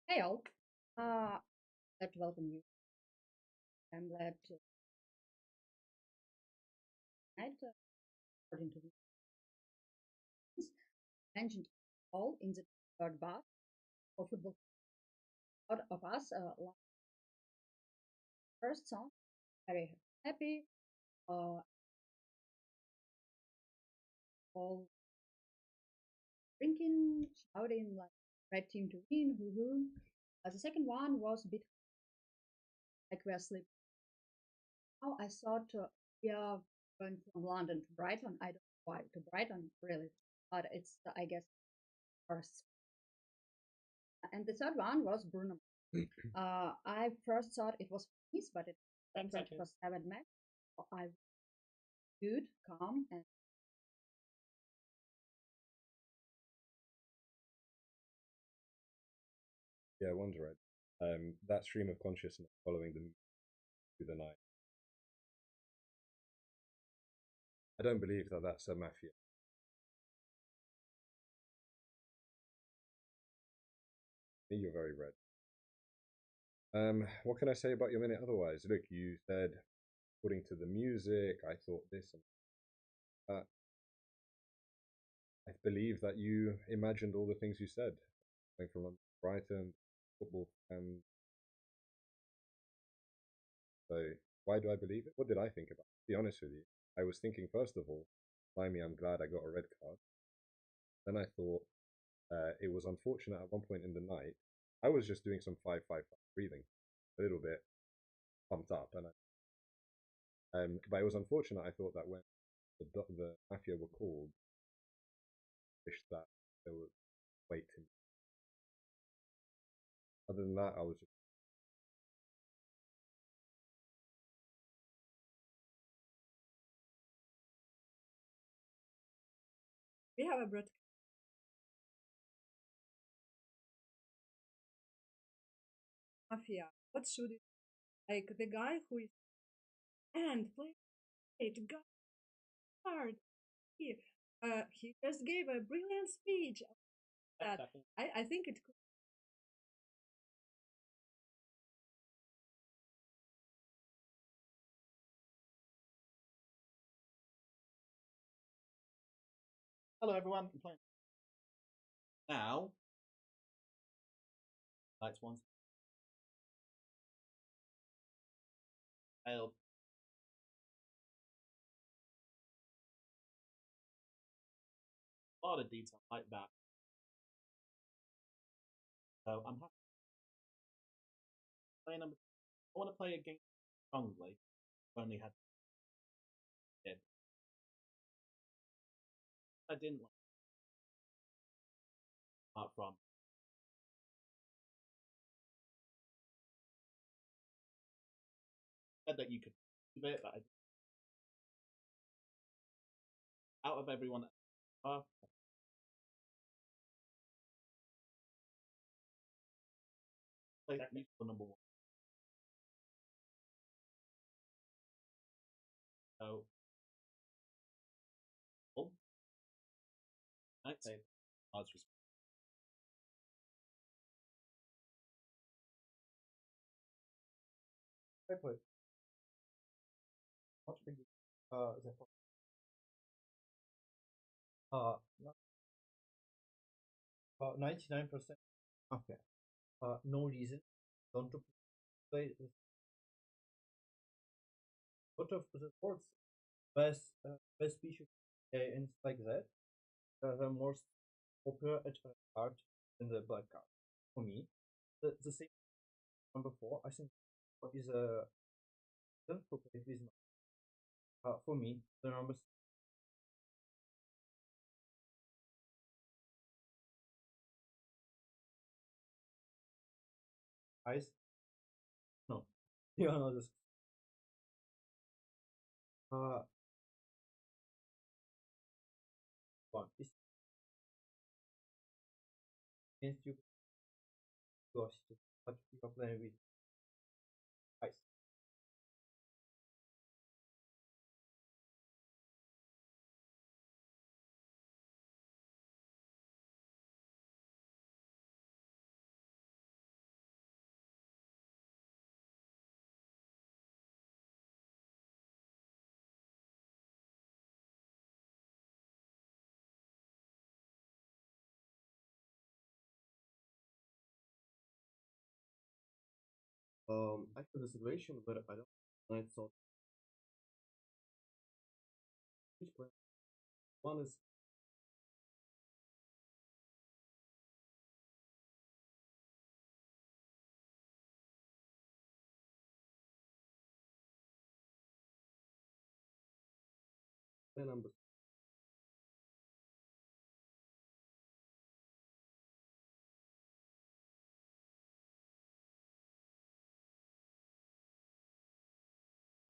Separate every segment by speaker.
Speaker 1: Hey all, glad to welcome you. I'm glad to tonight, according to the mentioned all in the third bar for football. Out of us, first song, very happy, all drinking, shouting like red team to win, hoo hoo. The second one was a bit like we are sleeping. Now I thought we are going from London to Brighton. I don't know why to Brighton really, but it's I guess first. And the third one was Bruno. I first thought it was peace, but it turns out it was 7 match. So I good, calm, and
Speaker 2: Yeah, Wonder Red. That stream of consciousness following them through the night. I don't believe that that's a mafia. I think you're very red. What can I say about your minute otherwise? Look, you said, according to the music, I thought this and that. I believe that you imagined all the things you said. Going from London to Brighton, football, and so why do I believe it? What did I think about it? To be honest with you, I was thinking, first of all, blimey, I'm glad I got a red card. Then I thought, it was unfortunate at one point in the night. I was just doing some 5-5-5 breathing, a little bit pumped up, and but it was unfortunate. I thought that when the mafia were called, wished that there was wait. Other than that, I was just
Speaker 3: We have a broad mafia. What should it like the guy who is and play it guard here? He just gave a brilliant speech. That I think it could.
Speaker 4: Hello everyone, I'm playing now. Lights one. Failed. A lot of detail like that. So I'm happy. Play number. I want to play a game strongly. I've only had. Yeah. I didn't like apart from said that you could do it, but out of everyone, play useful number one. So, oh, night save. Odds was
Speaker 5: Exactly. Much bigger. The uh, 99%. Okay. No reason. Don't to play lot of the sports best species and like that. The most popular card in the black card for me. The same number four. I think is a for play with for me the number eyes. No, you know this. Uh, one is against you gosh, but you are playing with eyes. Actually, the situation where I don't I thought each player one is player number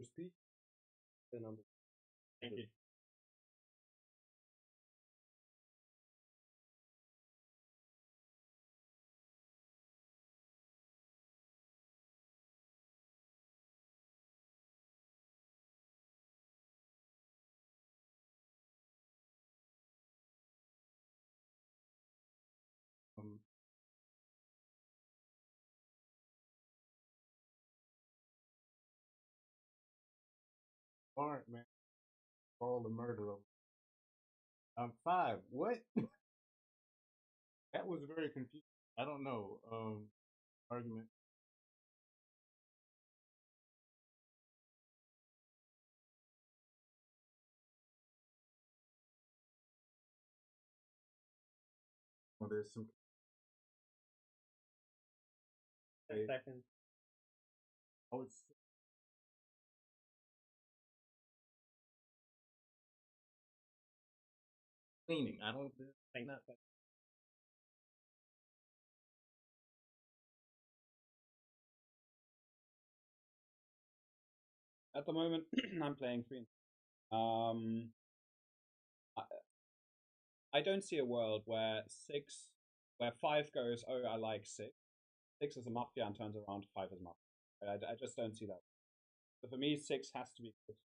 Speaker 5: speech, player number
Speaker 4: Thank you.
Speaker 5: um
Speaker 4: All right, man. All the murder of. I'm 5. What? That was very confusing. I don't know. Argument. Well, there's some.
Speaker 5: 10 seconds.
Speaker 4: Oh, it's cleaning. I don't think that.
Speaker 6: At the moment, I'm playing 3. Um, I, I don't see a world where 6, where 5 goes, oh, I like 6. 6 is a mafia and turns around 5 is mafia. I just don't see that. So for me, 6 has to be good.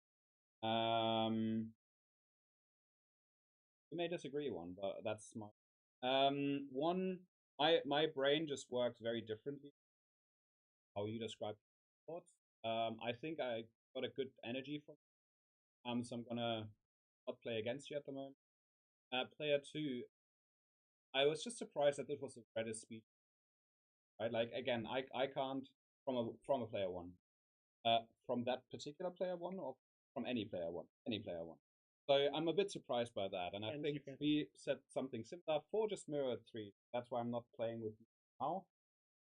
Speaker 6: You may disagree one, but that's my one. My brain just works very differently. How you describe thoughts. I think I got a good energy from. So I'm gonna not play against you at the moment. Player 2, I was just surprised that this was the Reddit speech. Right, like again, I can't from a player 1, from that particular player 1 or from any player 1, any player 1. So I'm a bit surprised by that, and I think we said something similar. 4 just mirrored 3. That's why I'm not playing with you now,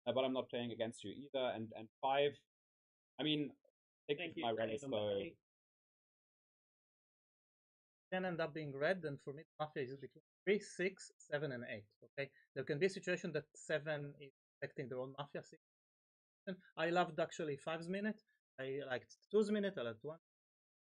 Speaker 6: but I'm not playing against you either. And 5, I mean, take my Reddit so.
Speaker 7: Can end up being red, and for me, Mafia is between 3, 6, 7, and 8. Okay, there can be a situation that 7 is affecting their own Mafia. 6. I loved actually 5's minute. I liked 2's minute. I liked 1.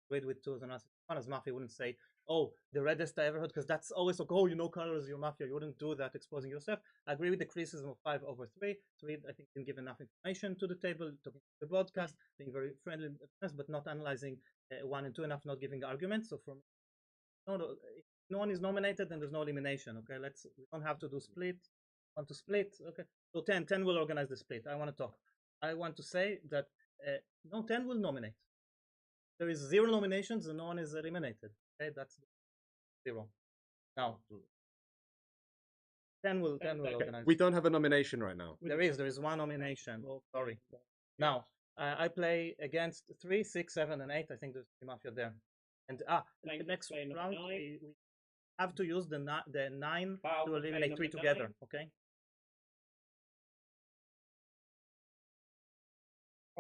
Speaker 7: Agreed with 2's and 1 as Mafia wouldn't say, oh, the reddest I ever heard, because that's always like, oh, you know colors, you're Mafia. You wouldn't do that, exposing yourself. I agree with the criticism of 5 over 3. 3, I think, didn't give enough information to the table, talking to the broadcast, being very friendly, but not analyzing 1 and 2 enough, not giving arguments. So from if no one is nominated, then there's no elimination. Okay, we don't have to do split. Want to split? Okay, so 10 will organize the split. I want to talk. I want to say that no, 10 will nominate. There is 0 nominations and no one is eliminated. Okay, that's 0. Now 10 will organize.
Speaker 2: We don't have a nomination right now.
Speaker 7: There is 1 nomination. Oh, sorry. Now I play against 3, 6, 7, and 8. I think there's Mafia there. And the next round we have to use the 9 to eliminate 3 together. Okay.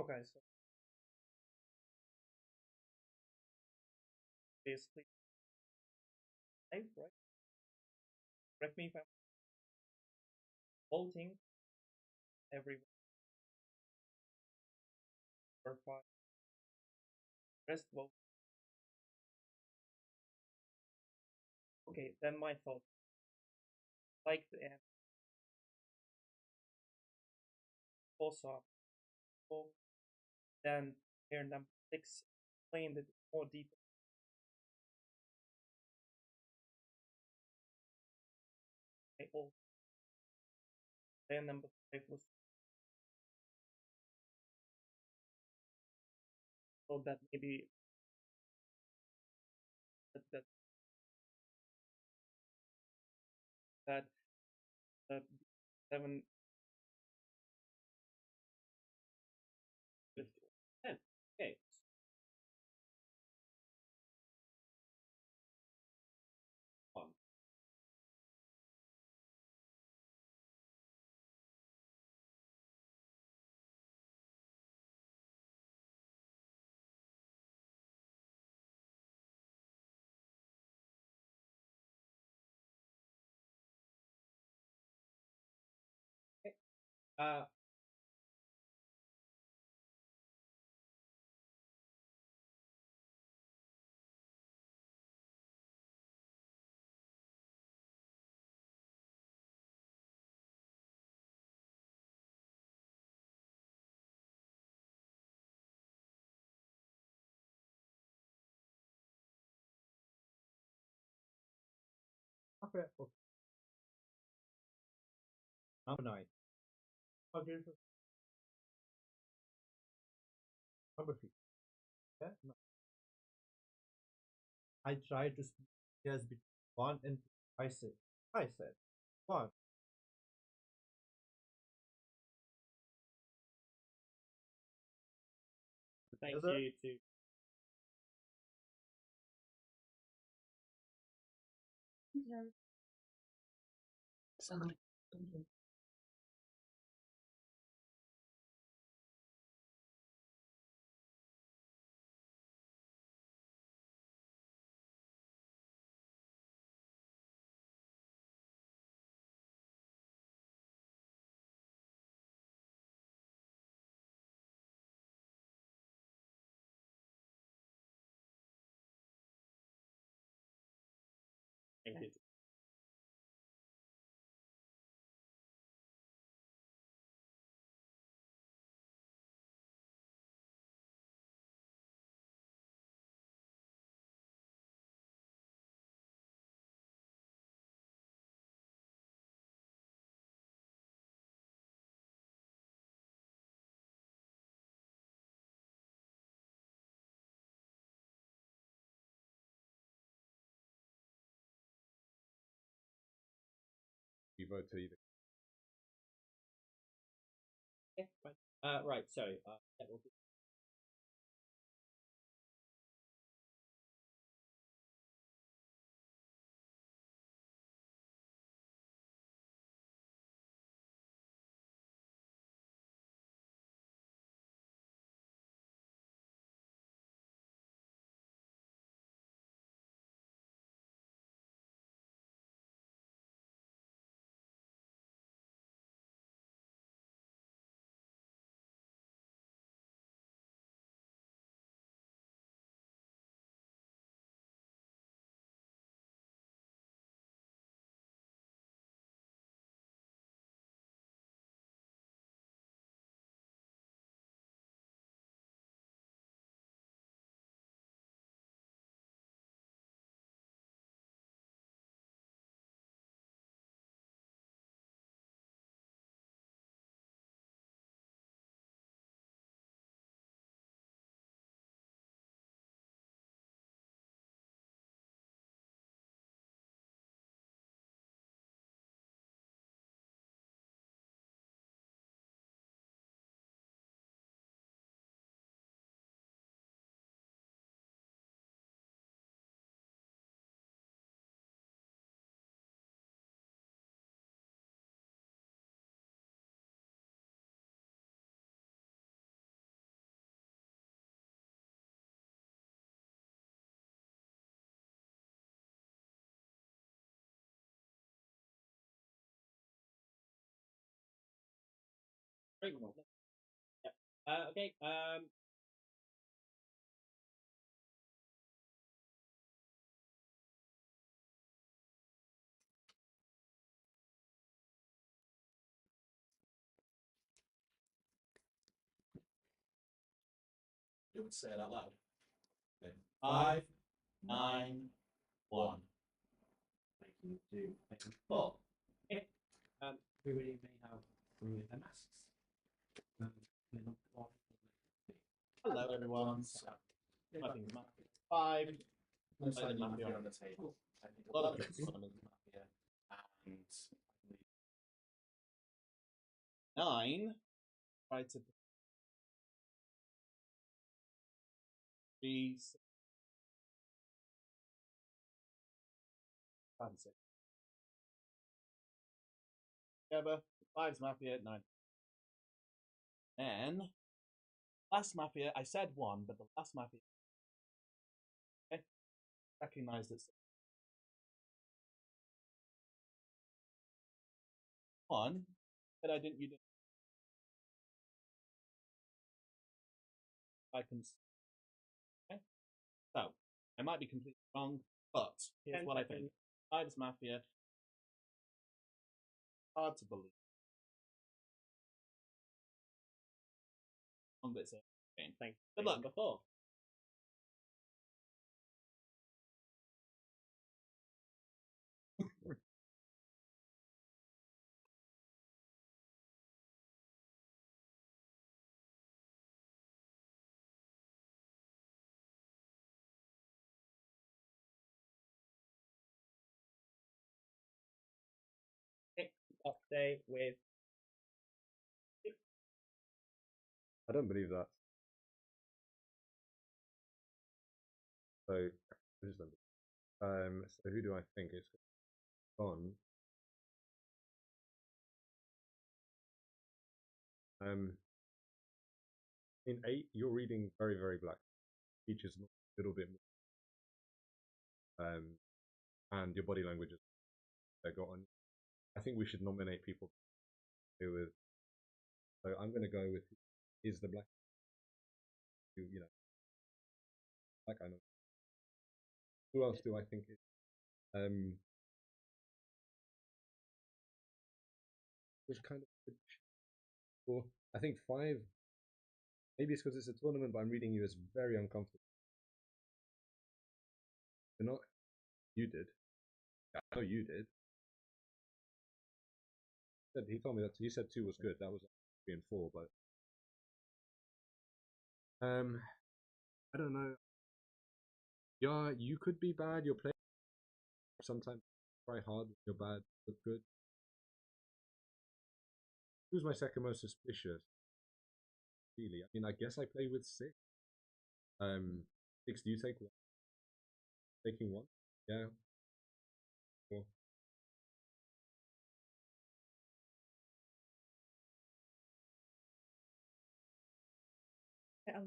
Speaker 7: Okay. So please, right? Correct me if I'm voting everyone for 5. Rest vote. Okay, then my thought. Like the end. Also, then here number 6 explained it more deeply. Okay, then number 5 was so that maybe that that 7
Speaker 5: Okay. Okay. Number 9. Okay. Number 3. Yeah? No. I tried to speak yes between 1 and 2. I said 1.
Speaker 6: Thank
Speaker 5: Together.
Speaker 6: you to
Speaker 1: Suddenly.
Speaker 6: thank you.
Speaker 2: You vote to either.
Speaker 6: Okay, fine. Right, so that will be great. Yeah. Okay.
Speaker 8: You would say it out loud. Okay.
Speaker 6: 5,
Speaker 8: 9, 1. Making 2, making 4.
Speaker 6: Okay.
Speaker 8: Everybody may have through their masks. May not one.
Speaker 6: Hello, everyone.
Speaker 8: So,
Speaker 6: Nothing's Mafia 5.
Speaker 8: looks like
Speaker 6: Like the
Speaker 8: Mafia
Speaker 6: Mafia
Speaker 8: on the table. I think a
Speaker 6: Well,
Speaker 8: lot of
Speaker 6: that's
Speaker 8: it's
Speaker 6: good.
Speaker 8: Mafia. And I believe
Speaker 6: 9. Try to 3, 6, 5, 6. Together. 5's Mafia, 9. Then, last Mafia, I said 1, but the last Mafia, okay, recognized it. 1, but I didn't, you didn't. I can. Okay. So I might be completely wrong, but here's what I think. Ives Mafia. Hard to believe. Long bits of game.
Speaker 8: Thank you.
Speaker 6: Good luck.
Speaker 8: Number 4. Pick update with
Speaker 2: I don't believe that. So, I just don't so who do I think is on? In 8, you're reading very, very black. Each is a little bit more. And your body language is got on. I think we should nominate people to do with. So I'm going to go with is the black. You know, black. I know. Who else do I think is? Was kind of good. Or I think 5. Maybe it's because it's a tournament, but I'm reading you as very uncomfortable. You're not. You did. I know you did. He told me that he said 2 was good. That was 3 and 4, but I don't know. Yeah, you could be bad. You're playing sometimes try hard. You're bad. Look good. Who's my second most suspicious? Really, I mean, I guess I play with 6. 6. Do you take 1? Taking 1? Yeah. 4.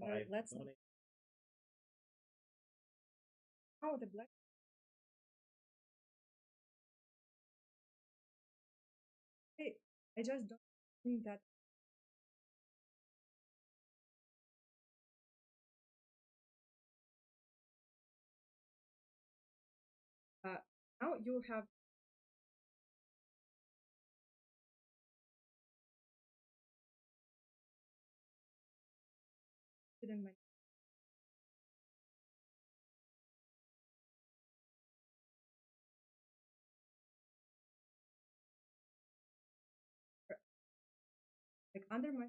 Speaker 3: Alright, let's. Oh, the black. Hey, I just don't think that. Now you have. Didn't mention. Like under my.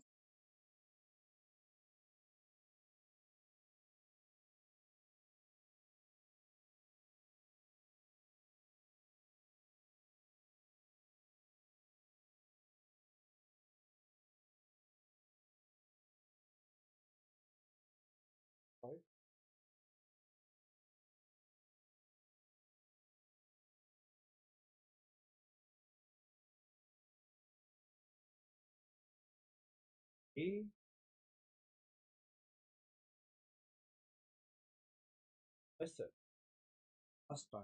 Speaker 5: E. Listen, last time.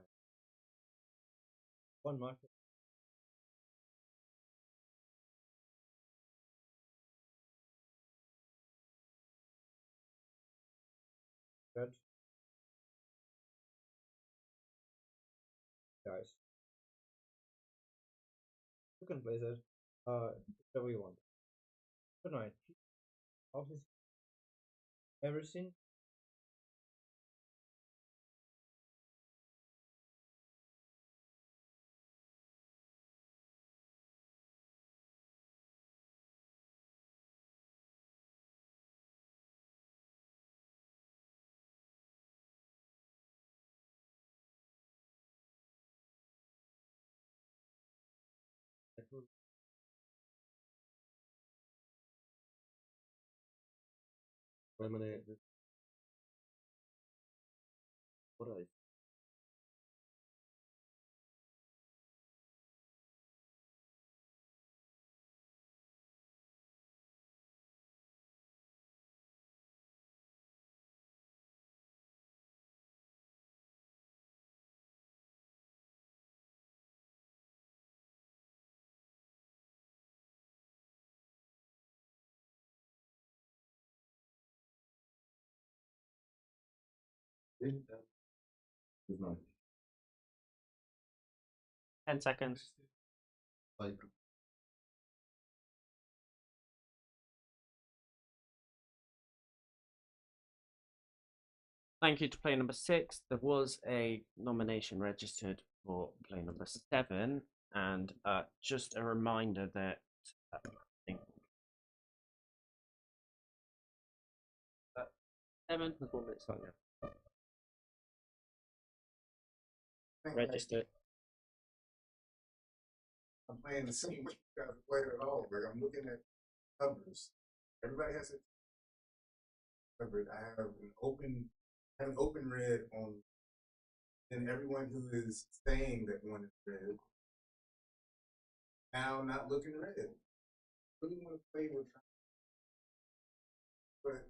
Speaker 5: One market. Good. Guys. You can place it. Whichever you want. Good night. Office. Everything. Eliminate this. What else?
Speaker 2: There's none.
Speaker 8: 10 seconds.
Speaker 2: Like,
Speaker 8: Thank you to player number 6. There was a nomination registered for player number 7, and just a reminder that I think 7 has 1 minute starting now. Registered.
Speaker 4: I'm playing the same way you guys played at all. Like I'm looking at covers. Everybody has it covered. I have an open red on, and everyone who is saying that one is red now not looking red. Really want to play with, but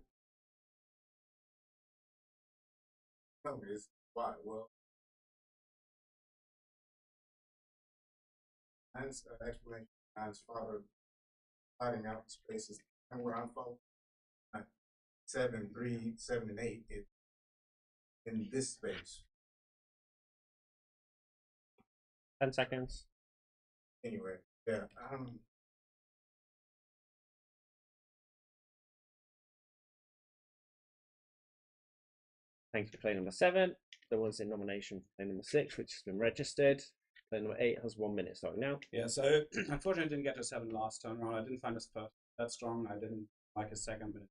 Speaker 4: tell me it's why? Well, mine's explanation. Mine's father plotting out spaces, and where I'm following 7, 3, 7, and 8 in this space.
Speaker 8: 10 seconds.
Speaker 4: Anyway, yeah,
Speaker 8: Thank you to player number 7. There was a nomination for player number 6, which has been registered. Player number 8 has 1 minute starting now.
Speaker 6: Yeah, so unfortunately I didn't get to 7 last time around. I didn't find his first that strong. I didn't like his second minute.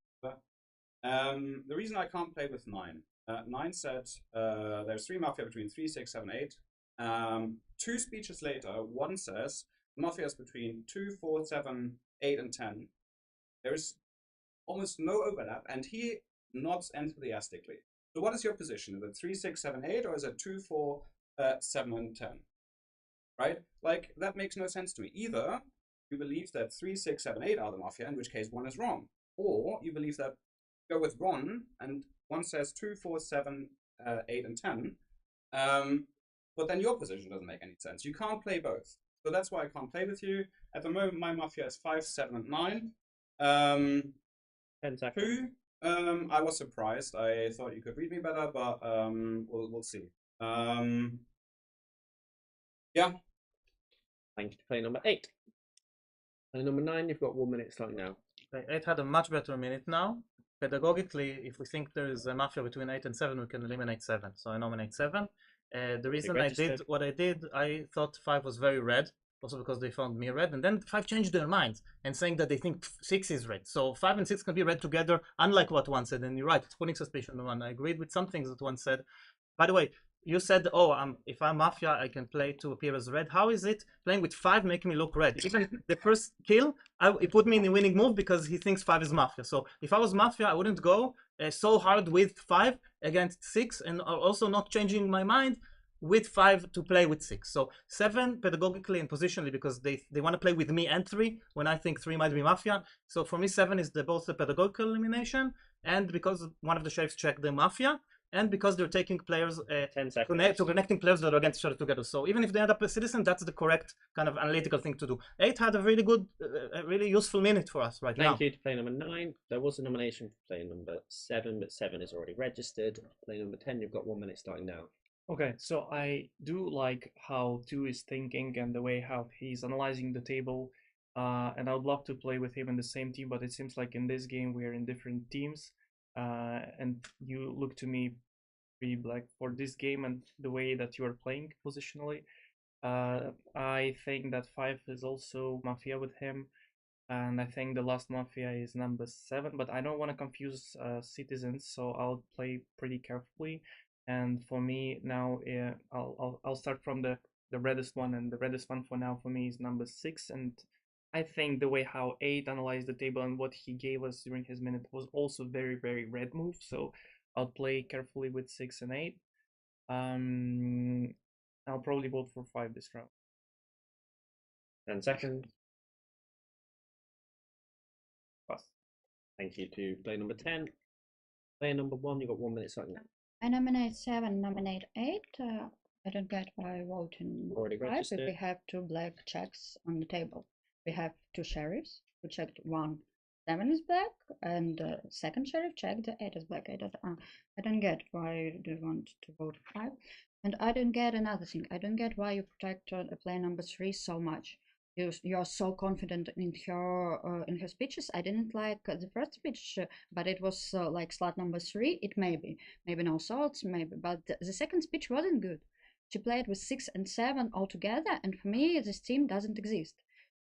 Speaker 6: The reason I can't play with 9. 9 said there's 3 Mafia between 3, 6, 7, 8. 2 speeches later, 1 says Mafia is between 2, 4, 7, 8, and 10. There's almost no overlap, and he nods enthusiastically. So what is your position? Is it 3, 6, 7, 8, or is it 2, 4, 7, and 10? Right? Like, that makes no sense to me. Either you believe that 3, 6, 7, 8 are the Mafia, in which case 1 is wrong. Or you believe that go with 1, and 1 says 2, 4, 7, 8, and 10. But then your position doesn't make any sense. You can't play both. So that's why I can't play with you. At the moment, my Mafia is 5, 7, and 9.
Speaker 8: 10 seconds.
Speaker 6: 2, I was surprised. I thought you could read me better, but we'll see. Yeah.
Speaker 8: Thank you to player number 8. Player number 9, you've got 1 minute starting now.
Speaker 7: 8 had a much better minute now. Pedagogically, if we think there is a Mafia between 8 and 7, we can eliminate 7. So I nominate 7. The reason I did what I did, I thought 5 was very red, also because they found me red, and then 5 changed their minds and saying that they think 6 is red. So 5 and 6 can be read together, unlike what 1 said. And you're right, it's putting suspicion on 1. I agreed with some things that 1 said. By the way, you said, oh, if I'm Mafia, I can play to appear as red. How is it playing with 5 making me look red? Even the first kill, it put me in the winning move because he thinks 5 is Mafia. So if I was Mafia, I wouldn't go so hard with 5 against 6, and also not changing my mind with 5 to play with 6. So 7 pedagogically and positionally, because they want to play with me and 3 when I think 3 might be Mafia. So for me, 7 is both the pedagogical elimination, and because one of the sheriffs checked the Mafia, and because they're taking players
Speaker 8: 10 seconds.
Speaker 7: connecting players that are against each other together. So even if they end up a citizen, that's the correct kind of analytical thing to do. 8 had a really good, really useful minute for us right now.
Speaker 8: Thank you to player number 9. There was a nomination for player number 7, but 7 is already registered. Player number 10, you've got 1 minute starting now.
Speaker 9: Okay, so I do like how 2 is thinking and the way how he's analyzing the table. And I would love to play with him in the same team, but it seems like in this game we are in different teams. And you look to me pretty black for this game and the way that you are playing positionally. I think that 5 is also Mafia with him, and I think the last Mafia is number 7, but I don't want to confuse citizens, so I'll play pretty carefully. And for me now, I'll start from the reddest one, and the reddest one for now for me is number 6. And I think the way how 8 analyzed the table and what he gave us during his minute was also very, very red move. So I'll play carefully with 6 and 8. I'll probably vote for 5 this round.
Speaker 8: 10 seconds. Pass. Thank you to player number 10. Player number 1, you've got 1 minute starting now.
Speaker 1: I nominate 7, nominate 8. I don't get why voting 5 if we have 2 black checks on the table. We have 2 sheriffs who checked 1, 7 is black, and second sheriff checked, 8 is black. I don't get why you want to vote 5. And I don't get another thing. I don't get why you protect player number 3 so much. You're so confident in her speeches. I didn't like the first speech, but it was like slot number 3. It maybe no salts, maybe, but the second speech wasn't good. She played with 6 and 7 all together, and for me, this team doesn't exist.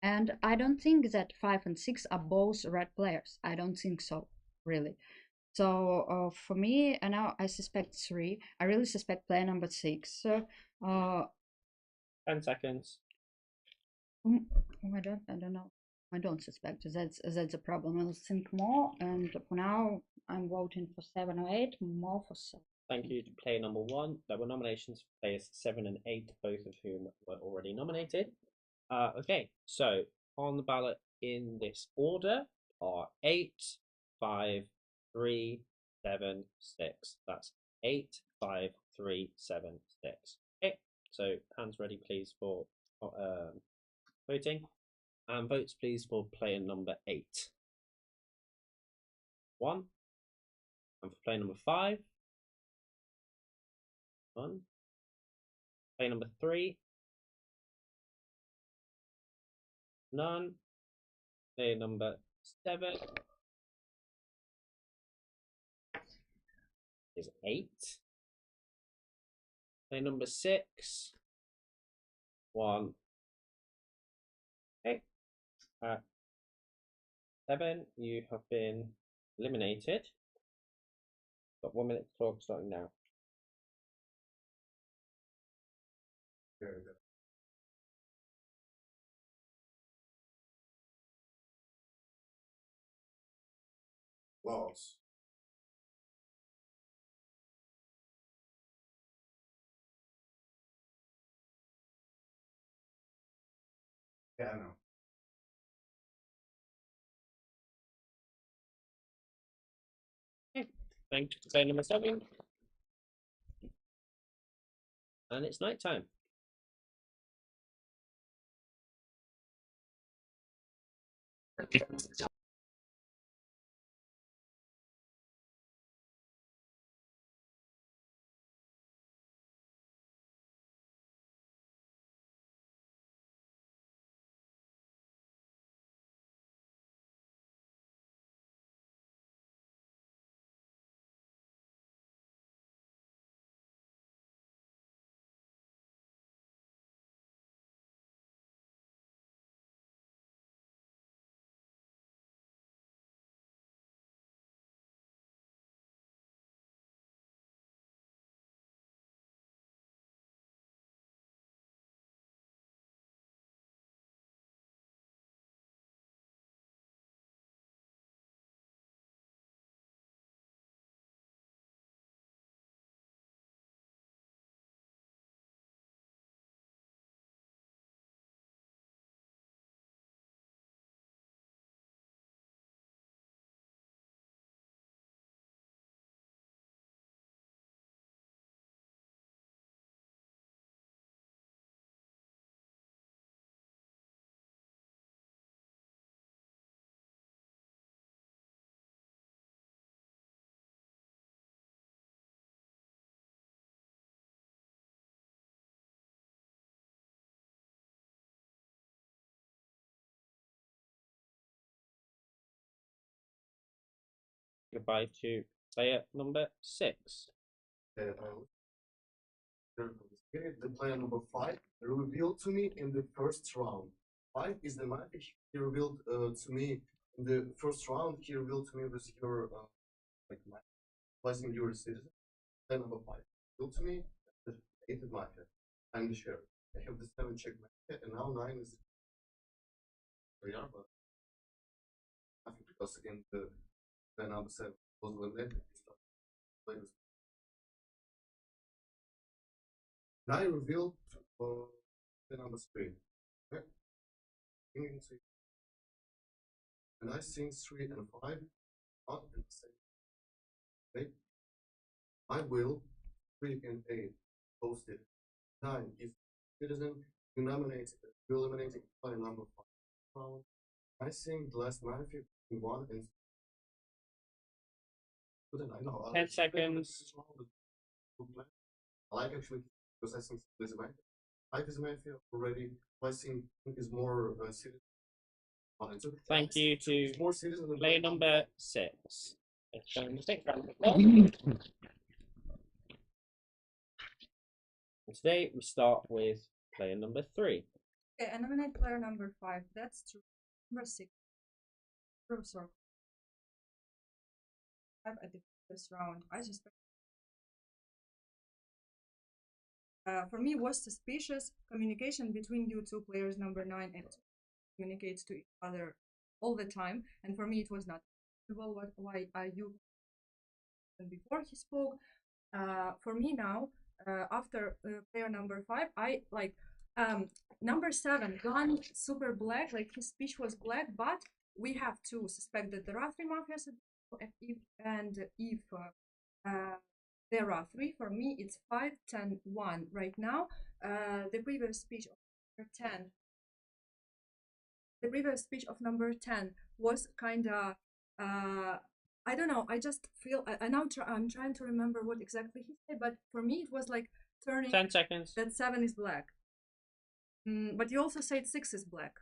Speaker 1: And I don't think that 5 and 6 are both red players. I don't think so, really. So for me, and now I suspect 3. I really suspect player number 6.
Speaker 8: 10 seconds.
Speaker 1: I don't know. I don't suspect. That's a problem. I'll think more, and for now, I'm voting for 7 or 8. More for 7.
Speaker 8: Thank you to player number 1. There were nominations for players 7 and 8, both of whom were already nominated. Okay, so on the ballot in this order are 8, 5, 3, 7, 6. That's 8, 5, 3, 7, 6. Okay, so hands ready, please, for voting. And votes, please, for player number 8. 1. And for player number 5. 1. Player number 3. None. Player number 7 is 8. Player number 6. 1. Okay. 7, you have been eliminated. Got 1 minute to talk, starting now.
Speaker 4: There we go. Loss. Yeah, I know.
Speaker 8: Okay. Thank you to player number 7. And it's night time. Goodbye to player number 6.
Speaker 10: The player number 5 revealed to me in the first round. 5 is the magic. He revealed to me in the first round. He revealed to me with your like placing your citizen. Player number 5 revealed to me the 8 is mafia. I'm the sheriff. I have the 7 check mafia, and now 9 is yeah, but nothing because in the number 7 was eliminated. He started playing with. And I revealed the number 3. Okay? And I think 3 and 5 not in the same. Okay? I will 3 and 8 posted. 9 is citizen. You eliminating player number 5 round. I think the last Mafia won and I know.
Speaker 8: 10 seconds.
Speaker 10: I like actually because I think this Mafia. I like this Mafia already. I think is more serious.
Speaker 8: Thank you to
Speaker 10: More serious than
Speaker 8: player number 6. Today we start with player number 3.
Speaker 3: Okay, I nominate player number 5. That's true. Number 6. Professor. 5 at the first round. I suspect. For me, was suspicious communication between you two players, number 9 and 2, communicates to each other all the time, and for me it was not. Well, why are you? And before he spoke, for me now, after player number 5, I like number 7 gone super black, like his speech was black, but we have to suspect that there are 3 mafias, and if there are 3, for me it's 5, 10, 1 right now. The previous speech of number 10. The previous speech of number 10 was kind of I don't know. I just feel I'm trying to remember what exactly he said, but for me it was like turning
Speaker 8: 10 seconds.
Speaker 3: that 7 is black. But you also said 6 is black.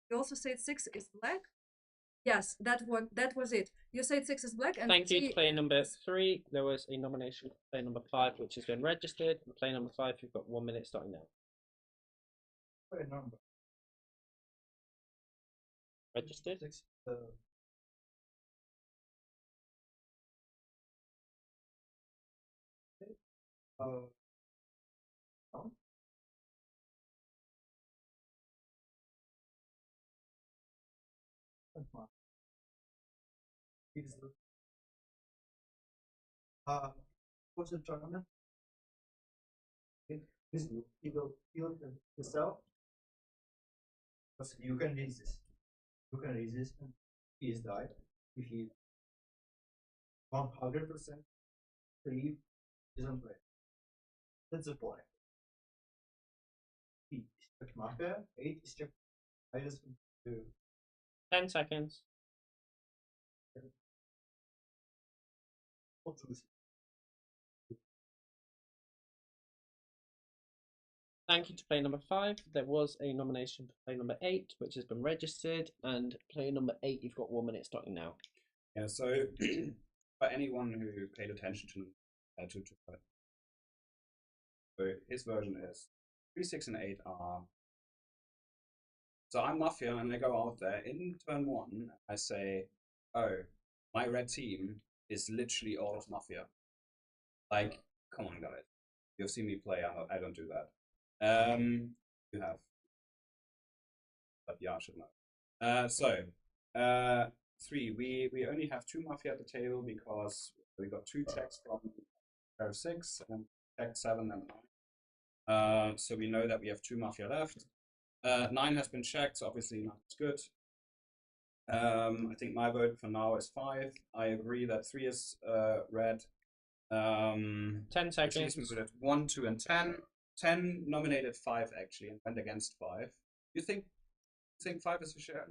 Speaker 3: You also said 6 is black. Yes, that was it. You said 6 is black. And
Speaker 8: thank you to player number 3. There was a nomination for player number 5, which has been registered. And player number 5, you've got 1 minute starting now.
Speaker 5: Player number.
Speaker 8: Registered.
Speaker 5: What's the tournament? He will kill himself. Because you can resist. You can resist him. He is died. If he 100% believe isn't right. That's the point. 8 is check Mafia, 8 is check. I just do
Speaker 8: 10 seconds. Thank you to player number 5. There was a nomination for player number 8, which has been registered, and player number 8, you've got 1 minute starting now.
Speaker 6: Yeah, so for anyone who paid attention to so his version is 3, 6, and 8 are. So I'm Mafia, and I go out there in turn 1. I say, "Oh, my red team is literally all of Mafia." Like, come on, guys. You've seen me play. I don't do that. You have, but yeah, I should know. 3. We only have 2 Mafia at the table because we got 2 checks from pair 6 and check 7 and 9. So we know that we have 2 Mafia left. 9 has been checked, so obviously 9 is good. I think my vote for now is 5. I agree that 3 is red.
Speaker 8: 10 seconds.
Speaker 6: Which leaves me with 1, 2, and 10. 10 nominated 5 actually and went against 5. You think 5 is a share?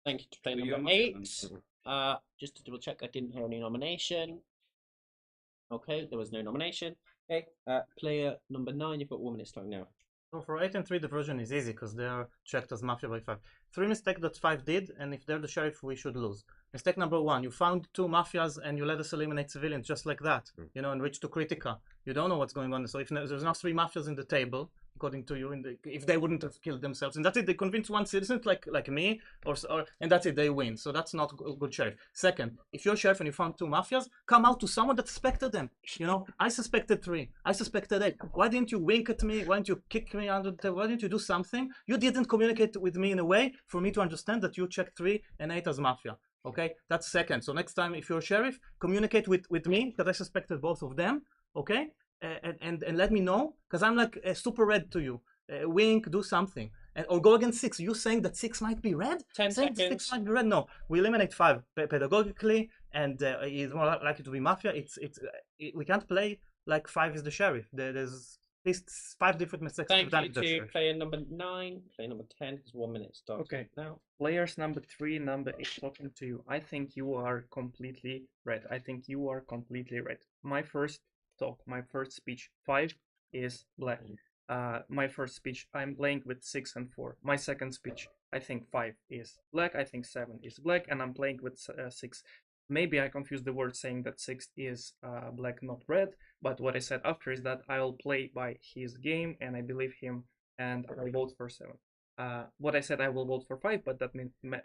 Speaker 8: Thank you to player number 8. Just to double check, I didn't hear any nomination. Okay, there was no nomination. Okay, player number 9, you've got 1 minute starting now.
Speaker 7: So for 8 and 3, the version is easy because they are checked as Mafia by 5. 3 mistake that 5 did, and if they're the sheriff, we should lose. Mistake number 1, you found 2 mafias and you let us eliminate civilians just like that, you know, and reach to Kritika. You don't know what's going on. So if there's not 3 mafias in the table, according to you, if they wouldn't have killed themselves, and that's it, they convince 1 citizen like me, and that's it, they win. So that's not a good sheriff. Second, if you're a sheriff and you found 2 mafias, come out to someone that suspected them. You know, I suspected 3. I suspected 8. Why didn't you wink at me? Why didn't you kick me under the table? Why didn't you do something? You didn't communicate with me in a way for me to understand that you checked 3 and 8 as mafia. Okay, that's second. So next time, if you're a sheriff, communicate with me because I suspected both of them. Okay, and let me know because I'm like super red to you. Wink, do something, or go against 6. You saying that 6 might be red?
Speaker 8: 10 seconds.
Speaker 7: 6 might be red. No, we eliminate 5 pedagogically, and it's more likely to be mafia. We can't play like 5 is the sheriff. There's least 5 different mistakes.
Speaker 8: Thank
Speaker 7: done
Speaker 8: you
Speaker 7: it this
Speaker 8: to
Speaker 7: year.
Speaker 8: player number 9. Player number 10 has 1 minute starting
Speaker 9: Okay.
Speaker 8: now.
Speaker 9: Players number 3, number 8 talking to you. I think you are completely right. I think you are completely right. My first talk, my first speech, 5 is black. My first speech, I'm playing with 6 and 4. My second speech, I think 5 is black. I think 7 is black, and I'm playing with 6. Maybe I confused the word saying that 6 is black, not red. But what I said after is that I'll play by his game, and I believe him, and I'll vote for 7. What I said I will vote for 5, but that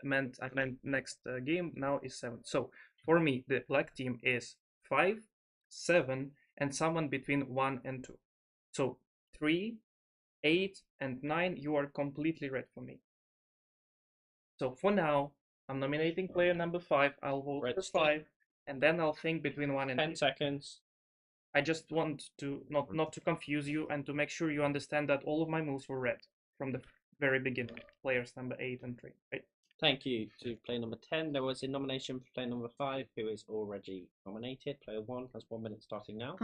Speaker 9: meant I meant next game now is 7. So for me, the black team is 5, 7, and someone between 1 and 2. So 3, 8, and 9, you are completely right for me. So for now, I'm nominating player number 5. I'll vote for 5, and then I'll think between 1 and
Speaker 8: 10
Speaker 9: 2.
Speaker 8: seconds.
Speaker 9: I just want to not to confuse you and to make sure you understand that all of my moves were red from the very beginning. Players number 8 and 3, right?
Speaker 8: Thank you to player number 10. There was a nomination for player number 5, who is already nominated. Player 1 has 1 minute starting now.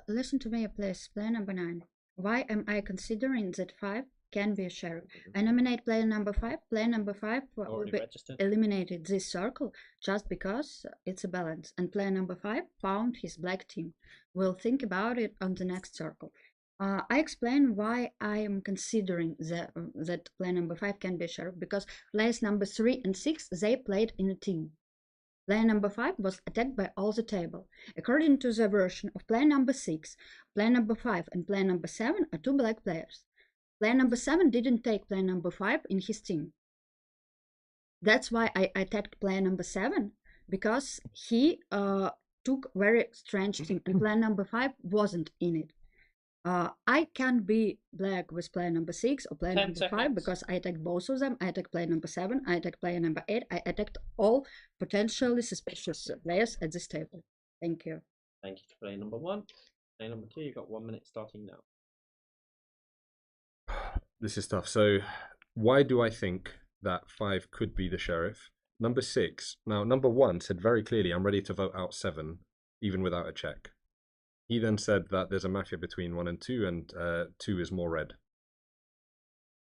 Speaker 1: Listen to me, please. Player number 9. Why am I considering that 5 can be a sheriff? I nominate player number 5. Player number 5 will
Speaker 8: Already
Speaker 1: be
Speaker 8: registered.
Speaker 1: eliminated this circle just because it's a balance. And player number 5 found his black team. We'll think about it on the next circle. I explain why I am considering that player number 5 can be a sheriff, because players number 3 and 6, they played in a team. Player number 5 was attacked by all the table. According to the version of player number 6, player number 5 and player number 7 are 2 black players. Player number 7 didn't take player number 5 in his team. That's why I attacked player number 7, because he took very strange team, and player number 5 wasn't in it. I can't be black with player number 6 or player number 5 because I attacked both of them. I attacked player number 7, I attacked player number 8, I attacked all potentially suspicious players at this table. Thank you.
Speaker 8: Thank you to player number 1. Player number 2, you've got 1 minute starting now.
Speaker 2: This is tough. So why do I think that 5 could be the sheriff? Number 6. Now, number 1 said very clearly, I'm ready to vote out 7, even without a check. He then said that there's a mafia between 1 and 2, and 2 is more red.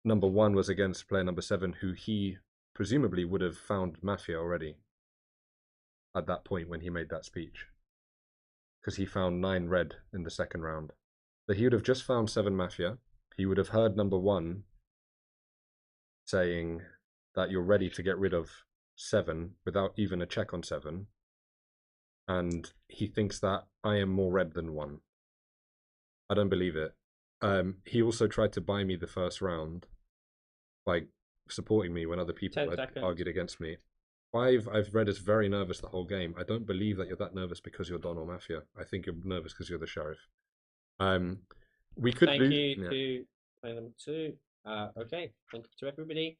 Speaker 2: Number 1 was against player number 7, who he presumably would have found mafia already at that point when he made that speech, because he found 9 red in the second round. So he would have just found 7 mafia. He would have heard number 1 saying that you're ready to get rid of 7 without even a check on 7. And he thinks that I am more red than 1. I don't believe it. He also tried to buy me the first round, like supporting me when other people had argued against me. 5, I've read, is very nervous the whole game. I don't believe that you're that nervous because you're Don or Mafia. I think you're nervous because you're the sheriff. We could
Speaker 8: Thank
Speaker 2: lose.
Speaker 8: you to player number 2. Okay, thank you to everybody.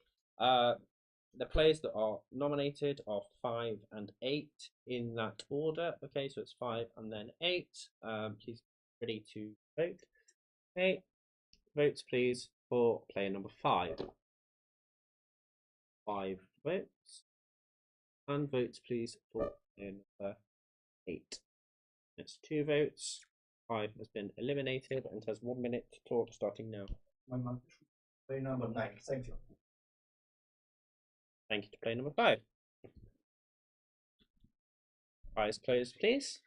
Speaker 8: The players that are nominated are 5 and 8 in that order. Okay, so it's 5 and then 8. Please be ready to vote. Okay, votes please for player number 5. 5 votes. And votes please for player number 8. That's 2 votes. 5 has been eliminated and has 1 minute to talk, starting now.
Speaker 10: Player number 9. Thank you.
Speaker 8: Thank you to player number 5. Eyes closed, please.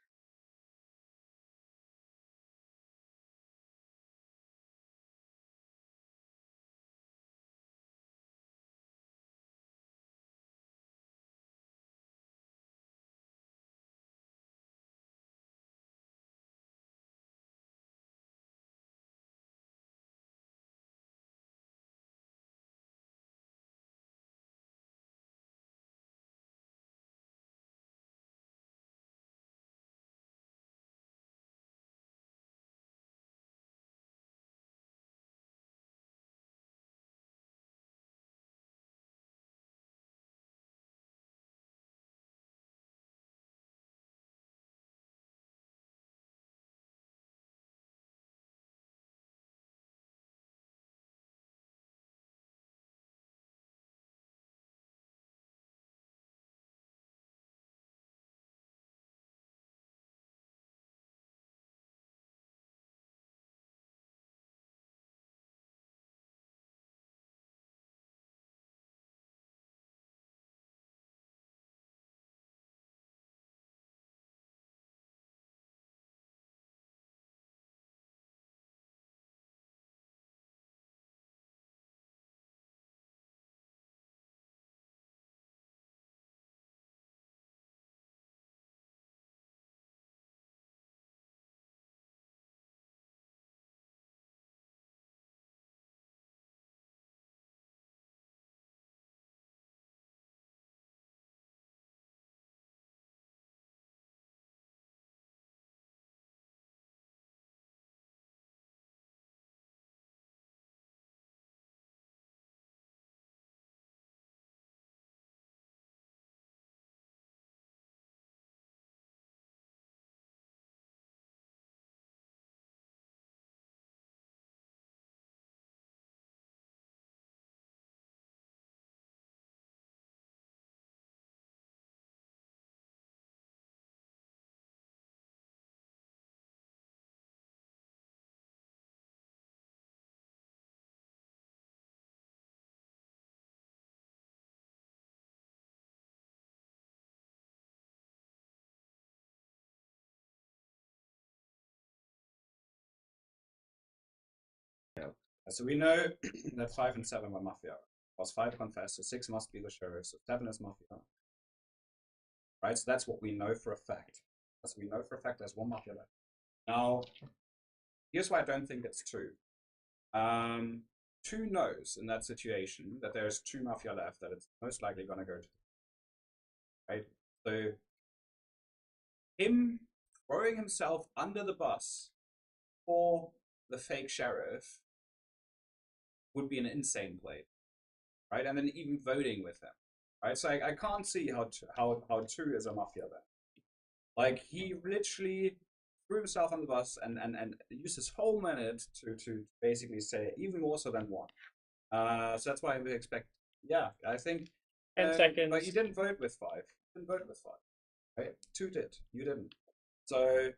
Speaker 6: So we know that 5 and 7 were Mafia. Because 5 confessed, so 6 must be the sheriff, so 7 is Mafia. Right, so that's what we know for a fact. So we know for a fact there's one Mafia left. Now, here's why I don't think it's 2. 2 knows in that situation that there's 2 Mafia left, that it's most likely going to go to. Right, so him throwing himself under the bus for the fake sheriff would be an insane play, right? And then even voting with him, right? So I can't see how 2 is a Mafia then. Like, he literally threw himself on the bus and used his whole minute to basically say even more so than 1. So that's why we expect. Yeah, I think.
Speaker 8: 10 seconds.
Speaker 6: But you didn't vote with 5. You didn't vote with 5. Right? 2 did. You didn't. So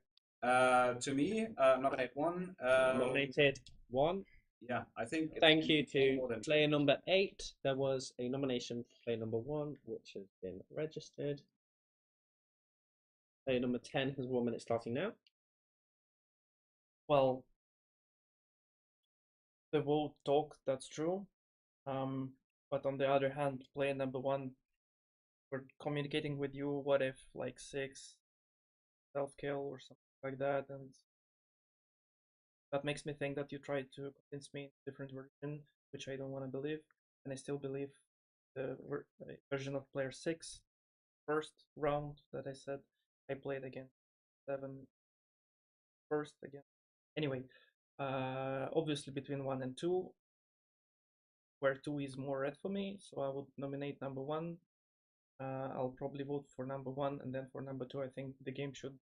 Speaker 6: to me, nominate 1.
Speaker 8: Nominated 1.
Speaker 6: Yeah, I think.
Speaker 8: Thank you to player number 8. There was a nomination for player number 1, which has been registered. Player number 10 has 1 minute starting now.
Speaker 9: Well, the vote talk, that's true. But on the other hand, player number 1, we're communicating with you. What if like 6 self-kill or something like that, and that makes me think that you tried to convince me in a different version, which I don't want to believe, and I still believe the version of player 6, first round that I said I played against 7 first again. Anyway, obviously between 1 and 2, where 2 is more red for me, so I would nominate number 1. I'll probably vote for number 1, and then for number 2, I think the game should.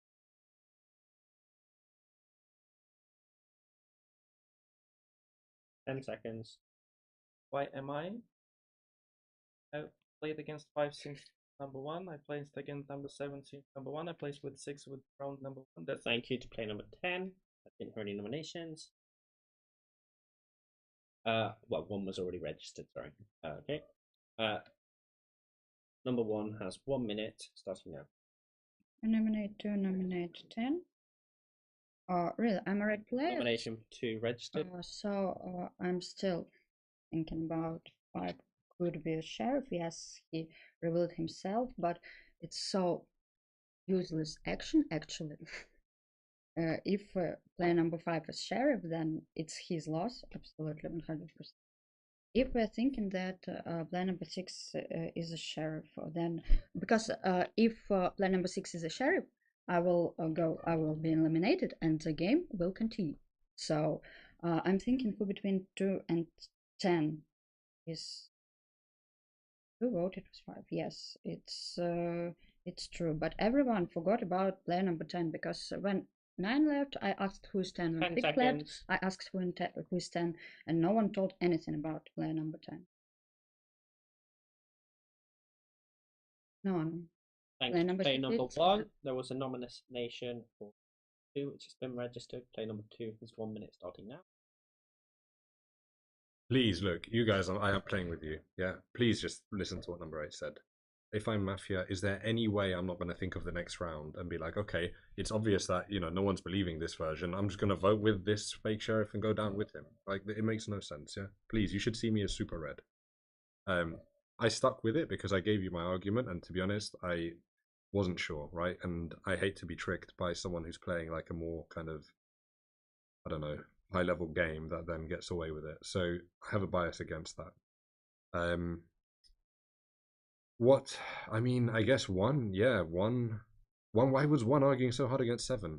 Speaker 8: 10 seconds.
Speaker 9: Why am I? I played against 5 since number 1. I played against number 7 since number 1. I played with 6 with round number 1. That's
Speaker 8: Thank you to player number 10. I didn't hear any nominations. Well, 1 was already registered, sorry. Okay. Number 1 has 1 minute starting now.
Speaker 1: Nominate 2, nominate 10. Really, I'm a red player.
Speaker 8: Nomination 2 registered.
Speaker 1: So I'm still thinking about 5 could be a sheriff. Yes, he revealed himself, but it's so useless action actually. If player number 5 is sheriff, then it's his loss, absolutely 100%. If we're thinking that player number 6 is a sheriff, then because if player number 6 is a sheriff, I will be eliminated and the game will continue. So I'm thinking who between 2 and 10 is. Who voted was 5? Yes, it's true. But everyone forgot about player number 10 because when 9 left, I asked who's 10. When 6 left, I asked who's 10, and no one told anything about player number 10. No one.
Speaker 8: Thanks to player number 1. There was a nomination for 2, which has been registered. Player number 2 has 1 minute starting now.
Speaker 2: Please, look, you guys, I am playing with you, yeah? Please just listen to what number 8 said. If I'm Mafia, is there any way I'm not going to think of the next round and be like, okay, it's obvious that, you know, no one's believing this version. I'm just going to vote with this fake sheriff and go down with him. Like, it makes no sense, yeah? Please, you should see me as super red. I stuck with it because I gave you my argument, and to be honest, I wasn't sure, right? And I hate to be tricked by someone who's playing like a more kind of, I don't know, high-level game that then gets away with it. So I have a bias against that. What? I mean, I guess 1, yeah, 1. Why was 1 arguing so hard against 7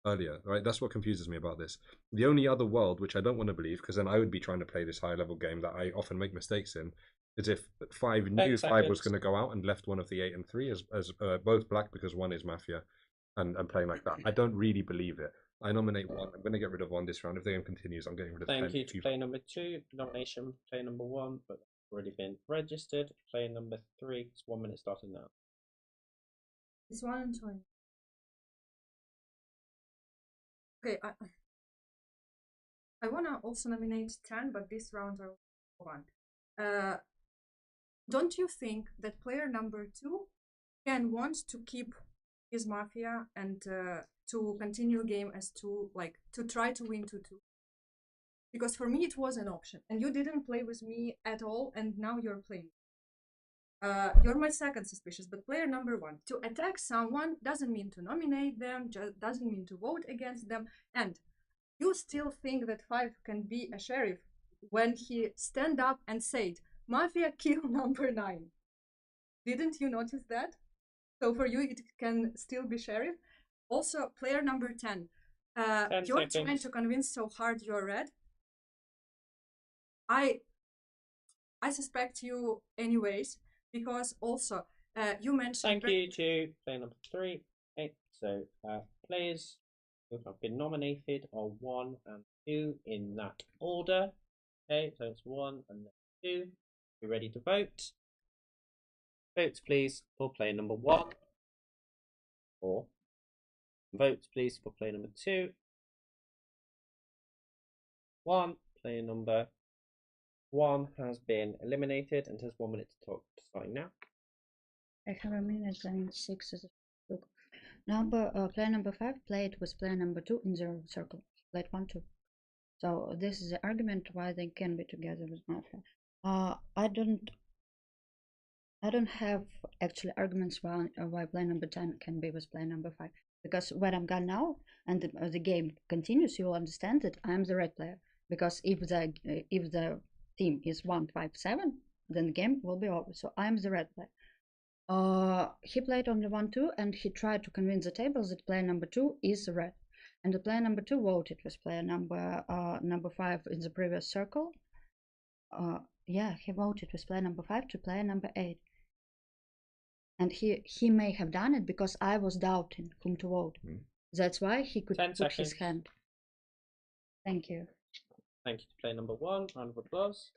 Speaker 2: earlier, right? That's what confuses me about this. The only other world, which I don't want to believe, because then I would be trying to play this high-level game that I often make mistakes in, is if 5 knew 5 was going to go out and left one of the 8 and 3 as both black because 1 is Mafia and playing like that. I don't really believe it. I nominate 1. I'm going to get rid of 1 this round. If the game continues, I'm getting rid of 10.
Speaker 8: Thank you to player number 2. Nomination player number 1, but already been registered. Player number 3 is 1 minute starting now.
Speaker 3: It's 1 and 2. Okay, I wanna also nominate 10, but this round I will 1. Don't you think that player number 2 can want to keep his Mafia and to continue game as 2, like to try to win 2-2? because for me it was an option, and you didn't play with me at all, and now you're playing. You're my second suspicious, but player number one. To attack someone doesn't mean to nominate them, doesn't mean to vote against them, and you still think that Five can be a sheriff when he stand up and said, Mafia kill number 9. Didn't you notice that? So for you, it can still be sheriff. Also, player number 10.
Speaker 8: 10
Speaker 3: you're
Speaker 8: seconds.
Speaker 3: trying to convince so hard you're red. I suspect you anyways, because also you mentioned...
Speaker 8: Thank you to player number 3. Okay, so players who have been nominated are 1 and 2 in that order. Okay, so it's 1 and then 2. We're ready to vote. Votes please for player number 1. Or votes please for player number 2. 1. Player number 1 has been eliminated and has 1 minute to talk, starting now.
Speaker 1: I have a minute and 6 is a look. Player number 5 played with player number 2 in the circle. He played 1-2. So this is the argument why they can be together with Mafia. I don't have actually arguments why player number 10 can be with player number 5. Because when I'm gone now and the game continues, you will understand that I'm the red player. Because if the team is 1-5-7, then the game will be over. So I'm the red player. He played only 1-2 and he tried to convince the tables that player number 2 is red. And the player number 2 voted with player number 5 in the previous circle. Yeah, he voted with player number 5 to player number 8. And he may have done it because I was doubting whom to vote. That's why he could put his hand. Thank you.
Speaker 8: Thank you to player number 1. Round of applause.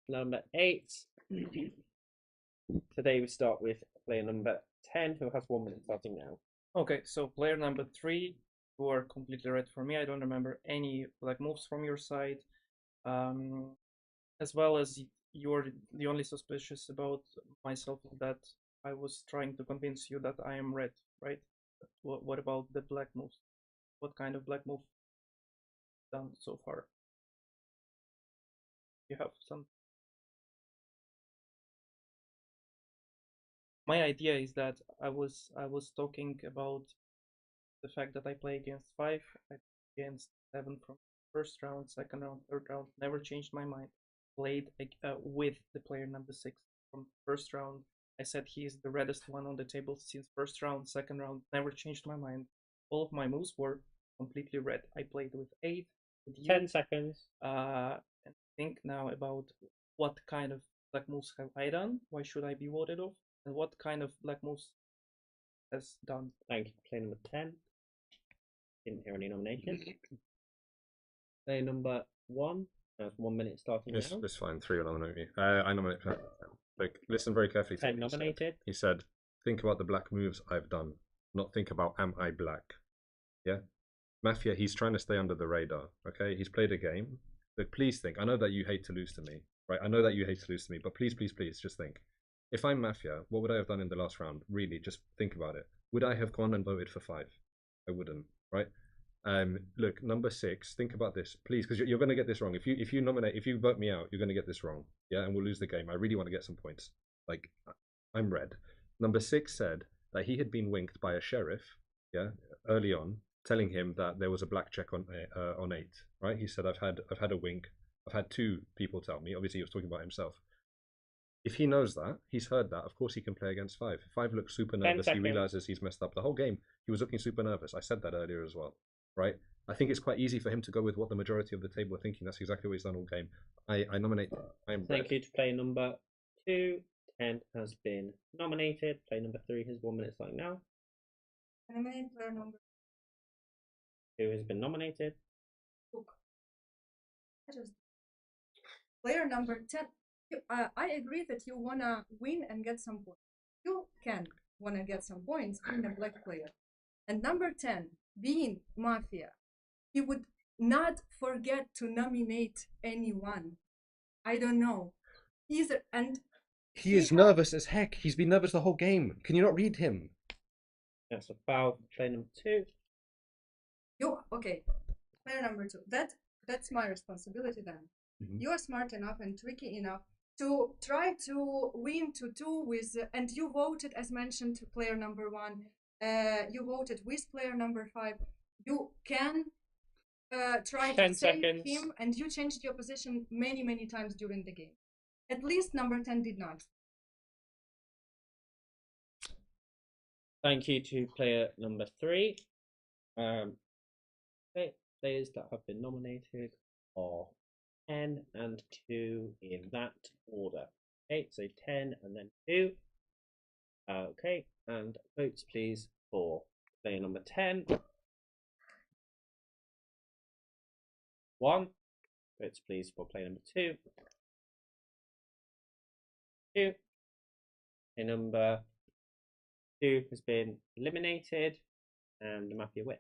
Speaker 8: Number 8. Today we start with player number 10, who has 1 minute starting now.
Speaker 9: Okay, so player number 3, who are completely red for me. I don't remember any black moves from your side. As well as you're the only suspicious about myself that I was trying to convince you that I am red, right? What about the black moves? What kind of black move done so far? You have some my idea is that I was talking about the fact that I play against 5, I play against 7 from first round, second round, third round, never changed my mind. Played with the player number 6 from first round. I said he is the reddest one on the table since first round, second round, never changed my mind. All of my moves were completely red. I played with 8. With
Speaker 8: 10 seconds.
Speaker 9: And think now about what kind of black moves have I done? Why should I be voted off? And what kind of black moves has done?
Speaker 8: Thank you. Play number 10. Didn't hear any nominations. Play number 1. 1 minute starting now.
Speaker 2: It's fine. 3 will nominate me. I nominate 10. Like, listen very carefully.
Speaker 8: 10 nominated.
Speaker 2: He said, think about the black moves I've done, not think about am I black. Yeah? Mafia, he's trying to stay under the radar, okay? He's played a game. But please think, I know that you hate to lose to me, right? I know that you hate to lose to me, but please, please, please, just think. If I'm Mafia, what would I have done in the last round? Really, just think about it. Would I have gone and voted for 5? I wouldn't, right? Look, number 6, think about this, please, because you're going to get this wrong. If you vote me out, you're going to get this wrong, yeah? And we'll lose the game. I really want to get some points. Like, I'm red. Number 6 said that he had been winked by a sheriff, yeah, early on, telling him that there was a black check on 8, right? He said, I've had a wink. I've had 2 people tell me. Obviously, he was talking about himself. If he knows that, he's heard that, of course he can play against 5. 5 looks super nervous. He realizes he's messed up. The whole game, he was looking super nervous. I said that earlier as well, right? I think it's quite easy for him to go with what the majority of the table are thinking. That's exactly what he's done all game. I nominate.
Speaker 8: Thank you to play number 2. 10 has been nominated. Play number 3 has 1 minute starting now.
Speaker 3: Nominate player number
Speaker 8: 2 has been nominated.
Speaker 3: Look. Player number 10. I agree that you wanna win and get some points. You can wanna get some points in a black player. And number 10, being Mafia, he would not forget to nominate anyone. I don't know. He
Speaker 2: is nervous as heck. He's been nervous the whole game. Can you not read him?
Speaker 8: That's a foul. Play number 2.
Speaker 3: Okay. Player number 2. That's my responsibility then. Mm-hmm. You are smart enough and tricky enough to try to win 2-2 with, and you voted, as mentioned, player number 1. You voted with player number 5. You can try to save him, and you changed your position many, many times during the game. At least number 10 did not.
Speaker 8: Thank you to player number 3. Okay, players that have been nominated are 10 and 2 in that order. Okay, so 10 and then 2. Okay, and votes please for player number 10. 1. Votes please for player number 2. 2. Player number 2 has been eliminated, and the Mafia win.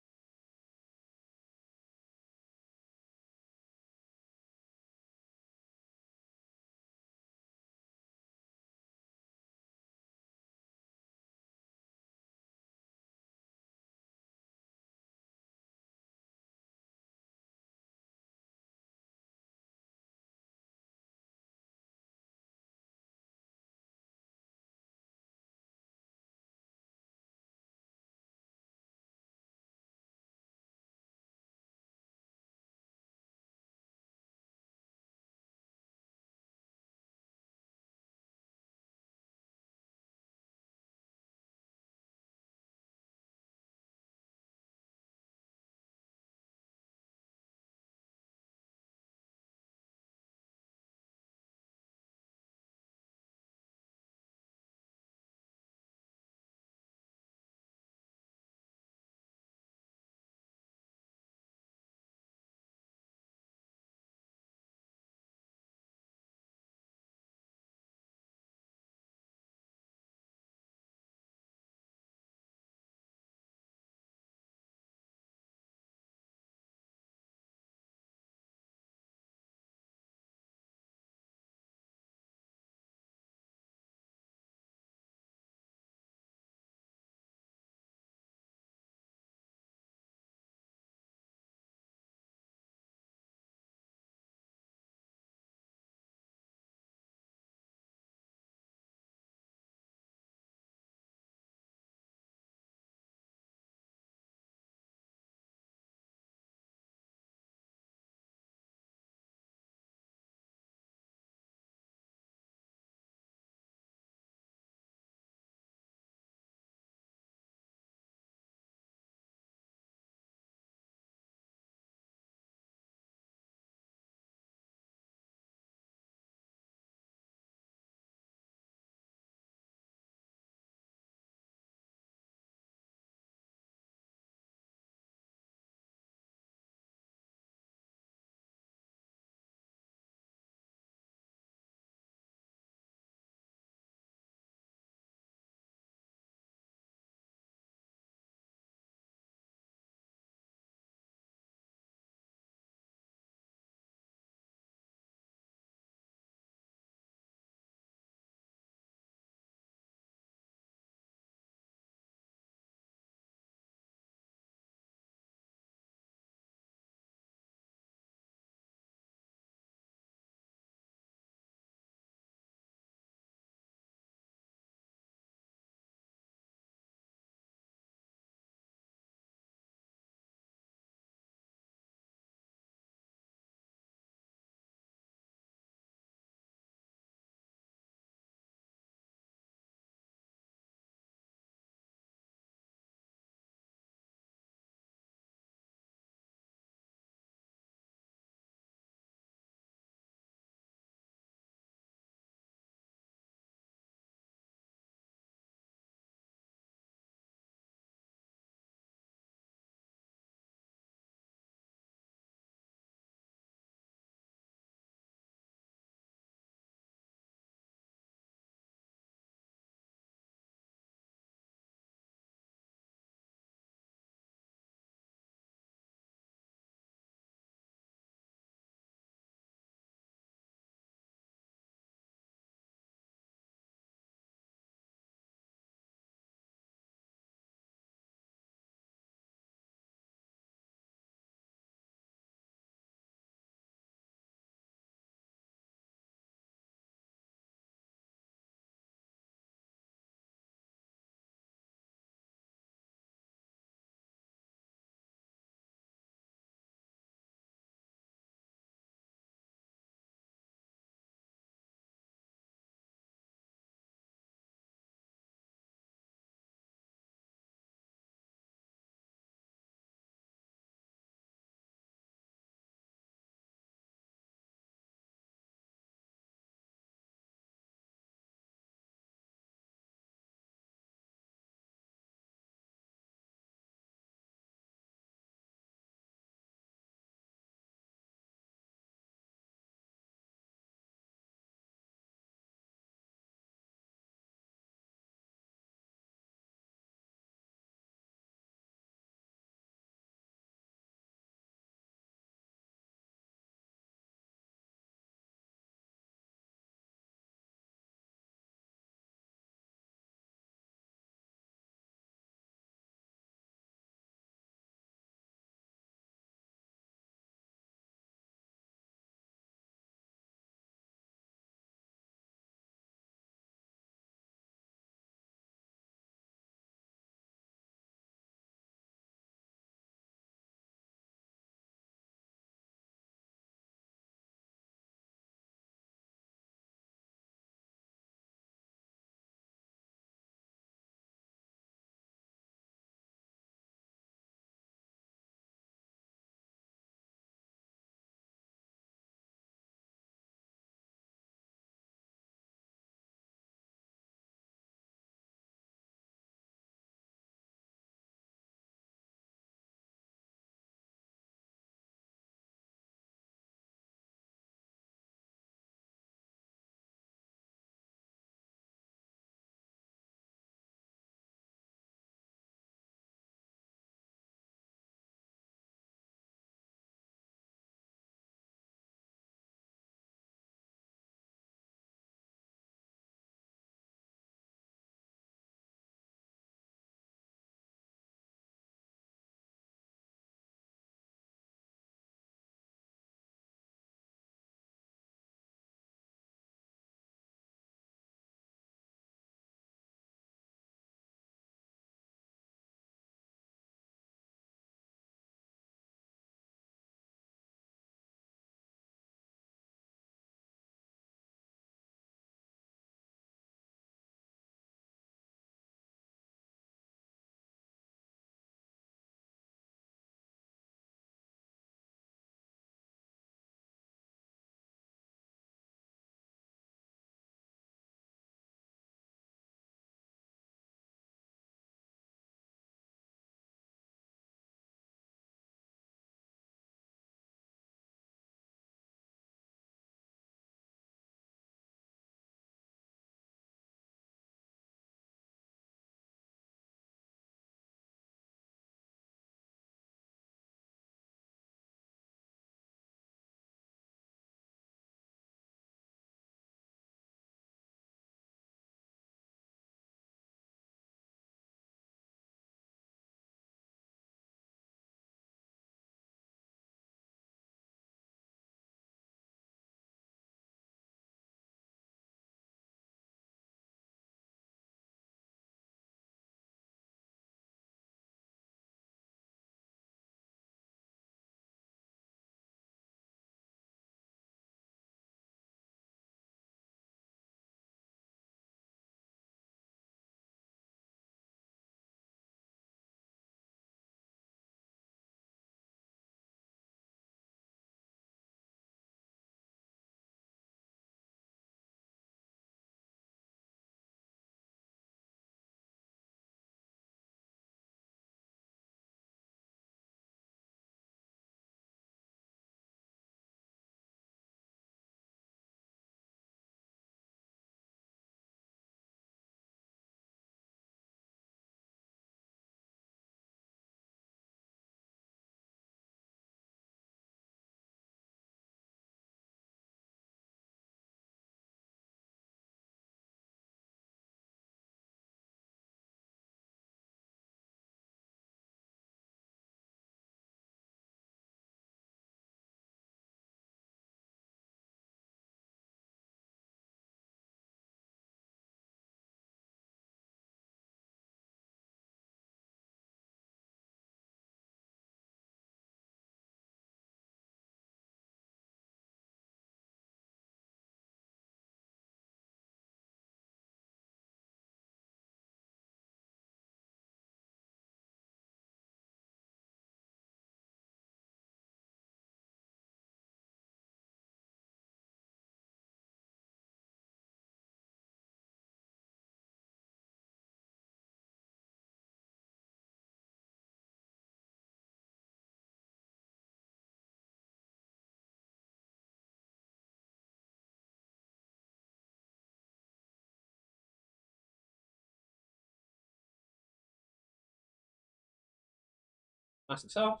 Speaker 8: Masks off,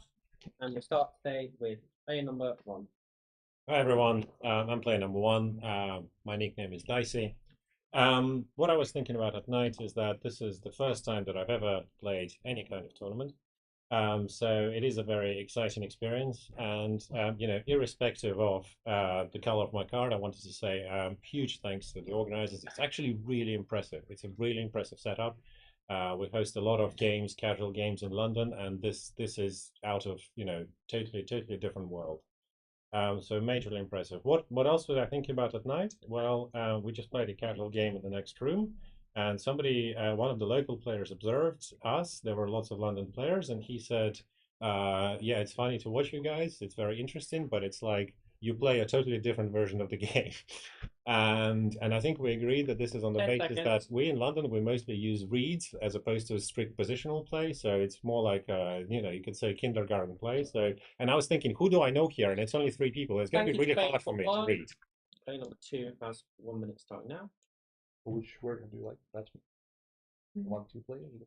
Speaker 8: and we'll start today with player number 1.
Speaker 11: Hi everyone, I'm player number 1. My nickname is Dicey. What I was thinking about at night is that this is the first time that I've ever played any kind of tournament. So it is a very exciting experience, and irrespective of the color of my card, I wanted to say huge thanks to the organizers. It's actually really impressive. It's a really impressive setup. We host a lot of games, casual games in London, and this is out of totally different world. So majorly impressive. What else was I thinking about at night? Well, we just played a casual game in the next room, and somebody, one of the local players, observed us. There were lots of London players, and he said, "Yeah, it's funny to watch you guys. It's very interesting, but it's like you play a totally different version of the game." And I think we agree that this is on the
Speaker 8: 10
Speaker 11: basis that
Speaker 8: seconds.
Speaker 11: we in London we mostly use reads as opposed to a strict positional play. So it's more like you could say kindergarten play. So and I was thinking, who do I know here? And it's only 3 people. It's going to
Speaker 8: Thank
Speaker 11: be
Speaker 8: you to
Speaker 11: really
Speaker 8: player
Speaker 11: hard for me
Speaker 8: number
Speaker 11: to
Speaker 8: 1.
Speaker 11: read.
Speaker 8: Player number 2 has 1 minute starting now.
Speaker 12: Which version do you like? Batsman? 1-2 player or the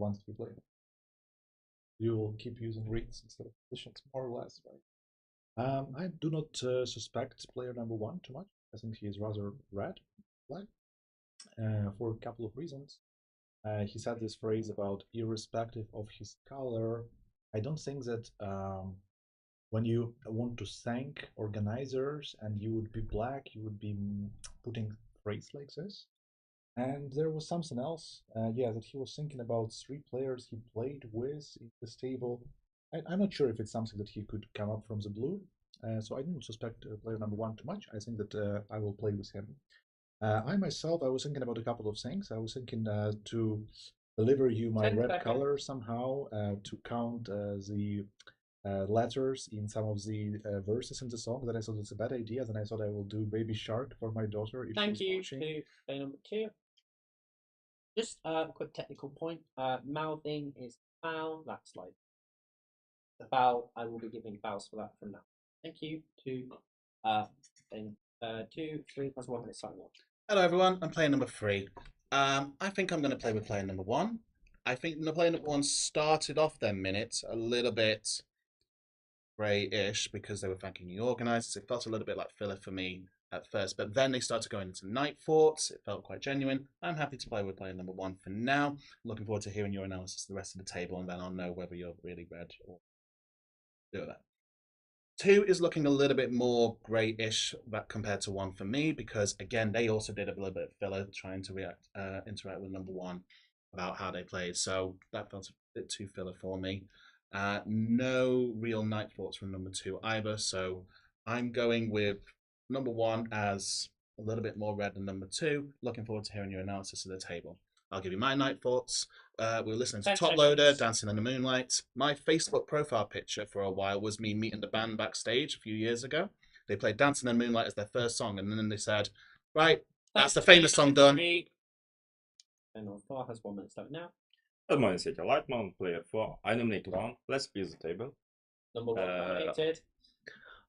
Speaker 12: 1-2 player? You will keep using reads instead of positions, more or less, right? I do not suspect player number 1 too much. I think he is rather red flag for a couple of reasons. He said this phrase about irrespective of his color. I don't think that when you want to thank organizers and you would be black, you would be putting phrase like this. And there was something else, that he was thinking about 3 players he played with in this table. I'm not sure if it's something that he could come up from the blue, so I don't suspect player number 1 too much. I think that I will play with him. I myself, I was thinking about a couple of things. I was thinking to deliver you my
Speaker 8: 10
Speaker 12: red
Speaker 8: seconds.
Speaker 12: color somehow, to count the letters in some of the verses in the song. Then I thought it's a bad idea. Then I thought I will do Baby Shark for my daughter if
Speaker 8: Thank
Speaker 12: she's
Speaker 8: you
Speaker 12: watching.
Speaker 8: to player number 2. Just a quick technical point. Mouthing is foul. That's like the foul. I will be giving fouls for that from now. Thank you to then 2, 3 plus 1 minute starting off.
Speaker 13: Hello everyone, I'm player number 3. I think I'm going to play with player number 1. I think the player number 1 started off their minutes a little bit grey-ish because they were thanking the organisers. It felt a little bit like filler for me at first, but then they started going into night thoughts. It felt quite genuine. I'm happy to play with player number 1 for now. I'm looking forward to hearing your analysis of the rest of the table, and then I'll know whether you're really red or do that. 2 is looking a little bit more grey-ish compared to 1 for me, because again they also did a little bit of filler trying to interact with number 1 about how they played, so that felt a bit too filler for me. No real night thoughts from number 2 either, so I'm going with number 1 as a little bit more red than number 2. Looking forward to hearing your analysis of the table. I'll give you my night thoughts. We were listening to
Speaker 8: 10
Speaker 13: Top
Speaker 8: seconds.
Speaker 13: Loader, Dancing in the Moonlight. My Facebook profile picture for a while was me meeting the band backstage a few years ago. They played Dancing in the Moonlight as their first song, and then they said, right, that's the famous song done.
Speaker 8: And on 4 has 1 minute starting now.
Speaker 14: Good morning, City Lightman, player 4. I nominate 1. Let's please the table.
Speaker 8: Number 1 nominated.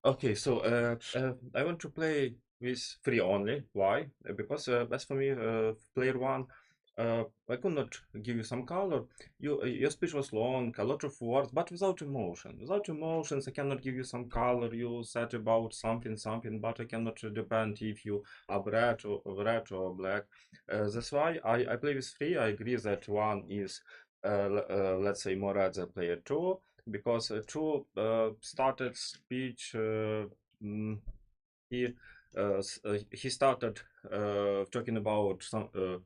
Speaker 14: Okay, so I want to play with 3 only. Why? Because as for me, player 1, I could not give you some color. Your speech was long, a lot of words, but without emotion. Without emotions, I cannot give you some color. You said about something, but I cannot depend if you are red or black. That's why I play with 3. I agree that 1 is, let's say, more red than player 2. Because 2 started speech, he started talking about something.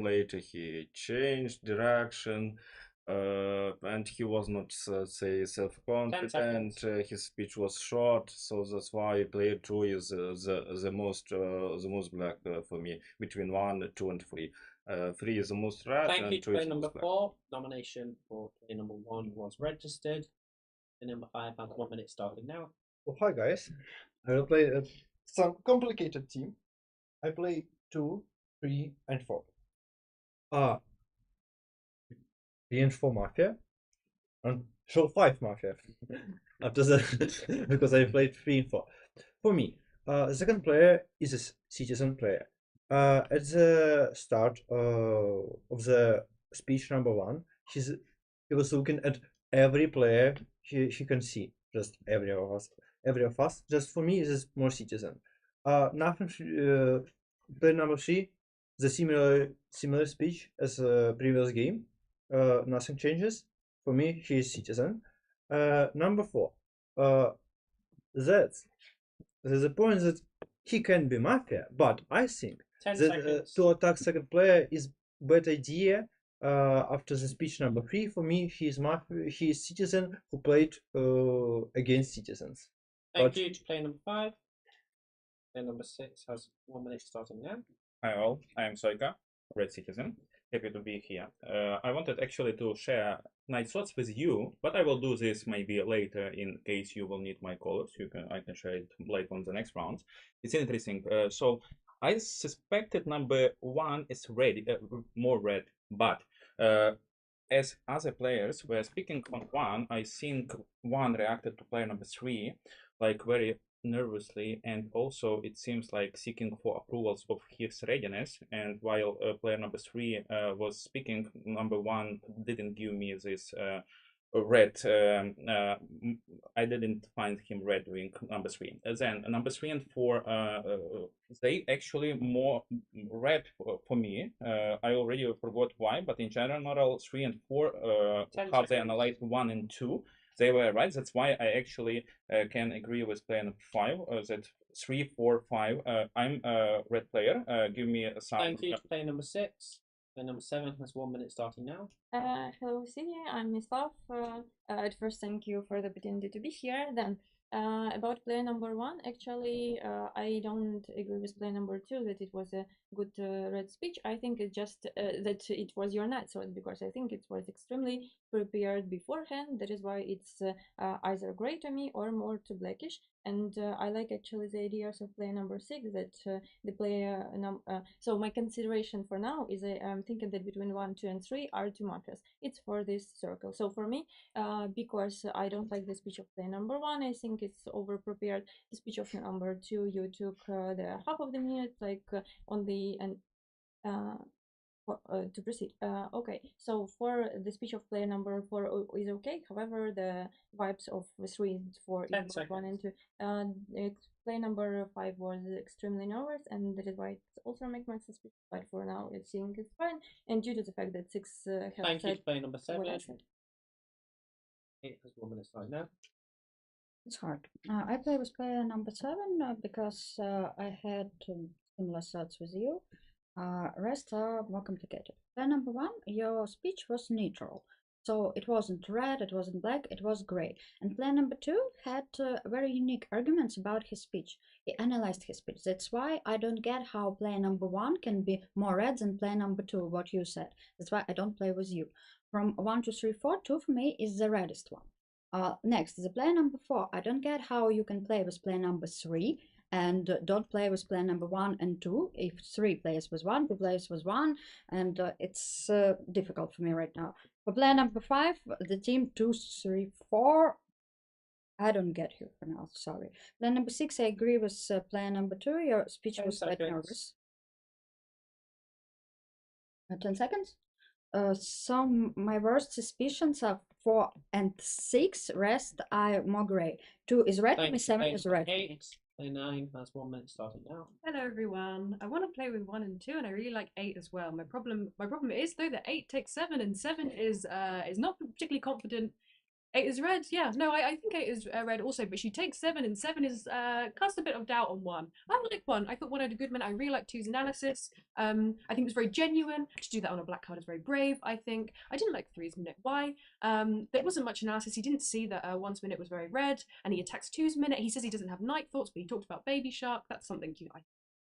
Speaker 14: Later he changed direction, and he was not say self-confident. His speech was short, so that's why player 2 is the most black for me between 1, 2, and 3. 3 is the most red.
Speaker 8: Thank you
Speaker 14: and
Speaker 8: to
Speaker 14: 2
Speaker 8: player
Speaker 14: is
Speaker 8: number
Speaker 14: most black.
Speaker 8: 4. Nomination for player number 1 was registered. And number 5 has 1 minute starting now.
Speaker 5: Well, hi guys. I will play some complicated team. I play 2, 3, and 4. 3 and 4 Mafia. And so 5 Mafia. After that, because I played 3 and 4. For me, the second player is a citizen player. At the start of the speech number 1, he was looking at every player he can see, just every of us. Just for me, this is more citizen. Nothing. Player number 3, the similar speech as previous game. Nothing changes. For me, he is citizen. Number 4. That's the point that he can be mafia, but I think
Speaker 8: 10
Speaker 5: that
Speaker 8: seconds.
Speaker 5: to attack second player is better idea. After the speech number 3, for me, he is mafia. He is citizen who played against citizens.
Speaker 8: Thank you to player number 5. Player number 6 has 1 minute starting now.
Speaker 6: Hi all, I am Soika, Red Citizen. Happy to be here. I wanted actually to share night slots with you, but I will do this maybe later in case you will need my colors. I can share it later on the next round. It's interesting. So I suspected number 1 is red, more red, but as other players were speaking on 1, I think 1 reacted to player number 3 like very nervously, and also it seems like seeking for approvals of his readiness. And while player number 3 was speaking, number 1 didn't give me this red. I didn't find him red doing number 3. Then number 3 and 4, they actually more red for me. I already forgot why, but in general 3 and 4 how they analyzed 1 and 2, they were right. That's why I actually can agree with player number 5 that 3, 4, 5. I'm a red player. Give me some.
Speaker 8: Thank you to player number 6. Player number 7 has 1 minute starting now.
Speaker 15: Hello, City. I'm Mislav. At first, thank you for the opportunity to be here. Then, about player number 1, actually, I don't agree with player number 2 that it was a good red speech. I think it's just that it was your night sword, because I think it was extremely prepared beforehand. That is why it's either gray to me or more to blackish. And I like actually the ideas of player number 6 that the player so my consideration for now is I'm thinking that between 1, 2, and 3 are 2 mafias. It's for this circle. So for me, because I don't like the speech of player number 1, I think it's over prepared. The speech of number 2, you took the half of the minute, like on the and to proceed. Okay, so for the speech of player number 4 is okay. However, the vibes of 3 and 4 is both 1 and 2. Player number 5 was extremely nervous, and that is why it also makes my suspicion. But for now, I think it's fine. And due to the fact that 6 has
Speaker 8: Thank you to player number 7.
Speaker 15: what I said.
Speaker 8: It has 1 minute starting now.
Speaker 1: It's hard. I play with player number 7 because I had similar thoughts with you. Rest are more complicated. Player number 1, your speech was neutral. So it wasn't red, it wasn't black, it was gray. And player number 2 had very unique arguments about his speech. He analyzed his speech. That's why I don't get how player number 1 can be more red than player number 2, what you said. That's why I don't play with you. From 1 to 3, 4, 2 for me is the reddest one. Next, the player number 4. I don't get how you can play with player number 3 and don't play with player number 1 and 2. If 3 plays with 1, 2 plays with 1, and it's difficult for me right now. For player number 5, the team 2, 3, 4, I don't get you for now, sorry. Player number 6, I agree with player number 2. Your speech was quite nervous. 10 seconds? So my worst suspicions are 4 and 6. Rest are more gray. 2 is red,
Speaker 8: Thank you,
Speaker 1: 7 is red.
Speaker 8: 8. Player 9 has 1 minute starting now.
Speaker 16: Hello everyone. I want to play with 1 and 2, and I really like 8 as well. My problem is though that 8 takes 7, and 7 is not particularly confident. 8 is red. Yeah, no, I think 8 is red also, but she takes 7, and 7 is cast a bit of doubt on 1. I like 1. I thought 1 had a good minute. I really like 2's analysis. I think it was very genuine. To do that on a black card is very brave, I think. I didn't like 3's minute. Why? There wasn't much analysis. He didn't see that 1's minute was very red, and he attacks 2's minute. He says he doesn't have night thoughts, but he talked about Baby Shark. That's something I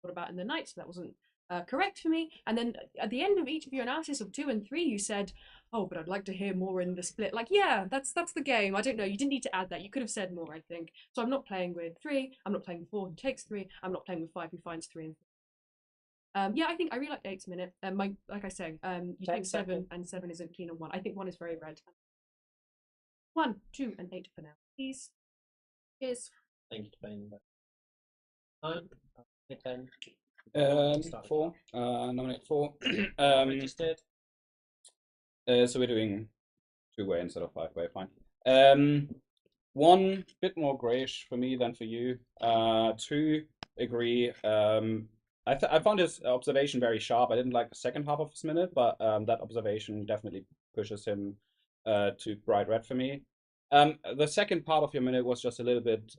Speaker 16: thought about in the night, so that wasn't correct for me. And then at the end of each of your analysis of 2 and 3, you said, oh, but I'd like to hear more in the split. Like, yeah, that's the game. I don't know. You didn't need to add that. You could have said more, I think. So I'm not playing with 3. I'm not playing with 4 who takes 3. I'm not playing with 5 who finds 3 and 4. Yeah, I think I really like 8's minute. Like I say, you take 7 and 7 isn't keen on 1. I think 1 is very red. 1, 2, and 8 for now, please. Cheers.
Speaker 8: Thank you to playing that. 9, 10.
Speaker 17: 4. Nominate 4.
Speaker 8: Registered.
Speaker 17: So we're doing
Speaker 6: 2-way instead of 5-way. Fine. One, bit more grayish for me than for you. Two, agree. I found his observation very sharp. I didn't like the second half of his minute, but that observation definitely pushes him to bright red for me. The second part of your minute was just a little bit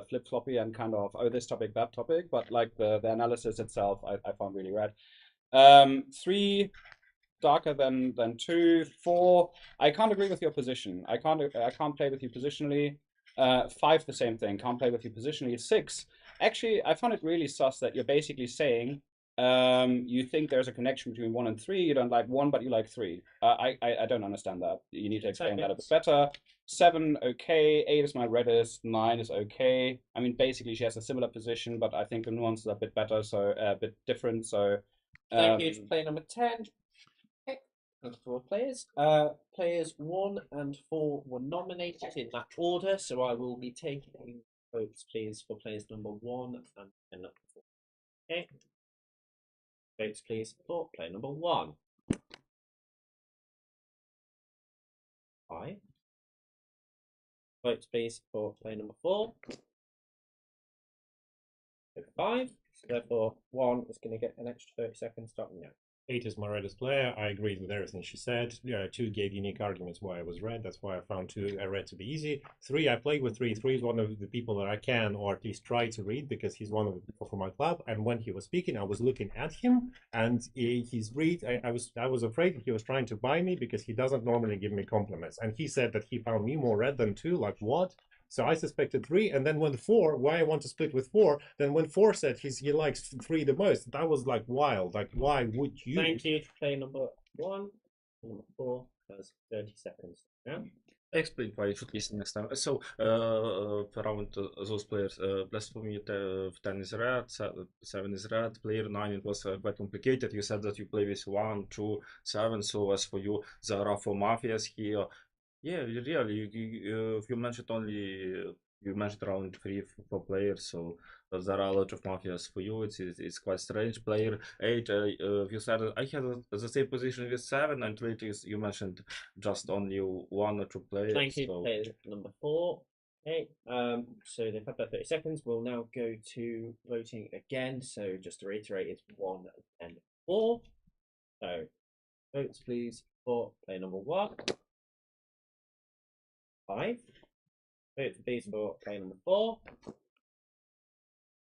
Speaker 6: flip floppy and kind of, oh, this topic, that topic, but like the analysis itself, I found really red. 3, darker than 2. 4, I can't agree with your position. I can't play with you positionally. 5, the same thing. Can't play with you positionally. 6, actually, I found it really sus that you're basically saying you think there's a connection between 1 and 3. You don't like 1, but you like 3. I don't understand that. You need to explain that a bit better. 7, okay. 8 is my reddest. 9 is okay. I mean, basically, she has a similar position, but I think the nuances are a bit better, so a bit different. So
Speaker 8: thank you to player number 10. And 4 players. Players 1 and 4 were nominated in that order, so I will be taking votes, please, for players number 1 and number 4. Okay. Votes, please, for player number 1. 5. Votes, please, for player number 4. 5. So therefore, 1 is going to get an extra 30 seconds starting now.
Speaker 11: 8 is my reddest player. I agreed with everything she said. 2 gave unique arguments why I was red. That's why I found 2 I read to be easy. 3, I played with 3. 3 is one of the people that I can, or at least try to read, because he's one of the people from my club. And when he was speaking, I was looking at him, and his read, I was afraid he was trying to buy me, because he doesn't normally give me compliments. And he said that he found me more red than 2. Like, what? So I suspected 3, and then when 4, why I want to split with 4, then when 4 said he likes 3 the most, that was like wild. Like, why would you?
Speaker 8: Thank you to player number 1. Number 4 has 30 seconds. Yeah.
Speaker 14: Explain why you should listen next time. So, around those players, blasphemy 10 is red, 7 is red, player 9, it was quite complicated. You said that you play with 1, 2, 7, so as for you, there are 4 mafias here. Yeah, really, you mentioned you mentioned around 3 4 players, so there are a lot of mafias for you. It's quite strange. Player 8, you said I had the same position with 7, and later you mentioned just only 1 or 2 players.
Speaker 8: Thank you, player number 4. Okay, so they've had their 30 seconds. We'll now go to voting again. So just to reiterate, it's 1 and 4. So votes, please, for player number 1. 5. Votes, please, for player number 4.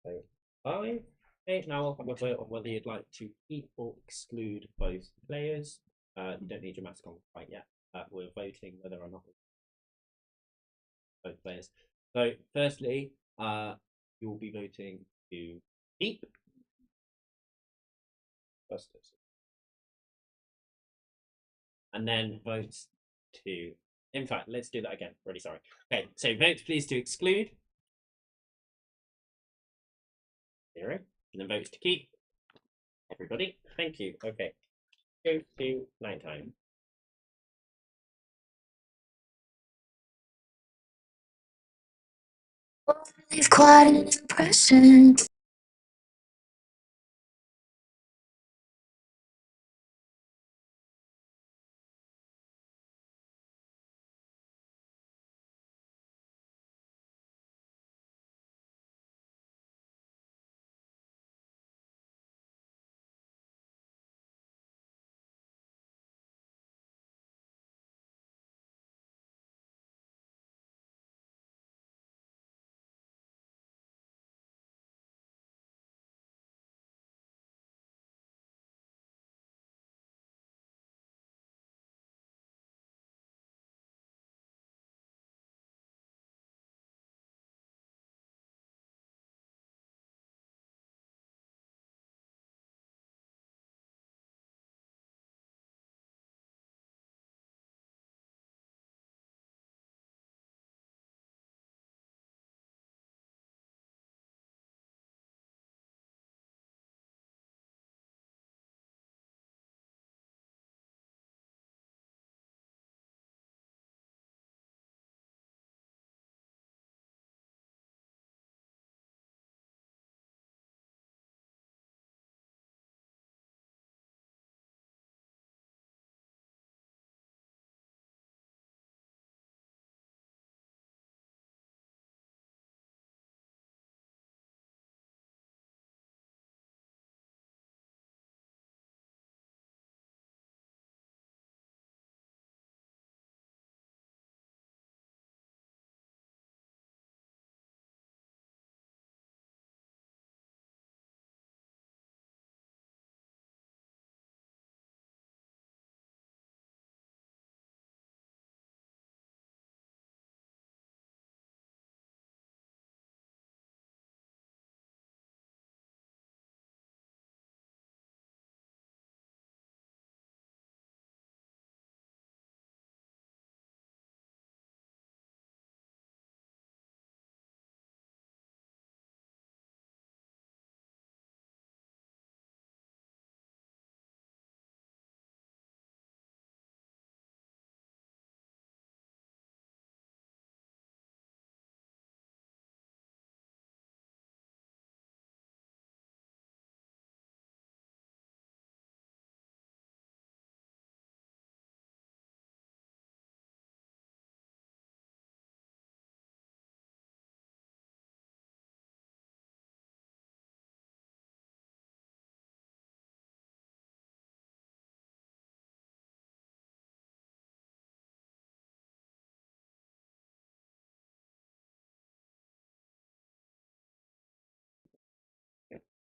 Speaker 8: So 5. Okay, now I'll have a vote on whether you'd like to keep or exclude both players. You don't need your mask on quite yet. We're voting whether or not both players. So firstly, you'll be voting to keep. And then votes to, in fact, let's do that again. Really sorry. Okay, so votes please to exclude. 0. And then votes to keep. Everybody. Thank you. Okay. Go to nighttime.
Speaker 17: Leave quite an impression.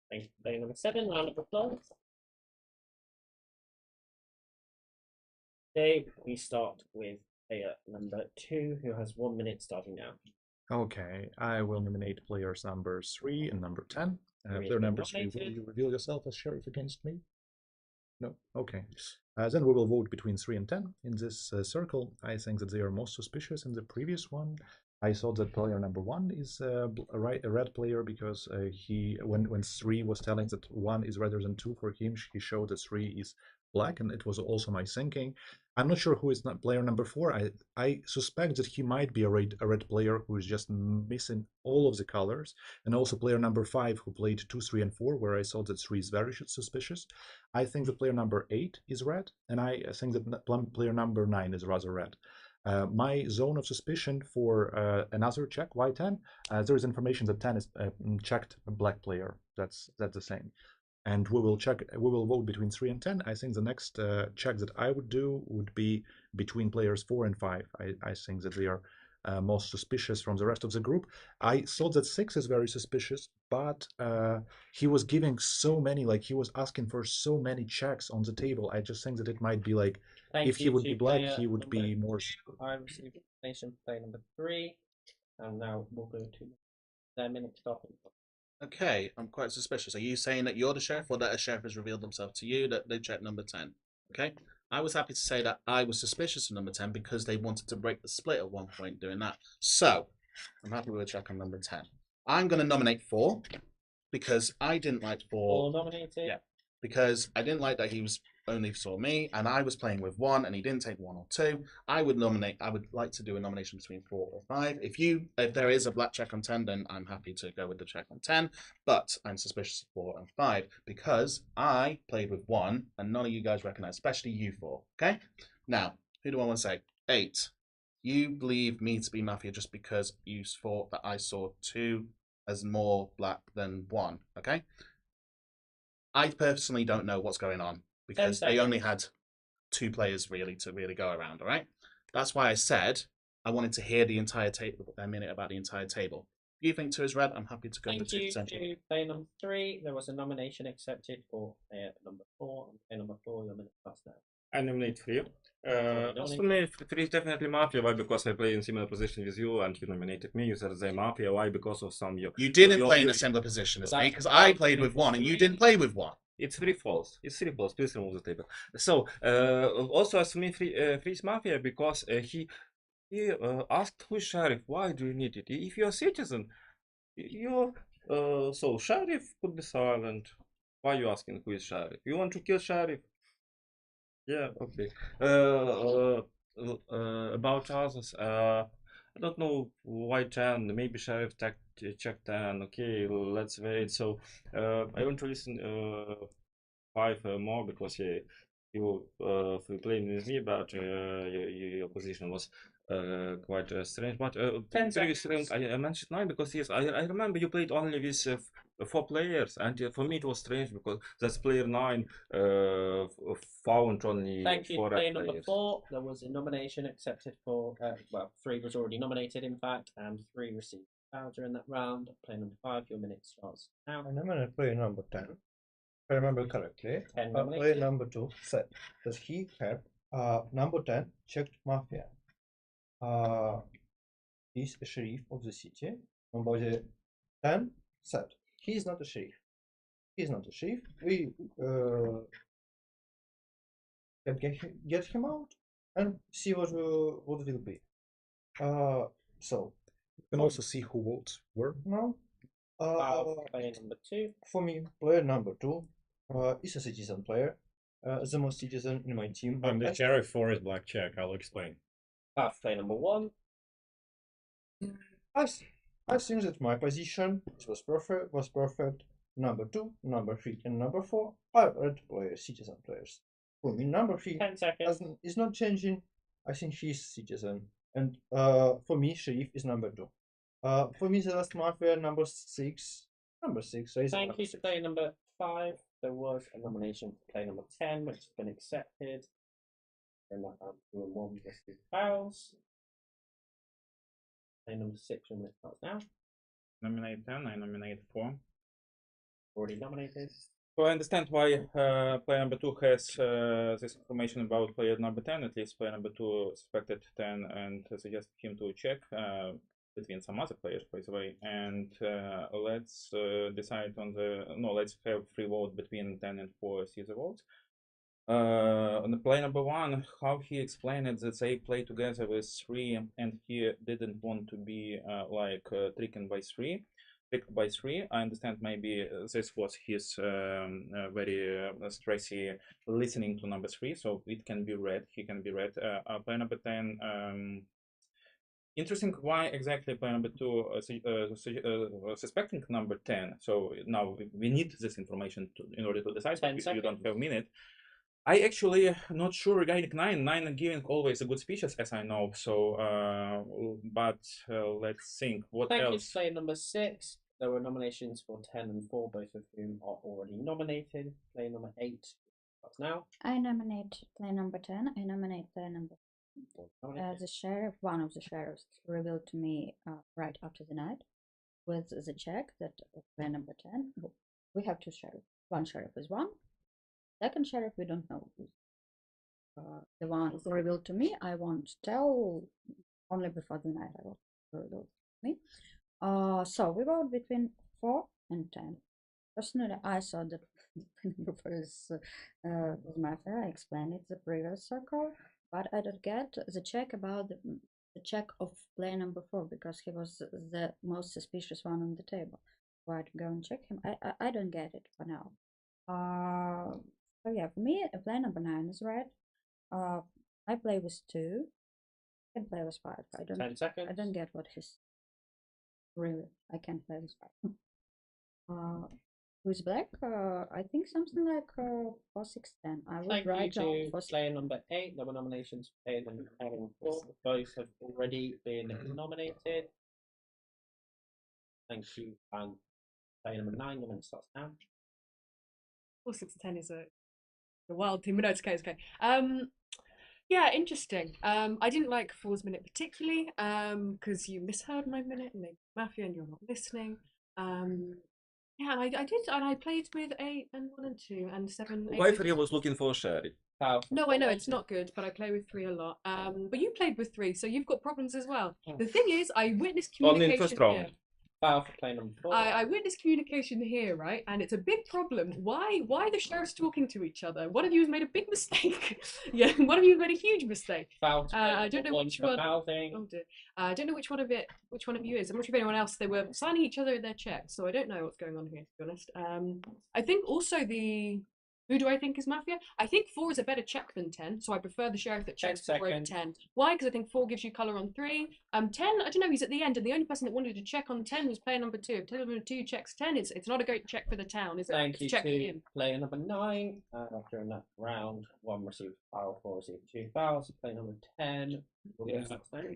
Speaker 8: Thank you for player number 7. Round of applause. Okay, we start with player number 2, who has 1 minute starting now.
Speaker 12: Okay, I will nominate players number 3 and number 10.
Speaker 8: Three
Speaker 12: Player
Speaker 8: has been
Speaker 12: number 3, will
Speaker 8: nominated.
Speaker 12: you reveal yourself as sheriff against me? No? Okay. Then we will vote between 3 and 10. In this circle, I think that they are most suspicious. In the previous one, I thought that player number 1 is a red player because when 3 was telling that 1 is redder than 2 for him, he showed that 3 is black, and it was also my thinking. I'm not sure who is not player number 4. I suspect that he might be a red player who is just missing all of the colors, and also player number 5 who played 2, 3, and 4, where I thought that 3 is very suspicious. I think that player number 8 is red, and I think that player number 9 is rather red. My zone of suspicion for another check, Y10, there is information that 10 is checked black player. That's the same. And we will vote between 3 and 10. I think the next check that I would do would be between players 4 and 5. I think that they are most suspicious from the rest of the group. I thought that 6 is very suspicious, but he was giving so many, like he was asking for so many checks on the table. I just think that it might be like, if he would be black, he would be more.
Speaker 8: I received information for player number 3, and now we'll go to their minute starting.
Speaker 13: Okay, I'm quite suspicious. Are you saying that you're the sheriff, or that a sheriff has revealed themselves to you that they checked number 10? Okay, I was happy to say that I was suspicious of number 10 because they wanted to break the split at one point doing that. So, I'm happy with a check on number 10. I'm going to nominate 4 because I didn't like 4.
Speaker 8: 4 nominated?
Speaker 13: Yeah, because I didn't like that he was only saw me, and I was playing with 1, and he didn't take 1 or 2. I would like to do a nomination between 4 or 5. If there is a black check on 10, then I'm happy to go with the check on 10. But I'm suspicious of 4 and 5 because I played with 1, and none of you guys recognize, especially you 4. Okay. Now, who do I want to say? 8. You believe me to be Mafia just because you thought that I saw 2 as more black than 1. Okay. I personally don't know what's going on because they only had 2 players really to go around, all right? That's why I said I wanted to hear the entire table, a minute about the entire table. If you think 2 is red, I'm happy to go with 2 potentially.
Speaker 8: To player number 3. There was a nomination accepted for player number 4, and player number 4, your minute starts now.
Speaker 14: I nominate 3. As for me, 3 is definitely Mafia. Why? Because I play in similar position with you, and you nominated me. You said the Mafia. Why? Because of some you.
Speaker 13: You didn't play in a similar position as me because I played with 1 and you didn't play with 1.
Speaker 14: It's 3 false. It's 3 false. Please remove the table. So also as for me, 3 is Mafia because he asked who is sheriff. Why do you need it? If you're a citizen, you so sheriff could be silent. Why are you asking who is sheriff? You want to kill sheriff? Yeah, okay. About others, I don't know why 10. Maybe sheriff check 10. Okay, let's wait. So I want to listen 5 more because you playing with me, but your position was quite strange. But previous round I mentioned 9 because yes, I remember you played only with 4 players, and for me it was strange because that's player 9 found only 4
Speaker 8: Thank you. Player number
Speaker 14: players.
Speaker 8: 4. There was a nomination accepted for. Well, 3 was already nominated, in fact, and 3 received voucher in that round. Player number 5. Your minute starts now.
Speaker 5: I nominate player number 10. If I remember correctly,
Speaker 8: 10
Speaker 5: player
Speaker 8: nominated.
Speaker 5: number 2 said that he had number 10 checked Mafia. He's a sheriff of the city. Number 10 said he is not a sheriff. He is not a sheriff. We can get him out and see what will be. So
Speaker 12: you can also see who votes were.
Speaker 5: No.
Speaker 8: Player number 2.
Speaker 5: For me, player number 2 is a citizen player. The most citizen in my team.
Speaker 11: I'm the sheriff for his black check. I'll explain.
Speaker 8: Player number 1.
Speaker 5: I think that my position was perfect. Number 2, number 3, and number 4 are red players, citizen players. For me, number 3 is not changing. I think he's citizen, and for me, sheriff is number 2. For me, the last Mafia number 6. Number 6.
Speaker 8: Thank you to player number 5. There was a nomination for player number 10, which has been accepted. And that 2 and 1 listed fouls. Player number 6 will start now.
Speaker 11: Nominate 10. I nominate 4.
Speaker 8: already nominated.
Speaker 6: So I understand why player number 2 has this information about player number 10. At least player number 2 suspected 10 and suggested him to check between some other players, by the way. And let's decide on the... No, let's have free vote between 10 and 4, see the votes. On the player number 1, how he explained it that they play together with 3 and he didn't want to be tricked by 3. I understand maybe this was his very stressy listening to number 3, so it can be read. He can be read. Player number 10. Interesting. Why exactly player number 2 suspecting number 10? So now we need this information in order to decide. But you don't have a minute. I actually not sure regarding 9. 9 giving always a good speeches, as I know. So, but let's think. What
Speaker 8: Thank
Speaker 6: else?
Speaker 8: you to player number 6. There were nominations for 10 and 4, both of whom are already nominated. Player number 8 starts now.
Speaker 18: I nominate player number 10. I nominate player number the sheriff. One of the sheriffs revealed to me right after the night with the check that player number 10. We have 2 sheriffs. One sheriff is 1. Second sheriff, we don't know who's the one who revealed to me. I won't tell only before the night. I will reveal to me. So we vote between 4 and 10. Personally, I saw that number 4 is Mafia. I explained it the previous circle, but I don't get the check about the check of player number 4 because he was the most suspicious one on the table. So I'd go and check him. I don't get it for now. So yeah, for me, player number 9 is red. I play with 2. I can play with 5.
Speaker 8: 10 seconds.
Speaker 18: I don't get what he's really. I can't play with 5. With black, I think something like 4, 6, 10. I would write down
Speaker 8: to player number 8. There were nominations for player number 10 and 4. Both have already been nominated. Thank you. And player number 9, your minute starts now.
Speaker 16: 4, 6, 10 is a wild team, but no, it's okay, it's okay. Yeah, interesting. I didn't like 4's minute particularly, because you misheard my minute and maybe Mafia and you're not listening. Yeah, and I did, and I played with 8 and 1 and 2 and 7. 8.
Speaker 14: Wife was looking for Sherry.
Speaker 16: No, I know it's not good, but I play with 3 a lot. But you played with 3, so you've got problems as well. The thing is, I witnessed communication.
Speaker 14: Only in first round.
Speaker 16: Here.
Speaker 8: Foul for player number 4.
Speaker 16: I witnessed communication here, right? And it's a big problem. Why the sheriffs talking to each other? One of you has made a big mistake. Yeah, one of you has made a huge mistake.
Speaker 8: Foul.
Speaker 16: I don't know which one.
Speaker 8: Mouthing.
Speaker 16: Oh dear. I don't know which one of you is. I'm not sure if anyone else. They were signing each other their checks, so I don't know what's going on here, to be honest. I think also who do I think is Mafia? I think 4 is a better check than 10, so I prefer the sheriff that checks 4 over 10. Why? Because I think 4 gives you colour on 3. 10, I don't know, he's at the end, and the only person that wanted to check on 10 was player number 2. If player number 2 checks 10, it's not a great check for the town, is it?
Speaker 8: Thank you
Speaker 16: check for
Speaker 8: to
Speaker 16: him.
Speaker 8: player number 9. After that round, 1 received a foul, 4 received 2 fouls. Player number 10.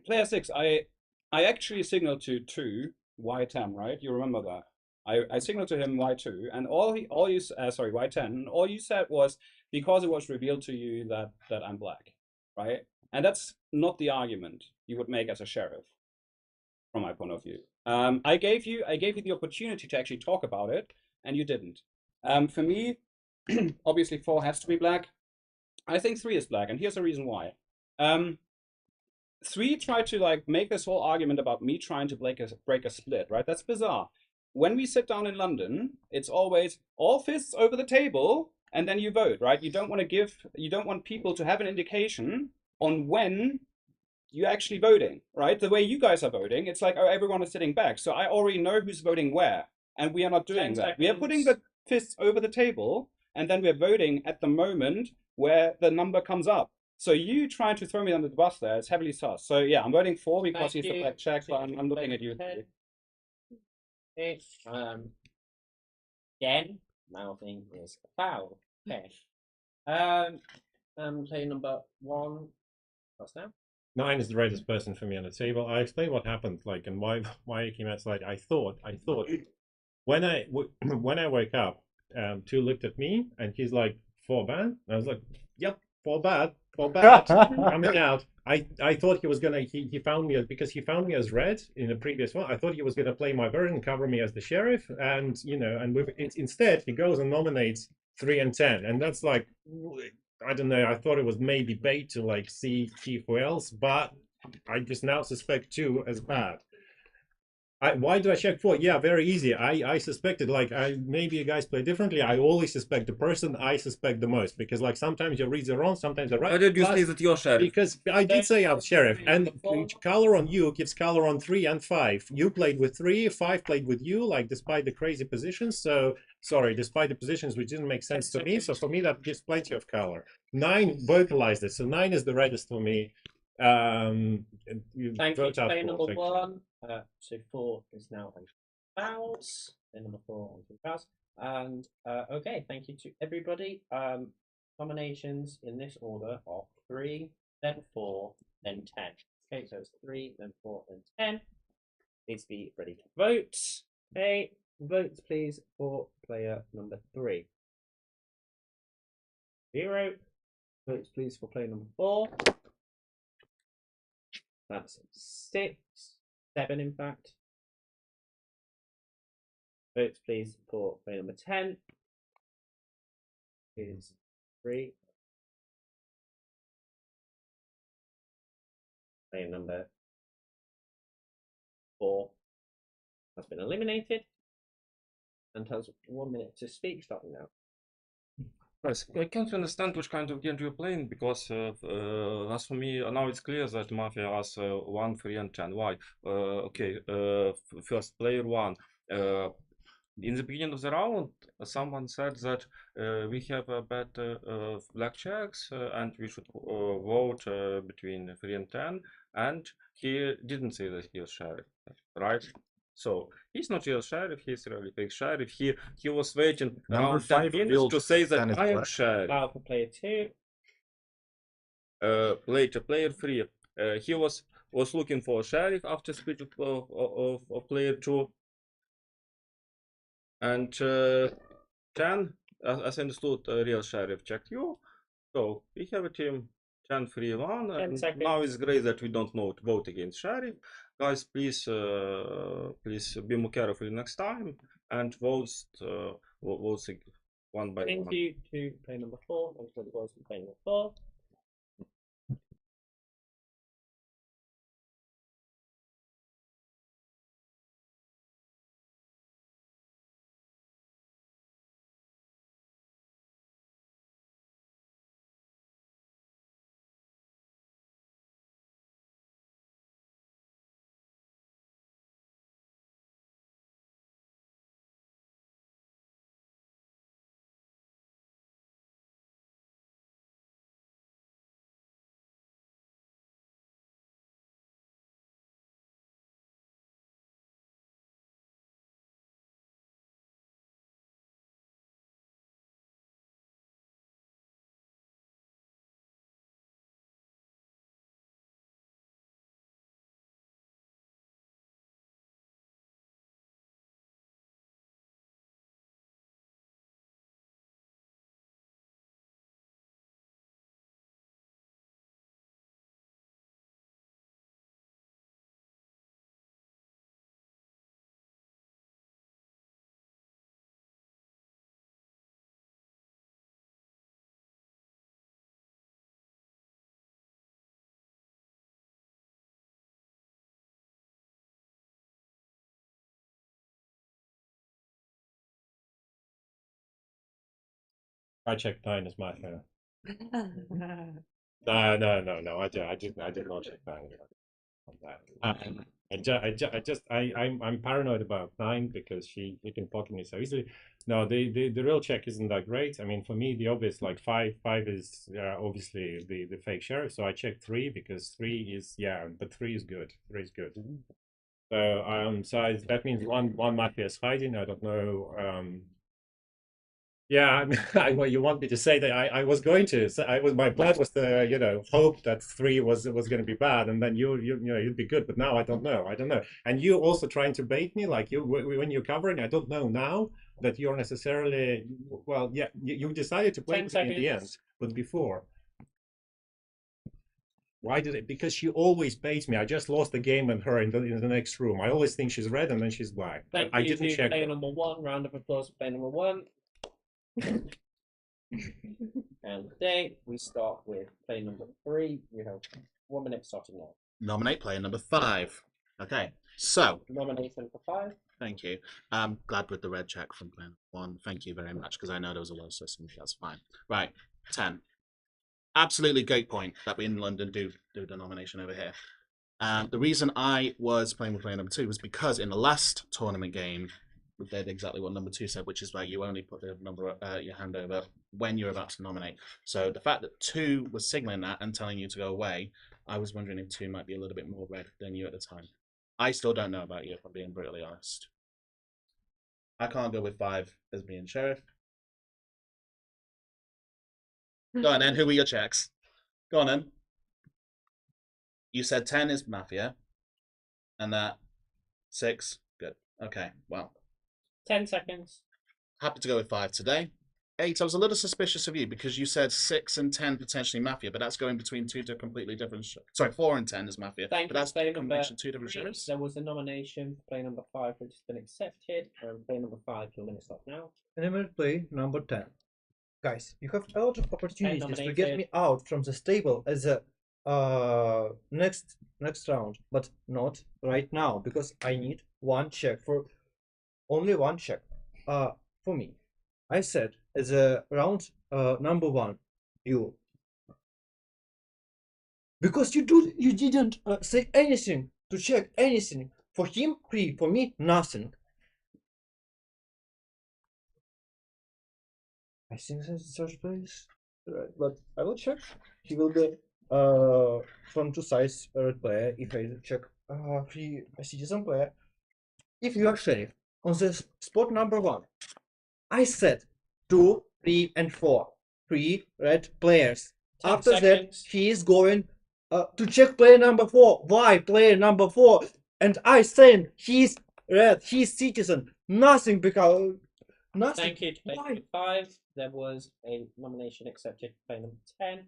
Speaker 6: Player 6, I actually signaled to 2 Y10, right? You remember that? I signaled to him Y2, and Y10. All you said was because it was revealed to you that I'm black, right? And that's not the argument you would make as a sheriff, from my point of view. I gave you the opportunity to actually talk about it, and you didn't. For me, obviously 4 has to be black. I think 3 is black, and here's the reason why. 3 tried to make this whole argument about me trying to break a split, right? That's bizarre. When we sit down in London, it's always all fists over the table, and then you vote, right? You don't want people to have an indication on when you're actually voting, right? The way you guys are voting, it's like, oh, everyone is sitting back. So I already know who's voting where, and we are not doing that. We are putting the fists over the table, and then we're voting at the moment where the number comes up. So you trying to throw me under the bus there is heavily sus. So yeah, I'm voting 4 because he's the black check, but I'm looking at you.
Speaker 8: Again, mouthing is a foul. Okay. Player number 1. What's that?
Speaker 11: 9 is the reddest person for me on the table. I explained what happened, and why I came out. I thought when I wake up, 2 looked at me and he's like 4 bad. And I was like, yep, 4 bad. for bad coming out. I thought he was gonna he found me because he found me as red in the previous one. I thought he was gonna play my burn and cover me as the sheriff, and and instead he goes and nominates 3 and 10, and that's like, I don't know. I thought it was maybe bait to like see who else, but I just now suspect 2 as bad. Why do I check 4? Yeah, very easy. I suspected, like, maybe you guys play differently. I always suspect the person I suspect the most, because like sometimes your reads are wrong, sometimes they're right.
Speaker 14: Why did you say that you're sheriff?
Speaker 11: Because I did say I'm sheriff, and color on you gives color on 3 and 5. You played with 3, 5 played with you, like despite the crazy positions. So sorry, despite the positions which didn't make sense to me. So for me that gives plenty of color. 9 vocalized it, so 9 is the reddest for me.
Speaker 8: Thank you. Play number 1. So 4 is now on fouls. Play number 4 on 2 fouls. And okay, thank you to everybody. Nominations in this order are 3, then 4, then 10. Okay, so it's 3, then 4, then 10. Please be ready to vote. Okay, votes please for player number 3. 0. Votes please for player number 4. That's 6, 7 in fact. Votes please for player number 10. Is 3. Player number 4 has been eliminated and has 1 minute to speak starting now.
Speaker 14: Guys, I can't understand which kind of game you're playing, because as for me now it's clear that Mafia has 1, 3 and 10. Why? Okay, first player 1. In the beginning of the round, someone said that we have bad blackjacks and we should vote between 3 and 10, and he didn't say that he is sheriff, right? So he's not real sheriff, he's really big sheriff. He was waiting around 10 minutes to say that I am sheriff.
Speaker 8: Allow for player 2.
Speaker 14: Later, player 3. He was looking for a sheriff after speech of player 2. And 10, as I understood, real sheriff checked you. So we have a team 10, 3, 1. And now it's great that we don't vote against sheriff. Guys, please be more careful next time and vote one by one.
Speaker 8: Thank you to player number 4. Thanks for the votes for player number 4.
Speaker 14: I checked 9 as my fair. No. I did not check 9. I'm paranoid about 9 because she can pocket me so easily. No, the real check isn't that great. I mean, for me, the obvious, like 5 is obviously the fake sheriff. So I checked 3 because 3 is, but 3 is good. 3 is good. So that means one Mafia is hiding. I don't know. Yeah, well, you want me to say that I was going to. So my plan was to, hope that 3 was going to be bad, and then you'd be good. But now I don't know. And you also trying to bait me, like when you're covering. I don't know now that you're necessarily. Well, yeah, you decided to play with me in the end, but before.
Speaker 11: Why did it? Because she always baits me. I just lost the game with her in the next room. I always think she's red and then she's black.
Speaker 8: Thank
Speaker 11: I
Speaker 8: you
Speaker 11: didn't
Speaker 8: to
Speaker 11: check
Speaker 8: player
Speaker 11: her.
Speaker 8: number 1. Round of applause for player number 1. And today we start with player number 3. You have 1 minute starting now.
Speaker 13: Nominate player number 5. Okay, so.
Speaker 8: Nomination for 5.
Speaker 13: Thank you. I'm glad with the red check from player 1. Thank you very much, because I know there was a low system. That's fine. Right, 10. Absolutely great point that we in London do the nomination over here. The reason I was playing with player number 2 was because in the last tournament game, we did exactly what number 2 said, which is where you only put the number your hand over when you're about to nominate. So the fact that 2 was signaling that and telling you to go away, I was wondering if 2 might be a little bit more red than you at the time. I still don't know about you, if I'm being brutally honest. I can't go with 5 as being sheriff. Go on then, who were your checks? Go on then. You said 10 is Mafia, and that 6, good. Okay, well.
Speaker 8: 10 seconds.
Speaker 13: Happy to go with 5 today. 8, I was a little suspicious of you because you said 6 and 10 potentially Mafia, but that's going between 2 completely different. Sorry, 4 and 10 is Mafia.
Speaker 8: Thank
Speaker 13: but
Speaker 8: you.
Speaker 13: that's
Speaker 8: Player
Speaker 13: a
Speaker 8: number
Speaker 13: combination of 2 different
Speaker 8: 3.
Speaker 13: sheriffs.
Speaker 8: There was a nomination for player number 5, which has been accepted. Player number 5, your minute stop now.
Speaker 5: And I'm going to play number 10. Guys, you have a lot of opportunities to
Speaker 8: nominated.
Speaker 5: get me out from the stable as a next round, but not right now because I need 1 check for only 1 check. For me, I said as a round number 1, you because you didn't say anything to check anything. For him 3, for me nothing. I think that's third place, right? But I will check. He will be from 2 sides red player. If I check free citizen player, if you are sheriff on the spot number 1, I said 2, 3, and 4, 3 red players. After that, he is going to check player number 4. Why player number 4? And I saying he's red, he's citizen. Nothing because. Nothing.
Speaker 8: Thank you to player number 5. There was a nomination accepted for player number 10.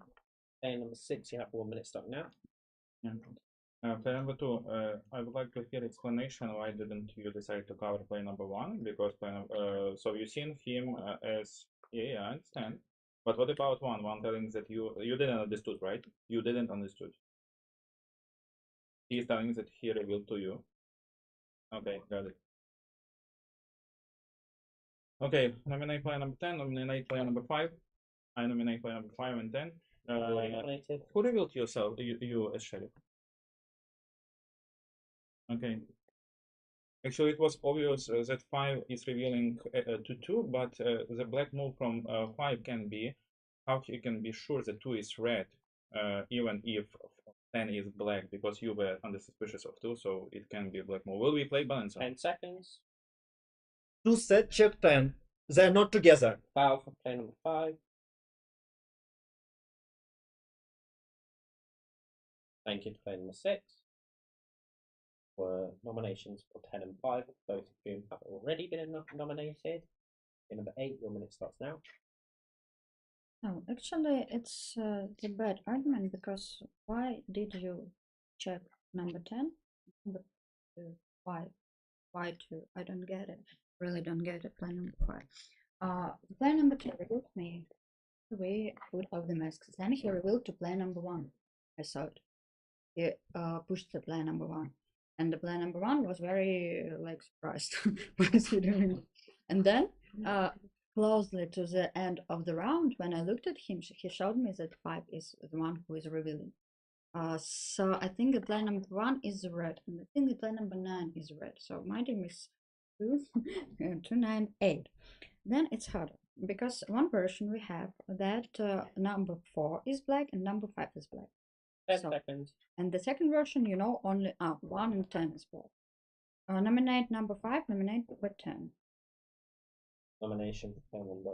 Speaker 8: Player number 6, you have 1 minute stop now.
Speaker 19: Player number 2, I would like to hear explanation why didn't you decide to cover player number 1? Because so you've seen him as I understand. But what about 1? 1 telling that you didn't understood, right? You didn't understood. He is telling that he revealed to you. Okay, got it. Okay, nominate player number 10, nominate player number 5. I nominate player number 5 and 10. Who revealed yourself, you as sheriff? Okay. Actually, it was obvious that 5 is revealing to 2, but the black move from 5 can be how you can be sure that 2 is red, even if 10 is black, because you were under suspicious of 2, so it can be a black move. Will we play balance?
Speaker 8: 10 seconds.
Speaker 5: 2 said check 10. They're not together.
Speaker 8: Foul for player number 5. Thank you to player number 6. Were nominations for 10 and 5, both of whom have already been nominated. Player number 8, your minute starts now.
Speaker 18: No, actually, it's a bad argument because why did you check number 10? Number 5. Why 2? I don't get it. Really don't get it. Play number 5. Play number 2 revealed me way out of the masks. Then he revealed to play number 1. I saw it. He pushed the play number 1. And the play number 1 was very surprised. What is he doing? And then closely to the end of the round, when I looked at him, he showed me that 5 is the one who is revealing. So I think the play number 1 is red, and I think the play number 9 is red. So my team is 2, 2, 9, 8. Then it's harder because one version we have that number 4 is black and number 5 is black.
Speaker 8: 10 seconds.
Speaker 18: And the second version, only 1 and 10 is black. Nominate number 5, nominate number 10.
Speaker 8: Nomination for number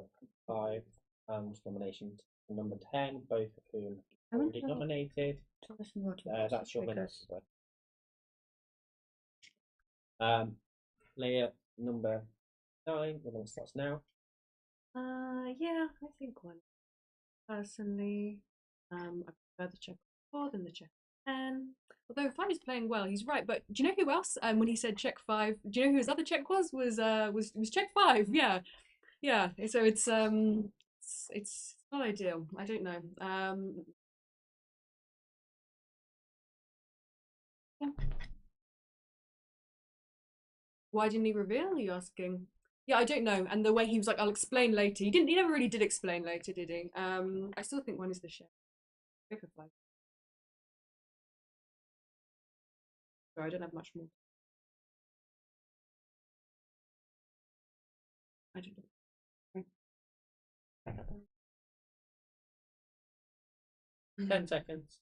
Speaker 8: 5 and nomination for number 10, both of whom already nominated. That's your minute. Player number 9, your minute starts now.
Speaker 16: Yeah, I think 1. Personally, I prefer the check 4, then the check 10. Although 5 is playing well, he's right. But do you know who else? When he said check 5, do you know who his other check was? Was check 5? Yeah, yeah. So it's not ideal. I don't know. Yeah. Why didn't he reveal? Are you asking? Yeah, I don't know. And the way he was like, I'll explain later. He didn't. He never really did explain later, did he? I still think 1 is the share. Go for 5. Sorry, I don't have much more. I don't know.
Speaker 8: 10 seconds.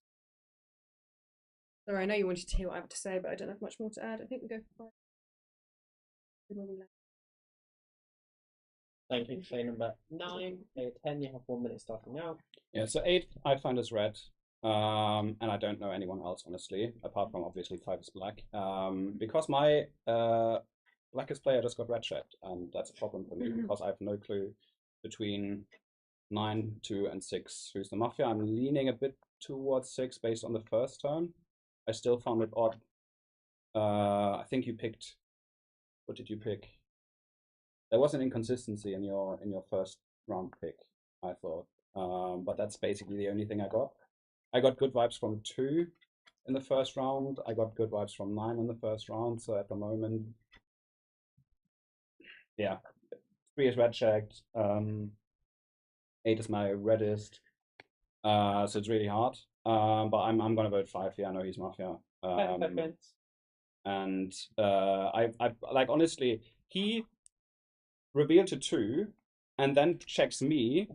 Speaker 16: Sorry, I know you wanted to hear what I have to say, but I don't have much more to add. I think we go for 5.
Speaker 8: Thank you. Play number 9. Play 10. You have 1 minute starting now.
Speaker 6: Yeah, so 8 I find is red. And I don't know anyone else, honestly, apart from obviously 5 is black. Because my blackest player just got red checked, and that's a problem for me because I have no clue between 9, 2, and 6 who's the Mafia. I'm leaning a bit towards 6 based on the first turn. I still found it odd. I think you picked. What did you pick? There was an inconsistency in your first round pick, I thought. But that's basically the only thing I got. I got good vibes from 2 in the first round. I got good vibes from 9 in the first round. So at the moment, yeah, 3 is red checked. 8 is my reddest. So it's really hard. But I'm gonna vote 5. Yeah, I know he's Mafia. And I like honestly, he revealed to 2 and then checks me,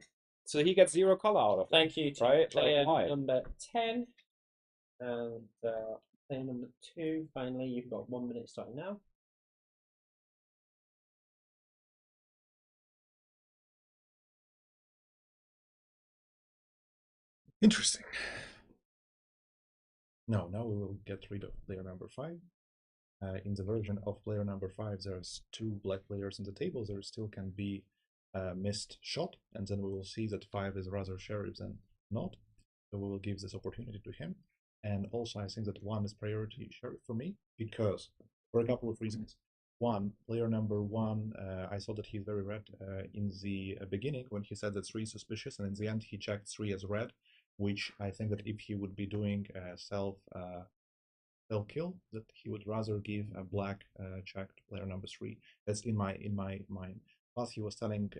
Speaker 6: so he gets 0 color out of it.
Speaker 8: Thank you.
Speaker 6: Right?
Speaker 8: Player
Speaker 6: Like,
Speaker 8: number 10 and player number 2. Finally, you've got 1 minute starting now.
Speaker 12: Interesting. No, now we will get rid of player number 5. In the version of player number 5, there's 2 black players in the table. There still can be a missed shot, and then we will see that 5 is rather sheriff than not. So we will give this opportunity to him. And also, I think that 1 is priority sheriff for me because for a couple of reasons. 1, player number 1, I saw that he's very red in the beginning when he said that 3 is suspicious, and in the end he checked 3 as red, which I think that if he would be doing self kill, that he would rather give a black check to player number 3. That's in my mind. Plus, he was telling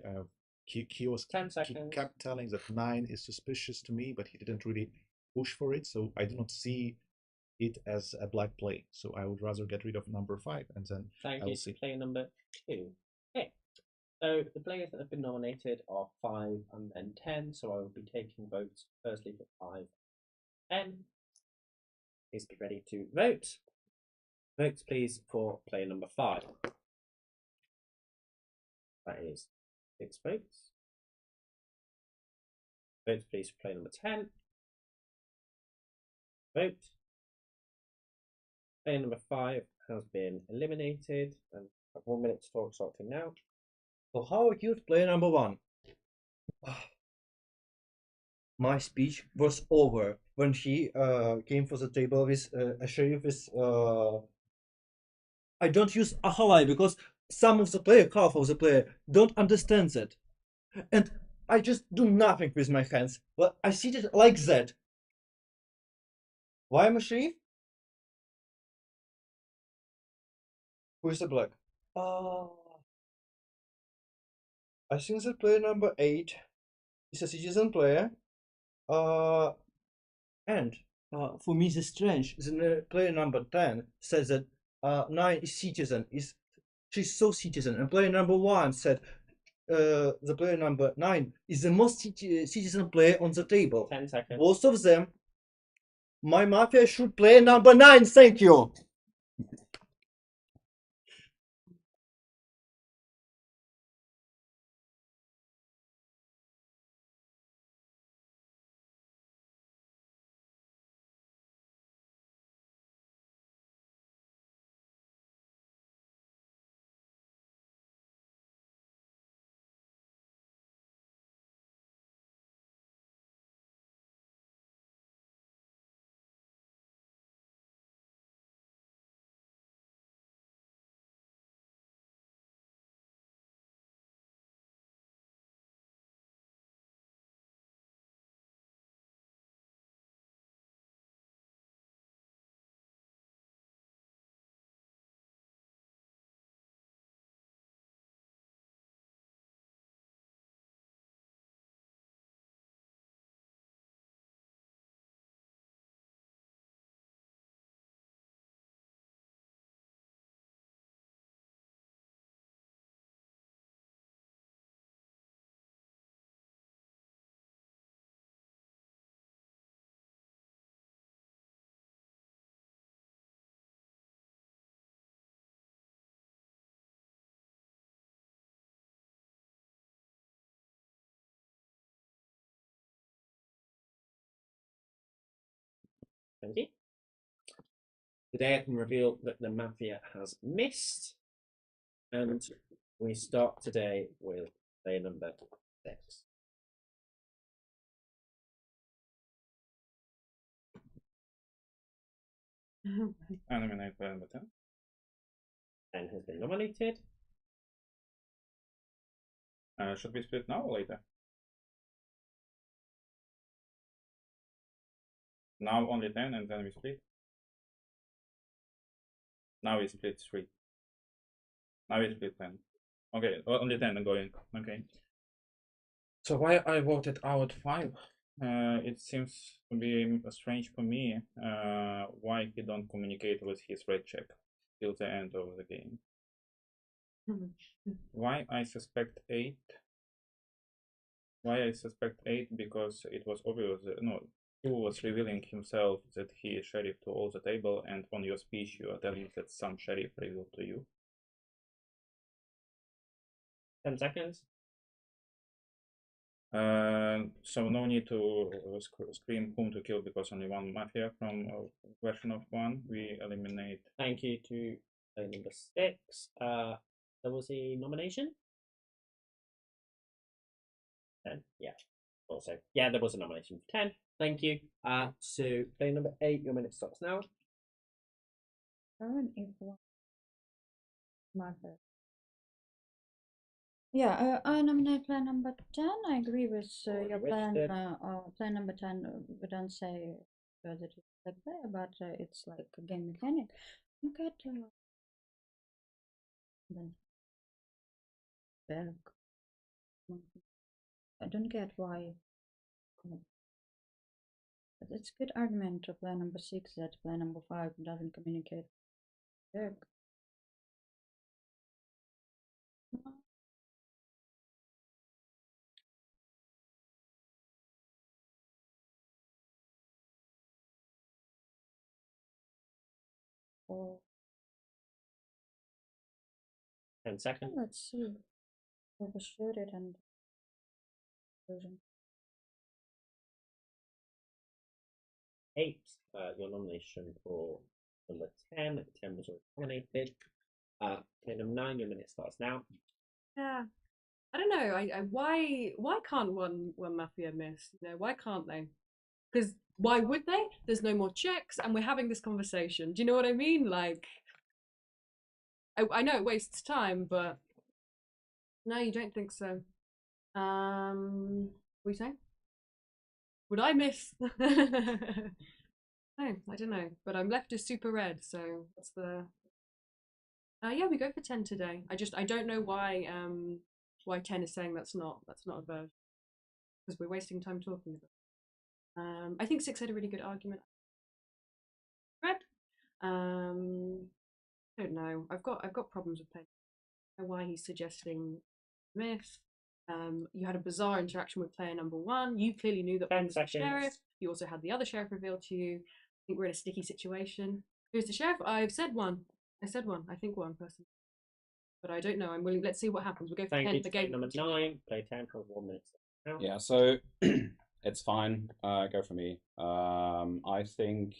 Speaker 12: he was
Speaker 8: 10 seconds.
Speaker 12: He kept telling that 9 is suspicious to me, but he didn't really push for it. So I do not see it as a black play. So I would rather get rid of number 5, and then
Speaker 8: Thank
Speaker 12: I will
Speaker 8: you.
Speaker 12: see.
Speaker 8: Player number 2. Okay. So the players that have been nominated are 5 and then 10. So I will be taking votes firstly for 5 and 10. Please be ready to vote. Votes, please, for player number 5. That is 6 votes. Votes, please, for player number 10. Vote. Player number 5 has been eliminated, and I have 1 minute to talk starting now.
Speaker 5: So how accused player number 1? My speech was over when she came for the table with a sheriff with I don't use a Hawaii because some of the player, half of the player, don't understand that. And I just do nothing with my hands. Well, I see it like that. Why am I sheriff? Who is the black? I think that player number 8 is a citizen player. And for me, it's strange. The player number 10 says that 9 is citizen. She's so citizen. And player number 1 said the player number 9 is the most citizen player on the table.
Speaker 8: 10 seconds.
Speaker 5: Both of them. My Mafia should play number 9. Thank you.
Speaker 8: 20. Today I can reveal that the Mafia has missed, and we start today with player number 6.
Speaker 19: I nominate player number 10.
Speaker 8: 10 has been nominated.
Speaker 19: Should we split now or later? Now only 10 and then we split. Now we split 3. Now we split 10. Okay, only 10 are going. Okay. So why I voted out 5? It seems to be strange for me why he don't communicate with his red check till the end of the game. Why I suspect 8? Why I suspect 8? Because it was obvious that, no, he was revealing himself that he is sheriff to all the table, and on your speech you are telling that some sheriff revealed to you.
Speaker 8: 10 seconds.
Speaker 19: So no need to scream whom to kill because only one Mafia from a version of 1. We eliminate.
Speaker 8: Thank you to player number 6. There was a nomination? 10, yeah. Also, yeah, there was a nomination for 10. Thank you. So player number 8, your minute starts now.
Speaker 18: Yeah, I nominate player number 10. I agree with your plan.
Speaker 8: registered.
Speaker 18: Player number 10, we don't say that it's like player, but it's like a game mechanic. Look at back. I don't get why. But it's a good argument to player number 6 that player number 5 doesn't communicate. Back. Or
Speaker 8: 10 seconds.
Speaker 18: let's see. Overshoot it and version.
Speaker 8: 8, your nomination for number 10. 10 was already nominated. Player number 9, your minute starts now.
Speaker 16: Yeah, I don't know. Why can't one Mafia miss? You know, why can't they? Because why would they? There's no more checks, and we're having this conversation. Do you know what I mean? Like, I know it wastes time, but no, you don't think so. What are you saying? Would I miss? No, I don't know. But I'm left as super red, so what's the? Yeah, we go for 10 today. I don't know why 10 is saying that's not a verb, because we're wasting time talking about it. I think 6 had a really good argument. Red. I don't know. I've got problems with Penn. I don't know why he's suggesting myth. You had a bizarre interaction with player number 1. You clearly knew that one was the sheriff. You also had the other sheriff revealed to you. I think we're in a sticky situation. Who's the sheriff? I've said 1. I said 1. I think 1 person. But I don't know. I'm willing. Let's see what happens. We'll go for 10.
Speaker 8: The game number 9. Play 10 for 1 minute. Now.
Speaker 6: Yeah, so it's fine. Go for me. I think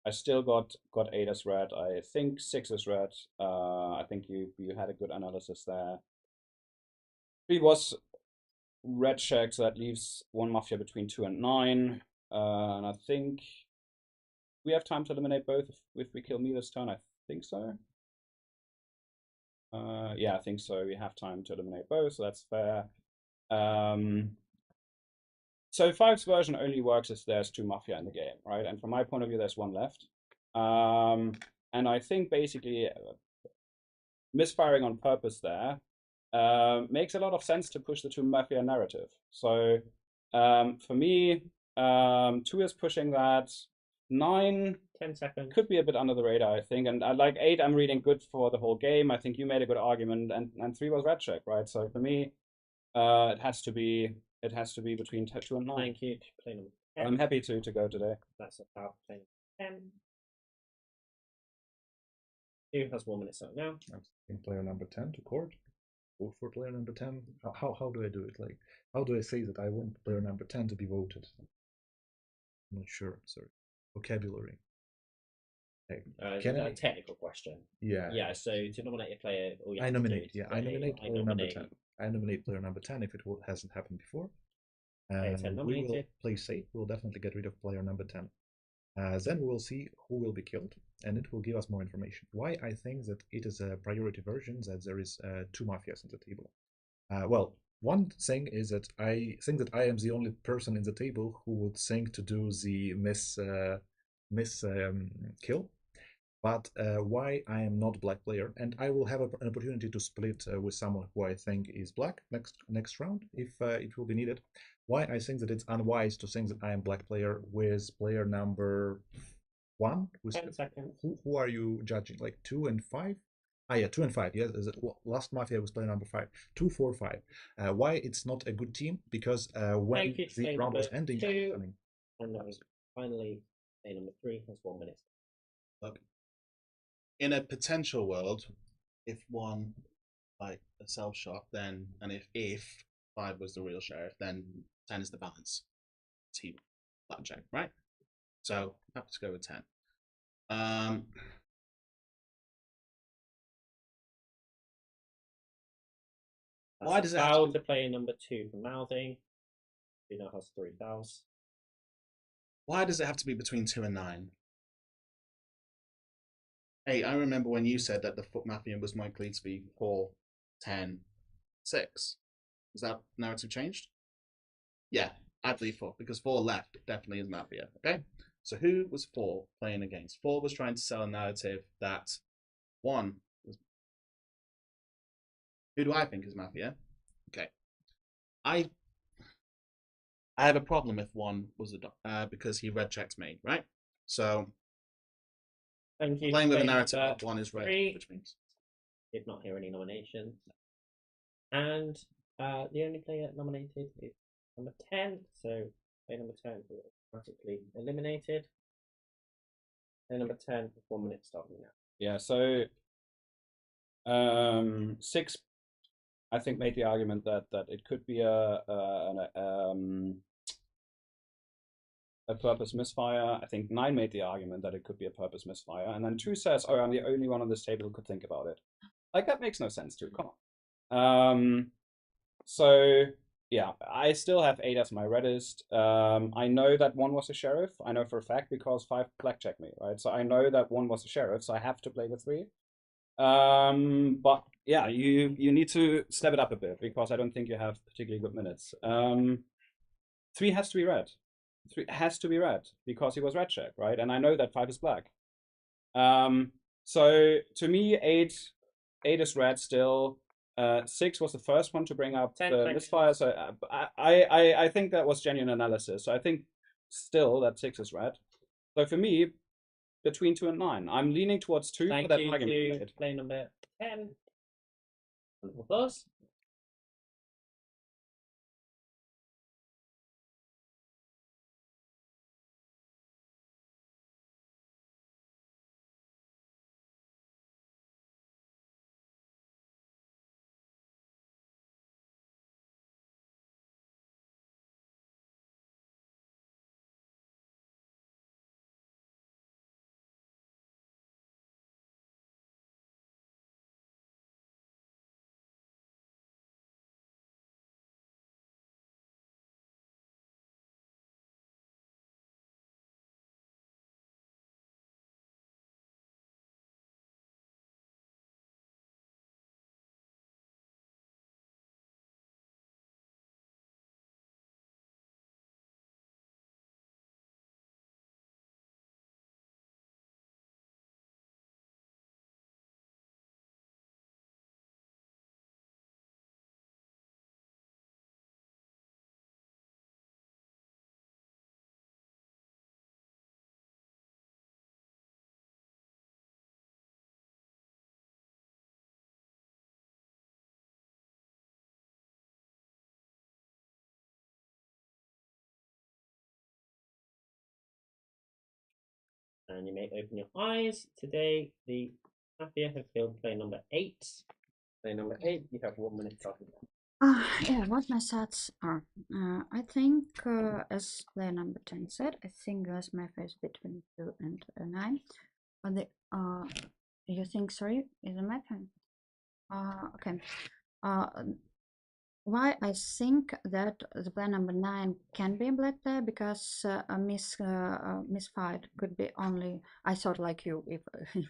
Speaker 6: I still got 8 as red. I think 6 is red. I think you had a good analysis there. 3 was red check, so that leaves one Mafia between 2 and 9. And I think we have time to eliminate both if we kill me this turn. I think so. Yeah, I think so. We have time to eliminate both, so that's fair. So 5's version only works if there's 2 Mafia in the game, right? And from my point of view, there's 1 left. And I think basically misfiring on purpose there makes a lot of sense to push the 2 Mafia narrative. So for me, 2 is pushing that. 9
Speaker 8: 10 seconds
Speaker 6: could be a bit under the radar, I think, and I like 8. I'm reading good for the whole game. I think you made a good argument, and 3 was red check, right? So for me, it has to be between 2 and 9.
Speaker 8: Thank you. Play number 10.
Speaker 6: I'm happy to go today.
Speaker 8: That's about play number 10. 2 has 1 minute so now.
Speaker 12: I'm taking player number 10 to court. Vote for player number 10. How do I do it? Like, how do I say that I want player number 10 to be voted? I'm not sure. Sorry. vocabulary. Okay.
Speaker 8: Is that a technical question?
Speaker 12: Yeah.
Speaker 8: Yeah. So to nominate a player, all you
Speaker 12: I
Speaker 8: have to do
Speaker 12: nominate.
Speaker 8: is
Speaker 12: Yeah,
Speaker 8: say,
Speaker 12: I nominate
Speaker 8: I
Speaker 12: player number
Speaker 8: nominate
Speaker 12: 10. I nominate player number 10 if it hasn't happened before.
Speaker 8: player 10
Speaker 12: We will
Speaker 8: nominated.
Speaker 12: play safe. We'll definitely get rid of player number 10. Then we will see who will be killed, and it will give us more information. Why I think that it is a priority version, that there is 2 mafias on the table. Well, one thing is that I think that I am the only person in the table who would think to do the miss kill. But why I am not black player, and I will have an opportunity to split with someone who I think is black next round if it will be needed. Why I think that it's unwise to think that I am black player with player number 1.
Speaker 8: 10 seconds.
Speaker 12: Who are you judging? Like 2 and 5? Ah, yeah, 2 and 5. Yes, last Mafia was player number 5. 2, 4, 5. Why it's not a good team? Because when the round was ending,
Speaker 8: 2, and that was finally player number 3 has 1 minute.
Speaker 13: Look, in a potential world, if 1 like a self shot, then and if 5 was the real sheriff, then 10 is the balance team blackjack, right? So I have to go with 10. Why does it have
Speaker 8: foul to player number 2 for mouthing? Who now has 3 fouls.
Speaker 13: Why does it have to be between 2 and 9? Hey, I remember when you said that the Foot Mafia was likely to be 4, 10, 6. Has that narrative changed? Yeah, I believe 4, because 4 left definitely is Mafia, okay? So who was 4 playing against? 4 was trying to sell a narrative that 1 was... Who do I think is Mafia? Okay. I have a problem if 1 was a because he red checked me, right? So
Speaker 8: Thank you.
Speaker 13: playing with a narrative of 1 is red,
Speaker 8: 3.
Speaker 13: which means
Speaker 8: Did not hear any nominations. And the only player nominated is number 10, so player number 10 is automatically eliminated. Player number 10 for 1 minute starting now.
Speaker 6: Yeah, so 6, I think, made the argument that it could be a purpose misfire. I think 9 made the argument that it could be a purpose misfire, and then 2 says, "Oh, I'm the only one on this table who could think about it." Like, that makes no sense too. Come on. So yeah, I still have 8 as my reddest. I know that 1 was a sheriff. I know for a fact because 5 blackjack me, right? So I know that 1 was a sheriff, so I have to play with 3. But yeah, you need to step it up a bit because I don't think you have particularly good minutes. 3 has to be red. 3 has to be red because he was red check, right? And I know that 5 is black. So to me, 8 is red still. 6 was the first one to bring up the misfire. So I think that was genuine analysis. So I think still that 6 is red. So for me, between 2 and 9, I'm leaning towards 2
Speaker 8: Thank
Speaker 6: for that
Speaker 8: you
Speaker 6: argument.
Speaker 8: to player number 10. Applause. And you may open your eyes. Today, the Mafia have killed player number 8. Player number 8, you have 1 minute talking.
Speaker 18: Yeah, what my thoughts are. I think, as player number 10 said, I think this MAFIA is between 2 and 9. But you think, sorry, is a MAFIA? Okay. Why I think that the player number 9 can be a black player, because Miss Fight could be only, I thought like you, if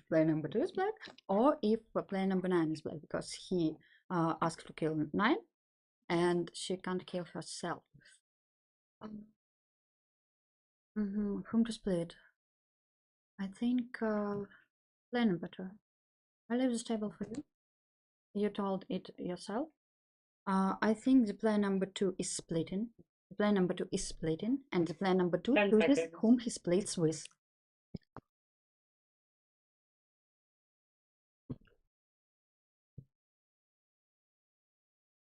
Speaker 18: player number 2 is black, or if player number 9 is black, because he asked to kill 9 and she can't kill herself. Whom to split? I think player number 2. I leave this table for you. You told it yourself. I think the player number 2 is splitting. The player number 2 is splitting, and the player number 2 chooses whom he splits with.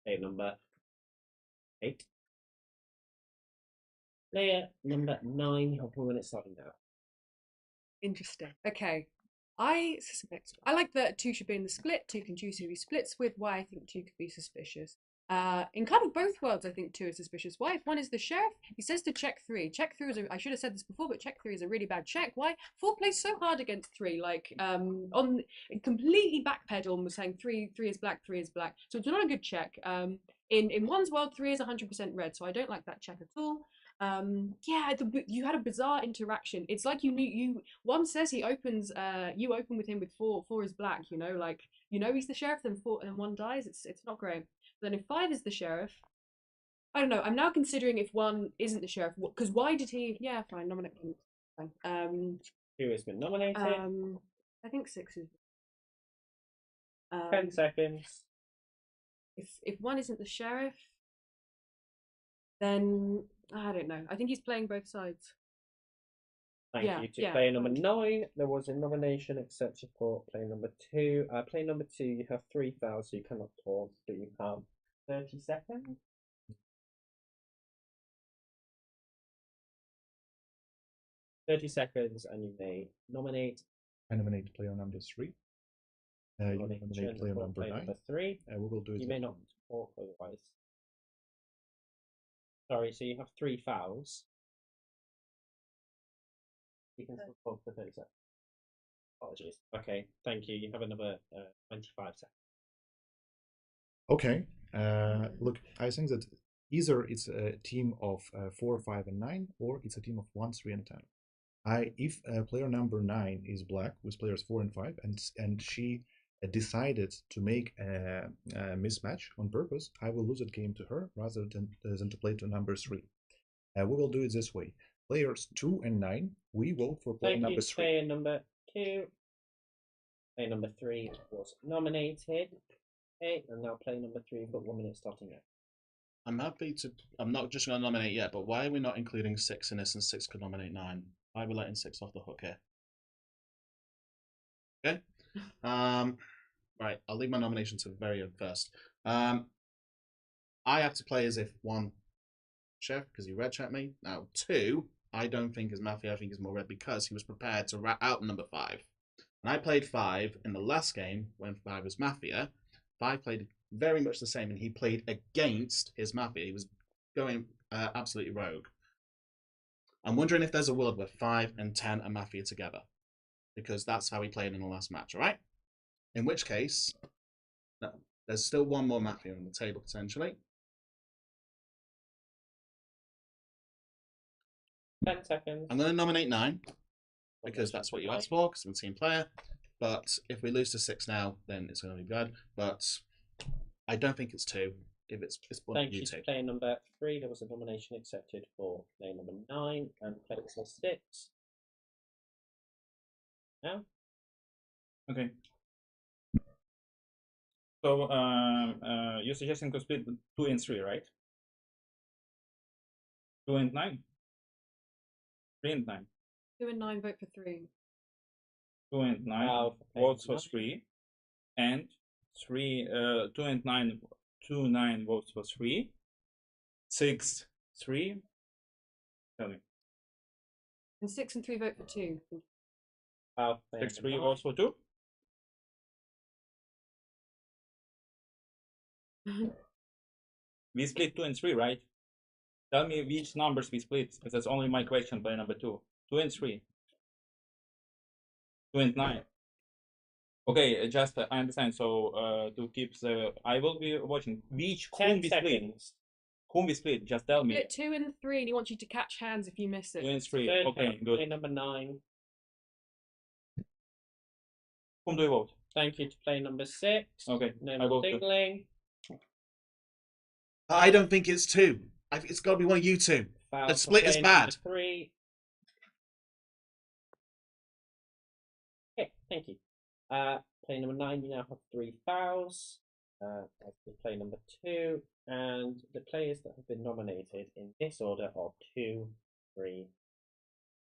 Speaker 8: Player number 8. Player number 9. You have 1 minute starting now.
Speaker 16: Interesting. Okay. I suspect I like that 2 should be in the split. 2 can choose who he splits with. Why I think 2 could be suspicious. In kind of both worlds, I think 2 is suspicious. Why? If 1 is the sheriff, he says to check 3. Check 3 is I should have said this before, but check 3 is a really bad check. Why? 4 plays so hard against 3. Like on completely backpedal and was saying 3 is black, 3 is black. So it's not a good check. In 1's world, 3 is 100% red. So I don't like that check at all. Yeah, you had a bizarre interaction. It's like you 1 says he opens you open with him with 4 is black, you know, like he's the sheriff, then 4 and 1 dies. It's not great. But then if 5 is the sheriff, I don't know, I'm now considering if 1 isn't the sheriff, because why did he? Yeah, fine, nominate him. Fine.
Speaker 8: Who has been nominated?
Speaker 16: I think 6 is
Speaker 8: 10 seconds.
Speaker 16: If 1 isn't the sheriff, then I don't know. I think he's playing both sides.
Speaker 8: Thank you to player number 9. There was a nomination accepted for player number 2. Player number 2, you have 3 fouls, so you cannot talk, but you have 30 seconds. And you may nominate.
Speaker 12: I nominate player number 3. You nominate player number 9.
Speaker 8: 3.
Speaker 12: We will do it.
Speaker 8: You may not talk otherwise. Sorry, so you have 3 fouls. You can still talk for 30 seconds. Apologies. Okay, thank you. You have another 25 seconds.
Speaker 12: Okay. Look, I think that either it's a team of 4, 5, and 9, or it's a team of 1, 3, and 10. If player number 9 is black with players 4 and 5, and she decided to make a mismatch on purpose, I will lose that game to her rather than to play to number 3. We will do it this way. Players 2 and 9, we vote for player number 3.
Speaker 8: Player number 2. Player number 3 was nominated. Okay, and now player number 3, you've got 1 minute starting now.
Speaker 13: I'm happy to. I'm not just going to nominate yet, but why are we not including 6 in this, and 6 could nominate 9? Why are we letting 6 off the hook here? Okay. Right. I'll leave my nomination to the very end first. I have to play as if 1, Chef, because he red checked me. Now 2, I don't think is Mafia. I think is more red because he was prepared to rat out number 5. And I played 5 in the last game when 5 was Mafia. 5 played very much the same, and he played against his Mafia. He was going absolutely rogue. I'm wondering if there's a world where 5 and 10 are Mafia together, because that's how he played in the last match, all right? In which case, no, there's still 1 more Mafia on the table, potentially.
Speaker 8: 10 seconds.
Speaker 13: I'm going to nominate 9, because that's what you asked for, because I'm a team player. But if we lose to 6 now, then it's going to be bad. But I don't think it's 2. If it's one
Speaker 8: Thank
Speaker 13: you
Speaker 8: you
Speaker 13: two.
Speaker 8: to player number 3. There was a nomination accepted for player number 9 and player 6. Now?
Speaker 19: Okay. So you're suggesting to split 2 and 3, right? 2 and 9? 3 and 9.
Speaker 16: 2 and 9 vote for 3.
Speaker 19: 2 and 9 votes for 3. And 3, 2 and 9, 2, 9 votes for 3. 6, 3. Tell me.
Speaker 16: And 6 and 3 vote for 2.
Speaker 19: 6, 3 votes for 2. We split 2 and 3, right? Tell me which numbers we split, because that's only my question by number 2. 2 and 3. 2 and 9. Okay, just I understand. So to keep the, I will be watching. Which whom we split? Whom we split? Just tell me.
Speaker 16: 2 and 3, and he wants you to catch hands if you miss it.
Speaker 19: 2 and 3.
Speaker 8: Third
Speaker 19: Okay,
Speaker 8: hand,
Speaker 19: good.
Speaker 8: play number 9.
Speaker 19: Whom do you vote?
Speaker 8: Thank you to play number 6.
Speaker 19: Okay,
Speaker 8: No
Speaker 19: I
Speaker 8: more
Speaker 19: vote.
Speaker 8: signaling.
Speaker 13: I don't think it's 2. I think it's got to be one of you two.
Speaker 8: Foul
Speaker 13: The
Speaker 8: for
Speaker 13: split is
Speaker 8: play
Speaker 13: bad.
Speaker 8: number 3. Okay, thank you. Play number 9, you now have 3 fouls. As for play number 2, and the players that have been nominated in this order are 2, 3.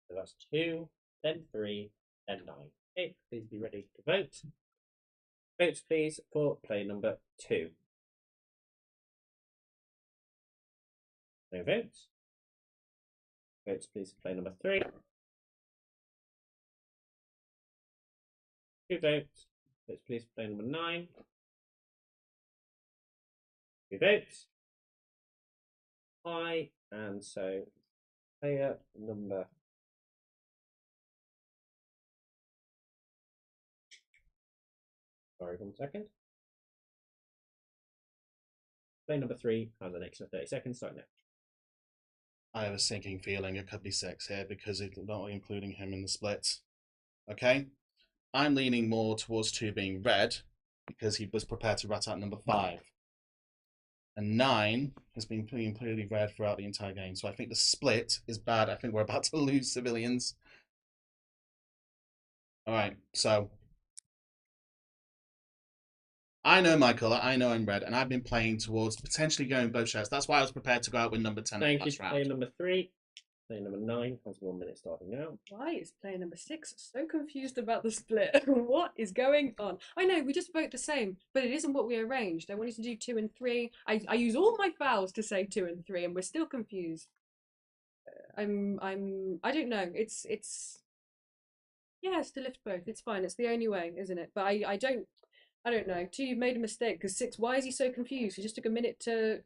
Speaker 8: So that's 2, then 3, then 9. Okay, please be ready to vote. Votes, please, for play number 2. No votes. Votes, please, for play number 3. 2 votes. Votes, please, for play number 9. 2 votes. Aye, and so player number sorry, 1 second. Player number 3 has an extra 30 seconds, starting now.
Speaker 13: I have a sinking feeling it could be 6 here because it's not including him in the splits. Okay? I'm leaning more towards 2 being red because he was prepared to rat out number 5. And 9 has been clearly red throughout the entire game. So I think the split is bad. I think we're about to lose civilians. Alright, so I know my colour, I know I'm red, and I've been playing towards potentially going both shares. That's why I was prepared to go out with number 10
Speaker 8: Thank you,
Speaker 13: last round.
Speaker 8: player number 3. Player number 9 has 1 minute starting now.
Speaker 16: Why is player number 6 so confused about the split? What is going on? I know, we just vote the same, but it isn't what we arranged. I wanted to do 2 and 3. I use all my fouls to say 2 and 3, and we're still confused. I don't know. It's yeah, it's to lift both. It's fine. It's the only way, isn't it? But I don't know. 2, you've made a mistake because 6. Why is he so confused? He just took a minute to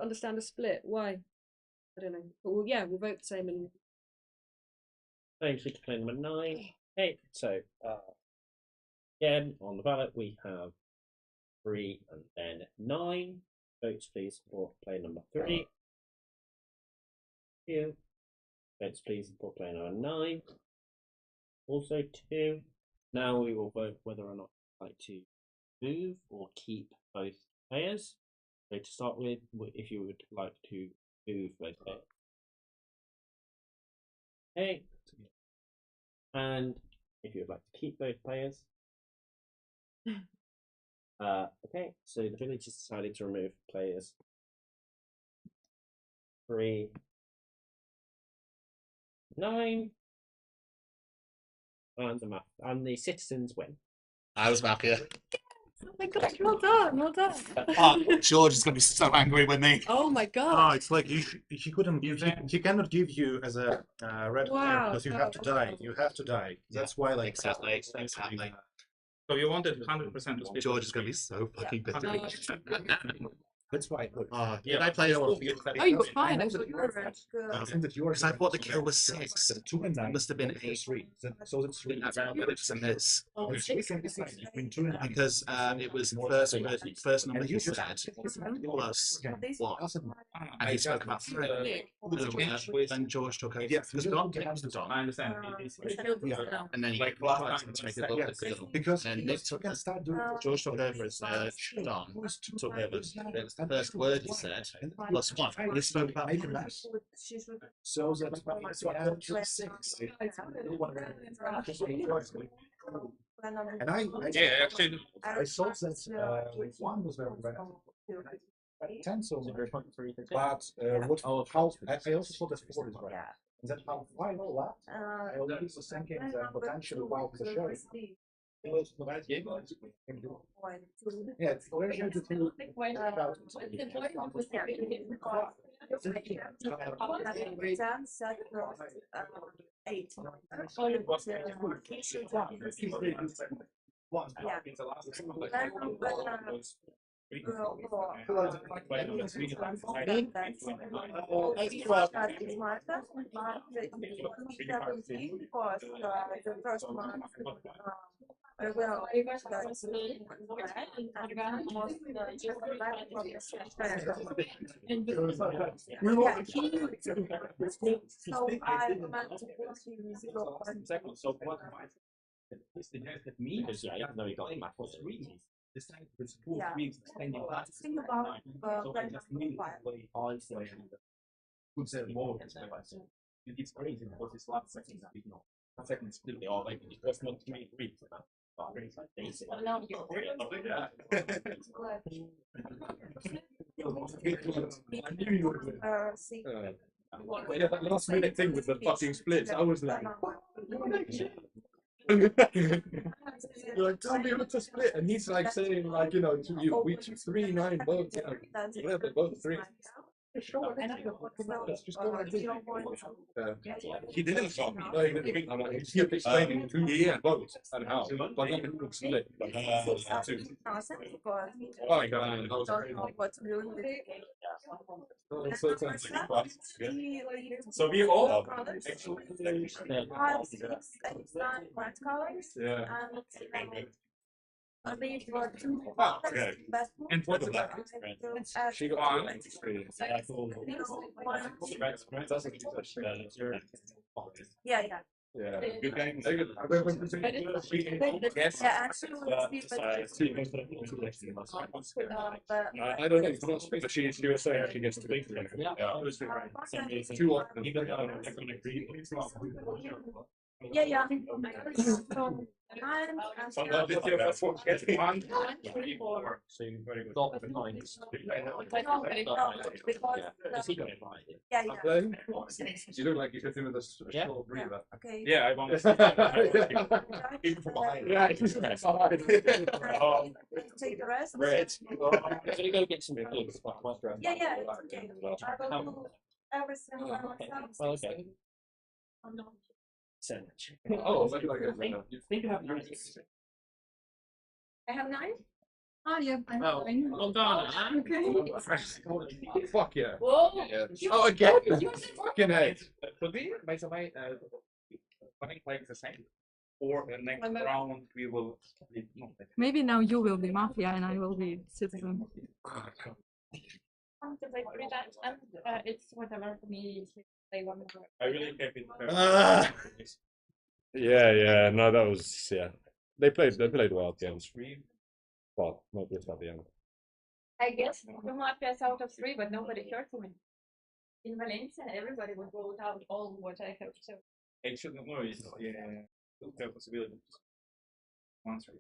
Speaker 16: understand the split. Why? I don't know. But yeah, we'll vote the same. And
Speaker 8: Thank you to player number 9. Okay, so again on the ballot we have 3 and then 9. Votes please for player number 3. Two. Votes please for player number 9. Also 2. Now we will vote whether or not you'd like to move or keep both players. So to start with, if you would like to move both players. Okay. And if you would like to keep both players. Okay, so the village has decided to remove players 3, 9, and the citizens win.
Speaker 13: I was Mafia.
Speaker 16: oh my gosh, well done, well done.
Speaker 13: George is going to be so angry with me.
Speaker 16: Oh my
Speaker 12: Oh,
Speaker 16: god.
Speaker 12: it's like he couldn't give he cannot give you as a red player
Speaker 16: Wow.
Speaker 12: because you have to die. You have to die. That's why like
Speaker 13: Exactly.
Speaker 19: So you wanted 100% to split.
Speaker 13: George is going to be so fucking pissed.
Speaker 12: That's why I put.
Speaker 13: Did I play all?
Speaker 16: Oh, you were fine. I thought you were red.
Speaker 12: I think that yours.
Speaker 13: Because I thought the kill was 6.
Speaker 12: 2 and 9.
Speaker 13: It must have been 8.
Speaker 12: 3. So it's 3.
Speaker 13: That's but it was a miss.
Speaker 12: It's 3 between 2 and 9.
Speaker 13: Because it was first number you said plus 1. And he spoke about 3. Then George took over.
Speaker 12: Yeah,
Speaker 13: Because Don was the Don.
Speaker 19: I understand.
Speaker 13: And then he
Speaker 12: Like
Speaker 13: tried to make it look like a Don.
Speaker 12: because
Speaker 13: And Nick took
Speaker 12: can start doing
Speaker 13: George took over as Don. Took over as the first word he said plus 1. He spoke about
Speaker 12: making maps. So that's why we have 6. And I
Speaker 19: Yeah, actually,
Speaker 12: I saw that with 1 was very bad. 10 so very but what how I also saw that 4 is right. And that how final left I already was thinking that potentially while the show it was the best game. Yeah, it's very good to think
Speaker 8: Because yeah, even though he got Mafs 3,
Speaker 2: Yeah, that last minute thing with the fucking splits, I was like, you're like, tell me what to split, and he's like saying, like, you know, to you, we 3-9 both, you know, whatever, both 3. Let's just go like this. He didn't stop me. No, he didn't. I'm like, he kept explaining to me both and how, but he didn't split. Oh my god, that was crazy. So so we all actually yeah. Oh, okay. And what's that? She got on.
Speaker 20: Yeah, yeah.
Speaker 2: Yeah, good game. I don't know, it's not but she was saying she gets to big. Too often.
Speaker 20: Yeah, yeah. Yeah, yeah.
Speaker 2: You look like you hit him with a short breather.
Speaker 20: Okay.
Speaker 19: Yeah, I want to.
Speaker 2: Even from behind. Yeah, he's from behind.
Speaker 20: Take the rest.
Speaker 8: Red. Can you go get some food?
Speaker 20: Yeah, yeah. It's okay. I will do everything by myself.
Speaker 8: Well, okay.
Speaker 2: Oh, maybe like a
Speaker 8: You think you have yours?
Speaker 20: I have 9. Oh, yeah.
Speaker 8: Oh, well done.
Speaker 20: Okay.
Speaker 2: Fuck yeah.
Speaker 20: Whoa.
Speaker 2: Yeah. Oh, again? Fucking hate.
Speaker 19: Could we, by the way, running like the same? Or the next round we will.
Speaker 16: Maybe now you will be Mafia and I will be Citizen.
Speaker 15: It's whatever for me. They want to.
Speaker 19: I really kept it.
Speaker 2: Yeah, no, that was They played wild games. Well, not just at the end.
Speaker 15: I guess 2 Mafias out of 3, but nobody heard from me. In Valencia, everybody would vote out all what I have. So
Speaker 19: I shouldn't know. Yeah, the possibility. Answer.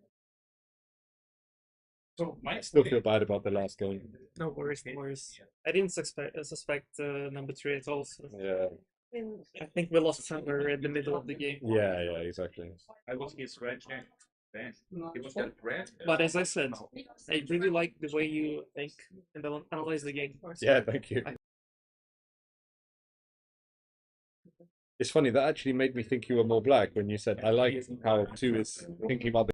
Speaker 19: So
Speaker 2: I still feel bad about the last game.
Speaker 9: No worries, no worries. I didn't suspect number 3 at all. So.
Speaker 2: Yeah.
Speaker 9: I think we lost somewhere in the middle of the game.
Speaker 2: Yeah, exactly.
Speaker 19: I was his red check. It was that red.
Speaker 9: But as I said, I really like the way you think and analyze the game.
Speaker 2: Yeah, thank you. It's funny, that actually made me think you were more black when you said, I like how 2 is thinking about the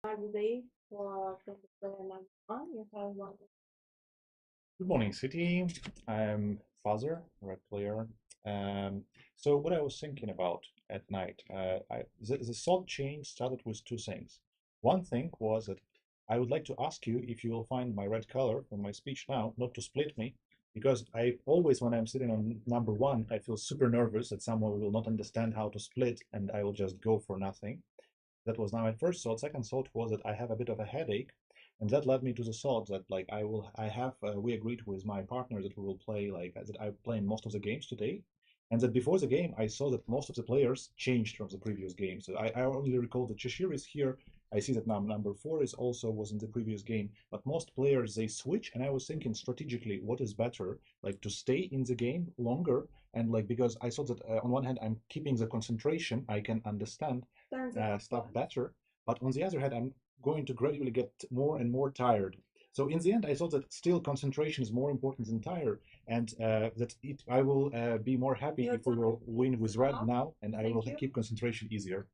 Speaker 20: Day for from the player number 1. You have 1.
Speaker 12: Good morning, City. I'm Fuzzer, red player. So what I was thinking about at night, the salt chain started with two things. One thing was that I would like to ask you if you will find my red color from my speech now, not to split me, because I always, when I'm sitting on number 1, I feel super nervous that someone will not understand how to split and I will just go for nothing. That was now my first thought. Second thought was that I have a bit of a headache, and that led me to the thought that like we agreed with my partner that we will play like that I play in most of the games today, and that before the game I saw that most of the players changed from the previous game. So I only recall that Cheshire is here. I see that now number 4 is also was in the previous game, but most players they switch, and I was thinking strategically what is better, like to stay in the game longer, and like because I thought that on one hand I'm keeping the concentration, I can understand stuff better, but on the other hand I'm going to gradually get more and more tired. So in the end, I thought that still concentration is more important than tire, and that I will be more happy if we will win with red now, and I will keep concentration easier.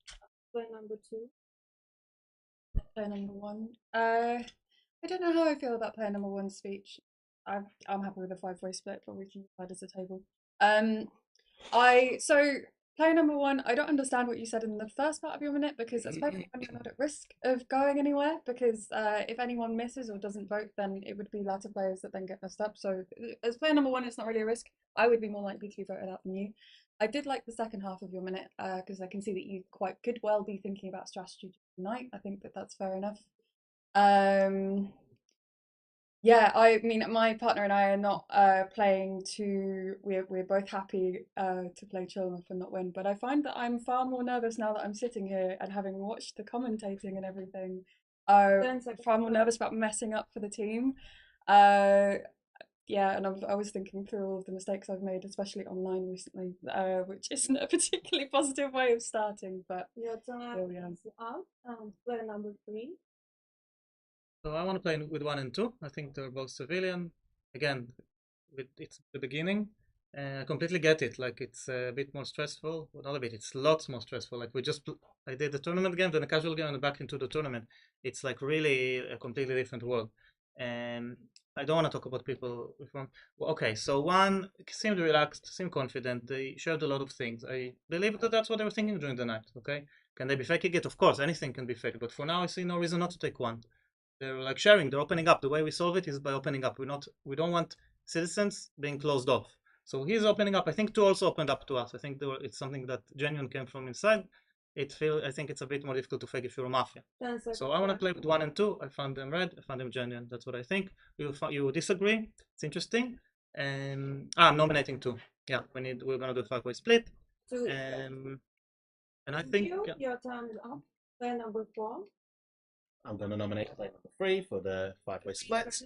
Speaker 20: Player number 2.
Speaker 16: Player number 1. I don't know how I feel about player number 1's speech. I'm happy with the 5-way split, but we can decide as a table. So player number 1, I don't understand what you said in the first part of your minute, because as player number 1, you're not at risk of going anywhere, because if anyone misses or doesn't vote, then it would be latter players that then get messed up. So as player number 1, it's not really a risk. I would be more likely to be voted out than you. I did like the second half of your minute, because I can see that you could well be thinking about strategy tonight. I think that that's fair enough. Yeah, I mean, my partner and I are not playing to. We're both happy to play chill enough and not win. But I find that I'm far more nervous now that I'm sitting here and having watched the commentating and everything. Far more nervous about messing up for the team. Yeah, and I was thinking through all of the mistakes I've made, especially online recently, which isn't a particularly positive way of starting. But
Speaker 20: your time is out. Player number 3.
Speaker 7: So I want to play with 1 and 2. I think they're both civilian. Again, it's the beginning. I completely get it. Like it's a bit more stressful. Well, not a bit. It's lots more stressful. Like I did the tournament game, then a casual game, and back into the tournament. It's like really a completely different world. And I don't want to talk about people from. Well, okay, so 1 seemed relaxed, seemed confident. They shared a lot of things. I believe that that's what they were thinking during the night. Okay, can they be faking it? Of course, anything can be faked. But for now, I see no reason not to take 1. They're like sharing, they're opening up. The way we solve it is by opening up. We don't want citizens being closed off. So he's opening up. I think 2 also opened up to us. I think it's something that genuine came from inside. I think it's a bit more difficult to fake if you're a mafia. So I want to play with 1 and 2. I found them red. I found them genuine. That's what I think. You disagree? It's interesting. I'm nominating 2. Yeah, we're gonna do a 5-way split. And I think
Speaker 20: your time is up. Player number 4.
Speaker 13: I'm going to nominate player number 3 for the 5-way split.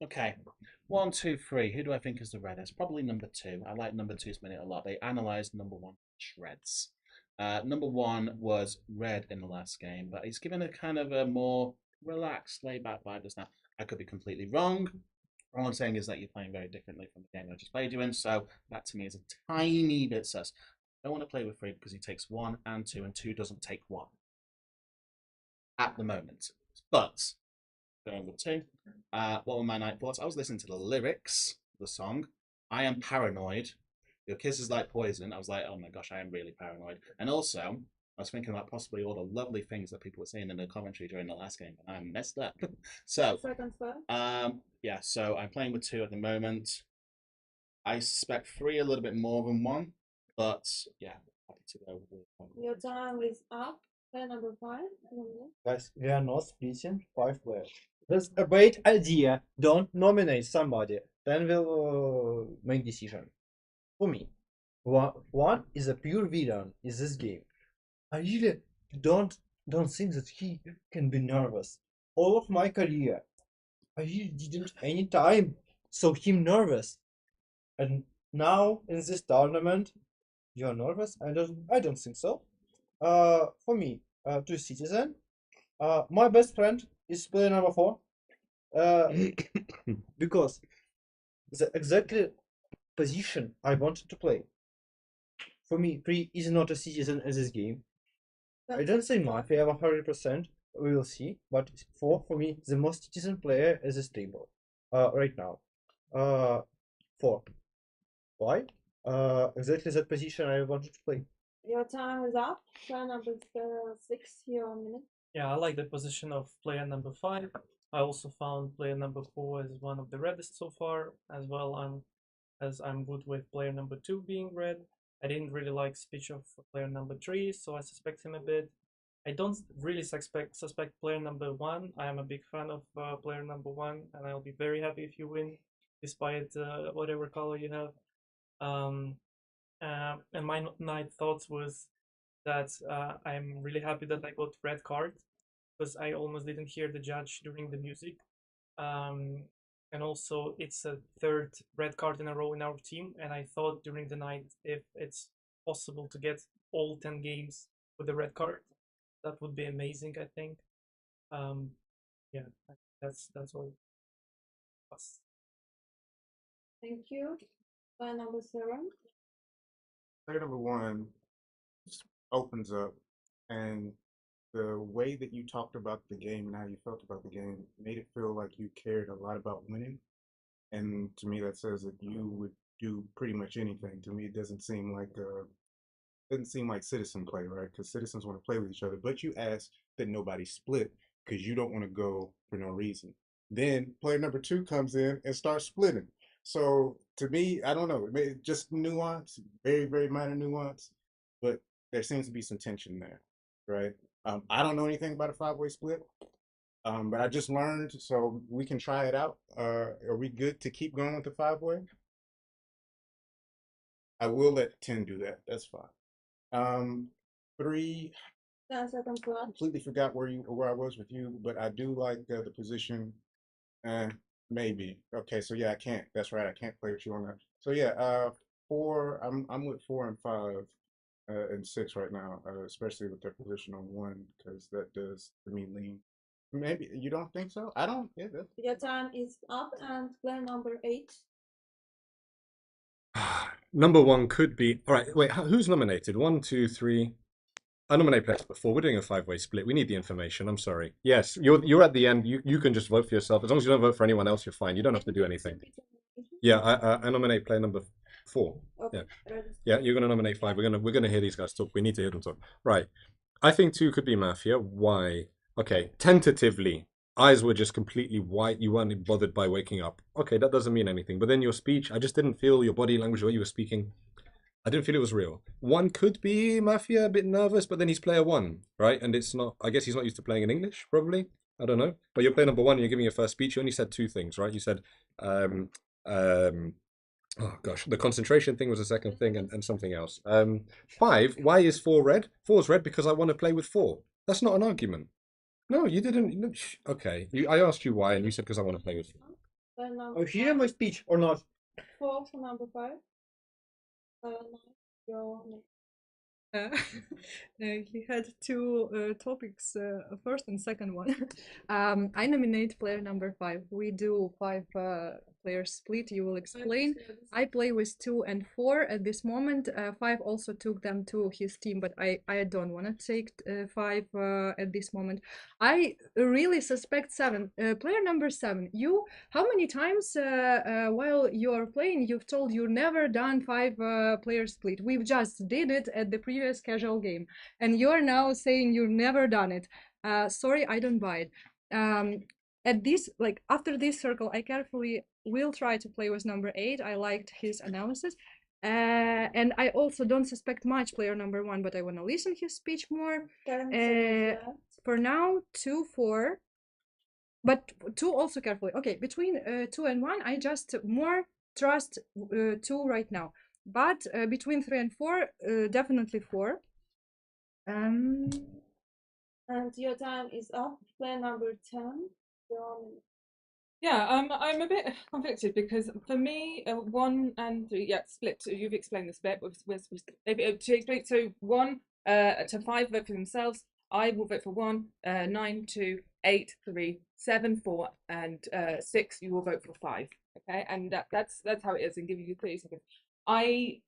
Speaker 13: Okay, 1, 2, 3. Who do I think is the reddest? Probably number 2. I like number 2's minute a lot. They analysed number 1 shreds. Number 1 was red in the last game, but he's given a kind of a more relaxed, laid-back vibe just now. I could be completely wrong. All I'm saying is that you're playing very differently from the game I just played you in, so that to me is a tiny bit sus. I don't want to play with 3 because he takes 1 and 2, and 2 doesn't take 1 at the moment. But going with 2, what were my night thoughts? I was listening to the lyrics of the song. I am paranoid. Your kiss is like poison. I was like, oh my gosh, I am really paranoid. And also, I was thinking about possibly all the lovely things that people were saying in the commentary during the last game, and I messed up. So, yeah, so I'm playing with 2 at the moment. I suspect 3 a little bit more than 1, but yeah, happy to go with 1.
Speaker 20: Your time is up. Player number 5.
Speaker 5: Guys, we are not splitting 5 players. That's a great idea. Don't nominate somebody. Then we'll make decision. For me, 1 is a pure villain in this game. I really don't think that he can be nervous. All of my career, I really didn't any time saw him nervous. And now in this tournament, you're nervous? I don't think so. For me, to citizen, my best friend is player number 4, because the exactly position I wanted to play. For me, 3 is not a citizen in this game. I don't say Mafia 100%, we will see. But 4 for me, the most decent player is this table. Right now. 4. Why? Exactly that position I wanted to play.
Speaker 15: Your time is up. Player number 6, your minute.
Speaker 9: Yeah, I like the position of player number 5. I also found player number 4 as one of the reddest so far, as well as I'm good with player number 2 being red. I didn't really like speech of player number 3, so I suspect him a bit. I don't really suspect player number 1. I am a big fan of player number 1, and I'll be very happy if you win, despite whatever color you have. And my night thoughts was that I'm really happy that I got red card, because I almost didn't hear the judge during the music. And also it's a 3rd red card in a row in our team, and I thought during the night if it's possible to get all 10 games with the red card, that would be amazing, I think. Yeah, that's all.
Speaker 15: Thank you. Player number 7.
Speaker 4: Player number 1 just opens up, and the way that you talked about the game and how you felt about the game made it feel like you cared a lot about winning. And to me, that says that you would do pretty much anything. To me, it doesn't seem like citizen play, right? Because citizens want to play with each other, but you ask that nobody split because you don't want to go for no reason. Then player number 2 comes in and starts splitting. So to me, I don't know, just nuance, very, very minor nuance, but there seems to be some tension there, right? I don't know anything about a 5-way split, but I just learned, so we can try it out. Are we good to keep going with the 5-way? I will let 10 do that. That's fine. 3.
Speaker 15: 10 seconds left.
Speaker 4: Completely forgot where I was with you, but I do like the position. Maybe. Okay, so yeah, I can't. That's right, I can't play with you on that. So yeah, 4. I'm with 4 and 5 and 6 right now, especially with their position on 1, because that does for me lean. Maybe you don't think so? I don't. Yeah, that's...
Speaker 15: Your time is up, and player number 8.
Speaker 2: Number 1 could be. All right, wait, who's nominated? 1, 2, 3. I nominate players before. We're doing a 5-way split. We need the information. I'm sorry. Yes, you're at the end. You can just vote for yourself. As long as you don't vote for anyone else, you're fine. You don't have to do anything. Yeah, I nominate player number 4.
Speaker 15: Okay.
Speaker 2: Yeah, you're gonna nominate 5. We're gonna hear these guys talk. We need to hear them talk. Right. I think 2 could be Mafia. Why? Okay, tentatively. Eyes were just completely white. You weren't bothered by waking up. Okay, that doesn't mean anything. But then your speech, I just didn't feel your body language, the way you were speaking. I didn't feel it was real. 1 could be Mafia, a bit nervous, but then he's player 1, right? And it's not, I guess he's not used to playing in English, probably. I don't know. But you're player number 1 and you're giving your first speech. You only said 2 things, right? You said, oh gosh, the concentration thing was the second thing, and something else. 5, why is 4 red? 4's red because I want to play with 4. That's not an argument. No, you didn't. Okay, I asked you why, and you said because I want to play with 4.
Speaker 5: Oh, she hear my speech or not?
Speaker 15: 4 for number 5. Your
Speaker 3: He had 2 topics, first and second one. I nominate player number 5. We do 5 player split. You will explain. I play with 2 and 4 at this moment. 5 also took them to his team, but I don't want to take 5 at this moment. I really suspect 7. Player number 7. You, how many times while you're playing, you've told you've never done 5 player split? We've just did it at the previous casual game, and you're now saying you've never done it. Sorry, I don't buy it. At this, like after this circle, I carefully will try to play with number 8. I liked his analysis, and I also don't suspect much player number 1, but I want to listen his speech more. For now, 2, 4, but 2 also carefully. Okay, between 2 and 1, I just more trust 2 right now. But between 3 and 4, definitely 4.
Speaker 15: And your time is up. Player number 10.
Speaker 21: Yeah, I'm a bit conflicted because for me, 1 and 3, yeah, split. So you've explained this bit. To explain, so 1 to 5 vote for themselves. I will vote for 1, 9, 2, 8, 3, 7, 4, and 6. You will vote for 5. Okay, and that's how it is. And giving you 30 seconds. I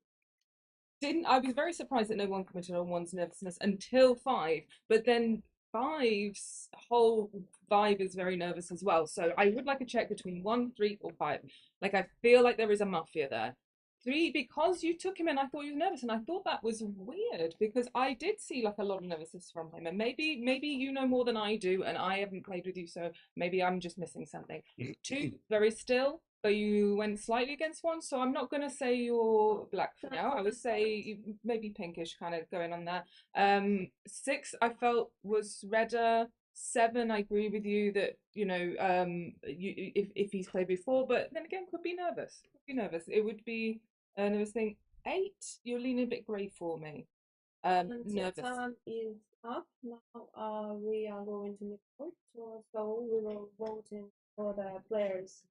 Speaker 21: was very surprised that no one commented on 1's nervousness until 5, but then 5's whole vibe is very nervous as well. So I would like a check between 1, 3, or 5. Like I feel like there is a mafia there. 3, because you took him in, I thought he was nervous, and I thought that was weird because I did see like a lot of nervousness from him, and maybe you know more than I do, and I haven't played with you, so maybe I'm just missing something. 2, very still, but you went slightly against 1, so I'm not gonna say you're black for now. I would say maybe pinkish, kind of going on there. 6, I felt was redder. 7, I agree with you that if he's played before, but then again, could be nervous. It would be a nervous thing. 8, you're leaning a bit grey for me. Nervous.
Speaker 10: Time is up. Now we are going to report. So we will vote in for the players.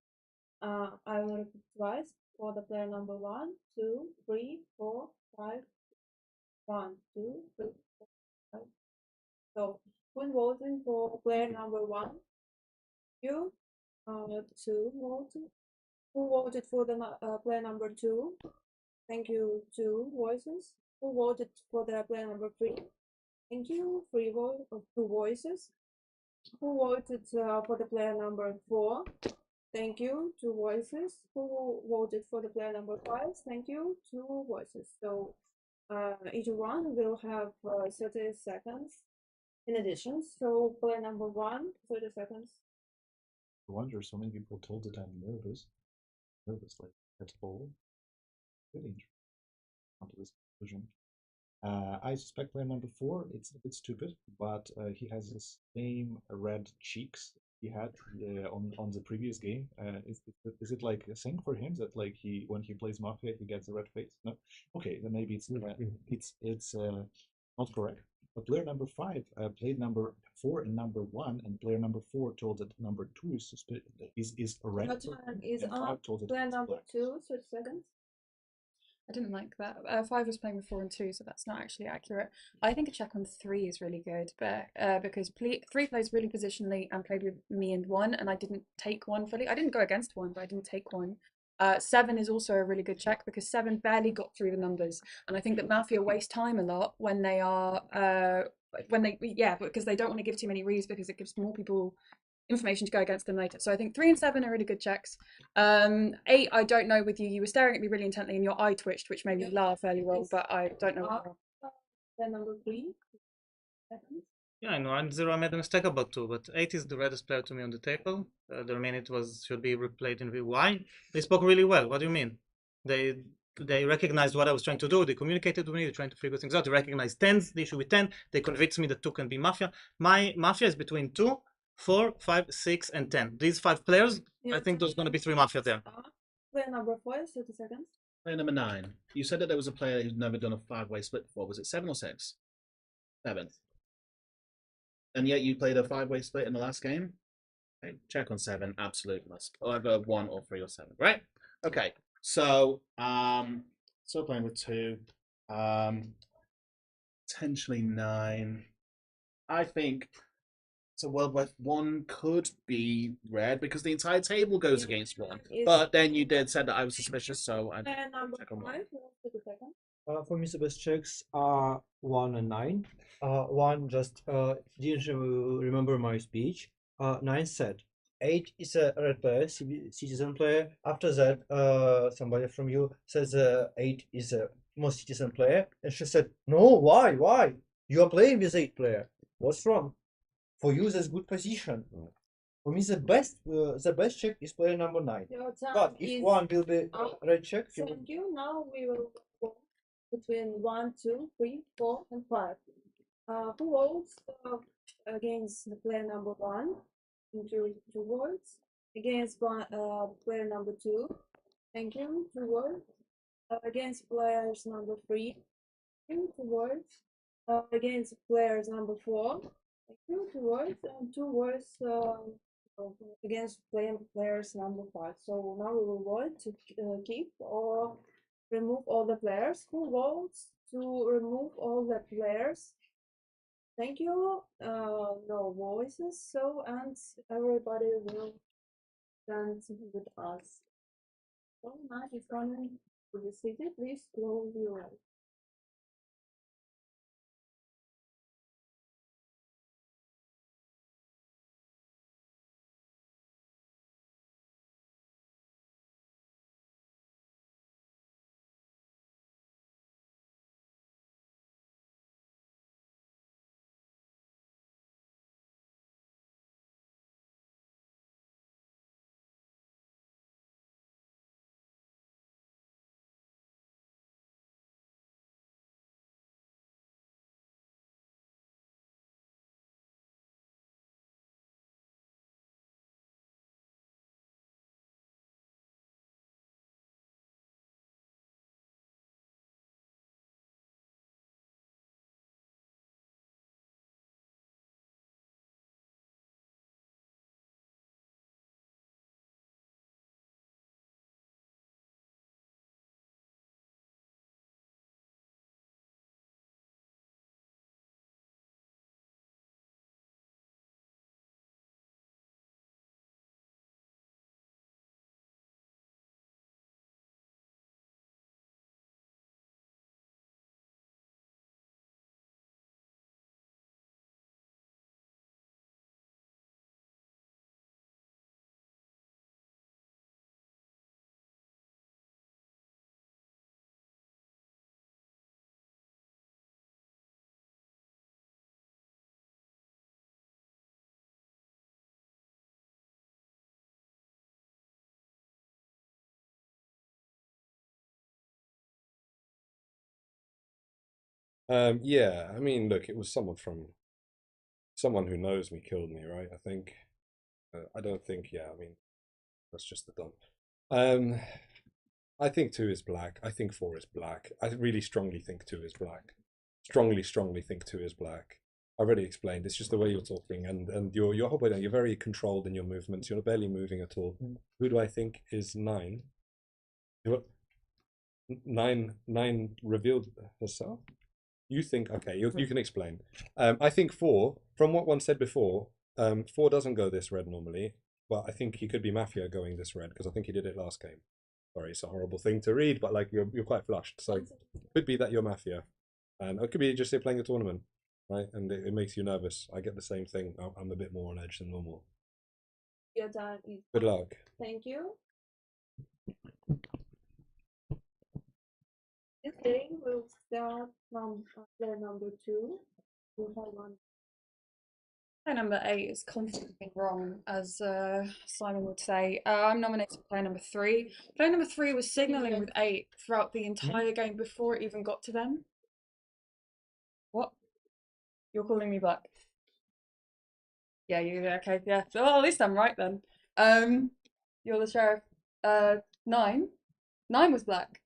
Speaker 10: I will repeat twice for the player number 1, 2, 3, 4, 5. 1, 2, 3, 4, 5. So who's voting for player number 1? You. 2 voted. Who voted for the player number 2? Thank you. 2 voices. Who voted for the player number 3? Thank you. 2 voices. Who voted for the player number 4? Thank you. 2 voices. Who voted for the player number 5? Thank you. 2 voices. So each one will have 30 seconds in addition. So player number 1, 30 seconds.
Speaker 12: I wonder, so many people told that I'm nervous like at all. Really interesting. Onto this conclusion. I suspect player number 4, it's a bit stupid, but he has the same red cheeks he had on the previous game. Is it like a thing for him that like when he plays Mafia he gets a red face? No? Okay, then maybe it's not correct. But player number 5 played number 4 and number 1, and player number 4 told that number 2 is a red.
Speaker 10: Your time is
Speaker 12: and
Speaker 10: up.
Speaker 12: 5 told that
Speaker 10: Player
Speaker 12: it's
Speaker 10: number
Speaker 12: black.
Speaker 10: 2, 30 seconds.
Speaker 16: I didn't like that. 5 was playing with 4 and 2, so that's not actually accurate. I think a check on 3 is really good, but because 3 plays really positionally and played with me and 1, and I didn't take 1 fully. I didn't go against 1, but I didn't take 1. 7 is also a really good check because 7 barely got through the numbers, and I think that Mafia waste time a lot when they are because they don't want to give too many reads because it gives more people information to go against them later. So I think 3 and 7 are really good checks. 8, I don't know with you. You were staring at me really intently and your eye twitched, which made me laugh fairly well, but I don't know.
Speaker 10: Player number 3.
Speaker 7: Yeah, I know. And 0, I made a mistake about 2, but 8 is the reddest player to me on the table. The remaining should be replayed in VY. They spoke really well. What do you mean? They recognized what I was trying to do. They communicated with me. They're trying to figure things out. They recognized 10s. The issue with 10. They convinced me that 2 can be Mafia. My Mafia is between 2, 4, 5, 6, and 10. These 5 players, I think there's going to be 3 Mafia there.
Speaker 10: Player number 4, 30 seconds.
Speaker 13: Player number 9. You said that there was a player who's never done a 5-way split before. Was it 7 or 6? 7. And yet you played a 5-way split in the last game? Okay, check on 7, absolute must. Either 1 or 3 or 7, right? Okay, so still playing with 2. Potentially 9. I think it's a world where 1 could be red because the entire table goes against 1. But then you said that I was suspicious, so I
Speaker 10: Player number
Speaker 13: check on
Speaker 10: 5, 30 seconds.
Speaker 5: For me, the best checks are 1 and 9. 1 just didn't remember my speech. 9 said 8 is a red player, citizen player. After that, somebody from you says 8 is a most citizen player, and she said, "No, why? You are playing with 8 player. What's wrong? For you, that's good position." For me, the best check is player number 9.
Speaker 10: Your time
Speaker 5: But if
Speaker 10: is
Speaker 5: 1 will be
Speaker 10: up.
Speaker 5: red check,
Speaker 10: Thank you. Now we will go between 1, 2, 3, 4, and 5. Who votes against the player number 1? 2 votes. Against player number 2. Thank you. 2 votes. Against players number 3. 2 votes. Against players number 4. Thank you. 2 votes. And 2 votes against players number 5. So now we will vote to keep or remove all the players. Who votes to remove all the players? Thank you. No voices. So, and everybody will stand with us. So now is coming to the city. Please close your eyes.
Speaker 2: Yeah, I mean, look, it was someone who knows me killed me, right? I think. I don't think. Yeah, I mean, that's just the dump. I think 2 is black. I think 4 is black. I really strongly think 2 is black. Strongly think 2 is black. I already explained. It's just the way you're talking, and your whole point. You're very controlled in your movements. You're barely moving at all. Who do I think is 9? Nine revealed herself. You think okay? You can explain. I think 4. From what one said before, 4 doesn't go this red normally, but I think he could be Mafia going this red because I think he did it last game. Sorry, it's a horrible thing to read, but like you're quite flushed, so it could be that you're Mafia, and it could be just you're playing a tournament, right? And it makes you nervous. I get the same thing. I'm a bit more on edge than normal.
Speaker 10: Your turn is.
Speaker 2: Good luck.
Speaker 10: Thank you. This game will start from player number 2. We have one.
Speaker 16: Player number 8 is constantly wrong, as Simon would say. I'm nominated for player number 3. Player number 3 was signalling with 8 throughout the entire game before it even got to them. What? You're calling me black? Yeah, okay, yeah. So, well, at least I'm right then. You're the sheriff. 9? 9 was black.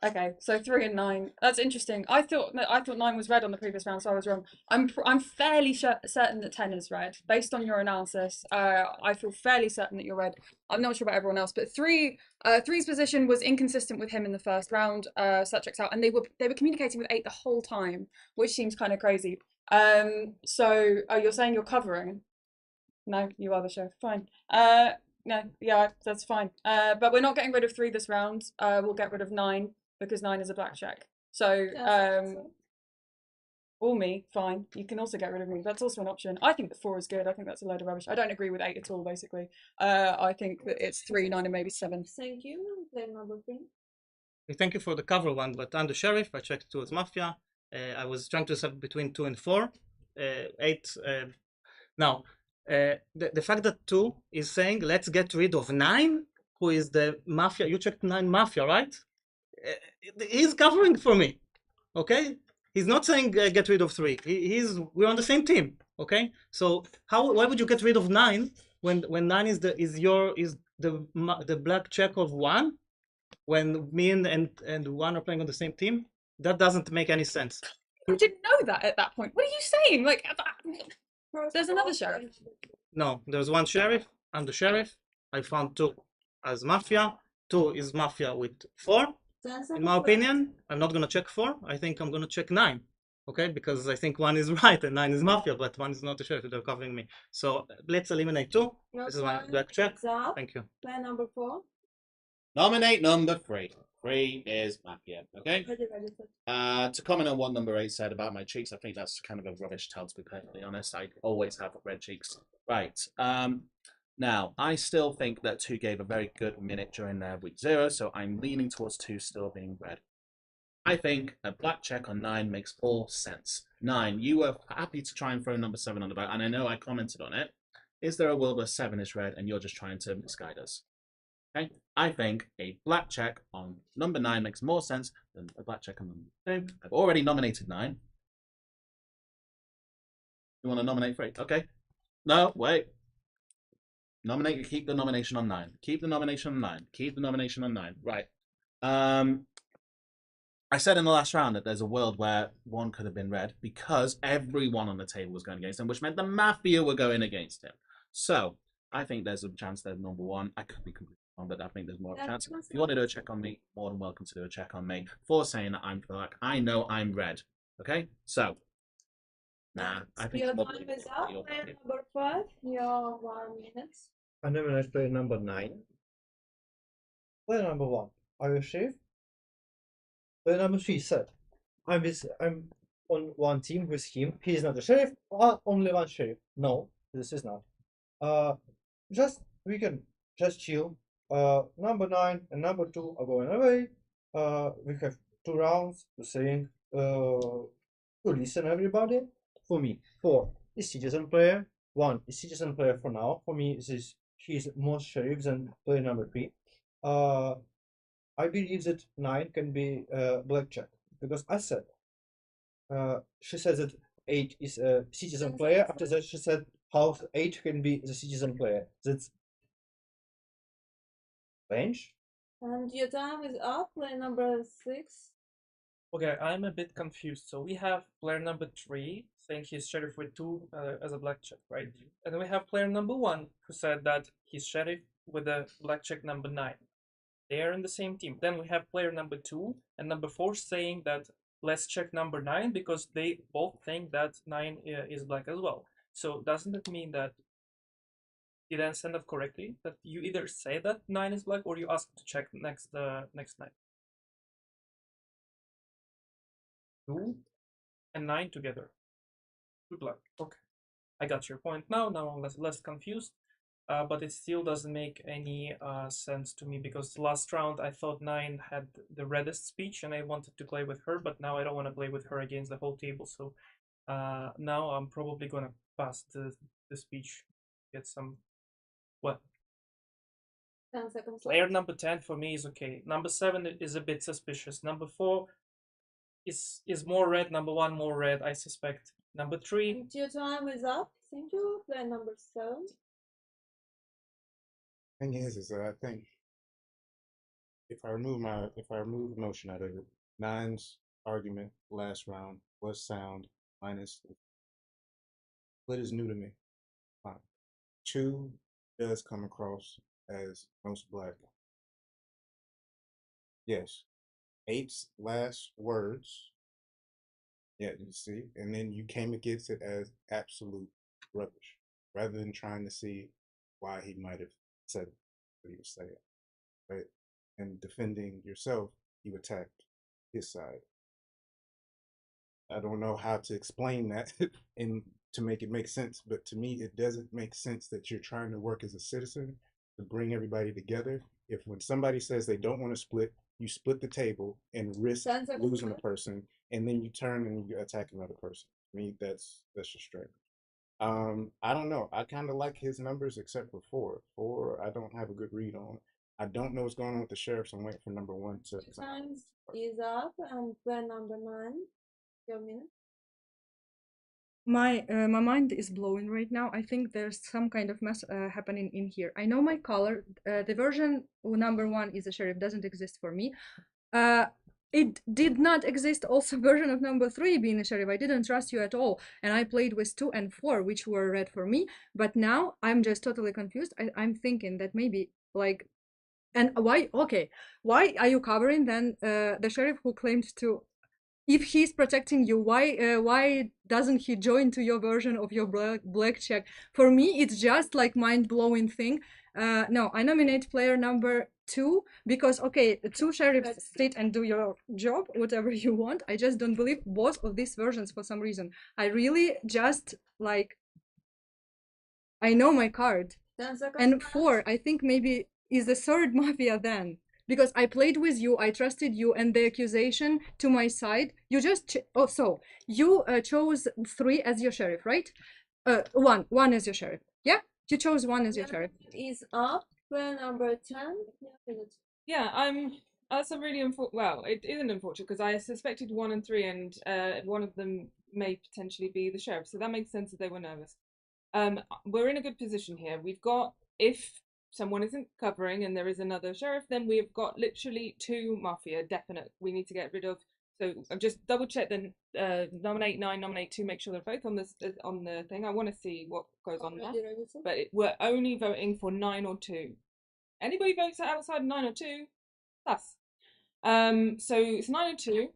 Speaker 16: Okay, so 3 and 9. That's interesting. I thought 9 was red on the previous round, so I was wrong. I'm fairly certain that 10 is red based on your analysis. I feel fairly certain that you're red. I'm not sure about everyone else, but 3's position was inconsistent with him in the first round. So that checks out, and they were communicating with 8 the whole time, which seems kind of crazy. So you're saying you're covering? No, you are the sheriff. Fine. No, yeah, that's fine. But we're not getting rid of 3 this round. We'll get rid of 9 because 9 is a black check. So, or me, fine. You can also get rid of me. That's also an option. I think that 4 is good. I think that's a load of rubbish. I don't agree with 8 at all, basically. I think that it's 3, 9, and maybe 7.
Speaker 10: Thank you. Player number 3.
Speaker 7: Thank you for the cover one, but I'm the sheriff. I checked 2 as Mafia. I was trying to decide between 2 and 4. 8. Now, the fact that 2 is saying let's get rid of 9, who is the Mafia. You checked 9 Mafia, right? He's covering for me. Okay, he's not saying get rid of 3. We're on the same team. Okay, so why would you get rid of 9 when 9 is the black check of 1 when me and 1 are playing on the same team? That doesn't make any sense.
Speaker 16: You didn't know that at that point. What are you saying? Like, there's another sheriff.
Speaker 7: No, there's 1 sheriff. I'm the sheriff. I found 2 as Mafia. 2 is Mafia with 4. In my opinion, I'm not gonna check 4. I think I'm gonna check 9. Okay, because I think 1 is right and 9 is Mafia, but 1 is not the sheriff. They're covering me. So let's eliminate 2. This is my black check. Thank you.
Speaker 10: Player number 4.
Speaker 13: Nominate number 3. 3 is Mafia. Okay. To comment on what number 8 said about my cheeks, I think that's kind of a rubbish tale, to be perfectly honest. I always have red cheeks. Right. Now, I still think that 2 gave a very good minute during their week 0, so I'm leaning towards 2 still being red. I think a black check on 9 makes all sense. 9, you were happy to try and throw number 7 on the back, and I know I commented on it. Is there a world where 7 is red and you're just trying to misguide us? Okay, I think a black check on number 9 makes more sense than a black check on number 2. I've already nominated 9. You want to nominate 3? Okay. No, wait. Keep the nomination on 9. Keep the nomination on 9. Keep the nomination on 9. Right. I said in the last round that there's a world where 1 could have been red because everyone on the table was going against him, which meant the Mafia were going against him. So I think there's a chance that number 1, I could be completely wrong, but I think there's more of a chance. If you want to do a check on me, more than welcome to do a check on me for saying that I'm black. I know I'm red. Okay? So, nah, I think
Speaker 10: your
Speaker 13: it's more
Speaker 10: time is up. Player number 5. Your 1 minute.
Speaker 5: I nominate player number 9. Player number 1. Are you sheriff? Player number 3 said, I'm on 1 team with him. He is not the sheriff. Only 1 sheriff. No, this is not. We can just chill. Number 9 and number 2 are going away. We have 2 rounds to saying to listen everybody. For me, 4 is citizen player. 1 is citizen player for now. For me, he's more sheriff than player number 3. I believe that 9 can be black check because I said She said that 8 is a citizen player. After that, she said how 8 can be the citizen player. That's strange.
Speaker 10: And your time is up. Player number 6.
Speaker 9: Okay, I'm a bit confused. So we have player number 3 saying he's sheriff with 2 as a black check, right? And then we have player number 1 who said that he's sheriff with a black check number 9. They are in the same team. Then we have player number 2 and number 4 saying that let's check number 9 because they both think that 9 is black as well. So doesn't it mean that you then stand up correctly? That you either say that 9 is black or you ask to check next 9. 2 and 9 together. 2 black. Okay. I got your point now. Now I'm less confused. But it still doesn't make any sense to me because last round I thought 9 had the reddest speech and I wanted to play with her, but now I don't want to play with her against the whole table. So now I'm probably gonna pass the speech, get some. What?
Speaker 10: 10 seconds.
Speaker 9: Player number 10 for me is okay. Number 7 is a bit suspicious. Number 4 is more red. Number 1 more red, I suspect. Number 3.
Speaker 10: And your time is up. Thank you. Player number 7.
Speaker 4: Thing is I think if I remove emotion out of it, 9's argument last round was sound. Minus what is new to me. 2 does come across as most black. Yes. 8's last words. Yeah, you see, and then you came against it as absolute rubbish, rather than trying to see why he might have said what he was saying, right? And defending yourself, you attacked his side. I don't know how to explain that and to make it make sense, but to me, it doesn't make sense that you're trying to work as a citizen to bring everybody together. If when somebody says they don't want to split, you split the table and risk losing a person, and then you turn and you attack another person. To me, that's just strange. I don't know. I kind of like his numbers except for 4. 4, I don't have a good read on. I don't know what's going on with the sheriffs. I'm waiting for number 1 to.
Speaker 10: Time is up, and player number 9. Your minute.
Speaker 3: My mind is blowing right now. I think there's some kind of mess happening in here. I know my color. The version number 1 is a sheriff doesn't exist for me. It did not exist also version of number 3 being a sheriff. I didn't trust you at all, and I played with 2 and 4, which were red for me. But now I'm just totally confused. I'm thinking that maybe like, and why? Okay, why are you covering then the sheriff who claimed to? If he's protecting you, why doesn't he join to your version of your black check? For me, it's just like mind-blowing thing. No, I nominate player number 2 because, okay, 2 sheriffs sit and do your job, whatever you want. I just don't believe both of these versions for some reason. I really just, like, I know my card.
Speaker 10: 10 seconds.
Speaker 3: And 4, I think maybe is the third mafia then. Because I played with you, I trusted you, and the accusation to my side, you just, so you chose 3 as your sheriff, right? 1 as your sheriff. Yeah, you chose 1 as your sheriff.
Speaker 10: Is up. Player number 10.
Speaker 21: Yeah, that's a really well, it isn't unfortunate because I suspected 1 and 3, and one of them may potentially be the sheriff. So that makes sense that they were nervous. We're in a good position here. We've got, if someone isn't covering and there is another sheriff, then we've got literally 2 mafia definite we need to get rid of. So I've just double checked then, nominate 9, nominate 2, make sure they're both on the thing. I want to see what goes on there. But we're only voting for 9 or 2. Anybody votes outside 9 or 2? Plus. So it's 9 or 2.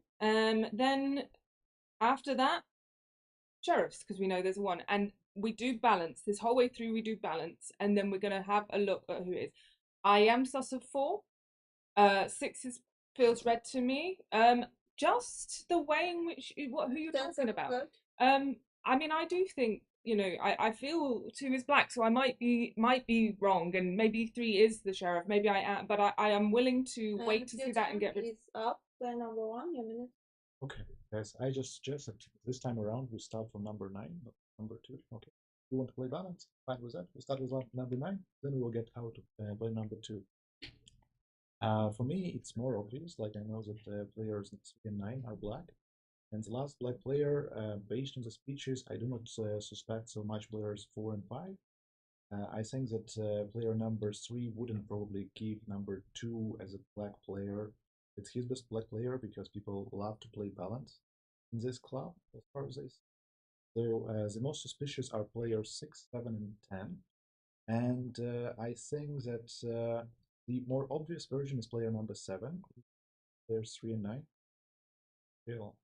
Speaker 21: Then after that, sheriffs, because we know there's 1. And we do balance this whole way through. We do balance, and then we're gonna have a look at who it is. I am sus of 4. 6 feels red to me. Just the way in which who you're talking about. I mean, I do think, you know, I feel 2 is black, so I might be wrong, and maybe 3 is the sheriff. Maybe I am, but I am willing to wait to see that and get rid.
Speaker 10: Is up. Player number 1. Your minute.
Speaker 12: Okay, guys. I just suggested this time around we start from number 9. Number 2. Okay. You want to play balance? Fine with that. We start with number 9, then we will get how to play number 2. For me, it's more obvious. Like I know that players 3 and 9 are black. And the last black player, based on the speeches, I do not suspect so much players 4 and 5. I think that player number 3 wouldn't probably give number 2 as a black player. It's his best black player because people love to play balance in this club, as far as I see. So the most suspicious are players 6, 7, and 10. And I think that the more obvious version is player number 7. Players 3 and 9. Still,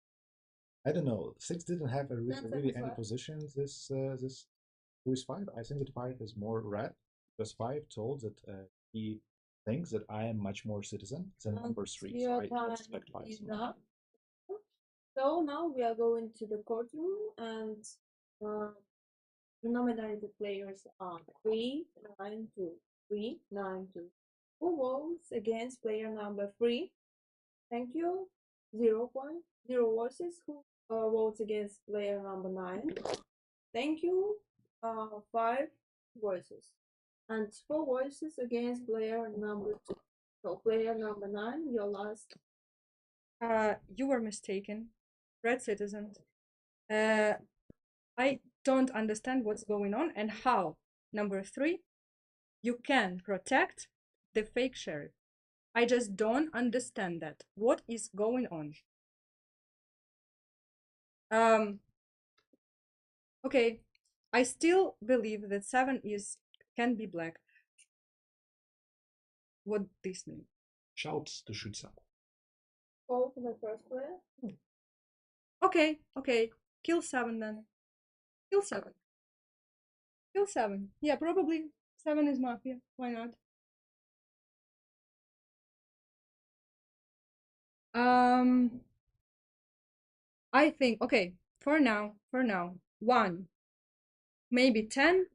Speaker 12: I don't know. 6 didn't have really any positions this who is 5. I think that 5 is more red because 5 told that he thinks that I am much more citizen than number 3. So I expect 5.
Speaker 10: So now we are going to the courtroom, and the nominated players are 3, 9, 2, 3, 9, 2. Who votes against player number 3? Thank you. 0 point. 0 voices. Who votes against player number 9? Thank you. 5 voices. And 4 voices against player number 2. So player number 9, your last.
Speaker 3: You were mistaken. Red citizen. I don't understand what's going on and how. Number 3, you can protect the fake sheriff. I just don't understand that. What is going on? Okay, I still believe that 7 can be black. What this mean?
Speaker 12: Shouts to shoot some.
Speaker 10: Call for the first player.
Speaker 3: Okay. Kill 7 then. Kill 7. Kill 7. Yeah, probably 7 is Mafia. Why not? I think, okay, for now, 1, maybe 10,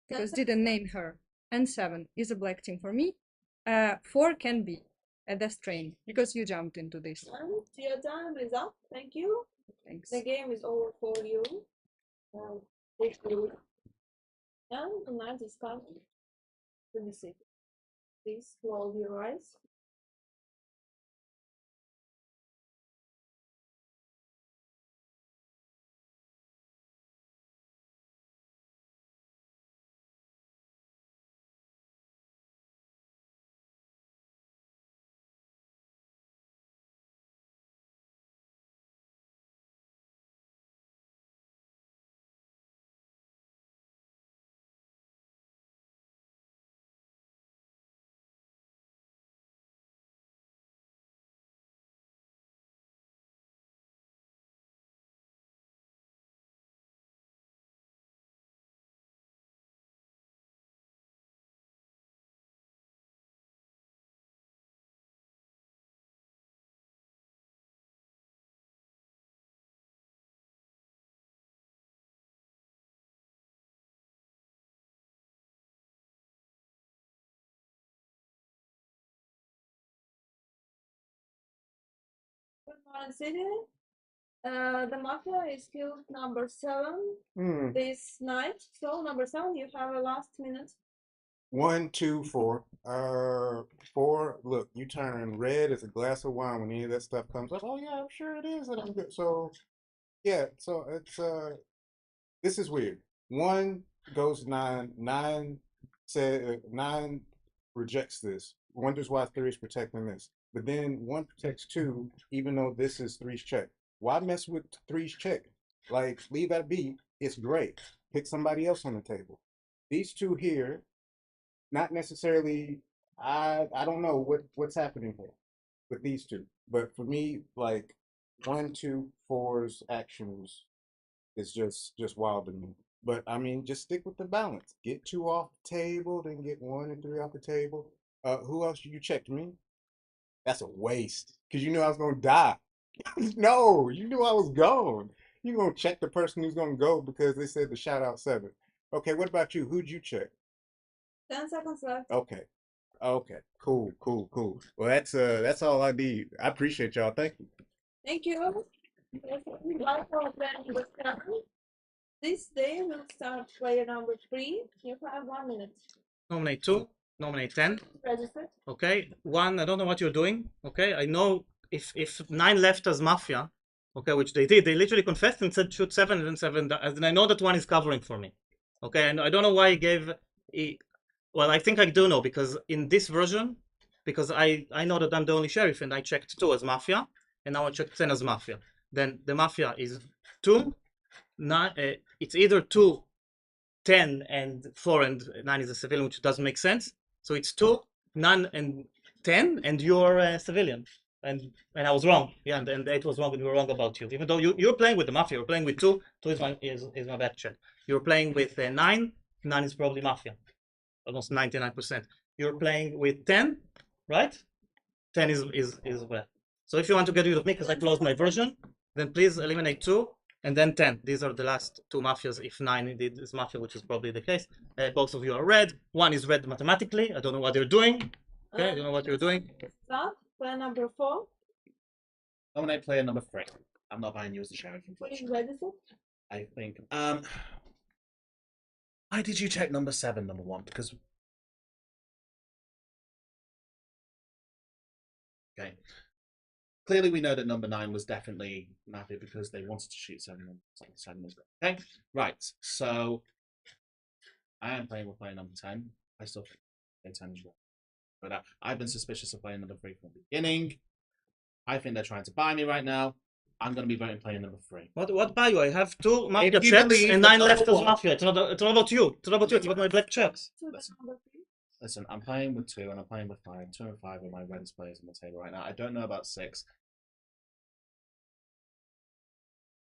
Speaker 3: because didn't name her, and 7 is a black team for me. 4 can be at the strain, because you jumped into this.
Speaker 10: And your time is up. Thank you.
Speaker 3: Thanks.
Speaker 10: The game is over for you. Thank you. And the night is coming to be safe. Please close your eyes. Good morning, City. The Mafia is killed number 7 this night. So number 7, you have a last minute.
Speaker 4: 1, 2, 4. 4. Look, you turn red as a glass of wine when any of that stuff comes up. Oh yeah, I'm sure it is, and I'm good. So yeah, so it's this is weird. 1 goes 9. 9 said 9 rejects this. Wonders why 3 is protecting this. But then 1 protects 2, even though this is 3's check. Why mess with 3's check? Like, leave that be. It's great. Pick somebody else on the table. These 2 here, not necessarily. I don't know what's happening here with these 2. But for me, like 1, 2, 4's actions is just wild to me. But I mean, just stick with the balance. Get 2 off the table, then get 1 and 3 off the table. Who else you checked me? That's a waste. Because you knew I was gonna die. No, you knew I was gone. You're gonna check the person who's gonna go because they said to shout out 7. Okay, what about you? Who'd you check?
Speaker 10: 10 seconds left.
Speaker 4: Okay. Cool. Well, that's all I need. I appreciate y'all. Thank you.
Speaker 10: Thank you. Like our plan number 7. This day we'll start player number 3. You have 1 minute.
Speaker 7: Nominate 2. Nominate 10.
Speaker 10: Registered.
Speaker 7: Okay. 1, I don't know what you're doing. Okay. I know if 9 left as Mafia, okay, which they did. They literally confessed and said shoot 7 and then 7, and I know that one is covering for me. Okay, and I don't know why he gave. Well, I think I do know, because in this version, because I know that I'm the only sheriff, and I checked 2 as Mafia, and now I checked 10 as Mafia. Then the Mafia is 2, 9. It's either 2, 10, and 4 and 9 is a civilian, which doesn't make sense. So it's 2, 9, and 10, and you're a civilian. And I was wrong. Yeah, and 8 was wrong, and we were wrong about you. Even though you're playing with the Mafia, you're playing with 2. 2 is my back check. You're playing with 9. 9 is probably Mafia, almost 99%. You're playing with 10, right? 10 is well. So if you want to get rid of me because I closed my version, then please eliminate 2 and then 10. These are the last 2 Mafias, if 9 indeed is Mafia, which is probably the case. Both of you are red. 1 is red mathematically. I don't know what they're doing. Okay, I don't know what you're doing.
Speaker 10: Start. Player number 4.
Speaker 13: Nominate player number 3. I'm not buying you as the sheriff.
Speaker 10: Which red is it?
Speaker 13: I think. Why did you check number 7, number 1? Because. Okay. Clearly, we know that number 9 was definitely Mafia because they wanted to shoot 7 and 7 was red. Okay, right. So I am playing with player number 10. I still think player 10 is red. But I've been suspicious of player number 3 from the beginning. I think they're trying to buy me right now. I'm going to be voting player number 3.
Speaker 7: What buy you? I have 2 Mafia checks and 9 left as Mafia. It's not about you. It's not about you. It's about my black checks.
Speaker 13: Listen, I'm playing with 2 and I'm playing with 5. 2 and 5 are my reddest players on the table right now. I don't know about 6.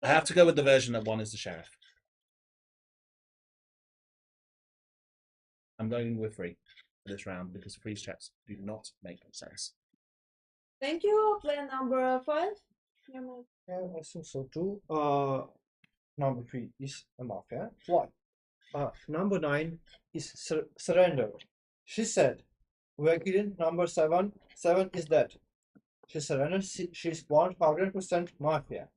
Speaker 13: I have to go with the version that 1 is the sheriff. I'm going with 3 for this round because 3's checks do not make sense.
Speaker 10: Thank you. Player number 5.
Speaker 5: Yeah, I think so too. Number 3 is a Mafia. Why? Number 9 is surrender. She said, "We're killing number 7. 7 is dead." She surrendered. She's 100% Mafia.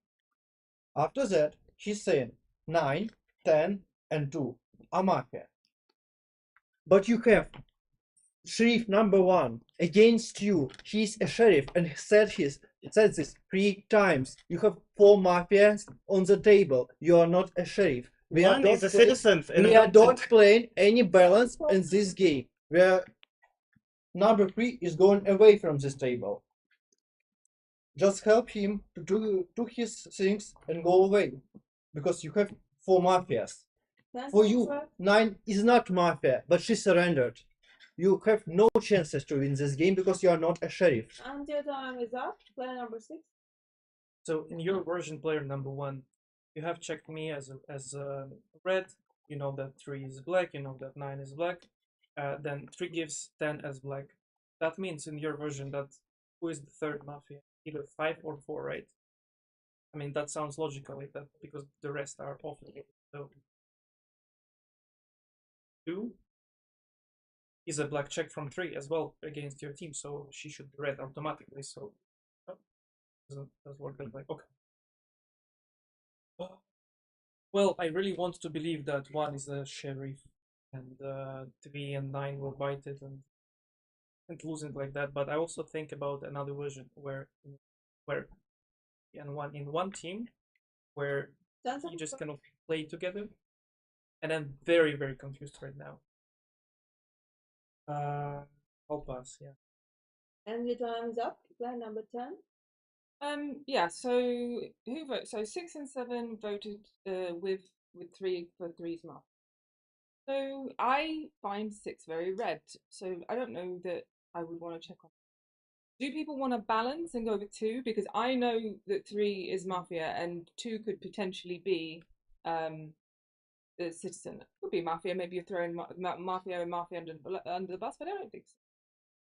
Speaker 5: After that, she's saying 9, 10, and 2 are Mafia. But you have sheriff number 1 against you. He's a sheriff and said this 3 times. You have 4 Mafias on the table. You are not a sheriff. We are not playing any balance in this game. Number 3 is going away from this table. Just help him to do his things and go away. Because you have 4 Mafias. For you, 9 is not Mafia, but she surrendered. You have no chances to win this game because you are not a sheriff.
Speaker 10: And your time is up. Player number 6.
Speaker 9: So in your version, player number 1, you have checked me as red. You know that 3 is black. You know that 9 is black. Then 3 gives 10 as black. That means in your version that who is the third Mafia? Either 5 or 4, right? I mean, that sounds logical like that because the rest are off. So 2 is a black check from 3 as well against your team, so she should be red automatically. So doesn't work that way. Okay. Well, I really want to believe that 1 is a sheriff and 3 and 9 will bite it and lose it like that. But I also think about another version where in one team where you just kind of play together, and I'm very, very confused right now. I'll pass. Yeah.
Speaker 10: And your time is up. Player number 10.
Speaker 21: Yeah. So who voted? So 6 and 7 voted with 3 for 3's Mafia. So I find 6 very red. So I don't know that I would want to check on. Do people want to balance and go with 2? Because I know that 3 is Mafia and 2 could potentially be the citizen. It could be Mafia. Maybe you're throwing Mafia under the bus, but I don't think so.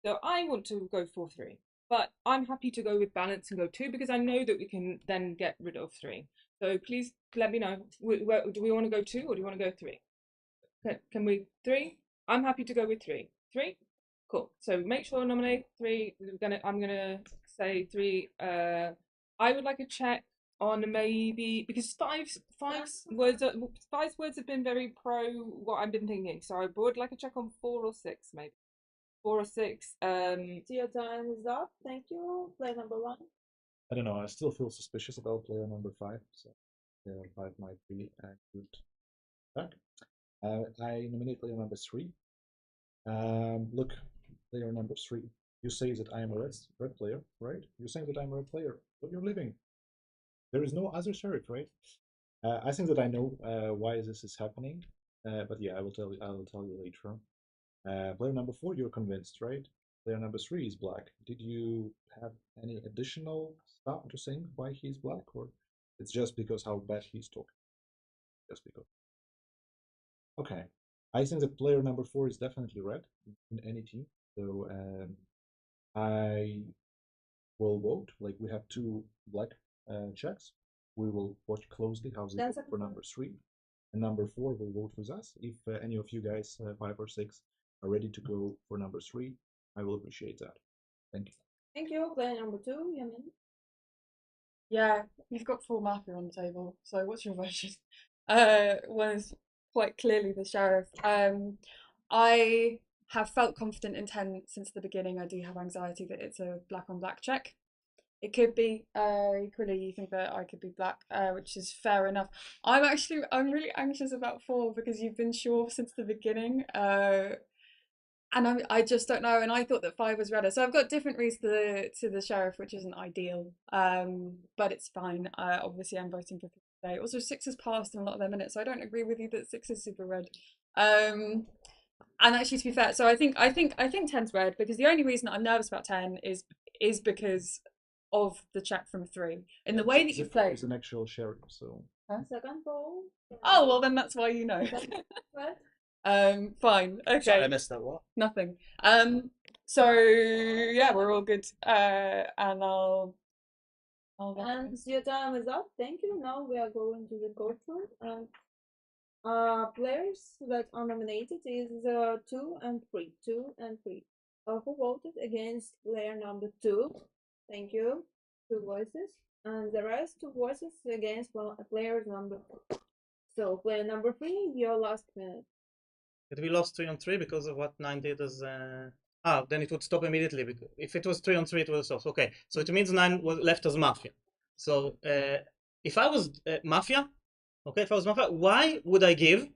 Speaker 21: So I want to go for 3. But I'm happy to go with balance and go 2 because I know that we can then get rid of 3. So please let me know. Do we want to go 2 or do you want to go 3? Can we 3? I'm happy to go with 3. 3? Cool. So make sure nominate 3. I'm gonna say 3. I would like a check on maybe because 5's words have been very pro what I've been thinking. So I would like a check on 4 or 6 maybe. 4 or 6.
Speaker 10: So your time is up. Thank you. Play number 1.
Speaker 12: I don't know. I still feel suspicious about player number 5, so player number 5 might be a good back. I nominate player number 3. Look, player number 3. You say that I am a red player, right? You're saying that I'm a red player, but you're leaving. There is no other sheriff, right? I think that I know why this is happening, but yeah, I will tell you later. Player number 4, you're convinced, right? Player number 3 is black. Did you have any additional stuff to think why he's black, or it's just because how bad he's talking? Just because. Okay, I think that player number 4 is definitely red in any team. So I will vote. Like, we have 2 black checks. We will watch closely how they vote for number 3, and number 4 will vote with us. If any of you guys, 5 or 6, are ready to go for number 3, I will appreciate that. Thank you.
Speaker 10: Thank you. Player number 2, Yamin.
Speaker 21: Yeah, you've got 4 Mafia on the table. So what's your version? Was quite clearly the sheriff. I have felt confident in 10 since the beginning. I do have anxiety that it's a black on black check. It could be equally you think that I could be black, which is fair enough. I'm really anxious about 4 because you've been sure since the beginning. And I just don't know. And I thought that 5 was redder. So I've got different reasons to the sheriff, which isn't ideal. But it's fine. Obviously I'm voting for 3 today. Also 6 has passed in a lot of their minutes, so I don't agree with you that 6 is super red. And actually, to be fair, so I think 10's red because the only reason I'm nervous about 10 is because of the check from 3 and the way that you play.
Speaker 12: It's an actual sheriff, so.
Speaker 10: Second vote.
Speaker 21: Oh well, then that's why you know. Fine. Okay.
Speaker 13: Sorry, I missed that. What?
Speaker 21: Nothing. So yeah, we're all good. And I'll.
Speaker 10: And your time is up. Thank you. Now we are going to the courtroom. Players that are nominated is 2 and 3. 2 and 3. Who voted against player number 2? Thank you. 2 voices. And the rest 2 voices against player number 4. So player number 3, your last minute.
Speaker 7: But we lost 3 on 3 because of what 9 did as then it would stop immediately. Because if it was 3 on 3, it would stop. Okay, so it means 9 was left as Mafia. So if I was Mafia, okay, if I was Mafia, why would I give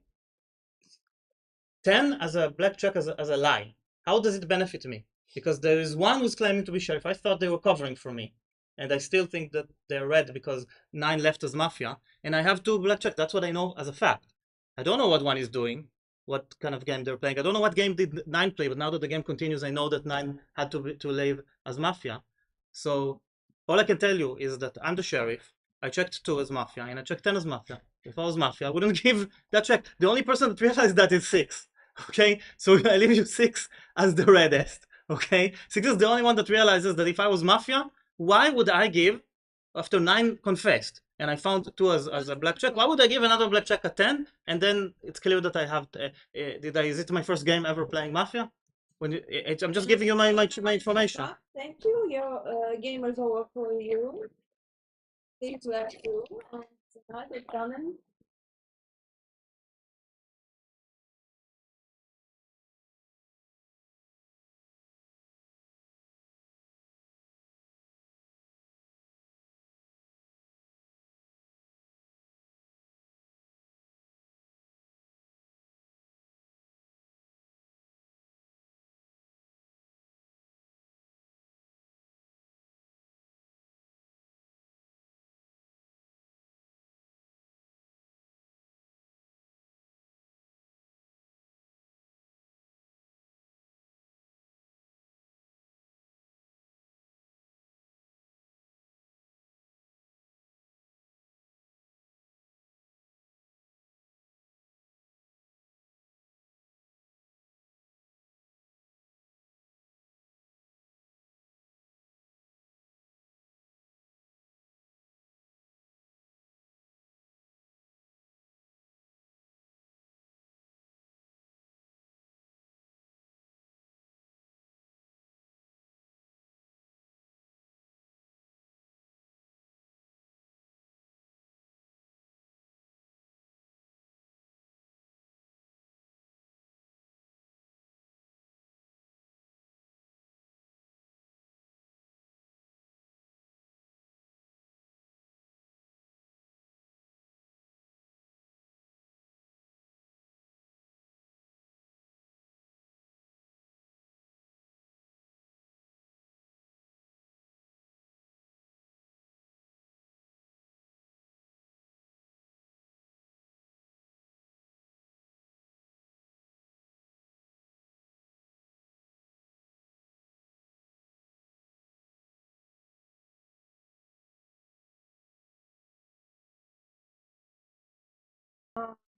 Speaker 7: 10 as a black check as a lie? How does it benefit me? Because there is one who's claiming to be sheriff. I thought they were covering for me. And I still think that they're red because 9 left as Mafia. And I have 2 black checks. That's what I know as a fact. I don't know what one is doing, what kind of game they're playing. I don't know what game did 9 play, but now that the game continues, I know that 9 had to leave as Mafia. So all I can tell you is that I'm the sheriff. I checked 2 as Mafia, and I checked 10 as Mafia. If I was Mafia, I wouldn't give that check. The only person that realized that is 6. Okay? So I leave you 6 as the reddest. Okay? 6 is the only one that realizes that if I was Mafia, why would I give, after 9 confessed, and I found 2 as a black check, why would I give another black check at 10? And then it's clear that I have, is it my first game ever playing Mafia? I'm just giving you my information.
Speaker 10: Thank you. Your game is over for you. Please left you. And tonight it's done.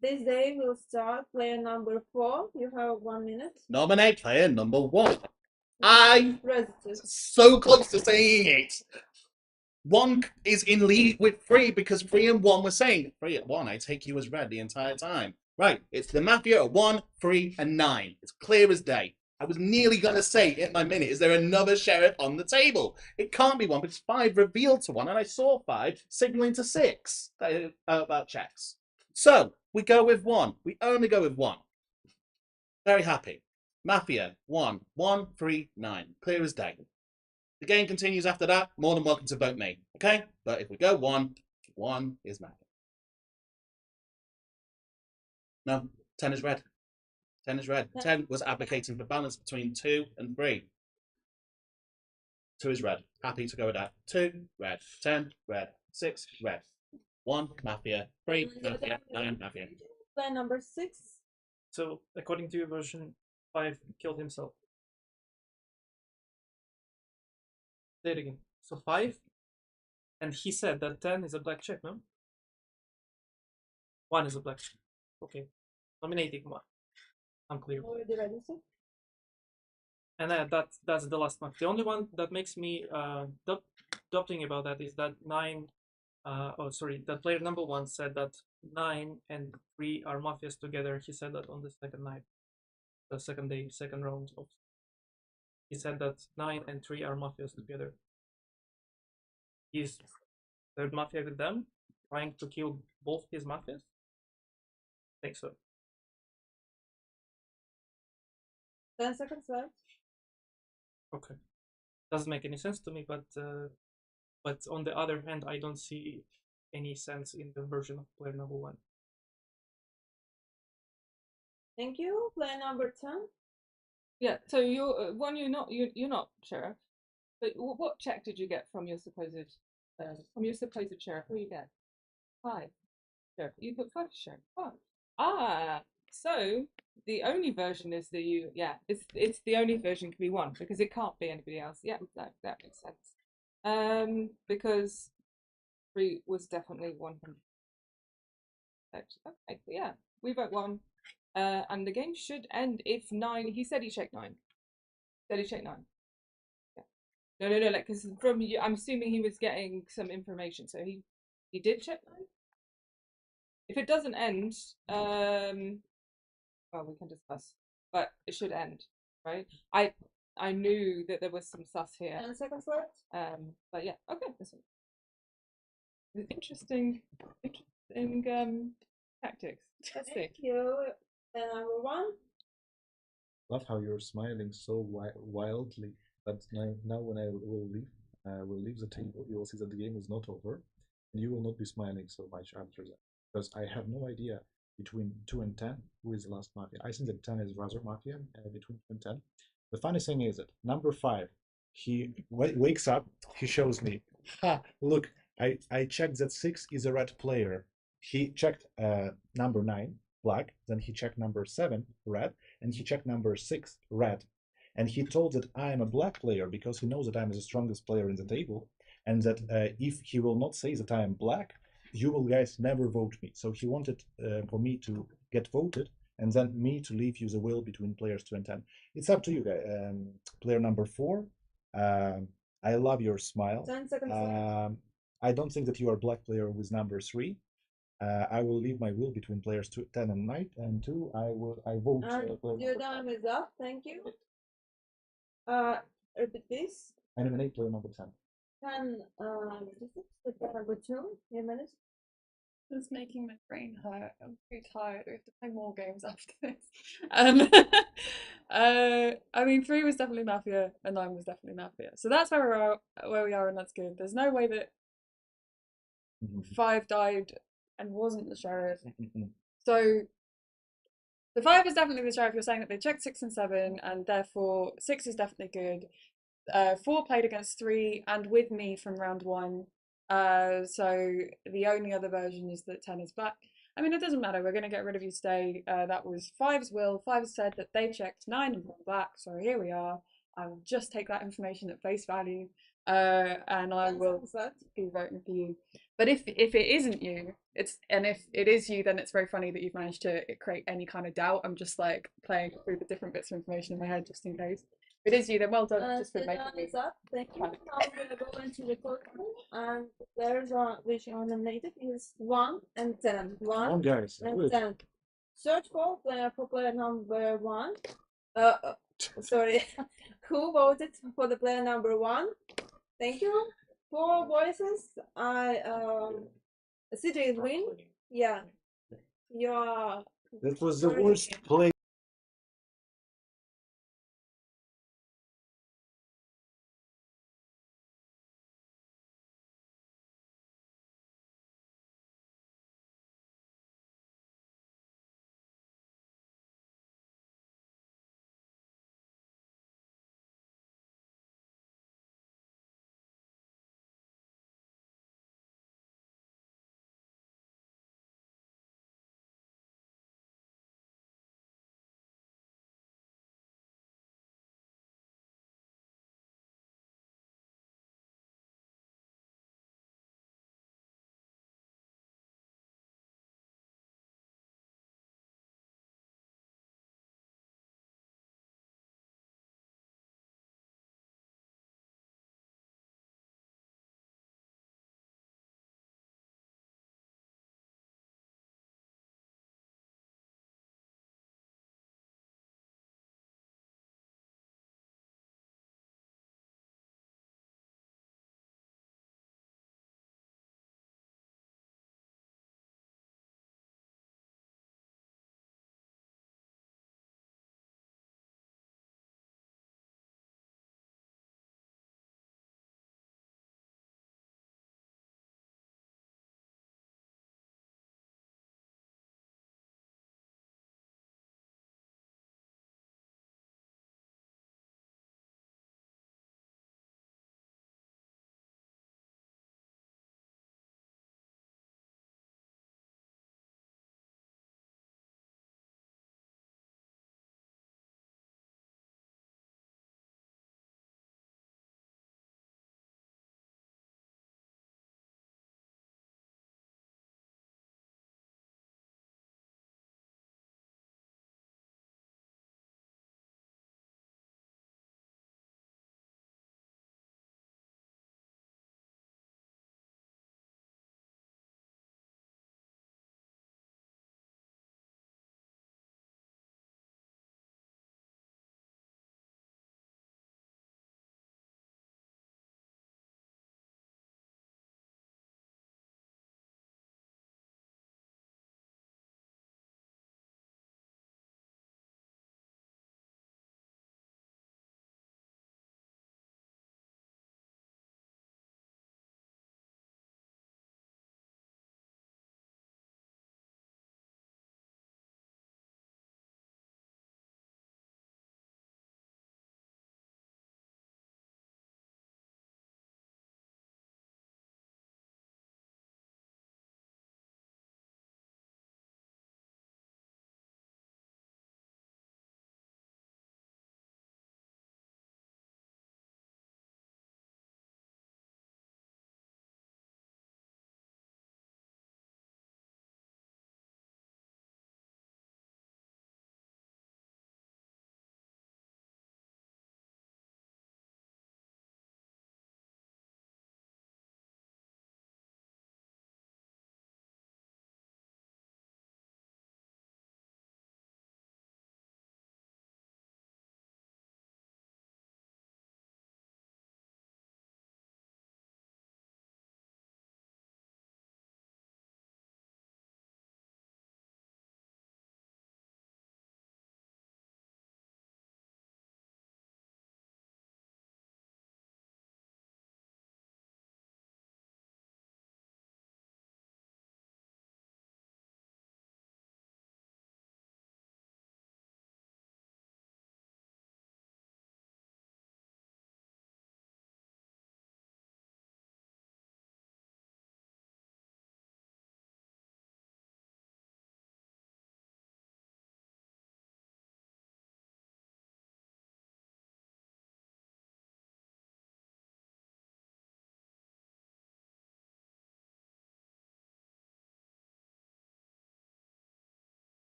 Speaker 10: This day will start player number 4. You have 1 minute.
Speaker 13: Nominate player number 1. I
Speaker 10: Register.
Speaker 13: so close to saying it. 1 is in lead with 3 because 3 and 1 were saying 3 and 1. I take you as red the entire time. Right, it's the Mafia at 1, 3, and 9. It's clear as day. I was nearly going to say in my minute, is there another sheriff on the table? It can't be 1 because 5 revealed to 1, and I saw 5 signaling to 6 about checks. So we go with 1. We only go with 1. Very happy. Mafia 1, 1, 3, 9. Clear as day. The game continues after that. More than welcome to vote me. Okay? But if we go 1, 1 is Mafia. No, 10 is red. 10 is red. 10 was advocating for balance between 2 and 3. 2 is red. Happy to go with that. 2, red. 10, red. 6, red. 1, Mafia. 3, Mafia. 9, Mafia.
Speaker 10: Player number 6.
Speaker 9: So, according to your version, 5 killed himself. Say it again. So 5, and he said that 10 is a black check, no? 1 is a black check. Okay. Nominating 1. I'm clear.
Speaker 10: Already registered.
Speaker 9: And that's the last one. The only one that makes me doubting about that is that 9. That player number 1 said that 9 and 3 are mafias together. He said that on the second night, the second day, second round of. He said that 9 and 3 are mafias together. Is third mafia with them, trying to kill both his mafias? I think so.
Speaker 10: 10 seconds left.
Speaker 9: Okay, doesn't make any sense to me, but on the other hand, I don't see any sense in the version of player number 1.
Speaker 10: Thank you. Player number 10.
Speaker 21: Yeah. So you're you're not sheriff. But what check did you get from your supposed sheriff? What do you get? 5. Sheriff. You put 5 sheriff. 5. Ah. So the only version is it's the only version can be 1 because it can't be anybody else. Yeah, that makes sense. Because 3 was definitely 100. Okay, yeah, we vote 1. And the game should end if 9. He said he checked 9. Said he checked 9. Yeah. No. Like, because from you, I'm assuming he was getting some information, so he did check 9. If it doesn't end, well, we can discuss, but it should end, right? I knew that there was some sus here.
Speaker 10: 10 seconds left.
Speaker 21: But yeah, okay. Interesting tactics. Let's see.
Speaker 10: Thank you. Player number 1.
Speaker 12: Love how you're smiling so wildly that now when I will leave the table, you will see that the game is not over, and you will not be smiling so much after that, because I have no idea between 2 and 10 who is the last mafia. I think that 10 is rather mafia between 2 and 10. The funny thing is that number 5, he wakes up, he shows me, look, I checked that 6 is a red player. He checked number 9, black, then he checked number 7, red, and he checked number 6, red. And he told that I am a black player because he knows that I'm the strongest player in the table, and that if he will not say that I am black, you will guys never vote me. So he wanted for me to get voted, and then me to leave you the will between players 2 and 10. It's up to you guys. Player number 4, I love your smile.
Speaker 10: 10 seconds left.
Speaker 12: I don't think that you are black player with number 3. I will leave my will between players 10 and 9, and 2 I vote.
Speaker 10: Your time is up. Thank you. Repeat this.
Speaker 12: I nominate player number 10.
Speaker 10: 10. Player number 2. Your minute.
Speaker 16: It's making my brain hurt. I'm too tired. We have to play more games after this. I mean, 3 was definitely Mafia, and 9 was definitely Mafia. So that's where we are, and that's good. There's no way that 5 died and wasn't the sheriff. So the 5 is definitely the sheriff. You're saying that they checked 6 and 7, and therefore 6 is definitely good. 4 played against 3 and with me from round 1. So the only other version is that 10 is black. I mean, it doesn't matter. We're going to get rid of you today. That was 5's will. 5 said that they checked 9 and 1 black. So here we are.
Speaker 1: I will just take that information at face value, and I will be voting for you. But if it isn't you, and if it is you, then it's very funny that you've managed to create any kind of doubt. I'm just like playing through the different bits of information in my head just in case. If it is you, then well done, just for
Speaker 10: The
Speaker 1: making
Speaker 10: time
Speaker 1: me.
Speaker 10: is up. Thank you. Now we're gonna go into the courtroom, and the players which are nominated is 1 and 10. 1
Speaker 11: Oh, guys,
Speaker 10: and
Speaker 11: good.
Speaker 10: 10. Search for player number 1. Sorry. Who voted for the player number 1? Thank you. 4 voices. CJ is win. Yeah. You are.
Speaker 11: That was the worst play.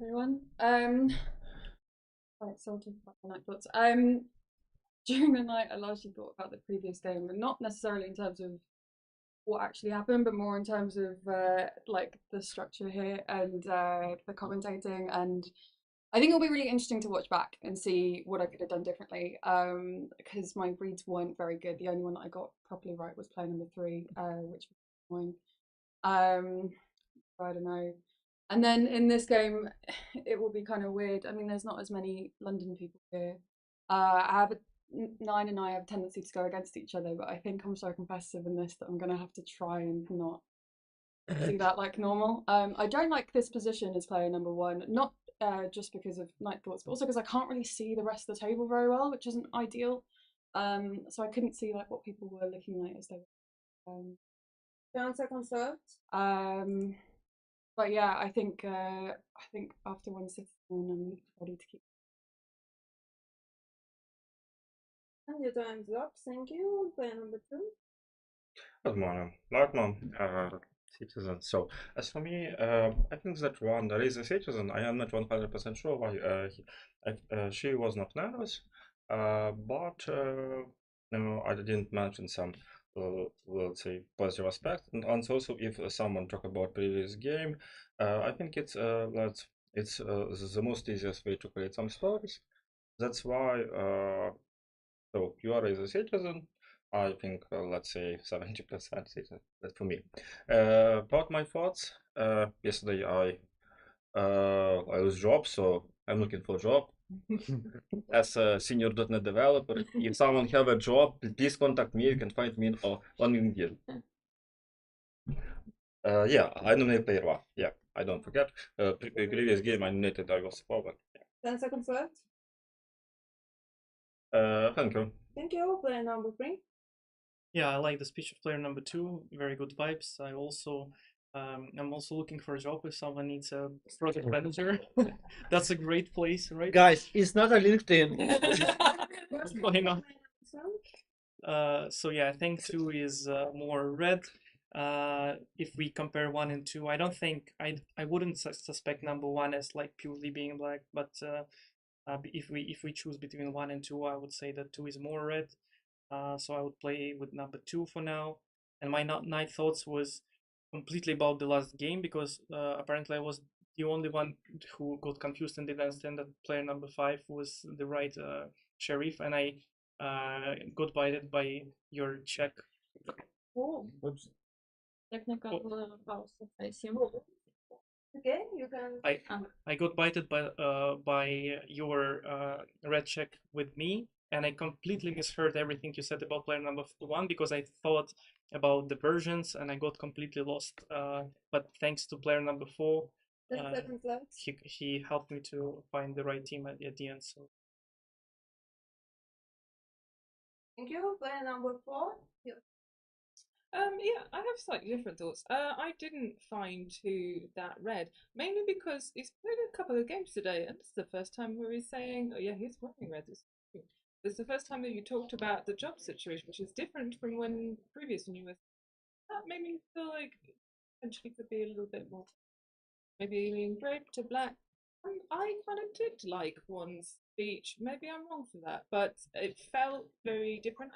Speaker 1: everyone. Right, so I'll talk about my night thoughts. During the night, I largely thought about the previous game, and not necessarily in terms of what actually happened, but more in terms of like the structure here and the commentating. And I think it'll be really interesting to watch back and see what I could have done differently. Because my reads weren't very good. The only one that I got properly right was player number 3, which was annoying. I don't know. And then in this game, it will be kind of weird. I mean, there's not as many London people here. I have 9 and I have a tendency to go against each other, but I think I'm so competitive in this that I'm going to have to try and not do that like normal. I don't like this position as player number 1, not just because of night thoughts, but also because I can't really see the rest of the table very well, which isn't ideal. So I couldn't see like what people were looking like as they were.
Speaker 10: 10 seconds left.
Speaker 1: But yeah, I think after 1 citizen, I'm ready to keep.
Speaker 10: And your time's up. Thank you. Player number 2.
Speaker 14: Good morning, Lartman, citizen. So, as for me, I think that one, there is a citizen. I am not 100% sure why she was not nervous, but no, I didn't mention some, let's say, positive aspect. And also, if someone talk about previous game, I think it's the most easiest way to create some stories. That's why. So you are a citizen. I think let's say 70% citizen. That's for me. About my thoughts. Yesterday I lose job, so I'm looking for a job. As a senior .NET developer, if someone have a job, please contact me. You can find me on LinkedIn. Yeah, I nominated player 1. Yeah, I don't forget. Previous game I nominated I was forward.
Speaker 10: 10 seconds left.
Speaker 14: Thank you.
Speaker 10: Thank you. Player number 3.
Speaker 9: Yeah, I like the speech of player number 2. Very good vibes. I'm also looking for a job if someone needs a project manager. That's a great place, right?
Speaker 5: Guys, it's not a LinkedIn.
Speaker 9: Why not? So yeah, I think 2 is more red. If we compare 1 and 2, I don't think I wouldn't suspect number 1 as like purely being black, but if we choose between 1 and 2, I would say that 2 is more red. So I would play with number 2 for now. And my night thoughts was completely about the last game, because apparently I was the only one who got confused and didn't understand that player number 5 was the right sheriff, and I got baited by your check.
Speaker 10: Oh.
Speaker 9: Oops.
Speaker 15: Technical pause, I assume.
Speaker 10: Okay, you can.
Speaker 9: I got baited by your red check with me, and I completely misheard everything you said about player number 1 because I thought about the versions and I got completely lost. But thanks to player number 4, he helped me to find the right team at the end. So.
Speaker 10: Thank you. Player number 4.
Speaker 21: Yeah, I have slightly different thoughts. I didn't find who that red, mainly because he's played a couple of games today, and this is the first time where he's saying, "Oh yeah, he's wearing red." This is the first time that you talked about the job situation, which is different from when previous when you were. That made me feel like potentially could be a little bit more, maybe leaning red to black. I kind of did like one's speech. Maybe I'm wrong for that, but it felt very different.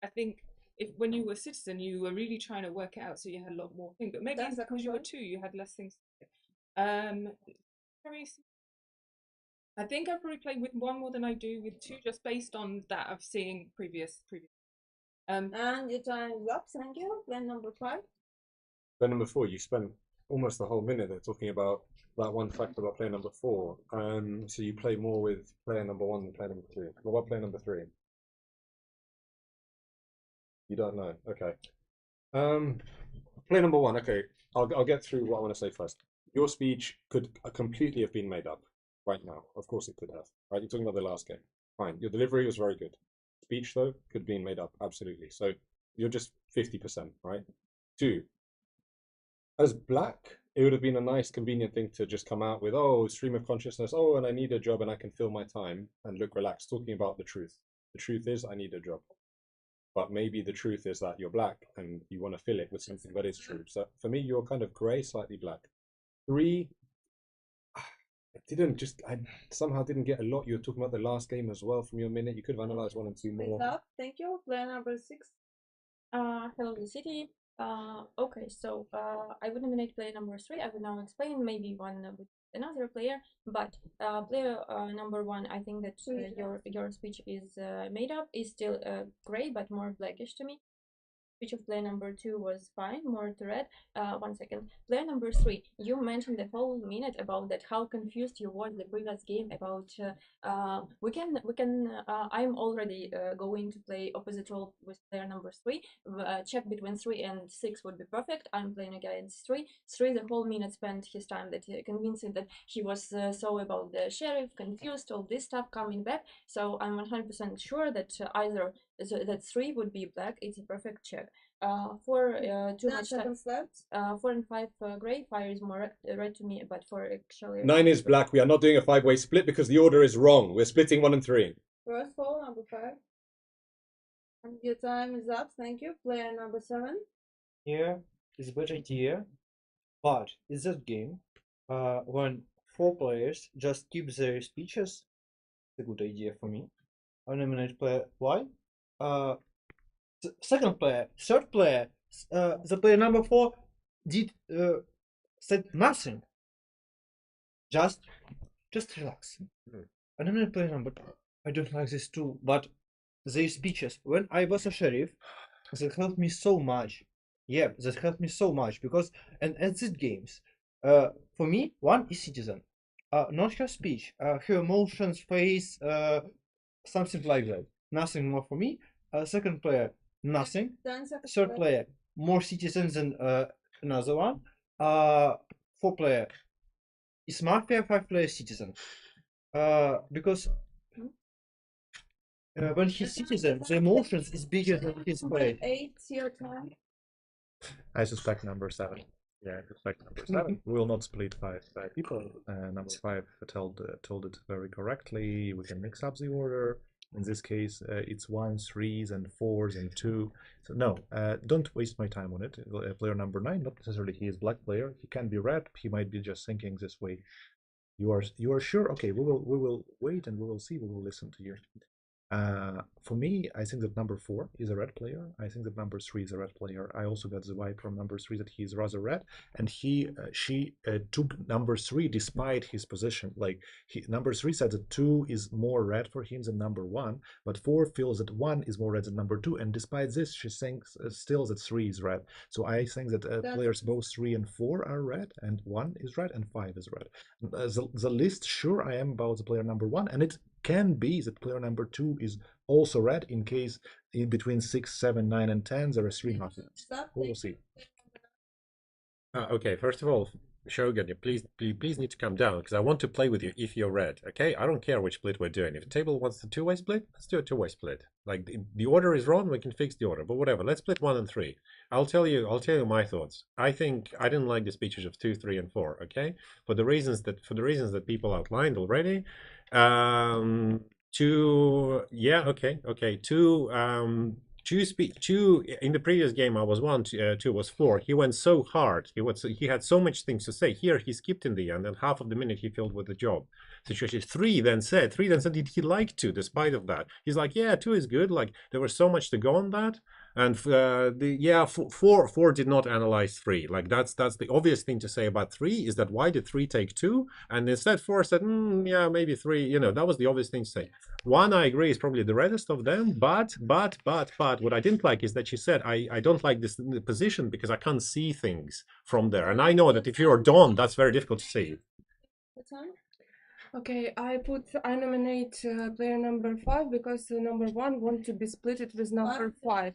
Speaker 21: I think if when you were a citizen, you were really trying to work it out, so you had a lot more things. But maybe it's because you were 2, you had less things. I think I probably played with 1 more than I do with 2, just based on that of seeing previous.
Speaker 10: And your time is up. Thank you. Player number 5.
Speaker 2: Player number 4. You spent almost the whole minute there talking about that one fact about player number 4. So you play more with player number 1 than player number 2. What about player number 3? You don't know. Okay. Player number 1. Okay. I'll get through what I want to say first. Your speech could completely have been made up right now. Of course it could have. Right? You're talking about the last game. Fine. Your delivery was very good. Speech though could have been made up. Absolutely. So you're just 50%, right? 2. As black, it would have been a nice, convenient thing to just come out with, oh, stream of consciousness. Oh, and I need a job and I can fill my time and look relaxed, talking about the truth. The truth is I need a job. But maybe the truth is that you're black and you want to fill it with something that is true. So for me, you're kind of grey, slightly black. 3. I somehow didn't get a lot. You were talking about the last game as well from your minute. You could have analyzed 1 and 2 more.
Speaker 15: Thank you. Player number 6. Hello, the city. Okay, so I would nominate player number 3. I will now explain maybe one with another player, but player number 1, I think that your speech is made up, is still gray but more blackish to me. Speech of player number 2 was fine, more to red. 1 second. Player number 3, you mentioned the whole minute about that how confused you were in the previous game about I'm already going to play opposite role with player number 3. Check between 3 and 6 would be perfect. I'm playing against 3. 3 the whole minute spent his time that convincing that he was so about the sheriff, confused, all this stuff coming back. So I'm 100% sure that either that 3 would be black. It's a perfect check. 4 too much time. 4 and 5 gray. 5 is more red to me, but 4 actually.
Speaker 2: 9 is black. We are not doing a 5-way split because the order is wrong. We're splitting 1 and 3.
Speaker 10: First call, number 5. And your time is up. Thank you. Player number 7.
Speaker 5: Yeah, it's a good idea, but in that game, when 4 players just keep their speeches, it's a good idea for me. I nominate player. Why? Second player, third player, the player number 4 did said nothing. Just relax. I nominate player number 2. I don't like this too, but their speeches when I was a sheriff, that helped me so much. Yeah, that helped me so much because and at these games, for me, 1 is citizen. Not her speech, her emotions, face, something like that. Nothing more for me. Second player, nothing. Third player, more citizens than another one. 4 player is mafia. 5 player citizen. Because when he's citizen, the emotions is bigger than his play.
Speaker 10: 8, your time.
Speaker 12: I suspect number 7. Yeah, I suspect number 7. We will not split 5 people. Number 5 told it very correctly. We can mix up the order. In this case, it's 1s, 3s, and 4s, and 2. So no, don't waste my time on it. Player number 9, not necessarily he is black player. He can be red. He might be just thinking this way. You are sure? Okay, we will wait and we will see. We will listen to you. For me, I think that number 4 is a red player. I think that number 3 is a red player. I also got the vibe from number 3 that he is rather red, and she took number 3 despite his position. Like number 3 said that 2 is more red for him than number 1, but 4 feels that 1 is more red than number 2, and despite this, she thinks still that 3 is red. So I think that players both 3 and 4 are red, and 1 is red, and 5 is red. The list, sure, I am about the player number 1, and it can be that player number 2 is also red in case in between 6, 7, 9, and 10 there are 3 markers. We will see.
Speaker 11: Okay, first of all, Shogun, you please need to come down because I want to play with you if you're red. Okay, I don't care which split we're doing. If the table wants the 2-way split, let's do a 2-way split. Like the order is wrong, we can fix the order, but whatever. Let's split 1 and 3. I'll tell you my thoughts. I think I didn't like the speeches of 2, 3, and 4. Okay, for the reasons that people outlined already. 2, yeah, okay. 2 in the previous game I was 1, 2 was 4. He went so hard. He had so much things to say. Here he skipped in the end, and half of the minute he filled with the job. Situation 3 then said did he like 2 despite of that? He's like, yeah, 2 is good. Like there was so much to go on that. And 4 did not analyze 3. Like that's the obvious thing to say about 3 is that why did 3 take 2? And instead 4 said, yeah, maybe 3. You know, that was the obvious thing to say. 1, I agree, is probably the reddest of them. But what I didn't like is that she said, I don't like this position because I can't see things from there. And I know that if you're Dawn, that's very difficult to see.
Speaker 17: Okay, I nominate player number 5 because number 1 want to be split with number 5.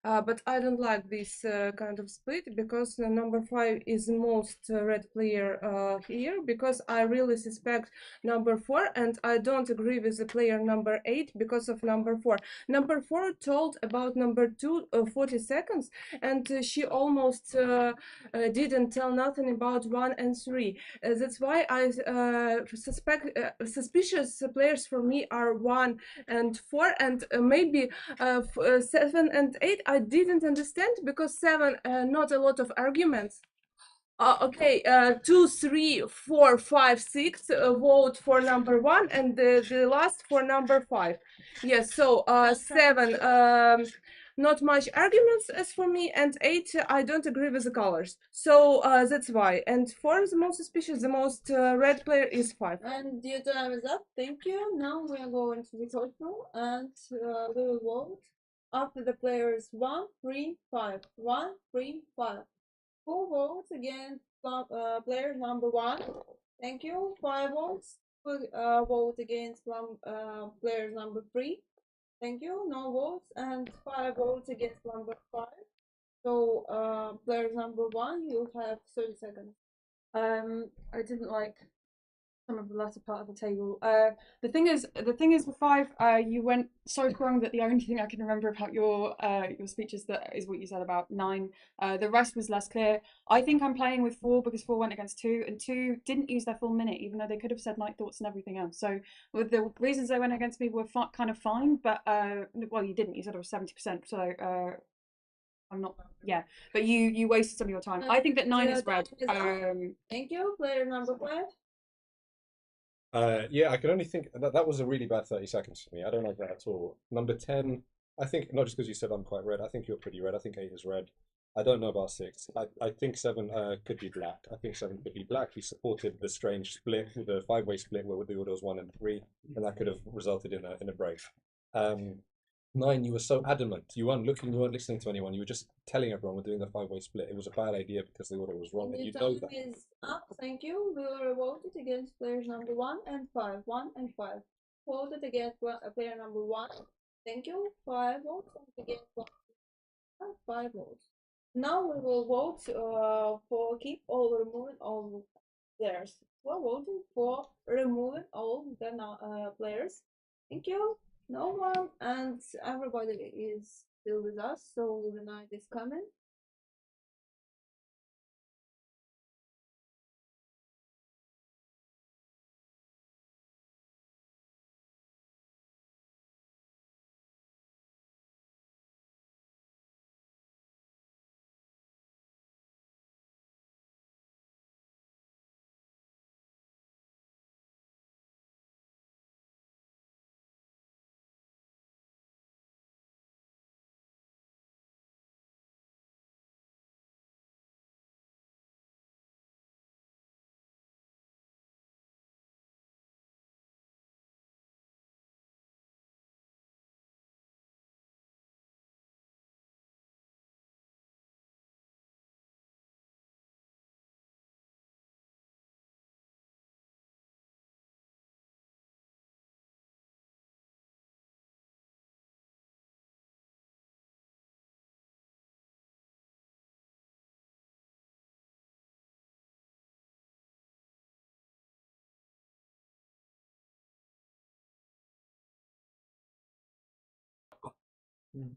Speaker 17: But I don't like this kind of split because number 5 is the most red player here because I really suspect number 4 and I don't agree with the player number 8 because of number 4. Number 4 told about number 2 40 seconds and she almost didn't tell nothing about 1 and 3. That's why I suspect suspicious players for me are 1 and 4 and maybe 7 and 8. I didn't understand because 7 not a lot of arguments. Okay, 2, 3, 4, 5, 6 vote for number 1, and the last for number 5. Yes, so 7, not much arguments as for me, and 8, I don't agree with the colors. So that's why. And 4 is the most suspicious, the most red player is 5.
Speaker 10: And your time is up. Thank you. Now we are going to the total, and we will vote after the players 1, 3, 5. 1, 3, 5. Who votes against player number 1? Thank you. 5 votes. Who vote against player number 3? Thank you. No votes. And 5 votes against number 5. So player number 1, you have 30 seconds.
Speaker 1: I didn't like some of the latter part of the table. The thing is with 5, you went so wrong that the only thing I can remember about your speech is what you said about 9. The rest was less clear. I think I'm playing with 4 because 4 went against 2, and 2 didn't use their full minute, even though they could have said night thoughts and everything else. So with the reasons they went against me were kind of fine, but well, you didn't. You said it was 70%. So I'm not. Yeah, but you wasted some of your time. I think that 9 is red.
Speaker 10: Thank you. Player number 5.
Speaker 2: Yeah, I can only think that was a really bad 30 seconds for me. I don't like that at all. Number 10, I think, not just because you said I'm quite red, I think you're pretty red. I think 8 is red. I don't know about 6. I think 7 could be black. I think 7 could be black. He supported the strange split, the 5-way split where the order was 1 and 3, and that could have resulted in a break. 9, you were so adamant. You weren't looking, you weren't listening to anyone. You were just telling everyone we're doing the 5-way split. It was a bad idea because the order was wrong, and you know that.
Speaker 10: Is up. Thank you. We were voted against players number 1 and 5. 1 and 5. Voted against player number 1. Thank you. 5 votes. And against 5 votes. Now we will vote for keep or removing all players. We're voting for removing all the players. Thank you. No one, and everybody is still with us, so the night is coming.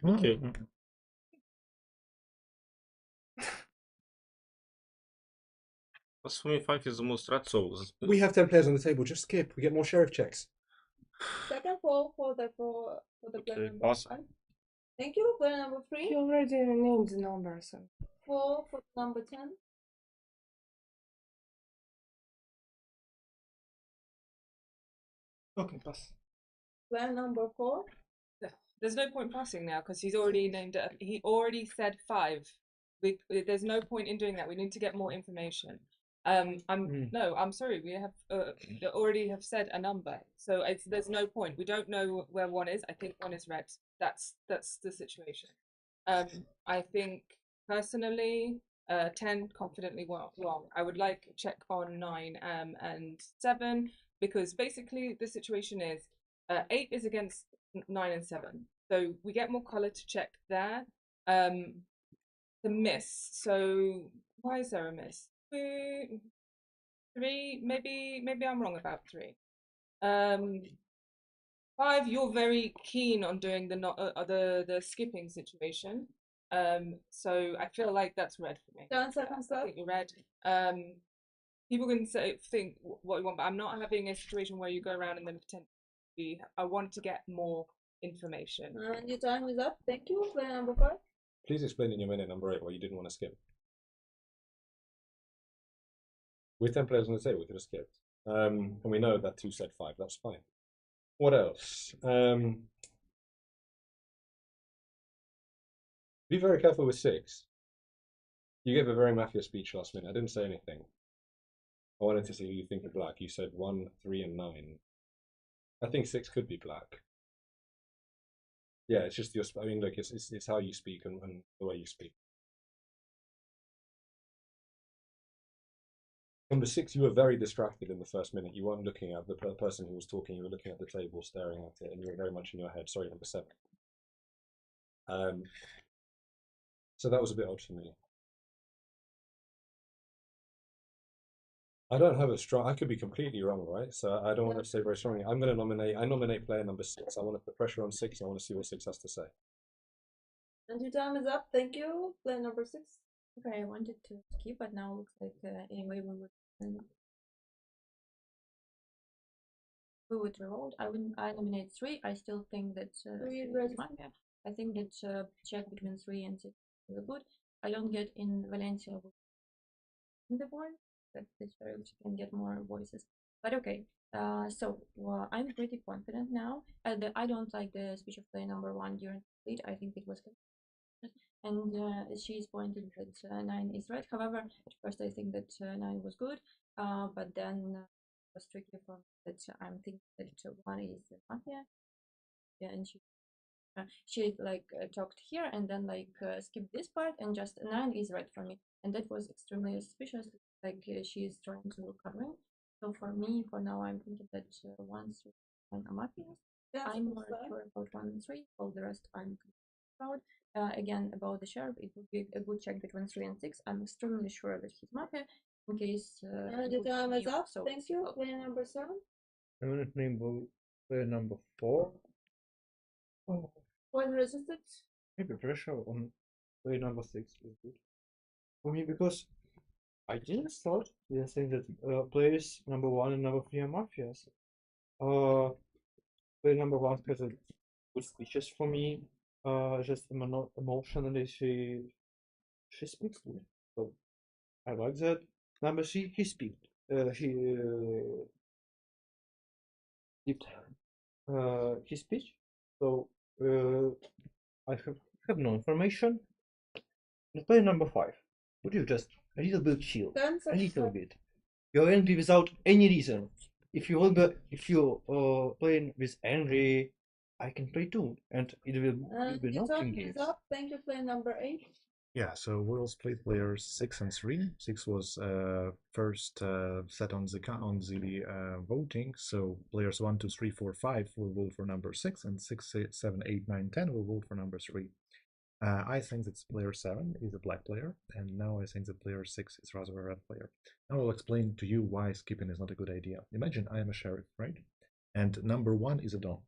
Speaker 11: Okay. As for me, 5 is the most red, so
Speaker 2: we have 10 players on the table. Just skip. We get more sheriff checks.
Speaker 10: Second call for the player number
Speaker 11: pass.
Speaker 10: 5. Thank you. Player number 3.
Speaker 17: You already named the number, so
Speaker 10: 4 for number 10.
Speaker 9: Okay, pass.
Speaker 10: Player number 4.
Speaker 21: There's no point passing now because he's already named it. He already said 5. There's no point in doing that. We need to get more information. I'm sorry. We have already have said a number, so there's no point. We don't know where 1 is. I think 1 is red. That's the situation. I think personally, 10 confidently wrong. I would like to check on 9 and 7 because basically the situation is 8 is against 9 and 7, so we get more color to check there. The miss. So why is there a miss? 3. Maybe I'm wrong about 3. 5. You're very keen on doing the skipping situation. So I feel like that's red for me. I think you're red. People can think what you want, but I'm not having a situation where you go around and then potentially. I want to get more information.
Speaker 10: And your time is up. Thank you. Player number 5.
Speaker 2: Please explain in your minute number 8 why you didn't want to skip. With 10 players on the table, we could have skipped. And we know that 2 said 5. That's fine. What else? Be very careful with 6. You gave a very Mafia speech last minute. I didn't say anything. I wanted to see who you think of black. You said 1, 3, and 9. I think 6 could be black. Yeah, it's just your. I mean, look, it's how you speak and the way you speak. Number 6, you were very distracted in the first minute. You weren't looking at the person who was talking. You were looking at the table, staring at it, and you were very much in your head. Sorry, number 7. So that was a bit odd for me. I don't have a strong. I could be completely wrong, right? So I don't want to say very strongly. I'm going to nominate. I nominate player number 6. I want to put pressure on 6. I want to see what 6 has to say.
Speaker 10: And your time is up. Thank you. Player number 6.
Speaker 15: Okay, I wanted to skip, but now looks like anyway we would revolt. I nominate 3. I still think that 3 is Mafia. I think that check between 3 and 6 is really good. I don't get in Valencia in the board, but the sheriffs can get more voices. But okay, so I'm pretty confident now. I don't like the speech of player number 1 during the lead. I think it was good. And she's pointed that 9 is right. However, at first I think that 9 was good, but then it was tricky for me that I'm thinking that 1 is Mafia. Yeah, and she like talked here and then like skipped this part, and just 9 is right for me, and that was extremely suspicious. Like she's trying to cover it. So for me, for now, I'm thinking that 1, 3, and Mafia. I'm more sure about 1 and 3. All the rest I'm proud. Again, about the sheriff, it would be a good check between 3 and 6. I'm extremely sure that he's Mafia. In case
Speaker 10: the time is up. So thank you. Player number 7.
Speaker 5: I'm gonna name player number 4. Oh.
Speaker 10: When resisted?
Speaker 5: Maybe pressure on player number 6 is good for me, because I didn't think that players number 1 and number 3 are Mafias. Player number 1 has a good speeches for me. Just emotionally she speaks good, so I like that. Number 3, he speaks. He did his speech. So I have no information. And player number 5, would you just a little bit chill, a little bit? You're angry without any reason. If you playing with angry, I can play too, and it will be nothing games.
Speaker 10: Thank you, player number 8.
Speaker 12: Yeah, so we'll split players 6 and 3. 6 was first set on the voting. So players 1, 2, 3, 4, 5 will vote for number 6, and 6, 7, 8, 9, 10 will vote for number 3. I think that player 7 is a black player, and now I think that player 6 is rather a red player. Now I'll explain to you why skipping is not a good idea. Imagine I am a sheriff, right? And number 1 is a don.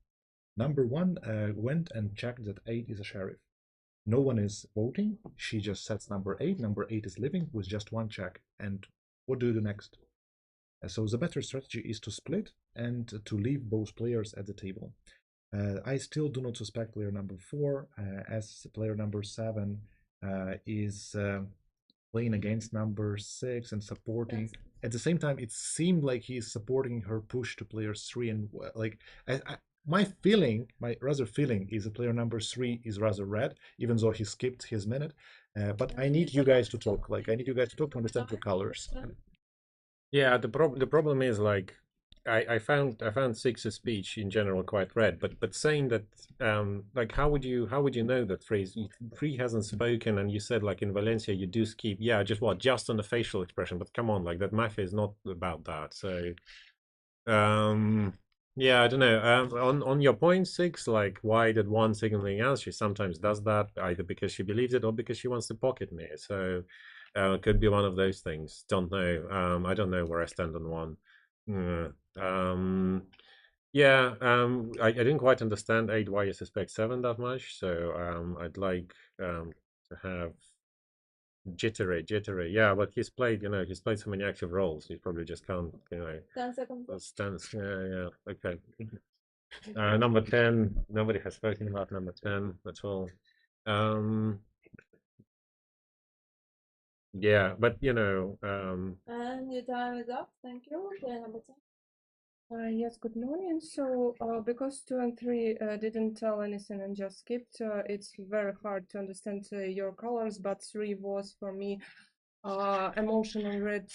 Speaker 12: Number 1 went and checked that 8 is a sheriff. No one is voting. She just sets number 8. Number 8 is living with just 1 check. And what do you do next? So the better strategy is to split and to leave both players at the table. I still do not suspect player number 4, as player number 7 is playing against number 6 and supporting. Yes. At the same time, it seemed like he is supporting her push to players 3, and like my rather feeling is that player number 3 is rather red, even though he skipped his minute. But I need you guys to talk. Like I need you guys to talk to understand your colors.
Speaker 11: Yeah, the problem is like I found 6's speech in general quite red, but saying that like how would you know that phrase? 3 hasn't spoken, and you said like in Valencia you do skip. Yeah, just on the facial expression. But come on, like that Mafia is not about that. So yeah, I don't know. On your point 6, like why did 1 signaling else? She sometimes does that either because she believes it or because she wants to pocket me. So it could be one of those things. Don't know. I don't know where I stand on 1. Yeah, I didn't quite understand 8 why you suspect 7 that much, so I'd like to have jittery. Yeah, but he's played so many active roles, he probably just can't,
Speaker 10: 10 seconds.
Speaker 11: Stands. Yeah, okay. Number 10, nobody has spoken about number 10 at all. Yeah, but
Speaker 10: And your time is up. Thank you. Player number 10.
Speaker 17: Yes, good morning. So, because 2 and 3 didn't tell anything and just skipped, it's very hard to understand your colors, but 3 was for me emotional red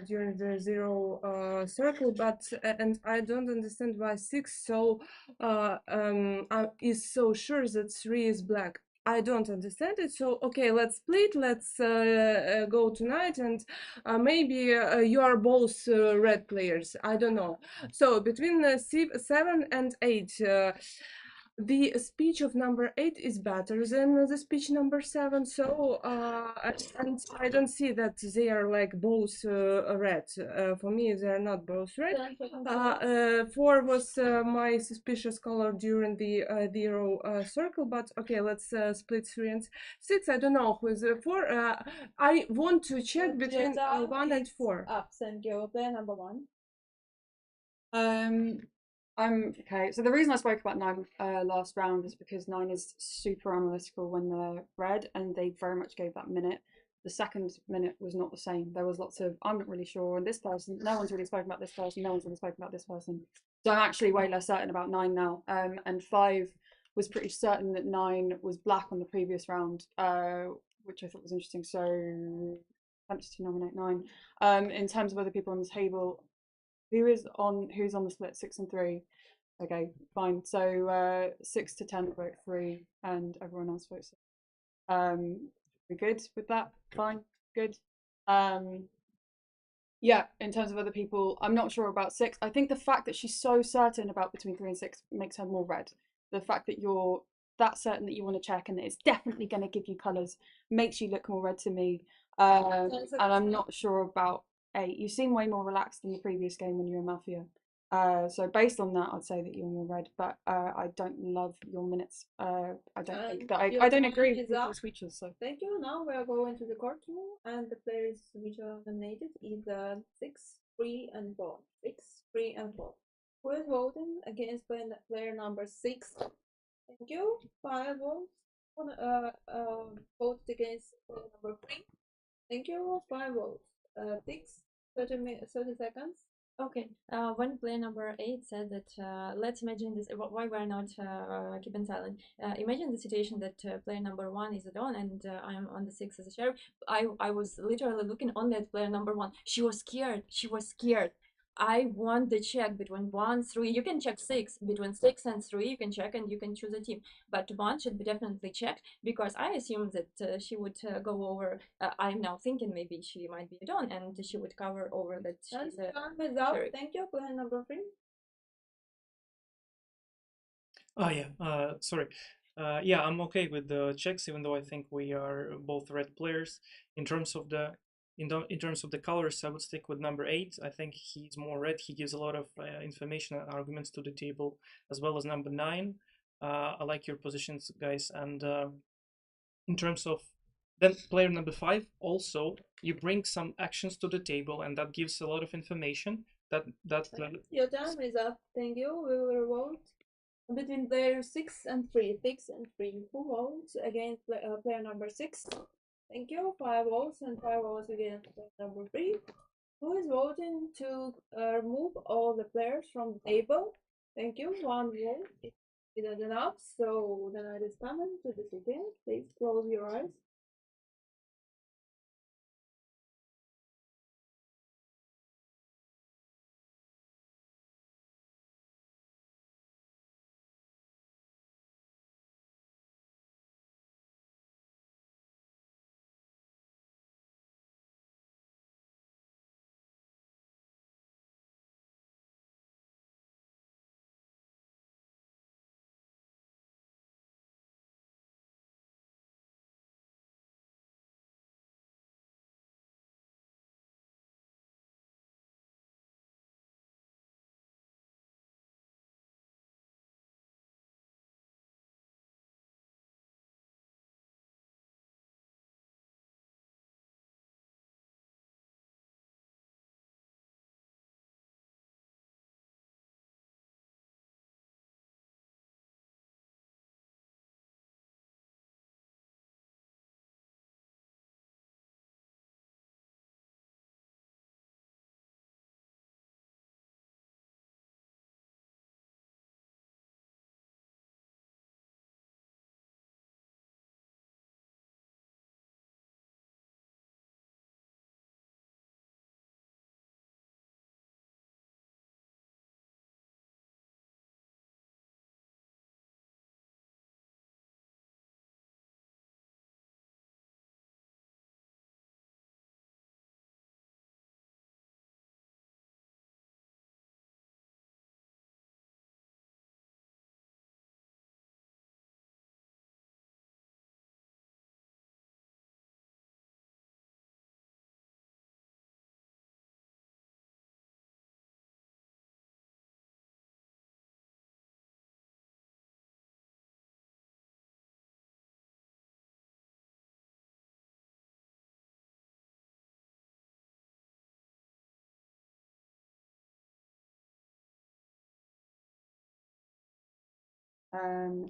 Speaker 17: during the zero circle, but and I don't understand why 6 is so sure that 3 is black. I don't understand it. So okay, let's split. Let's go tonight, and maybe you are both red players. I don't know. So between 7 and 8. The speech of number 8 is better than the speech number 7, so and I don't see that they are like both red. For me, they are not both red. 4 was my suspicious color during the zero circle, but okay, let's split 3 and 6. I don't know who is 4. I want to check between 1 and 4.
Speaker 10: Up. Thank you. Player number 1.
Speaker 1: I'm okay. So the reason I spoke about 9 last round is because 9 is super analytical when they're red, and they very much gave that minute. The second minute was not the same. There was lots of I'm not really sure, and this person, no one's really spoken about this person, no one's really spoken about this person. So I'm actually way less certain about 9 now. And 5 was pretty certain that 9 was black on the previous round, which I thought was interesting. So attempts to nominate 9. In terms of other people on the table, who's on the split 6 and 3? Okay, fine. So 6 to 10 vote 3, and everyone else votes 6. We're good with that. Fine, good. Yeah, in terms of other people, I'm not sure about 6. I think the fact that she's so certain about between 3 and 6 makes her more red. The fact that you're that certain that you want to check and that it's definitely going to give you colours makes you look more red to me. And I'm not sure about 8. You seem way more relaxed than the previous game when you were Mafia. So based on that, I'd say that you're more red, but I don't love your minutes. I don't think that I don't agree with your speeches. So
Speaker 10: thank you. Now we are going to the courtroom, and the players which are nominated is 6, 3, and 4. 6, 3, and 4. Who is voting against player number 6? Thank you. 5 votes. Voted against player number 3. Thank you. 5 votes. 6. 30 seconds.
Speaker 15: Okay, when player number 8 said that, let's imagine this, why we're not keeping silent. Imagine the situation that player number 1 is a Dawn and I'm on the 6 as a sheriff. I was literally looking only at player number 1. She was scared. She was scared. I want the check between 1, 3. You can check 6. Between 6 and 3, you can check and you can choose a team. But 1 should be definitely checked because I assume that she would go over. I'm now thinking maybe she might be a Dawn and she would cover over that she's a sheriff.
Speaker 10: Thank you. Player number 3.
Speaker 9: Oh yeah, sorry. Yeah, I'm okay with the checks, even though I think we are both red players. In terms of the colors, I would stick with number 8. I think he's more red. He gives a lot of information and arguments to the table, as well as number 9. I like your positions, guys. And in terms of then player number 5, also you bring some actions to the table, and that gives a lot of information.
Speaker 10: Your time is up. Thank you. We will vote between player 6 and 3. 6 and 3. Who votes against player number 6? Thank you. 5 votes and 5 votes against player number 3. Who is voting to remove all the players from the table? Thank you. 1 vote. It isn't enough. So the night is coming to the begin. Please close your eyes.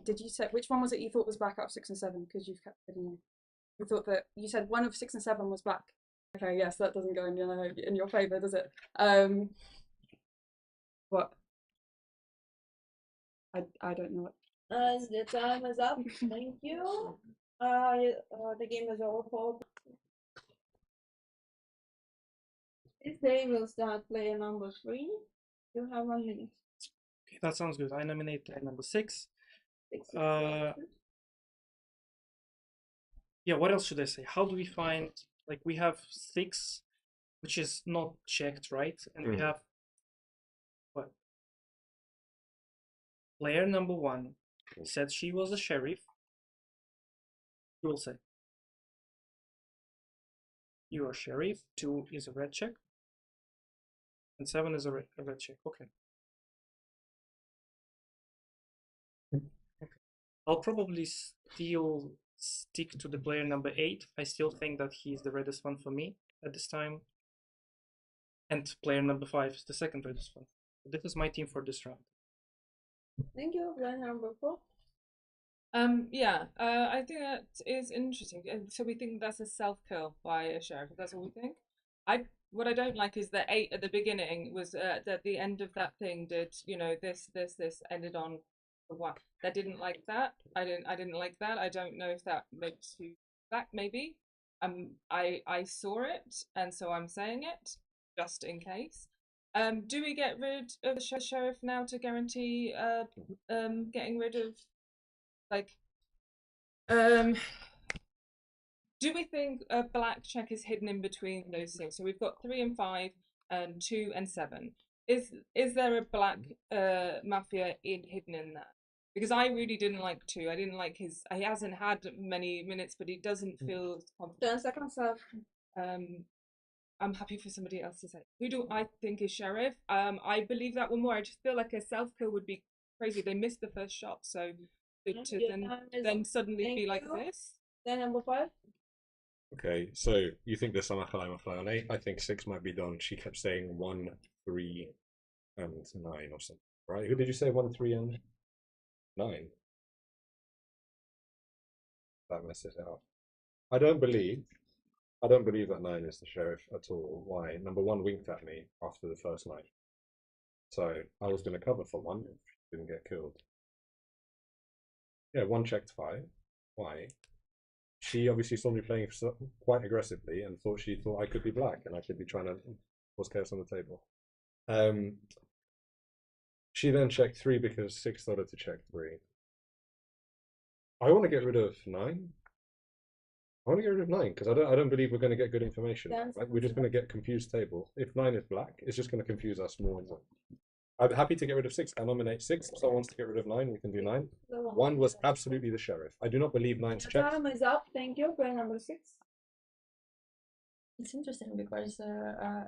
Speaker 1: Did you say which one was it you thought was black out of 6 and 7? Because you've kept hitting me. You thought that you said one of 6 and 7 was black. Okay, yes, that doesn't go in your favour, does it? What? I don't know.
Speaker 10: As the time is up, thank you. The game is over for. This day will start player number 3. You have 1 minute.
Speaker 9: Okay, that sounds good. I nominate player number 6. Yeah, what else should I say? How do we find, like, we have 6, which is not checked, right? And we have what? Player number 1 said she was a sheriff. You will say you are sheriff. 2 is a red check, and 7 is a red check. Okay. I'll probably still stick to the player number 8. I still think that he's the reddest one for me at this time. And player number 5 is the second reddest one. This is my team for this round.
Speaker 10: Thank you. Player number 4.
Speaker 21: I think that is interesting. So we think that's a self-kill by a sheriff. That's what we think. What I don't like is that 8 at the beginning was at the end of that thing did, you know, this ended on what? I didn't like that. I didn't like that. I don't know if that makes you black, maybe. I saw it, and so I'm saying it just in case. Do we get rid of the sheriff now to guarantee getting rid of, like, do we think a black check is hidden in between those things? So we've got 3 and 5 and 2 and 7. Is there a black mafia hidden in that? Because I really didn't like 2. I didn't like his. He hasn't had many minutes, but he doesn't feel confident.
Speaker 10: 10 seconds left.
Speaker 21: I'm happy for somebody else to say. Who do I think is sheriff? I believe that one more. I just feel like a self kill would be crazy. They missed the first shot, so to then suddenly be like this.
Speaker 10: Then number 5.
Speaker 2: Okay, so you think there's some Achalai on 8? I think 6 might be done. She kept saying 1, 3, and 9 or something, right? Who did you say 1, 3, and 9? That messes it up. I don't believe that 9 is the sheriff at all. Why? Number 1 winked at me after the first night, so I was going to cover for 1 if she didn't get killed. Yeah, 1 checked 5. Why? She obviously saw me playing quite aggressively and thought I could be black and I could be trying to cause chaos on the table. She then checked 3 because 6 thought her to check 3. I want to get rid of 9. I want to get rid of 9 because I don't believe we're going to get good information. Like, we're just going to get confused table. If 9 is black, it's just going to confuse us more and more. I'm happy to get rid of 6. I nominate 6. If someone wants to get rid of 9, we can do 9. 1 was absolutely the sheriff. I do not believe 9's checked.
Speaker 10: Time is up. Thank you. Player number 6.
Speaker 15: It's interesting because,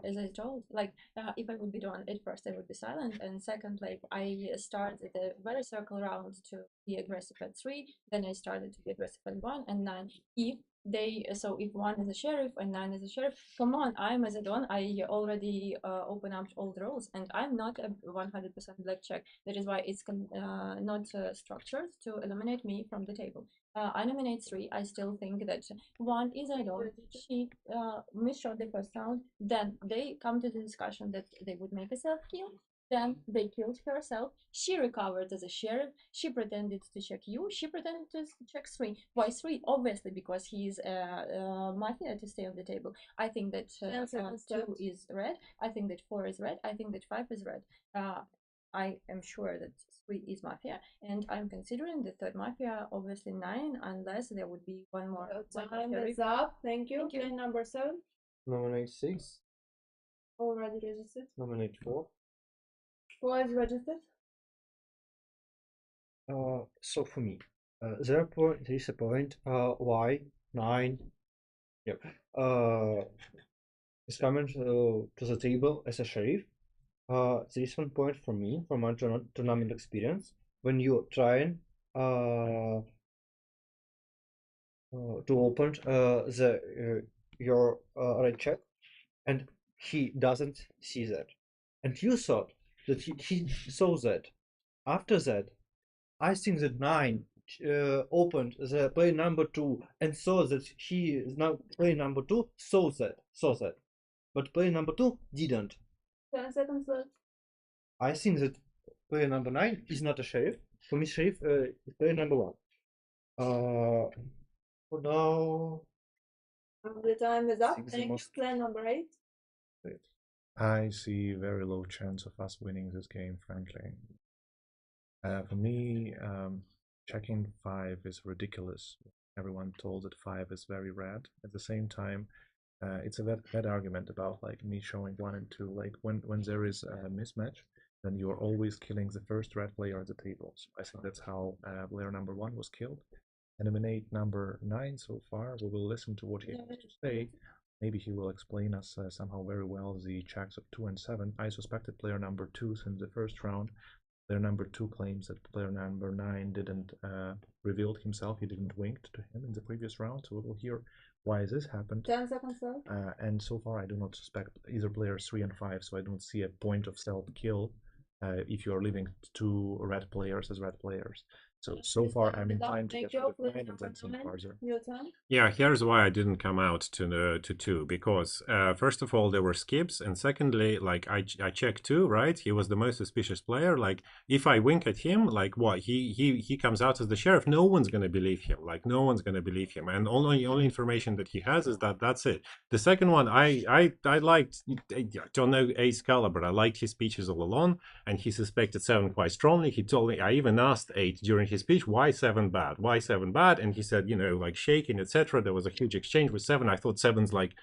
Speaker 15: as I told, like, if I would be doing it first, I would be silent, and second, like, I started a very circle round to be aggressive at 3, then I started to be aggressive at 1 and 9. If 1 is a sheriff and 9 is a sheriff, come on, I'm as a don. I already open up all the roles, and I'm not a 100% black check. That is why it's not structured to eliminate me from the table. I nominate 3. I still think that 1 is idol. She misshot the first round. Then they come to the discussion that they would make a self-kill. Then they killed herself. She recovered as a sheriff. She pretended to check you. She pretended to check 3. Why 3? Obviously because he's mafia to stay on the table. I think that 2 is red. I think that 4 is red. I think that 5 is red. I am sure that 3 is mafia, and I'm considering the third mafia, obviously 9, unless there would be one more.
Speaker 10: Time is up. Thank you. Player number 7.
Speaker 5: Nominate 6.
Speaker 10: Already registered.
Speaker 5: Nominate 4.
Speaker 10: 4 is registered.
Speaker 5: So for me, there is a point why 9 is coming to the table as a sheriff. There is one point for me, from my tournament experience, when you try to open your red check, and he doesn't see that, and you thought that he saw that. After that, I think that 9 opened the player number 2 and saw that he is now player number 2, saw that, but player number 2 didn't.
Speaker 10: 10 seconds left.
Speaker 5: I think that player number 9 is not a sheriff. For me, sheriff is player number 1. For now,
Speaker 10: The time is up.
Speaker 12: Seems
Speaker 10: Thank you.
Speaker 12: almost-
Speaker 10: Player number 8.
Speaker 12: I see very low chance of us winning this game, frankly. For me, checking 5 is ridiculous. Everyone told that 5 is very red. At the same time, it's a bad argument about like me showing 1 and 2. Like when there is a mismatch, then you are always killing the first red player at the table. So I think that's how player number 1 was killed. Eliminate number 9 so far. We will listen to what he has to say. Maybe he will explain us somehow very well the checks of 2 and 7. I suspected player number 2 since the first round. Player number 2 claims that player number 9 didn't reveal himself. He didn't wink to him in the previous round. So we will hear why this happened.
Speaker 10: 10 seconds left.
Speaker 12: And so far I do not suspect either players 3 and 5. So I don't see a point of self-kill if you are leaving 2 red players as red players. So far I'm inclined to get rid of 9 and then think further.
Speaker 10: Your turn.
Speaker 11: Yeah, here's why I didn't come out to 2, because first of all there were skips, and secondly, like I checked 2, right? He was the most suspicious player. Like if I wink at him, like what he comes out as the sheriff, no one's gonna believe him. Like no one's gonna believe him, and only information that he has is that's it. The second one, I liked, don't know Ace Caliber. I liked his speeches all along, and he suspected 7 quite strongly. He told me, I even asked 8 during his speech, why 7 bad? Why 7 bad? And he said, you know, like shaking, etc. There was a huge exchange with 7. I thought 7's like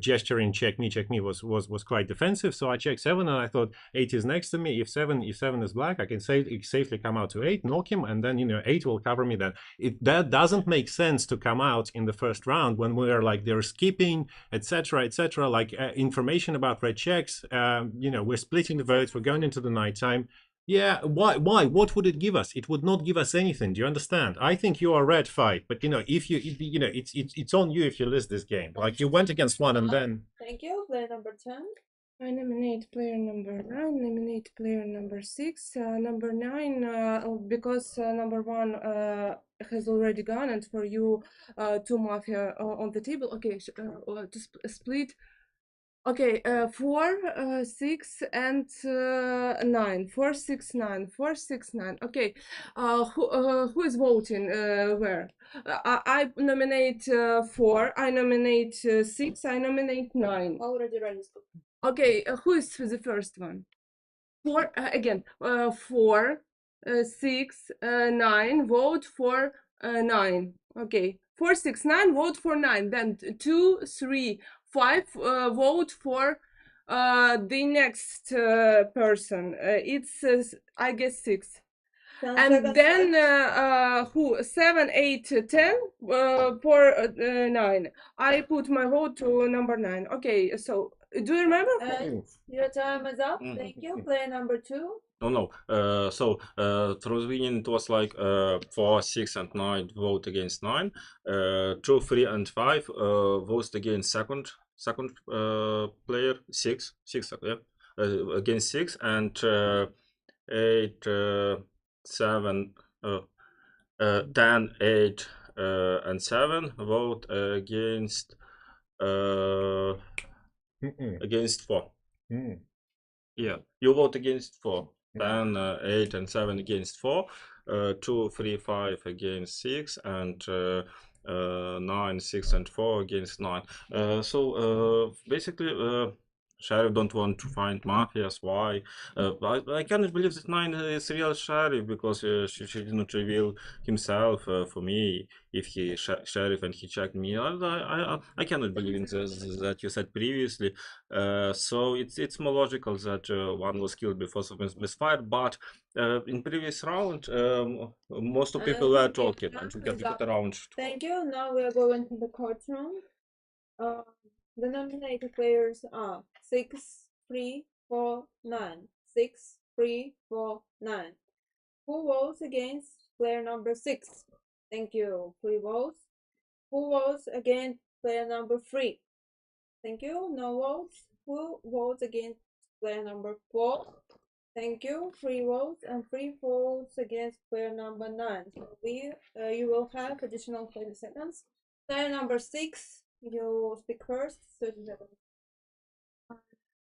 Speaker 11: gesturing check me was quite defensive, so I checked 7 and I thought 8 is next to me. If 7 is black, I can safely come out to 8, knock him, and then, you know, 8 will cover me. Then that doesn't make sense to come out in the first round when we're like they're skipping, etc. Like information about red checks, you know, we're splitting the votes, we're going into the nighttime. Yeah, why? What would it give us? It would not give us anything. Do you understand? I think you are red 5, but you know, if you know, it's on you if you lose this game. Like you went against 1 and then.
Speaker 10: Thank you. Player number 10.
Speaker 17: I nominate player number 9, nominate player number 6. Number 9, because number 1 has already gone, and for you, 2 Mafia on the table. Okay, to split. Okay, 4, 6, and 9. 4, 6, 9. 4, 6, 9. Okay, who is voting where? I nominate 4. I nominate 6. I nominate 9.
Speaker 10: Already registered.
Speaker 17: Okay, who is the first one? 4 again. 4, 6, 9. Vote for 9. Okay, 4, 6, 9. Vote for 9. Then 2, 3, 5. Vote for the next person. It's I guess 6. And then who 7, 8, 10 for 9. I put my vote to number 9. Okay, so do you remember?
Speaker 10: Your time is up. Thank you. Player number 2.
Speaker 11: No. So through the winning, it was like 4, 6, and 9 vote against 9. 2, 3, and 5 voted against second player 6. Against 6, and 8, 7, 10, 8, and 7 vote against 4. Yeah, you vote against 4. 10, 8, and 7 against 4. 2, 3, 5 against 6, and 9, 6, and 4 against 9. So basically, Sheriff don't want to find mafias. Why? I cannot believe that 9 is real Sheriff, because she did not reveal himself for me if he Sheriff and he checked me. I cannot believe in this, that you said previously. So it's more logical that 1 was killed before someone misfired. But in previous round, most of people were talking, and we can get around.
Speaker 10: Thank you. Now we are going to the courtroom. The nominated players are 6, 3, 4, 9. 6, 3, 4, 9. Who votes against player number 6? Thank you. 3 votes. Who votes against player number 3? Thank you. No votes. Who votes against player number 4? Thank you. 3 votes and 3 votes against player number 9. So you will have additional 30 seconds. Player number 6, you speak first. 30 seconds.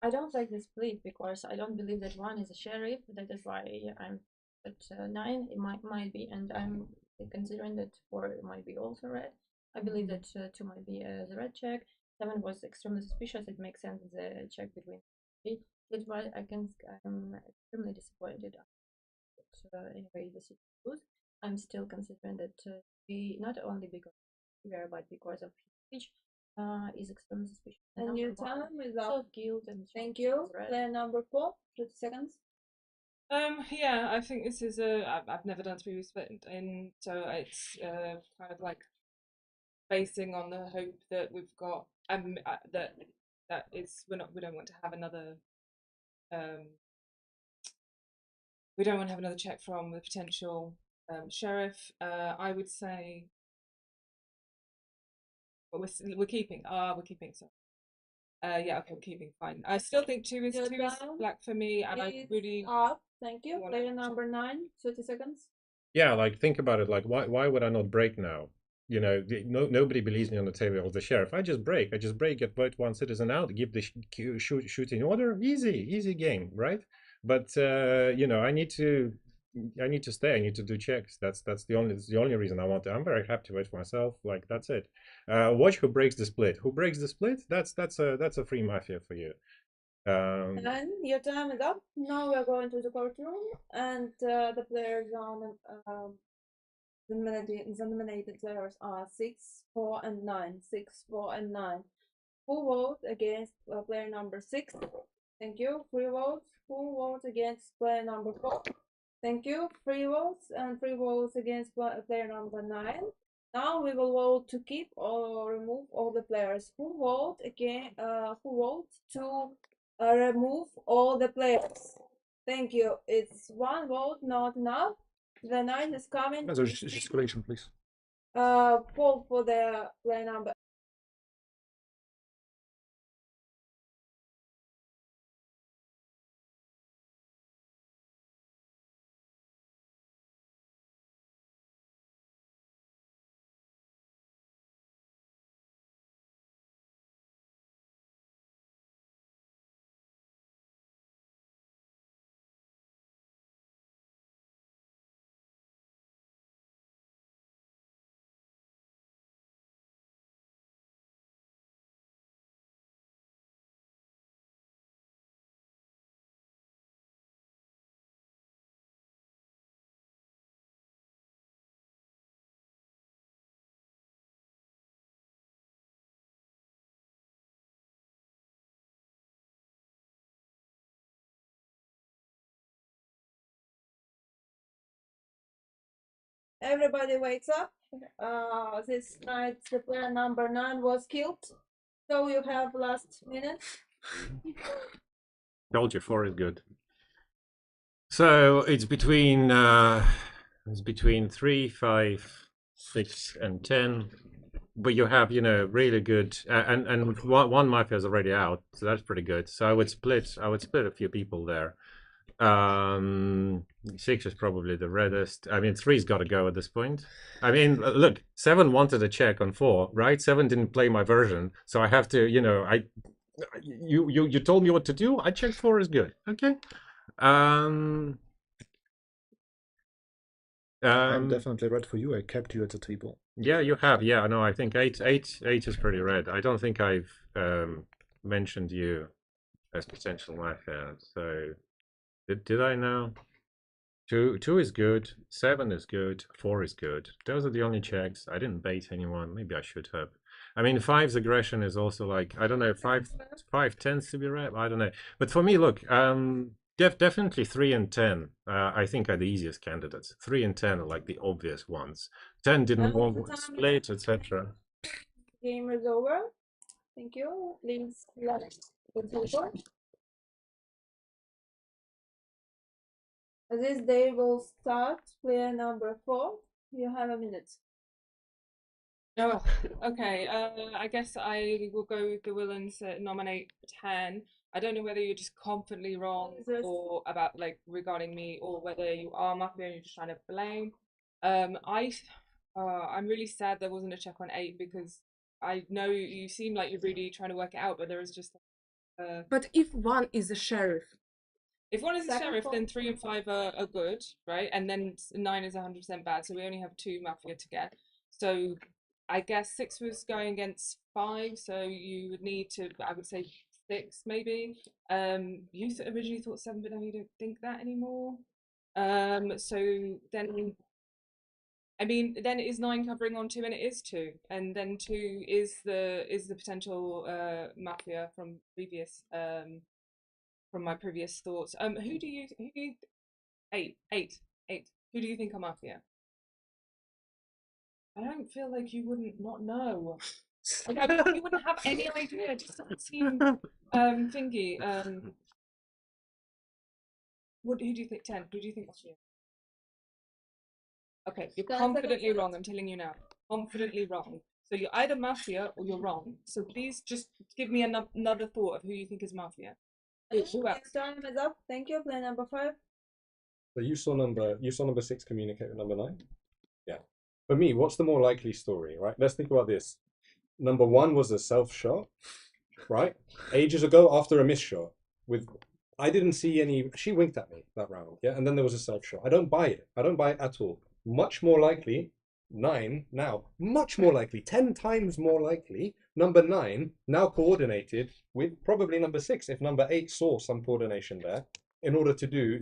Speaker 15: I don't like this split because I don't believe that 1 is a sheriff. That is why I'm at 9. It might be, and I'm considering that 4 might be also red. I believe that 2 might be the red check. 7 was extremely suspicious. It makes sense the check between 3. That's why I'm extremely disappointed. But anyway, this is good. I'm still considering that we not only because we are, but because of his speech, is extremely suspicious.
Speaker 10: And your time is up.
Speaker 15: Self-guilt and
Speaker 10: Thank you. Player number 4, 30 seconds.
Speaker 21: Yeah, I think this is I've never done 3 split in, so it's kind of like basing on the hope that we've got that it's we don't want to have another we don't want to have another check from the potential sheriff. I would say, but we're keeping. We're keeping. So, yeah, okay, we're keeping. Fine. I still think 2 is black for me, and I really.
Speaker 10: Thank you. Player number 9, 30 seconds.
Speaker 11: Yeah, like think about it. Like, why would I not break now? You know, nobody believes me on the table of the sheriff. I just break. Get vote 1 citizen out, give the shooting order. Easy game, right? But you know, I need to stay. I need to do checks. That's the only reason I want to. I'm very happy to wait for myself. Like that's it. Watch who breaks the split. Who breaks the split? That's a free mafia for you.
Speaker 10: And your time is up. Now we're going to the courtroom, and the players on the nominated players are 6, 4, and 9. 6, 4, and 9. Who vote against player number 6? Thank you. 3 votes. Who vote against player number 4? Thank you. 3 votes and 3 votes against player number 9. Now we will vote to keep or remove all the players. Who vote again? Who vote to remove all the players? Thank you. It's 1 vote, not enough. The 9 is coming.
Speaker 12: Gesticulation, please.
Speaker 10: Poll for the player number. Everybody wakes up. This night the player number 9 was killed. So you have last minute.
Speaker 11: Told you 4 is good. So it's between 3, 5, 6, and 10. But you have, you know, really good and one mafia is already out, so that's pretty good. So I would split a few people there. 6 is probably the reddest. I mean, 3's got to go at this point. I mean, look, 7 wanted a check on 4, right? 7 didn't play my version, so I have to, you know, you told me what to do. I checked 4 is good. Okay.
Speaker 12: I'm definitely red for you. I kept you at the table.
Speaker 11: Yeah, you have. Yeah, no, I think 8 is pretty red. I don't think I've mentioned you as potential mafia. So did I now? 2 is good. 7 is good. 4 is good. Those are the only checks. I didn't bait anyone. Maybe I should have. I mean, 5's aggression is also like, I don't know. 5 tends to be red. I don't know. But for me, look, definitely 3 and 10. I think are the easiest candidates. 3 and 10 are like the obvious ones. 10 didn't want to split, etc.
Speaker 10: Game is over. Thank you. Please left the table. This day will start player number 4. You have a minute.
Speaker 21: Oh, okay. I guess I will go with the Willens nominate 10. I don't know whether you're just confidently wrong or about like regarding me, or whether you are Mafia and you're just trying to blame. I'm really sad there wasn't a check on 8 because I know you seem like you're really trying to work it out, but there is just.
Speaker 17: But if one is a sheriff,
Speaker 21: if one is a sheriff, then 3 and 5 are good, right? And then 9 is 100% bad, so we only have 2 Mafia to get. So I guess 6 was going against 5, so you would need to, I would say 6 maybe. You originally thought 7, but now you don't think that anymore. So then, I mean, then it is 9 covering on 2, and it is 2, and then 2 is the potential Mafia from previous from my previous thoughts. Who do you 8. Who do you think are Mafia? I don't feel like you wouldn't not know. Like, you wouldn't have any idea. It just doesn't seem thingy. Who do you think? 10. Who do you think Mafia? Okay, you're confidently wrong. I'm telling you now, confidently wrong. So you're either Mafia or you're wrong. So please just give me another thought of who you think is Mafia. Who else?
Speaker 10: Time is up. Thank you. Player number 5.
Speaker 2: So you saw number 6 communicate with number 9? Yeah. For me, what's the more likely story, right? Let's think about this. Number 1 was a self shot, right? Ages ago after a miss shot. I didn't see any, she winked at me that round, yeah? And then there was a self shot. I don't buy it. I don't buy it at all. Much more likely, 9 now, much more likely, 10 times more likely, number 9 now coordinated with probably number 6 if number 8 saw some coordination there in order to do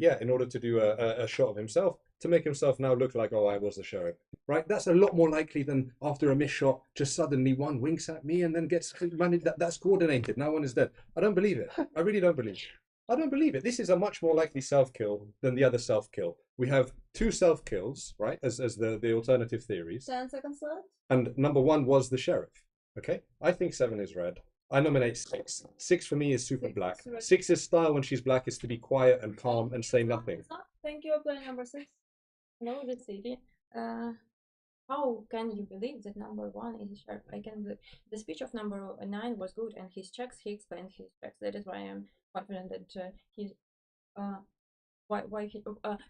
Speaker 2: a shot of himself to make himself now look like, oh, I was the sheriff, right? That's a lot more likely than after a miss shot, just suddenly one winks at me and then gets managed. That's coordinated. Now one is dead. I don't believe it. I really don't believe it. I don't believe it. This is a much more likely self-kill than the other self-kill. We have 2 self-kills, right, as the alternative theories.
Speaker 10: 10 seconds left.
Speaker 2: And number 1 was the sheriff, okay? I think 7 is red. I nominate 6. 6 for me is super black. 6's style when she's black is to be quiet and calm and say nothing.
Speaker 10: Thank you. Player number 6.
Speaker 15: Hello, the city. How can you believe that number 1 is a sheriff? The speech of number 9 was good, and his checks, he explained his checks. That is why I'm confident that he's why he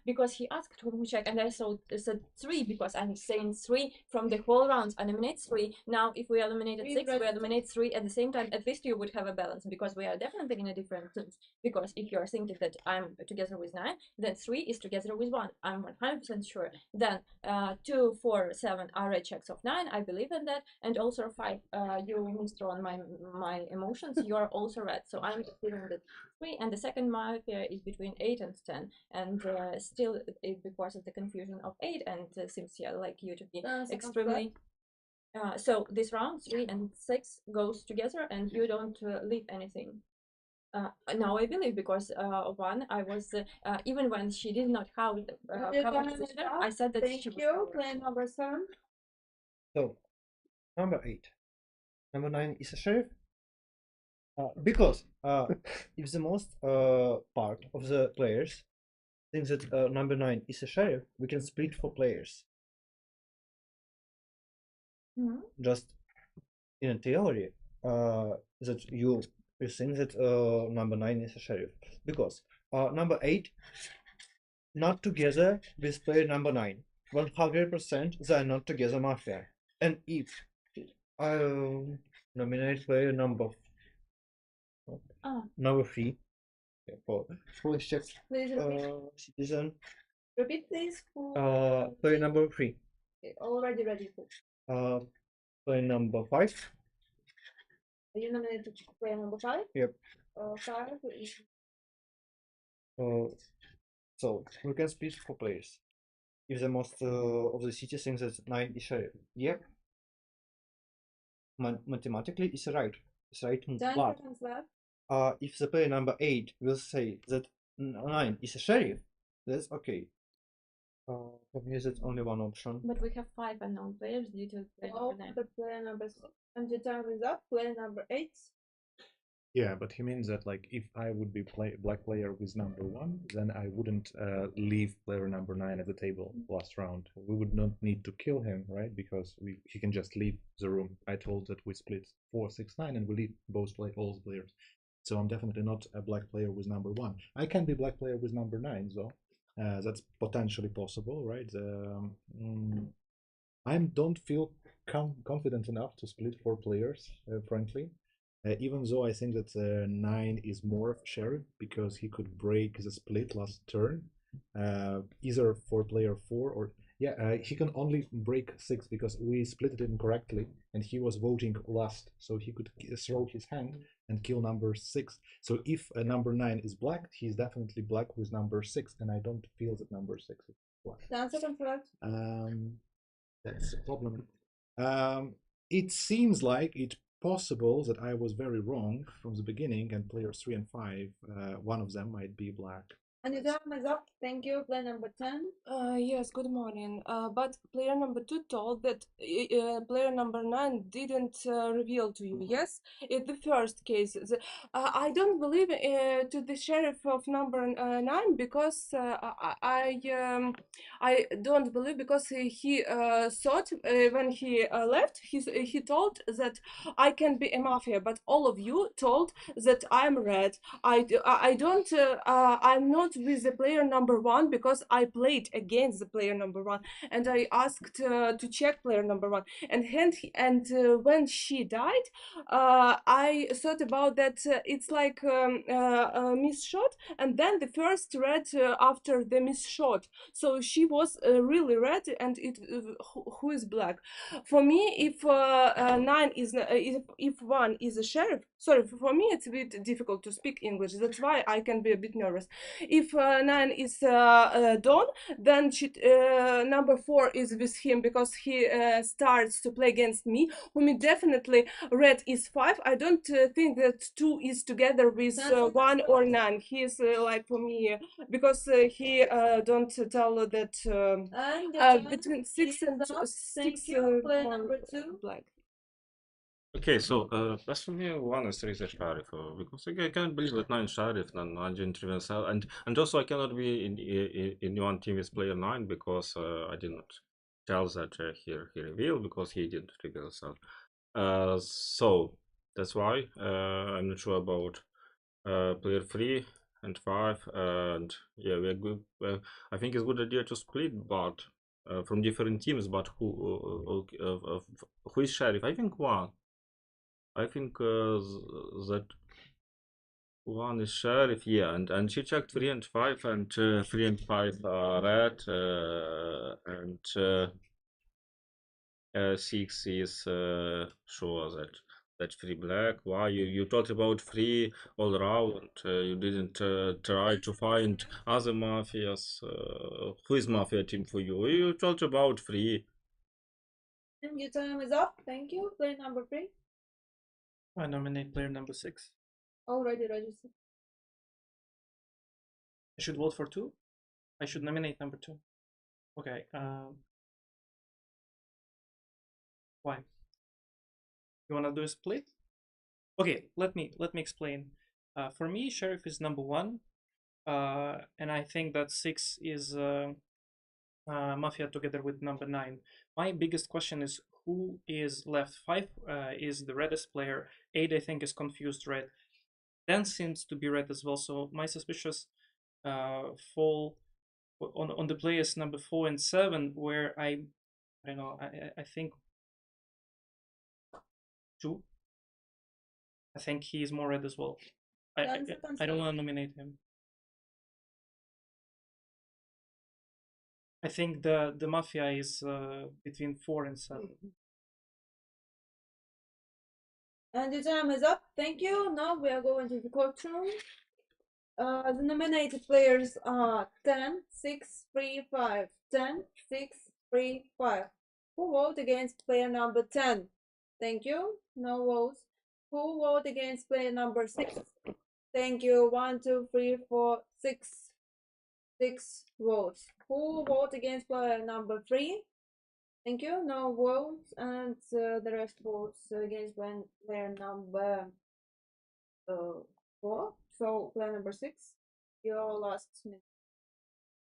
Speaker 15: because he asked who check, and I said 3 because I'm saying 3 from the whole rounds. I eliminate 3. Now if we eliminated 6, we eliminate 3 at the same time. At least you would have a balance, because we are definitely in a different teams. Because if you are thinking that I'm together with 9, then 3 is together with 1. I'm 100% sure. Then 2, 4, 7 are red checks of 9. I believe in that, and also 5. You misdrawn my emotions. You are also red. So I'm feeling that 3, and the second Mafia is between 8 and 10. And still, because of the confusion of 8, and seems like you to be extremely. So this round 3 and 6 goes together, and you don't leave anything. Now I believe, because 1 I was even when she did not cover the position, I said that she was.
Speaker 10: Thank you. Player number 7.
Speaker 5: So, number 8. Number 9 is a sheriff. Because if the most part of the players thinks that number 9 is a sheriff, we can split 4 players. Just in a theory, that you think that number 9 is a sheriff, because number 8 not together with player number 9. 100% they are not together Mafia. And if I nominate player number 3 for check citizen.
Speaker 10: Repeat please.
Speaker 5: Player number 3.
Speaker 10: Already ready.
Speaker 5: Player number 5.
Speaker 10: You nominated player number 5?
Speaker 5: Yep.
Speaker 10: 5.
Speaker 5: So we can split 4 players. If the most of the city thinks that 9 is sheriff. Yep. Mathematically it's right. It's right.
Speaker 10: 10
Speaker 5: But
Speaker 10: seconds left.
Speaker 5: if the player number 8 will say that 9 is a sheriff, that's okay. For me, that's only one option.
Speaker 15: But we have 5 unknown players due to
Speaker 10: The player number 6. And the time is up. Player number 8.
Speaker 12: Yeah, but he means that, like, if I would be black player with number 1, then I wouldn't leave player number 9 at the table last round. We would not need to kill him, right? Because he can just leave the room. I told that we split 4, 6, 9, and we leave all players. So I'm definitely not a black player with number 1. I can be black player with number 9, though. That's potentially possible, right? I don't feel confident enough to split 4 players, frankly. Even though I think that 9 is more of a sheriff because he could break the split last turn, either for player 4 or he can only break 6 because we split it incorrectly and he was voting last, so he could throw his hand and kill number 6. So if number 9 is black, he's definitely black with number 6, and I don't feel that number 6 is black.
Speaker 10: Answer correct.
Speaker 12: That's a problem. It seems like it's possible that I was very wrong from the beginning, and players 3 and 5, one of them might be black.
Speaker 10: And your time is up. Thank you. Player number 10.
Speaker 17: Yes, good morning. But player number 2 told that player number 9 didn't reveal to you. Yes, in the first case, I don't believe to the sheriff of number 9 because I don't believe because he thought when he left he told that I can be a mafia, but all of you told that I'm red. I don't I'm not with the player number 1 because I played against the player number 1 and I asked to check player number 1, and when she died I thought about that it's like a miss shot, and then the first red after the miss shot, so she was really red, and it who is black. For me, if 9 is if 1 is a sheriff, sorry, for me it's a bit difficult to speak English, that's why I can be a bit nervous. If 9 is Don, then number 4 is with him because he starts to play against me. For me, definitely red is 5. I don't think that 2 is together with 1 or 9. He is like, for me, because he don't tell that between 6 and 6
Speaker 10: number 2.
Speaker 17: black.
Speaker 14: Okay, so as for me, 1 is really sheriff because I can't believe that 9 sheriff and 9 didn't reveal himself, and also I cannot be in one team with player 9 because I did not tell that he revealed because he didn't reveal himself. So that's why I'm not sure about player 3 and 5, and yeah, we're good. I think it's a good idea to split, but from different teams. But who is sheriff? I think 1. I think that 1 is sheriff, yeah, and she checked 3 and 5, and 3 and 5 are red, and 6 is sure that 3 black. Why you talked about 3 all around? You didn't try to find other mafias. Who is mafia team for you? You talked about 3.
Speaker 10: And your time is up. Thank you. Player number 3.
Speaker 9: I nominate player number 6.
Speaker 10: Already registered.
Speaker 9: I should vote for 2? I should nominate number 2. Okay. Why? You wanna do a split? Okay, let me explain. For me, sheriff is number 1, and I think that 6 is mafia together with number 9. My biggest question is who is left. 5 is the reddest player. 8 I think is confused red. 10 seems to be red as well. So my suspicious fall on the players number 4 and 7, where I don't know. I think 2. I think he is more red as well. I don't want to nominate him. I think the mafia is between 4 and 7.
Speaker 10: And your time is up. Thank you. Now we are going to the courtroom. The nominated players are 10, 6, 3, 5. 10, 6, 3, 5. Who vote against player number 10? Thank you. No votes. Who vote against player number 6? Thank you. 1, 2, 3, 4, 6. 6 votes. Who vote against player number 3? Thank you. No votes, and the rest votes against player number 4. So player number 6, your last minute.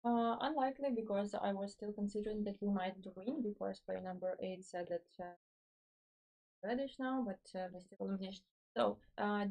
Speaker 15: Unlikely, because I was still considering that we might win, because player number 8 said that reddish now, but we still elimination So,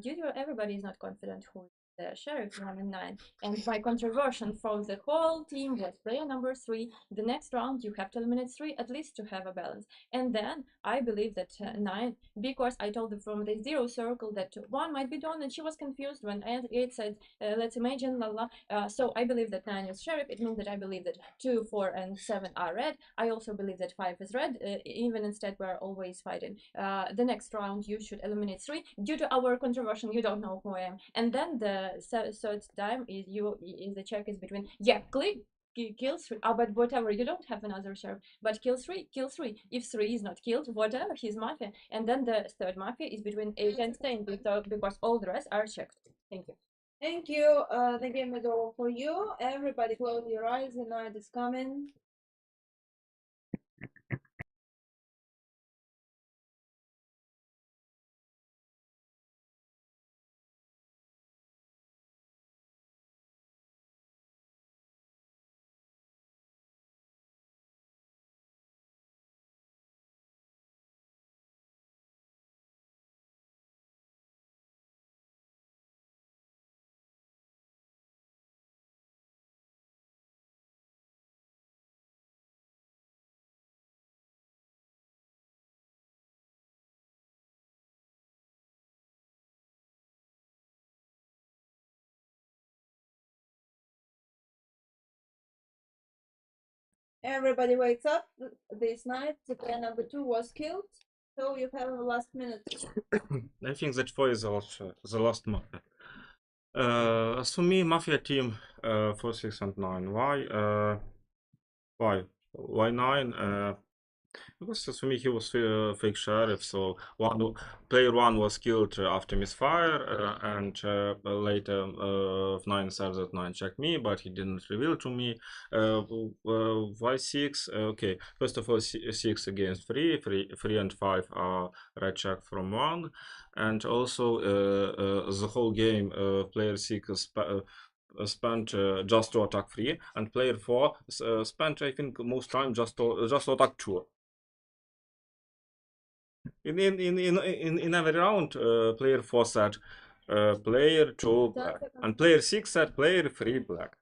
Speaker 15: due to everybody is not confident who is the sheriff 1 and 9, and my controversial for the whole team was player number 3. The next round you have to eliminate 3 at least to have a balance. And then I believe that 9, because I told them from the 0 circle that 1 might be done, and she was confused when 8 said, let's imagine, la la. So I believe that 9 is sheriff. It means that I believe that 2, 4, and 7 are red. I also believe that 5 is red, even instead we're always fighting. The next round you should eliminate 3. Due to our controversial, you don't know who I am. And then the third time is the check is between, yeah, kill 3, but whatever, you don't have another sheriff, but kill 3. If 3 is not killed, whatever, he's mafia. And then the third mafia is between 8 and 10, because all the rest are checked. Thank you.
Speaker 10: Thank you. The game is over for you. Everybody close your eyes, the night is coming. Everybody wakes up this night. The player number 2 was killed, so you have the last minute.
Speaker 14: I think that 4 is the last mafia. As for me, mafia team 4, 6, and 9. Why? Why 9? Because for me he was fake sheriff, so player 1 was killed after misfire, and later 9 said that 9 checked me, but he didn't reveal to me. Why 6? Okay, first of all, 6 against 3 and 5 are red check from 1, and also the whole game player 6 spent just to attack 3, and player 4 spent, I think, most time just to attack 2. In every round, player 4 said player 2 black, and player 6 said player 3 black.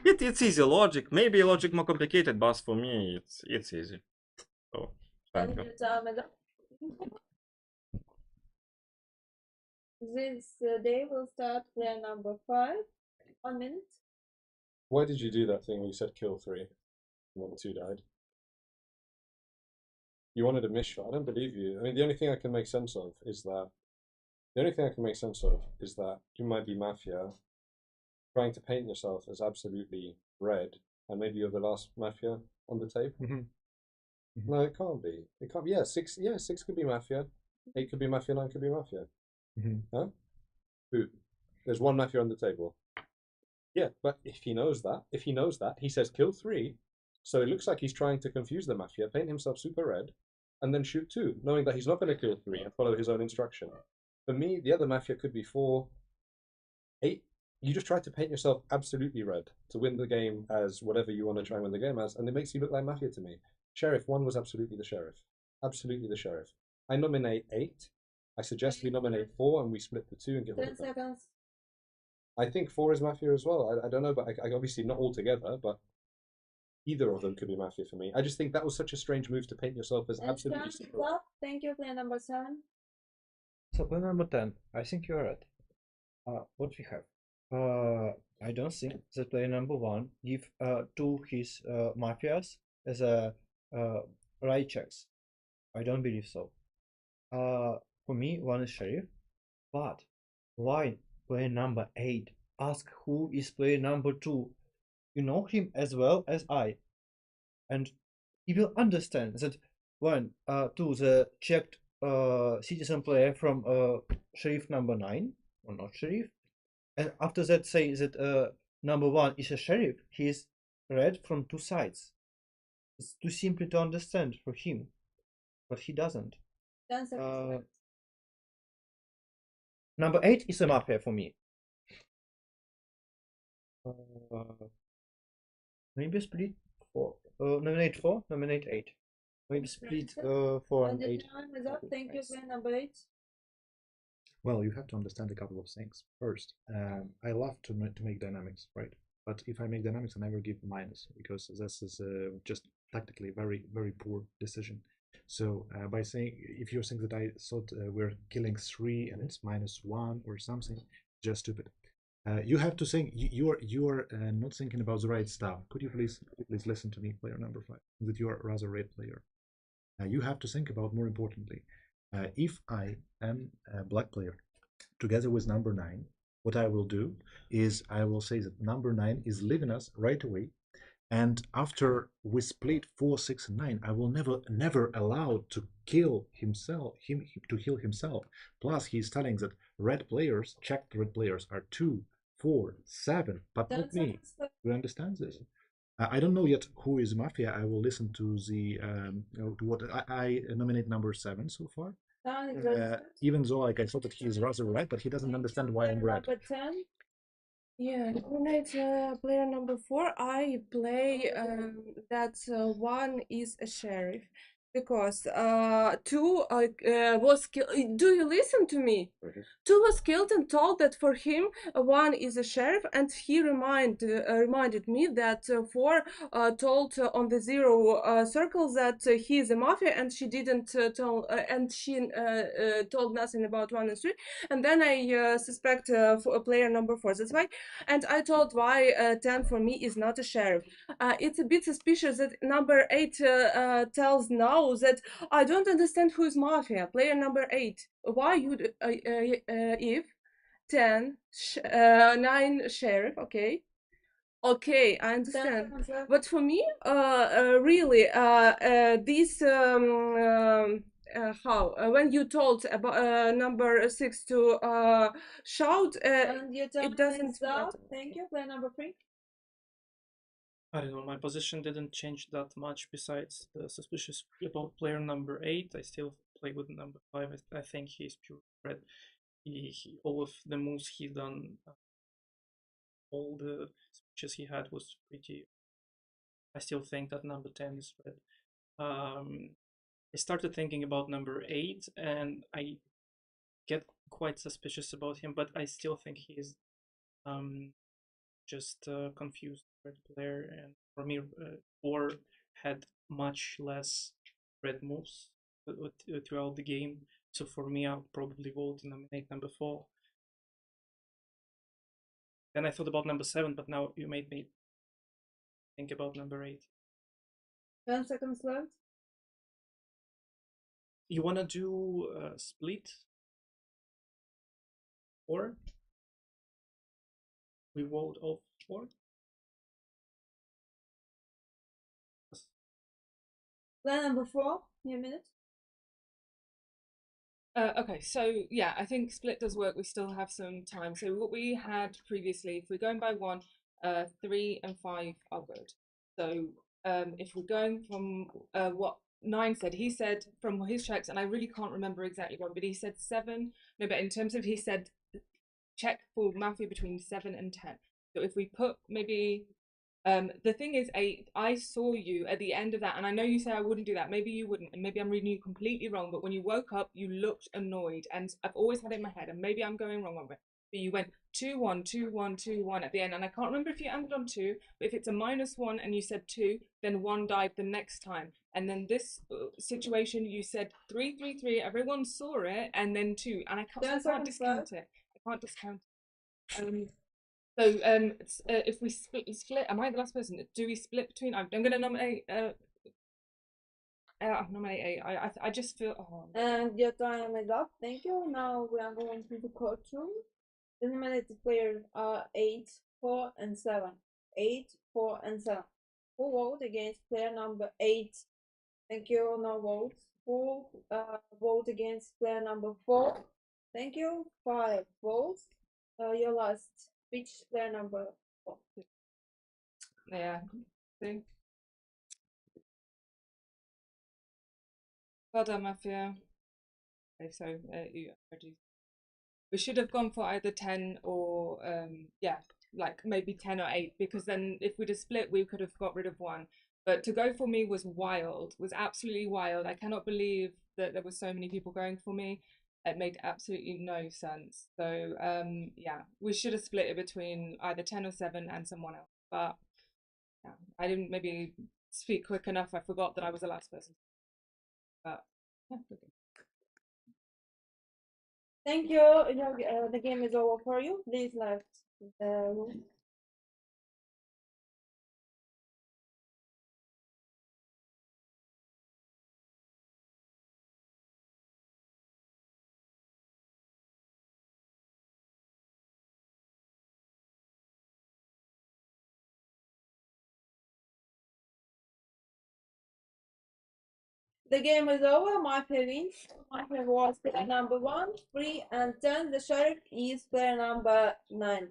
Speaker 14: It's easy logic. Maybe logic more complicated, but for me it's easy. So thank you.
Speaker 10: This day will start player number 5. 1 minute.
Speaker 2: Why did you do that thing where you said kill 3 and then 2 died? You wanted a misshot. I don't believe you. I mean, the only thing I can make sense of is that you might be mafia, trying to paint yourself as absolutely red, and maybe you're the last mafia on the table. No, it can't be. It can't be. Yeah, 6 could be mafia, 8 could be mafia, 9 could be mafia. Huh? Who? There's 1 mafia on the table. Yeah, but if he knows that, he says kill 3, so it looks like he's trying to confuse the mafia, paint himself super red, and then shoot 2, knowing that he's not going to kill 3 and follow his own instruction. For me, the other mafia could be 4, 8. You just try to paint yourself absolutely red to win the game as whatever you want to try and win the game as, and it makes you look like mafia to me. Sheriff 1 was absolutely the sheriff. Absolutely the sheriff. I nominate 8. I suggest we nominate 4 and we split the 2 and give
Speaker 10: 10 seconds.
Speaker 2: I think 4 is mafia as well. I don't know, but I obviously not all together, but either of them could be mafia for me. I just think that was such a strange move to paint yourself as absolutely secure.
Speaker 10: Thank you, player number 7.
Speaker 5: So player number 10, I think you're right. What we have? I don't think that player number 1 give to his mafias as a right checks. I don't believe so. For me, 1 is sheriff, but why player number 8 ask who is player number 2? You know him as well as I, and he will understand that when to the checked citizen player from sheriff number 9 or not sheriff, and after that say that number 1 is a sheriff, he is red from 2 sides. It's too simple to understand for him, but he doesn't. Number 8 is a mafia for me. Maybe split 4. Nominate 4, nominate 8. Maybe split 4 and 8.
Speaker 10: Time is up. Thank you, player number 8.
Speaker 12: Well, you have to understand a couple of things. First, I love to make dynamics, right? But if I make dynamics, I never give minus because this is just tactically very poor decision. So by saying, if you're saying that I thought we're killing 3 and it's -1 or something, just stupid. You have to think. You're not thinking about the right stuff. Could you please listen to me, player number 5? That you are rather red player. You have to think about more importantly. If I am a black player, together with number 9, what I will do is I will say that number 9 is leaving us right away, and after we split 4, 6, and 9, I will never allow to kill himself. To kill himself. Plus, he's telling that red players, checked red players, are 2, 4, 7, but not me. You understand this? I don't know yet who is Mafia. I will listen to the to what I nominate number 7 so far. Even though like I thought that he is rather right, but he doesn't understand why I'm right.
Speaker 10: Number 10.
Speaker 17: Yeah, nominate player number 4. I play that 1 is a sheriff because 2 was killed. Do you listen to me? 2 was killed and told that for him 1 is a sheriff, and he reminded me that 4 told on the 0 circle that he is a mafia, and she didn't tell, and she told nothing about 1 and 3. And then I suspect for player number 4. That's why. And I told why 10 for me is not a sheriff. It's a bit suspicious that number 8 tells now that I don't understand who is mafia. Player number 8. Why would if 10 9 sheriff? Okay. Okay, I understand. But for me, really, this how when you told about number 6 to shout,
Speaker 10: And your
Speaker 17: it doesn't
Speaker 10: stop.
Speaker 17: matter.
Speaker 10: Thank you. Player number 3.
Speaker 9: I don't know, my position didn't change that much besides the suspicious about player number 8. I still play with number 5. I think he's pure red. All of the moves he done, all the speeches he had was pretty. I still think that number 10 is red. I started thinking about number 8 and I get quite suspicious about him, but I still think he is just confused red player, and for me 4 had much less red moves throughout the game, so for me I'll probably vote and nominate number 4. Then I thought about number 7, but now you made me think about number 8.
Speaker 10: 10 seconds left.
Speaker 9: You wanna do split? Or we vote all 4?
Speaker 10: Player number 4. Your minute.
Speaker 21: Okay, so yeah, I think split does work. We still have some time. So what we had previously, if we're going by 1, 3 and 5 are good. So if we're going from what 9 said, he said from his checks, and I really can't remember exactly what, but he said 7. No, but in terms of he said check for Mafia between 7 and 10. So if we put maybe the thing is 8, I saw you at the end of that, and I know you say I wouldn't do that, maybe you wouldn't, and maybe I'm reading you completely wrong, but when you woke up you looked annoyed, and I've always had it in my head, and maybe I'm going wrong on it, but you went 2-1 2-1 2-1 at the end, and I can't remember if you ended on 2, but if it's a -1 and you said 2, then 1 died the next time, and then this situation you said 3-3-3, everyone saw it, and then 2, and I can't discount it. I can't discount it. So if we split, am I the last person? Do we split between? I'm going to nominate. Nominate 8. I just feel. Oh.
Speaker 10: And your time is up. Thank you. Now we are going to the courtroom. The nominated players are 8, 4, and 7. 8, 4, and 7. Who vote against player number 8? Thank you. No votes. Who vote against player number 4? Thank you. 5 votes. Your last speech, player number 4.
Speaker 21: Yeah. See? Well done, Mafia. Okay, so we should have gone for either 10 or yeah, like maybe 10 or 8, because then if we'd have split, we could have got rid of 1. But to go for me was wild, was absolutely wild. I cannot believe that there were so many people going for me. It made absolutely no sense. So yeah, we should have split it between either 10 or 7 and someone else. But yeah, I didn't maybe speak quick enough. I forgot that I was the last person. But yeah, okay.
Speaker 10: Thank you. The game is over for you. Please left the room. The game is over. Mafia wins. Mafia was player number 1, 3, and 10. The sheriff is player number 9.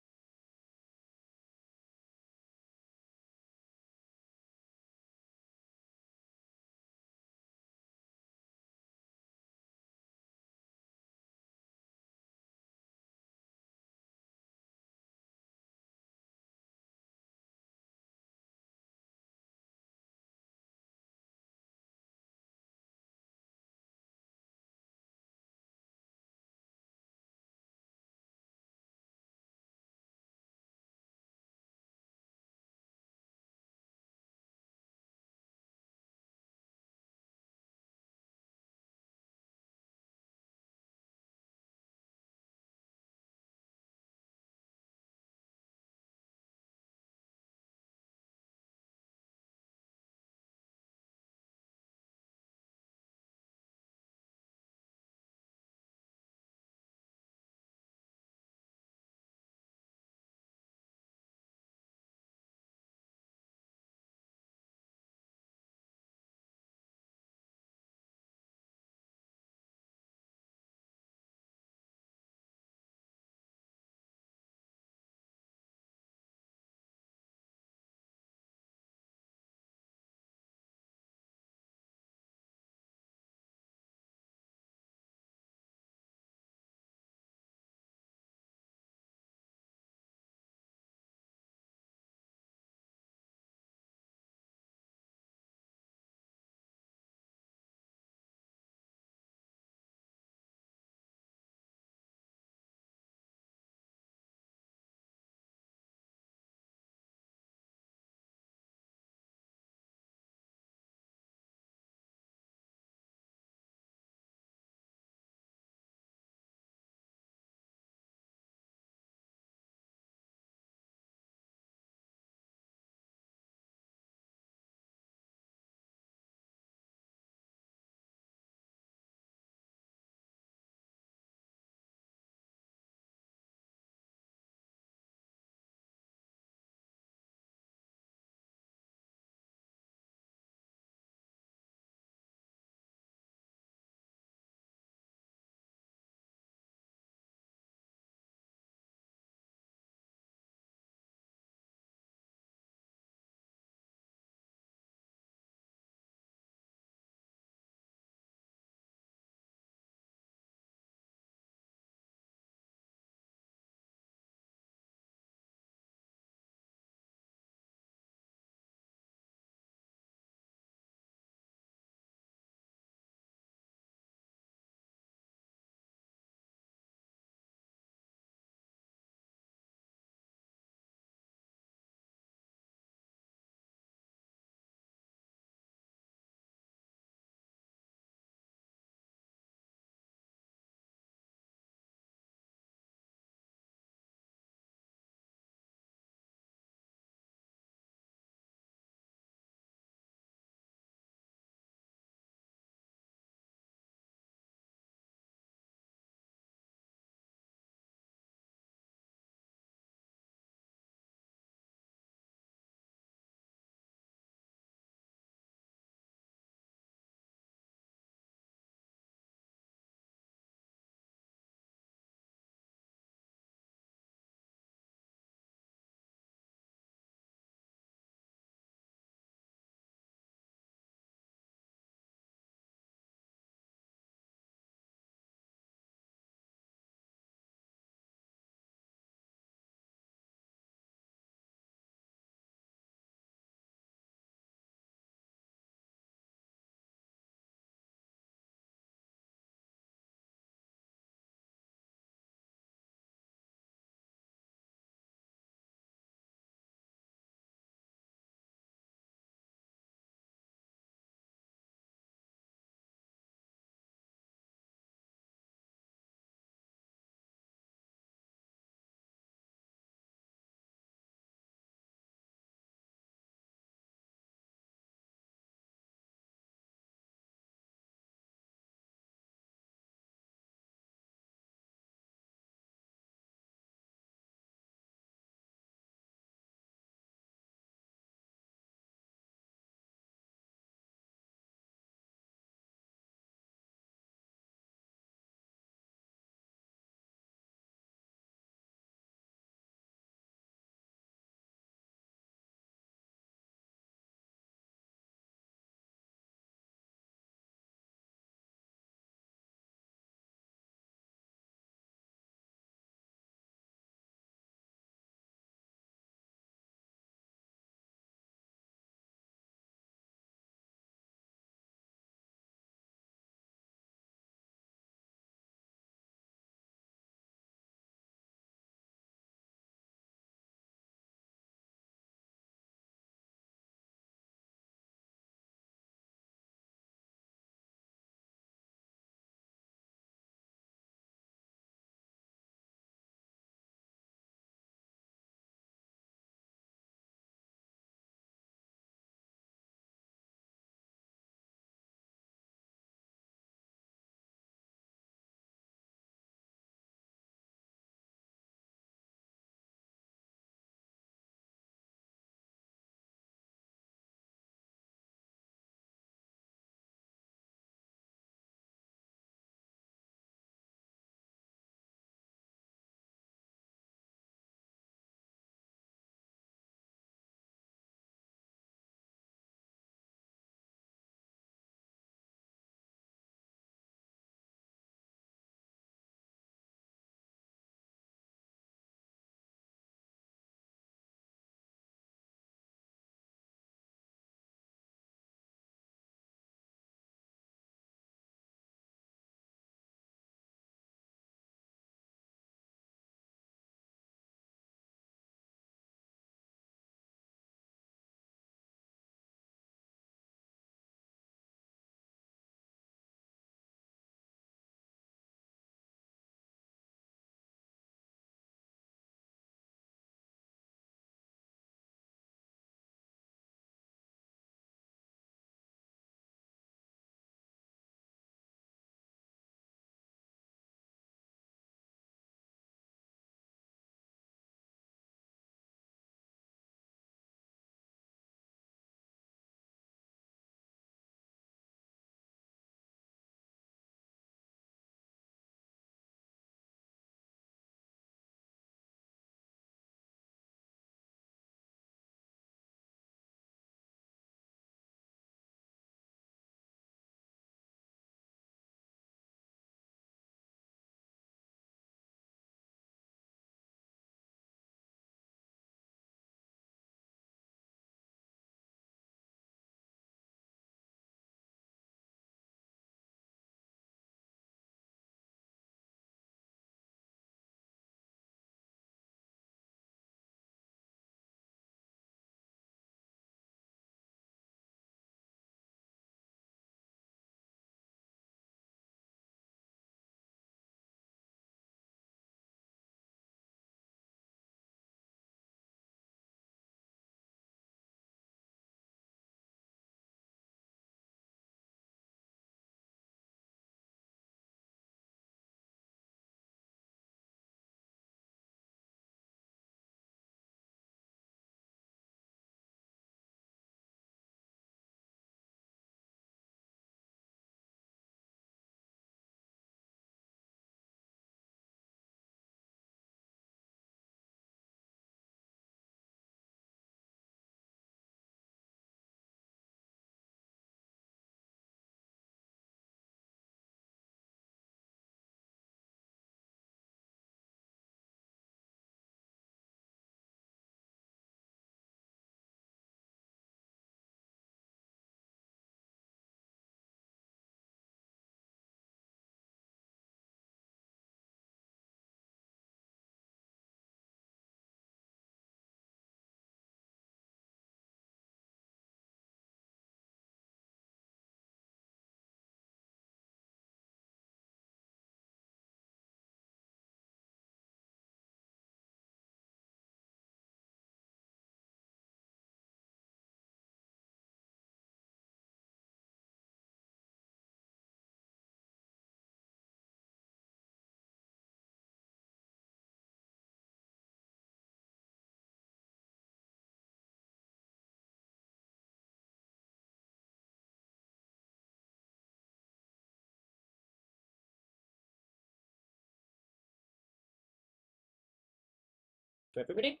Speaker 8: to everybody.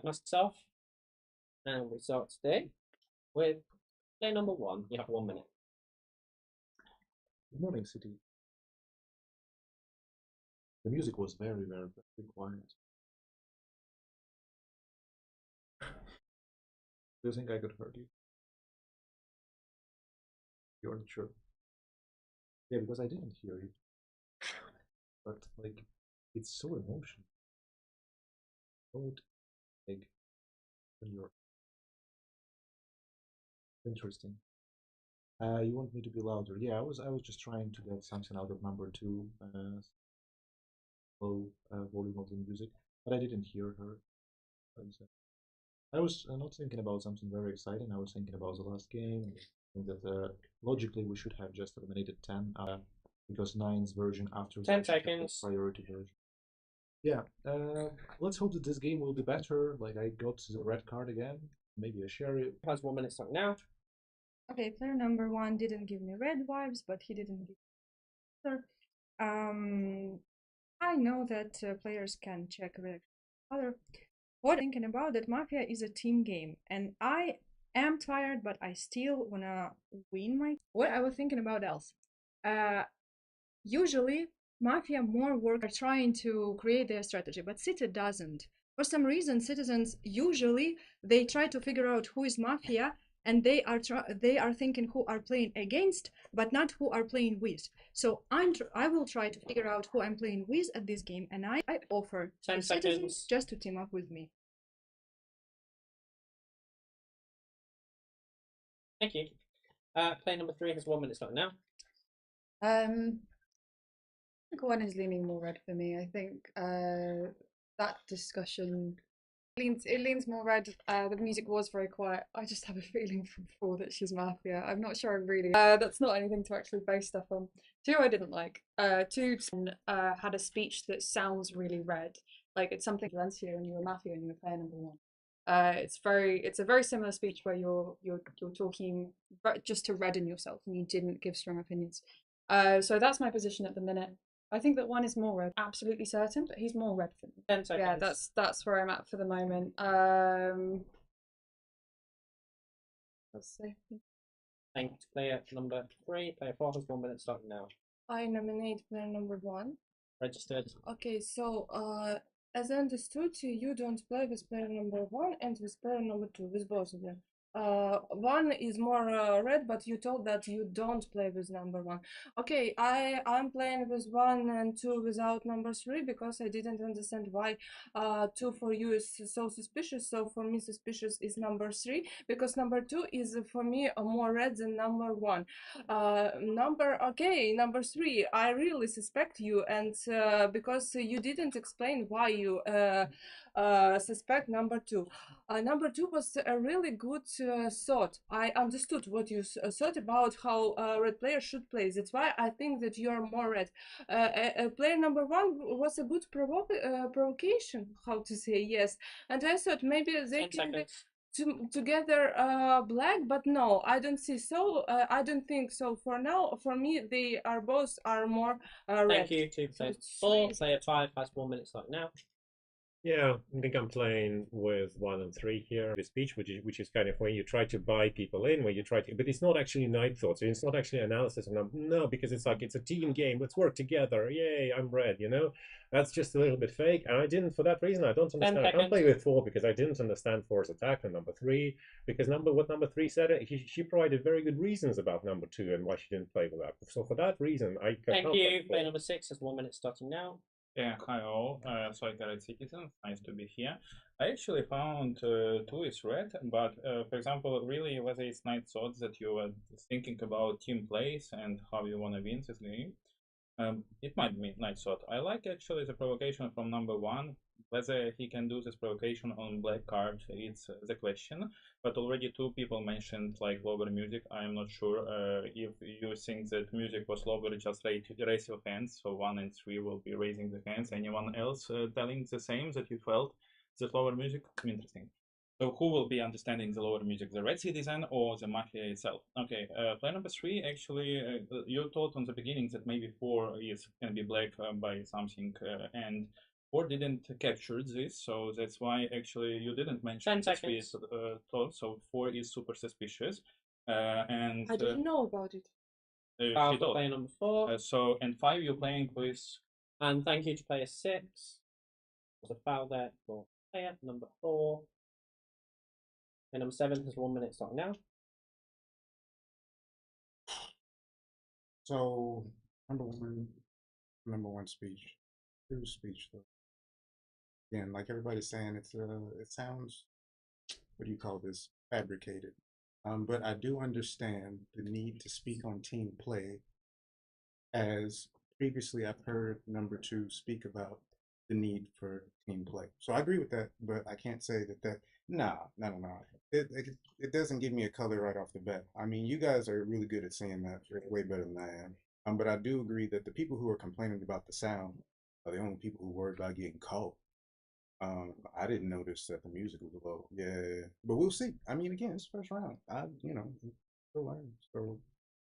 Speaker 8: Masks off. And we start today with player number 1. You have 1 minute.
Speaker 12: Good morning, City. The music was very, very, very quiet. Do you think I could hurt you? You're not sure? Yeah, because I didn't hear you. But, like, it's so emotional. So, like, when you're interesting. You want me to be louder? Yeah, I was just trying to get something out of number 2, low volume of the music, but I didn't hear her. I was not thinking about something very exciting. I was thinking about the last game. I think that logically we should have just eliminated 10 because 9's version after
Speaker 8: 10 seconds.
Speaker 12: Priority version. Yeah, let's hope that this game will be better. Like, I got the red card again. Maybe a sheriff.
Speaker 8: Has 1 minute start now.
Speaker 3: Okay, player number 1 didn't give me red vibes, but he didn't give me other. I know that players can check reaction other. What I'm thinking about that Mafia is a team game, and I am tired, but I still wanna win my. What I was thinking about else. Usually, Mafia more work are trying to create their strategy, but City doesn't. For some reason, citizens usually they try to figure out who is Mafia, and they are thinking who are playing against, but not who are playing with. So I will try to figure out who I'm playing with at this game, and I offer
Speaker 8: 10
Speaker 3: citizens
Speaker 8: seconds.
Speaker 3: just to team up with me.
Speaker 8: Thank you. Player number 3 has 1 minute start now.
Speaker 1: I think 1 is leaning more red for me. I think that discussion leans more red. The music was very quiet. I just have a feeling from 4 that she's Mafia. I'm not sure I really. That's not anything to actually base stuff on. 2 I didn't like. 2 had a speech that sounds really red. Like it's something Valencia and you were Mafia and you were player number 1. It's a very similar speech where you're talking just to redden yourself and you didn't give strong opinions. So that's my position at the minute. I think that 1 is more red, absolutely certain, but he's more red for me.
Speaker 8: 10 seconds.
Speaker 1: Yeah, that's where I'm at for the moment. Let's see.
Speaker 8: Thank player number 3. Player 4 has 1 minute starting now.
Speaker 17: I nominate player number 1.
Speaker 8: Registered.
Speaker 17: Okay, so as I understood, you don't play with player number 1 and with player number 2, with both of them. 1 is more red, but you told that you don't play with number 1. Okay, I'm playing with 1 and 2 without number 3 because I didn't understand why 2 for you is so suspicious. So for me, suspicious is number 3 because number 2 is for me more red than number 1. Number 3, I really suspect you, and because you didn't explain why you suspect number 2. Number 2 was a really good thought. I understood what you thought about how red players should play. That's why I think that you are more red. Player number 1 was a good provocation, how to say, yes. And I thought maybe they can be together black, but no, I don't see so. I don't think so. For now, for me, they are both more red.
Speaker 8: Thank you to player 4. Player 5 has 1 minute start now.
Speaker 11: Yeah, I think I'm playing with 1 and 3 here. The speech, which is kind of where you try to buy people in, where you try to, but it's not actually night thoughts. It's not actually analysis. And no, because it's like it's a team game. Let's work together. Yay, I'm red. You know, that's just a little bit fake. And I didn't, for that reason, I don't understand. I can't play with 4 because I didn't understand 4's attack on number 3. Because what number 3 said, she provided very good reasons about number 2 and why she didn't play with that. So for that reason, I can't.
Speaker 8: Thank you. Player number 6 has 1 minute starting now.
Speaker 19: Yeah, hi all. Sorry, Garrett Citizens. Nice to be here. I actually found 2 is red, but for example, really whether it's night thoughts that you were thinking about team plays and how you want to win this game, it might be night thought. I like actually the provocation from number 1. Whether he can do this provocation on black card, it's the question. But already 2 people mentioned like lower music. I am not sure if you think that music was lower, just raise your hands. So 1 and 3 will be raising the hands. Anyone else telling the same, that you felt that lower music? Interesting. So who will be understanding the lower music, the red citizen or the Mafia itself? Okay, player number 3, actually, you thought on the beginning that maybe 4 can be black by something, and 4 didn't capture this, so that's why actually you didn't mention
Speaker 8: 10
Speaker 19: the speed
Speaker 8: seconds.
Speaker 19: tool. So 4 is super suspicious, and
Speaker 17: I didn't know about it.
Speaker 8: Foul
Speaker 19: she
Speaker 8: for
Speaker 19: told.
Speaker 8: player number 4.
Speaker 19: So and 5 you're playing with.
Speaker 8: And thank you to player 6. There's a foul there for player number 4. And number 7 has 1 minute starting now.
Speaker 4: So number one speech, two speech though. Again, like everybody's saying, it sounds, what do you call this, fabricated. But I do understand the need to speak on team play, as previously I've heard number 2 speak about the need for team play. So I agree with that, but I can't say that no. It doesn't give me a color right off the bat. I mean, you guys are really good at saying that, way better than I am. But I do agree that the people who are complaining about the sound are the only people who worry about getting caught. I didn't notice that the music was low. Yeah, but we'll see. I mean, again, it's first round. Still learning. So,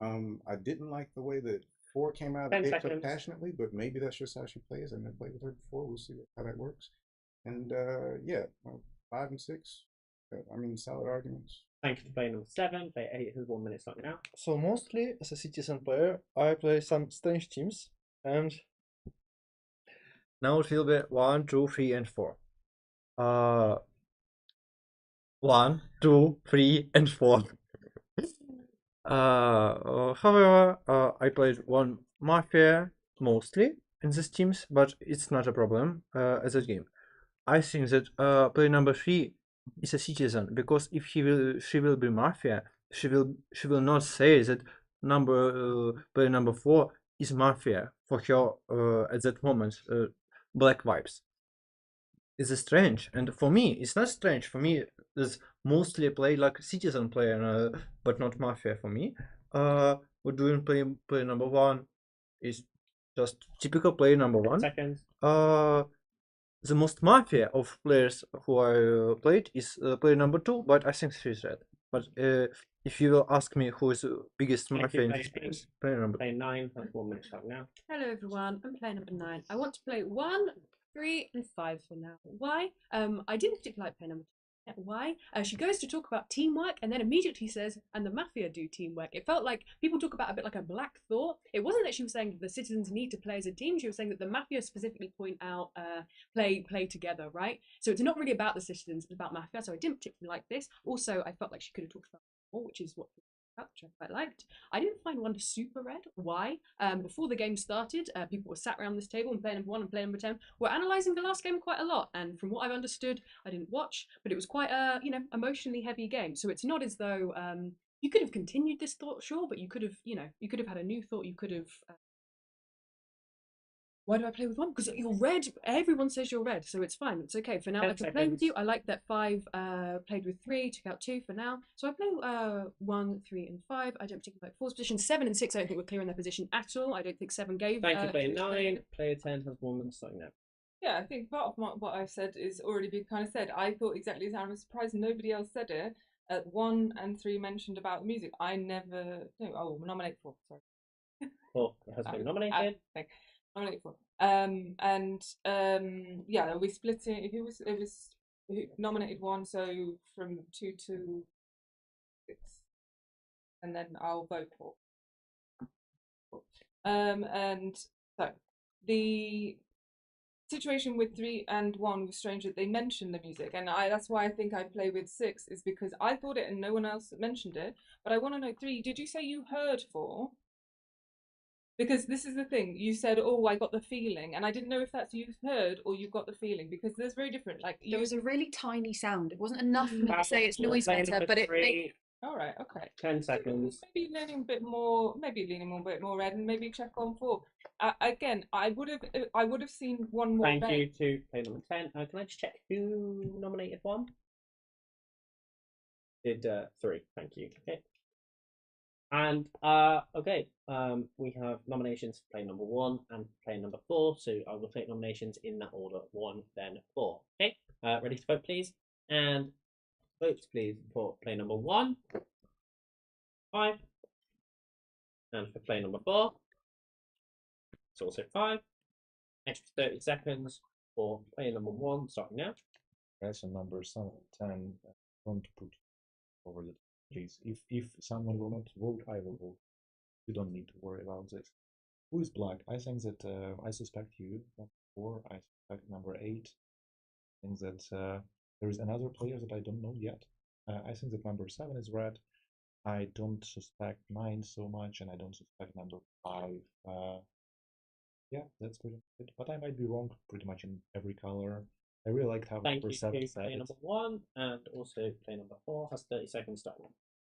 Speaker 4: I didn't like the way that 4 came out
Speaker 8: 10
Speaker 4: picked up
Speaker 8: seconds.
Speaker 4: passionately, but maybe that's just how she plays. I've never played with her before. We'll see how that works. And yeah, 5 and 6. I mean, solid arguments.
Speaker 8: Thank you to player number 7. Player 8 has 1 minute starting now.
Speaker 5: So mostly as a citizen player, I play some strange teams, and now it will be 1, 2, 3, and 4. 1, 2, 3, and 4. However, I played one Mafia mostly in these teams, but it's not a problem as a game. I think that player number 3 is a citizen, because if she will be Mafia, she will not say that player number 4 is Mafia for her at that moment. Black vibes. It's strange, and for me, it's not strange. For me, it's mostly play like citizen player, but not Mafia for me. We're doing player number 1 is just typical player number 1.
Speaker 8: Seconds.
Speaker 5: The most Mafia of players who I played is player number 2, but I think she's red. But if you will ask me who is the biggest Mafia in this place, player number
Speaker 8: 9 has 1 minute starting now.
Speaker 16: Hello everyone, I'm player number 9. I want to play 1, 3, and 5 for now. Why? I didn't particularly like player number 2. Why? She goes to talk about teamwork and then immediately says, and the Mafia do teamwork. It felt like people talk about a bit like a black thought. It wasn't that she was saying that the citizens need to play as a team. She was saying that the Mafia specifically point out play together, right? So it's not really about the citizens, it's about Mafia. So I didn't particularly like this. Also, I felt like she could have talked about more, which is what which I quite liked. I didn't find one super red. Why? Before the game started, people were sat around this table, and player number 1 and player number 10 were analysing the last game quite a lot. And from what I've understood, I didn't watch, but it was quite a emotionally heavy game. So it's not as though you could have continued this thought, sure, but you could have had a new thought. You could have. Why do I play with 1? Because you're red. Everyone says you're red, so it's fine. It's okay. For now, I can play with you. I like that 5 played with 3, took out 2 for now. So I play 1, 3, and 5. I don't particularly like 4's position. 7 and 6, I don't think were clear in their position at all. I don't think 7 gave.
Speaker 8: Thank you, player 9. Player 10 has 1 minute starting now.
Speaker 21: Yeah, I think part of what I've said is already been kind of said. I thought exactly as I was surprised nobody else said it. 1 and 3 mentioned about the music. I never. No, nominate 4. Sorry.
Speaker 8: 4 has been nominated.
Speaker 21: Nominate 4. Yeah, we split it. Who nominated 1, so from 2 to 6, and then I'll vote for. And so the situation with 3 and 1 was strange that they mentioned the music, and that's why I think I play with 6, is because I thought it and no one else mentioned it. But I want to know 3. Did you say you heard 4? Because this is the thing, you said, "Oh, I got the feeling," and I didn't know if that's you heard or you got the feeling, because there's very different. Like
Speaker 16: there was a really tiny sound. It wasn't enough for me to say it's noise meter, but it.
Speaker 21: All right, okay.
Speaker 8: 10 seconds.
Speaker 21: Maybe leaning a bit more red, and maybe check on 4. Again, I would have seen 1 more.
Speaker 8: Thank you to player number 10. Can I just check who nominated 1? Did 3? Thank you. Okay. And okay, we have nominations for player number 1 and player number 4. So I will take nominations in that order: 1, then 4. Okay. Ready to vote, please? And votes, please, for player number 1. 5. And for player number 4, it's also 5. Extra 30 seconds. for player number 1, starting now.
Speaker 12: Guys, on number 7, 10, don't put over the please. If someone will not vote, I will vote. You don't need to worry about this. Who is black? I think that I suspect you. Number 4, I suspect number 8. I think that there is another player that I don't know yet. I think that number 7 is red. I don't suspect 9 so much, and I don't suspect number 5. Yeah, that's pretty much it. But I might be wrong pretty much in every color. I really liked how
Speaker 8: Thank
Speaker 12: number
Speaker 8: you
Speaker 12: 7
Speaker 8: to
Speaker 12: said
Speaker 8: player
Speaker 12: it.
Speaker 8: number 1, and also player number 4 has 30 seconds starting.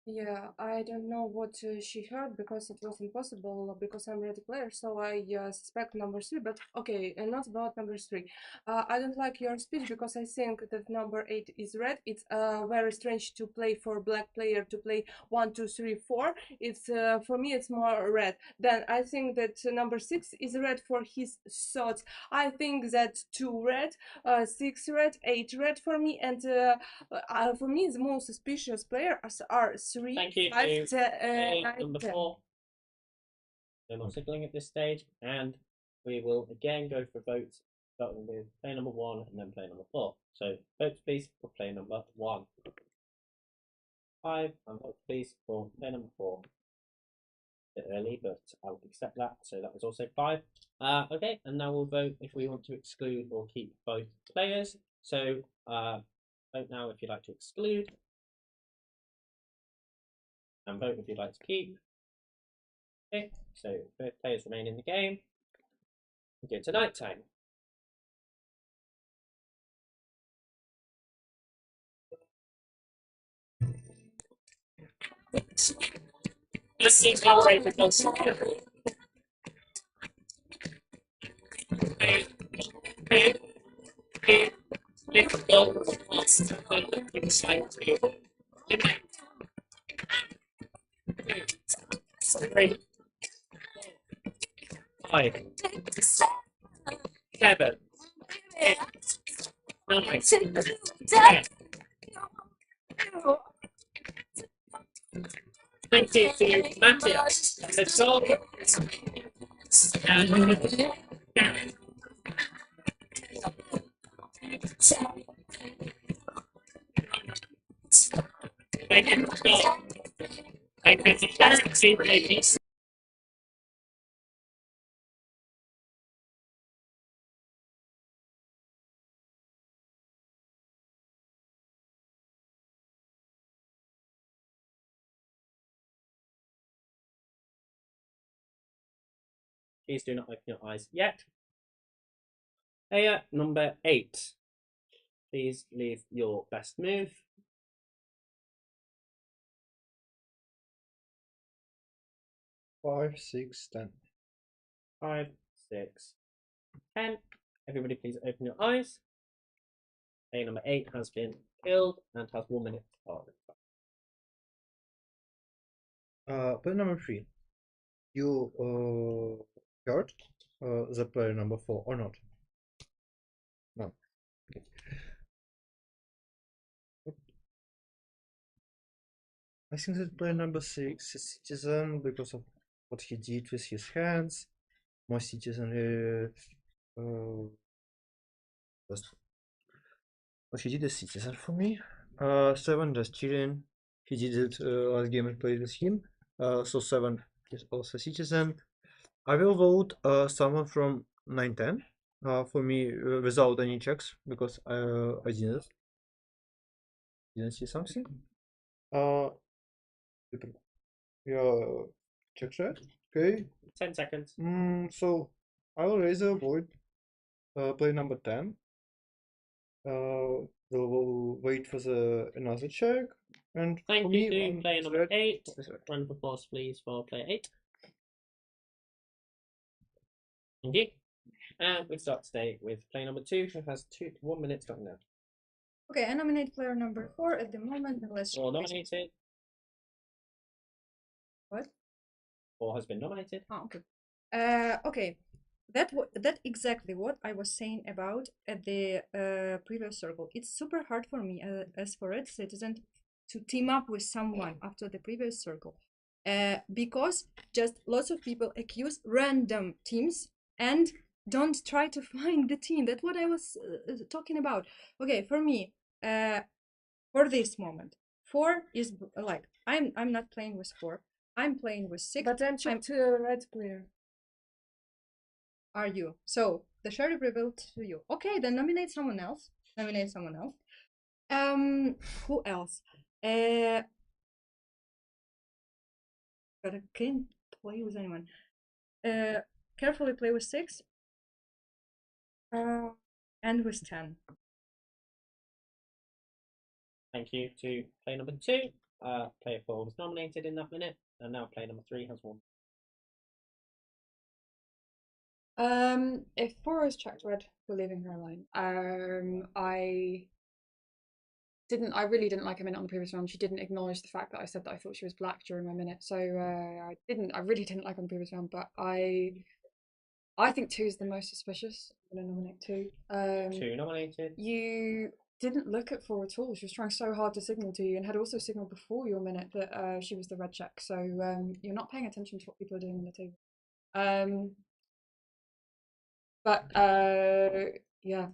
Speaker 17: Yeah, I don't know what she heard because it was impossible because I'm ready player, so I suspect number 3, but okay, and not about number 3. I don't like your speech because I think that number 8 is red. It's very strange to play for black player to play 1, 2, 3, 4. It's for me it's more red. Then I think that number 6 is red for his thoughts. I think that 2 red, 6 red, 8 red for me, and for me the most suspicious players are 3,
Speaker 8: Thank you
Speaker 17: 5,
Speaker 8: to
Speaker 17: 9,
Speaker 8: number
Speaker 17: 10.
Speaker 8: 4. No more signaling at this stage, and we will again go for votes, starting with player number 1 and then player number 4. So votes please for player number 1. 5, and votes please for player number 4. A bit early, but I'll accept that. So that was also 5. Okay, and now we'll vote if we want to exclude or keep both players. So vote now if you'd like to exclude, and vote if you'd like to keep. Okay, so both players remain in the game. We go to night time.
Speaker 6: This is how I propose. Five, 7, 8, 9, 10. Thank you to Mafia, the song, and thank you for ladies.
Speaker 8: Please do not open your eyes yet. Player number 8. Please leave your best move.
Speaker 5: Five, 6, 10.
Speaker 8: 5, 6, 10. Everybody please open your eyes. Player number 8 has been killed and has 1 minute to start.
Speaker 5: Player number 3. You heard the player number 4 or not? No. Okay. I think that player number 6 is citizen because of what he did with his hands. More citizen. What he did is citizen for me. 7 just cheating. He did it last game I played with him. So 7 is also citizen. I will vote someone from 9-10 for me without any checks because I didn't see something. Yeah, check that. Okay.
Speaker 8: 10 seconds.
Speaker 5: So I will raise a vote. Play number 10. We'll wait for the another check. And
Speaker 8: Thank
Speaker 5: for
Speaker 8: you
Speaker 5: me,
Speaker 8: to player number 8. Round of applause, please, for player 8. Thank you. And we start today with player number 2, who has 1 minute starting now.
Speaker 22: Okay, I nominate player number 4 at the moment. Let's.
Speaker 8: All nominated.
Speaker 22: What?
Speaker 8: 4 has been nominated.
Speaker 22: Oh, okay. Okay. That exactly what I was saying about at the previous circle. It's super hard for me as for red citizen to team up with someone after the previous circle, because just lots of people accuse random teams, and don't try to find the team. That's what I was talking about. Okay, for me, for this moment, 4 is like I'm not playing with 4. I'm playing with 6.
Speaker 17: But I'm checked to a red player.
Speaker 22: Are you? So the sheriff revealed to you. Okay, then nominate someone else. Nominate someone else. Who else? But I can't play with anyone. Carefully play with 6. And with 10.
Speaker 8: Thank you to player number 2. Player 4 was nominated in that minute, and now player number 3 has 1.
Speaker 1: If 4 is checked red, we're leaving her alone. I really didn't like her minute on the previous round. She didn't acknowledge the fact that I said that I thought she was black during my minute. So I really didn't like her on the previous round, but I think 2 is the most suspicious. I'm gonna nominate 2.
Speaker 8: 2 nominated.
Speaker 1: You didn't look at 4 at all. She was trying so hard to signal to you and had also signaled before your minute that she was the red check. So you're not paying attention to what people are doing on the table. But yeah,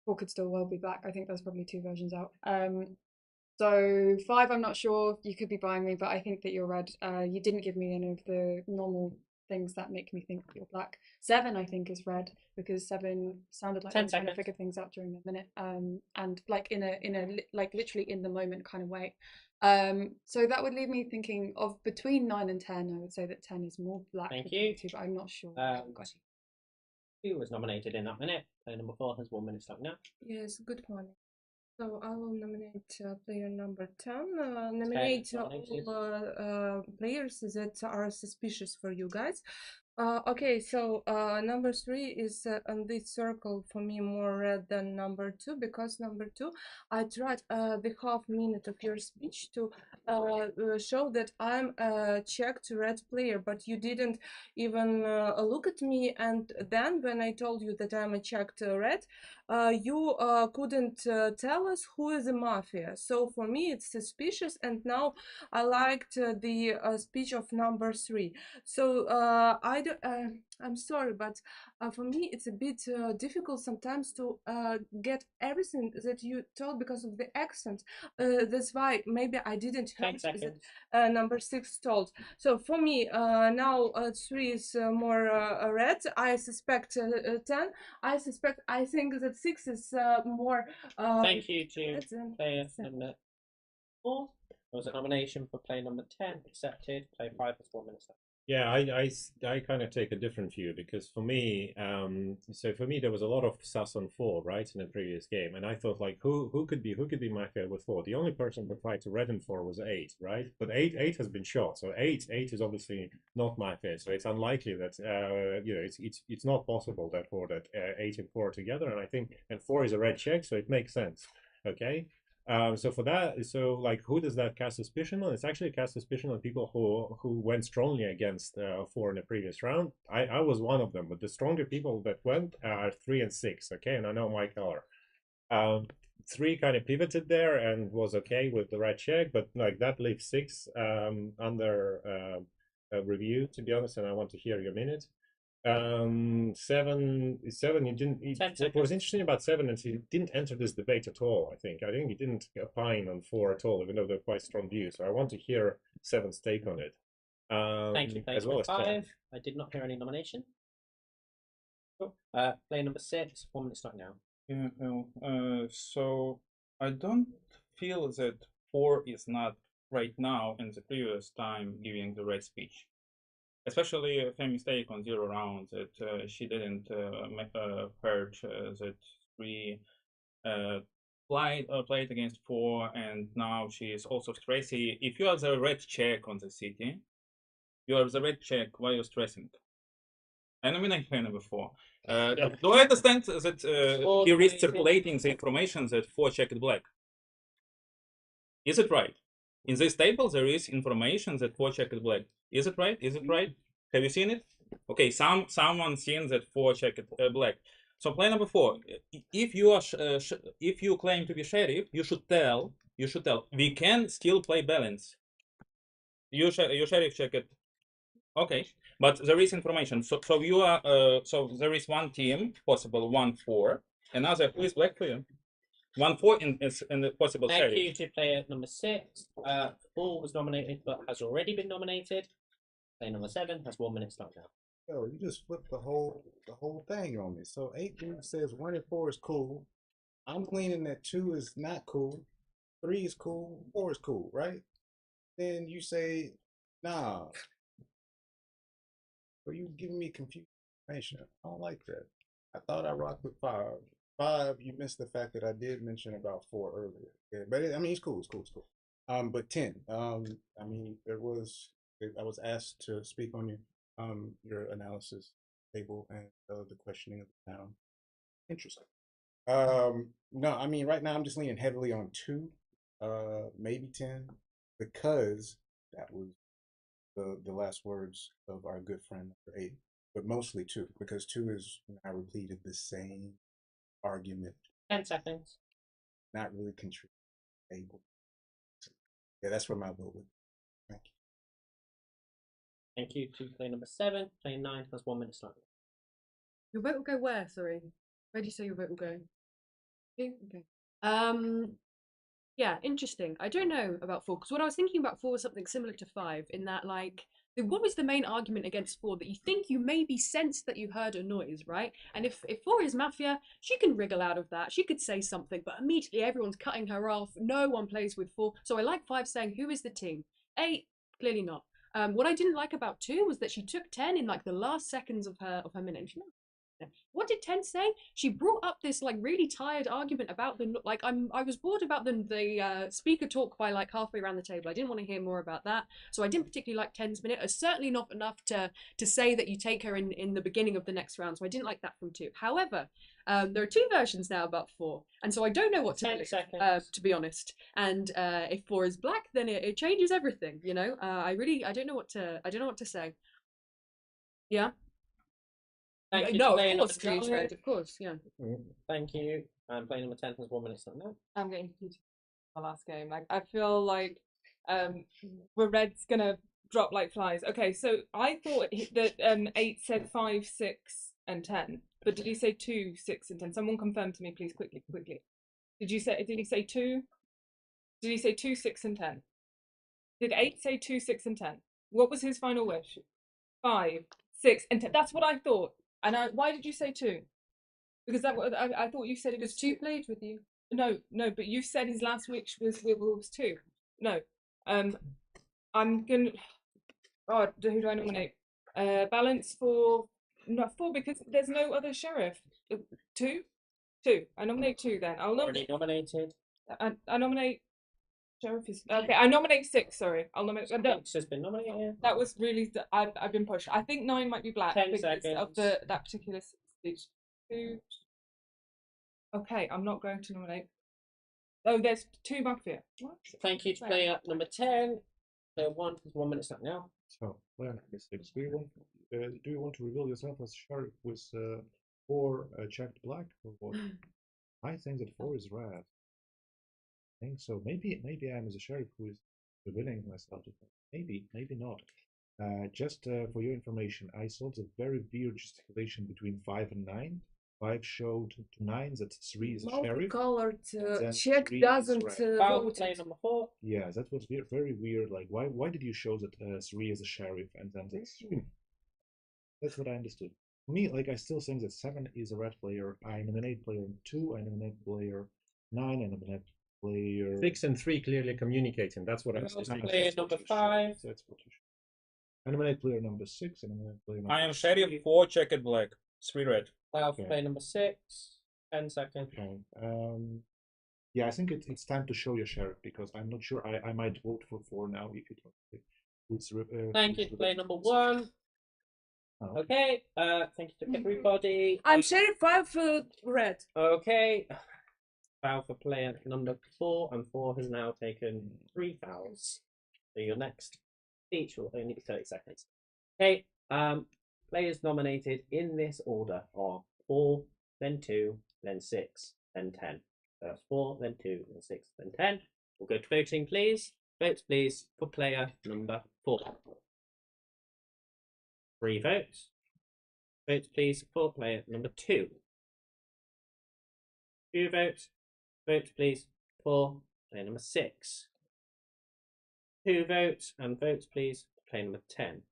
Speaker 1: 4 could still well be black. I think there's probably 2 versions out. So 5, I'm not sure. You could be buying me, but I think that you're red. You didn't give me any of the normal things that make me think that you're black. 7, I think, is red because 7 sounded like they were trying to figure things out during the minute, and like in a like literally in the moment kind of way. So that would leave me thinking of between 9 and 10. I would say that 10 is more black.
Speaker 8: Thank you.
Speaker 1: But I'm not sure.
Speaker 8: 2 was nominated in that minute. Player number 4 has 1 minute stuck now.
Speaker 17: Yes, good morning. So I will nominate player number 10. Nominate all players that are suspicious for you guys. Okay, so number 3 is on this circle for me more red than number 2 because number 2, I tried the half minute of your speech to show that I'm a checked red player, but you didn't even look at me. And then when I told you that I'm a checked red, you couldn't tell us who is a mafia. So for me, it's suspicious. And now I liked the speech of number 3. So I'm sorry, but for me, it's a bit difficult sometimes to get everything that you told because of the accent. That's why maybe I didn't hear that number 6 told. So for me, now 3 is more red. I suspect 10. I think that 6 is more.
Speaker 8: Thank you to player number 4. There was a nomination for player number 10 accepted. Player 5 has 1 minute stuck.
Speaker 11: Yeah, I kind of take a different view because for me, there was a lot of sus on 4, right, in the previous game, and I thought like who could be Mafia with 4? The only person who tried to redden 4 was 8, right? But 8 has been shot, so 8 is obviously not Mafia, so it's unlikely that it's not possible that 8 and 4 are together, and I think 4 is a red check, so it makes sense. Okay. So for that, like, who does that cast suspicion on? It's actually cast suspicion on people who went strongly against 4 in the previous round. I was one of them, but the stronger people that went are 3 and 6. Okay, and I know my color. 3 kind of pivoted there and was okay with the red check, but like that leaves 6 under review, to be honest. And I want to hear your minute. 7 you didn't. What was interesting about 7 is he didn't enter this debate at all. I think he didn't opine on 4 at all, even though they're quite strong views. So I want to hear 7's take on it.
Speaker 8: Thank you, player
Speaker 11: as well
Speaker 8: number
Speaker 11: as
Speaker 8: 5. I did not hear any nomination. Player number 6, 1 minute stuck now.
Speaker 19: Yeah, so I don't feel that 4 is not right now in the previous time giving the red speech. Especially her mistake on 0 rounds that she didn't hurt that 3 played against 4, and now she is also stressy. If you are the red check on the city, you are the red check. Why are you stressing? And I mean, I heard number 4. Do I understand that he is circulating the information that 4 checked black? Is it right? In this table, there is information that 4 checked black. Is it right? Is it right? Have you seen it? Okay, someone seen that 4 checked black. So player number 4, if you are if you claim to be sheriff, you should tell we can still play balance. You sheriff checked. Okay, But there is information. So you are so there is one team possible 1-4. Another who is black for you? 1-4 in the possible
Speaker 8: Thank
Speaker 19: series.
Speaker 8: you to player number 6. 4 was nominated but has already been nominated. Player number 7 has 1 minute start now.
Speaker 4: Yo, you just flipped the whole thing on me. So 8 says 1 and 4 is cool. I'm leaning that 2 is not cool. 3 is cool. 4 is cool, right? Then you say, nah. So you giving me confused information. I don't like that. I thought I rocked with 5. 5, you missed the fact that I did mention about 4 earlier. Yeah, but I mean, it's cool. But 10. I mean, I was asked to speak on your analysis table and the questioning of the town. Interesting. No, I mean, right now I'm just leaning heavily on 2, maybe 10, because that was the last words of our good friend number 8, but mostly 2, because 2 is I repeated the same argument.
Speaker 8: 10 seconds.
Speaker 4: Not really contributing. Yeah, that's where my vote would be. Thank you.
Speaker 8: Thank you to player number 7. Player 9 has 1 minute start.
Speaker 16: Your vote will go where? Sorry, where do you say your vote will go? Okay. Yeah, interesting. I don't know about 4 because what I was thinking about 4 was something similar to 5 in that, like, what was the main argument against 4? That you think you maybe sensed that you heard a noise, right? And if 4 is Mafia, she can wriggle out of that. She could say something, but immediately everyone's cutting her off. No one plays with 4. So I like 5 saying, who is the team? 8, clearly not. What I didn't like about 2 was that she took 10 in like the last seconds of her minute. And she, what did 10 say? She brought up this like really tired argument about the like I was bored about the speaker talk by like halfway around the table. I didn't want to hear more about that, so I didn't particularly like 10's minute. Certainly not enough to say that you take her in the beginning of the next round. So I didn't like that from 2. However, there are 2 versions now about 4, and so I don't know what to believe, to be honest. And if 4 is black, then it changes everything. You know, I don't know what to say. Yeah.
Speaker 8: Thank you.
Speaker 16: No,
Speaker 8: player
Speaker 16: of course,
Speaker 8: number
Speaker 16: please,
Speaker 8: 9.
Speaker 16: right, of course, yeah.
Speaker 8: Thank you. And player number 10 has 1 minute start now.
Speaker 21: I'm getting confused with my last game. Like, I feel like we're red's gonna drop like flies. Okay, so I thought that 8 said 5, 6, and 10. But did he say 2, 6, and 10? Someone confirm to me, please, quickly. Did he say 2? Did he say 2, 6, and 10? Did 8 say 2, 6, and 10? What was his final wish? 5, 6, and 10. That's what I thought. And why did you say 2? Because I thought you said it was 2 played with you. No, but you said his last wish was 2. No. I'm gonna. Oh, who do I nominate? Balance for not 4 because there's no other sheriff. 2. I nominate 2 then. I'll
Speaker 8: Already nominated.
Speaker 21: I nominate. Sheriff is okay. I nominate 6. Sorry, I'll nominate.
Speaker 8: 6 has been nominated.
Speaker 21: That was really. I've been pushed. I think 9 might be black
Speaker 8: 10
Speaker 21: because
Speaker 8: seconds.
Speaker 21: of that particular speech. 2. Okay, I'm not going to nominate. Oh, there's 2 Mafia. What?
Speaker 8: Thank you to player number 10. Player 1 has 1 minute start now.
Speaker 12: So, player number 6. Do you want to reveal yourself as sheriff with 4 checked black or what? I think that 4 is red. I think so. Maybe I'm as a sheriff who is revealing myself. Maybe not. Just for your information, I saw the very weird justification between 5 and 9. 5 showed to 9 that 3 is a sheriff.
Speaker 17: Multicolored
Speaker 12: then
Speaker 17: check
Speaker 12: 3 is
Speaker 17: doesn't
Speaker 12: red.
Speaker 17: vote.
Speaker 8: Player number 4.
Speaker 12: Yeah, that was very weird. Like, why did you show that 3 is a sheriff and then that's 3? That's what I understood. For me, like, I still think that 7 is a red player. I nominate player 2. I nominate player 9. I nominate player
Speaker 11: 6 and 3 clearly communicating. That's what I'm saying.
Speaker 8: Player number 5.
Speaker 12: That's what you should. I nominate player number 6. And I nominate player number
Speaker 19: I am sheriff 4 checked black. 3 red.
Speaker 8: Okay. Player number 6. 10 seconds.
Speaker 12: Okay. Yeah, I think it's time to show your sheriff because I'm not sure. I might vote for 4 now if it was.
Speaker 8: Thank you to player number 1.
Speaker 12: Oh.
Speaker 8: Okay. Thank you to everybody.
Speaker 17: I'm sheriff 5 red.
Speaker 8: Okay. Foul for player number 4, and 4 has now taken 3 fouls. So your next speech will only be 30 seconds. Okay. Players nominated in this order are 4, then 2, then 6, then 10. So that's 4, then 2, then 6, then 10. We'll go to voting, please. Votes, please, for player number 4. 3 votes. Votes, please, for player number 2. 2 votes. Votes, please, for player number 6. 2 votes, and votes, please, for player number 10.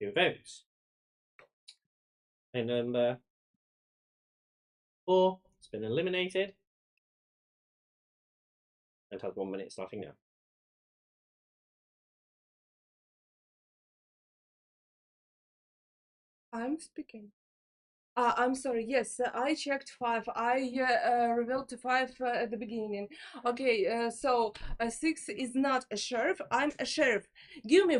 Speaker 8: 2 votes. Player number 4 has been eliminated and has 1 minute starting now.
Speaker 17: I'm speaking. I'm sorry. Yes, I checked 5. I revealed to 5 at the beginning. Okay, so 6 is not a sheriff. I'm a sheriff. Give me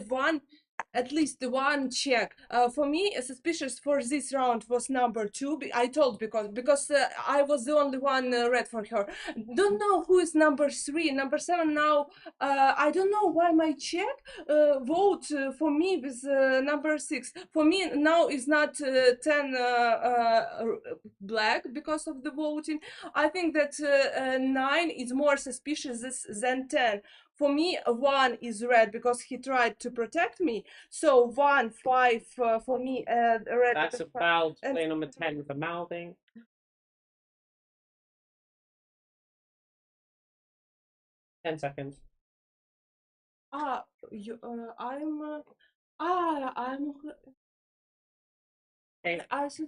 Speaker 17: at least one check. For me, suspicious for this round was number 2. I told because I was the only one read for her. Don't know who is number 3, number 7 now. I don't know why my check vote for me with number 6. For me now is not 10 black because of the voting. I think that 9 is more suspicious than 10. For me, 1 is red because he tried to protect me. So 1, 5 for me. Red.
Speaker 8: That's about player number 10 for mouthing. Ten seconds. Okay.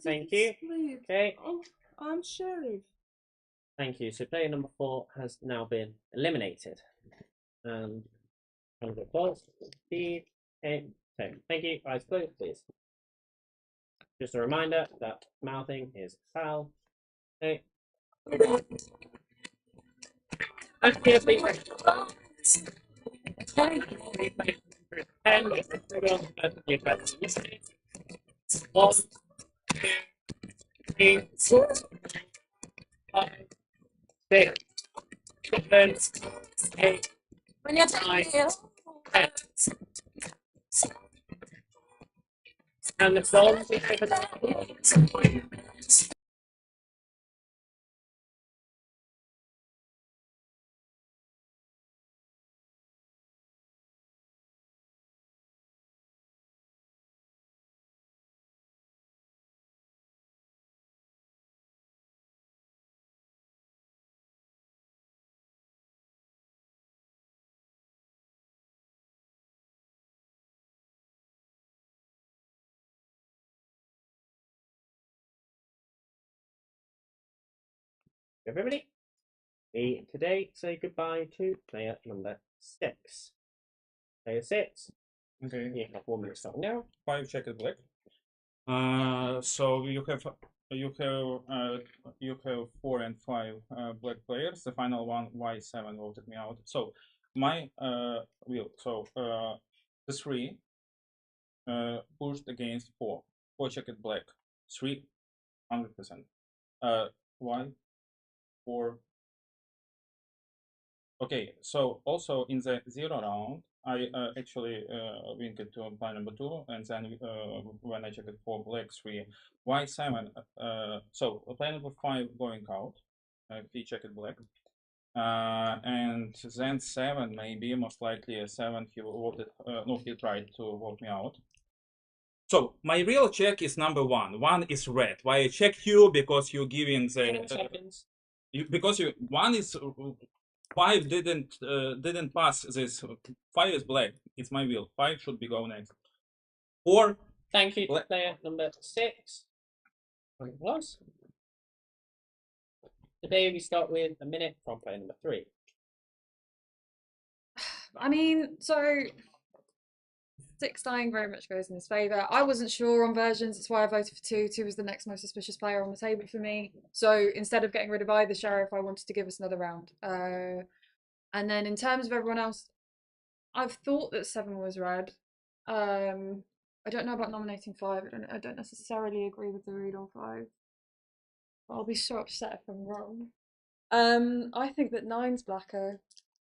Speaker 8: Thank you. Okay.
Speaker 17: I'm sheriff.
Speaker 8: Thank you. So player number 4 has now been eliminated. And applause. Steve. Okay. So thank you. Eyes closed, please. Just a reminder that mouthing is foul. Okay.
Speaker 6: One, 2, 3, 4, 5, 6, 7, 8, 9, 10. And the song we have
Speaker 8: Everybody, we today say goodbye to player number 6. Player 6.
Speaker 19: Okay.
Speaker 8: You have 1 minute starting now.
Speaker 19: 5 checked black. So you have 4 and 5 black players. The final one, Y7, voted me out. So my wheel. So the 3 pushed against 4. 4 checked black. 3, 100%. Y 4. Okay, so also in the 0 round, I actually winked to player number 2, and then when I checked for black 3, Y7, so player number 5 going out, he checked black, and then 7 maybe, most likely a 7, he voted, no, he tried to vote me out. So my real check is number 1. 1 is red. Why I check you? Because you're giving the because you 1 is 5 didn't pass this. 5 is black. It's my wheel. 5 should be go next. 4.
Speaker 8: Thank you, player number 6. Applause. Today we start with a minute from player number 3.
Speaker 1: I mean, so 6 dying very much goes in his favour. I wasn't sure on versions, that's why I voted for 2. 2 was the next most suspicious player on the table for me. So instead of getting rid of either sheriff, I wanted to give us another round. And then in terms of everyone else, I've thought that 7 was red. I don't know about nominating 5. I don't necessarily agree with the read on 5. I'll be so upset if I'm wrong. I think that 9's blacker.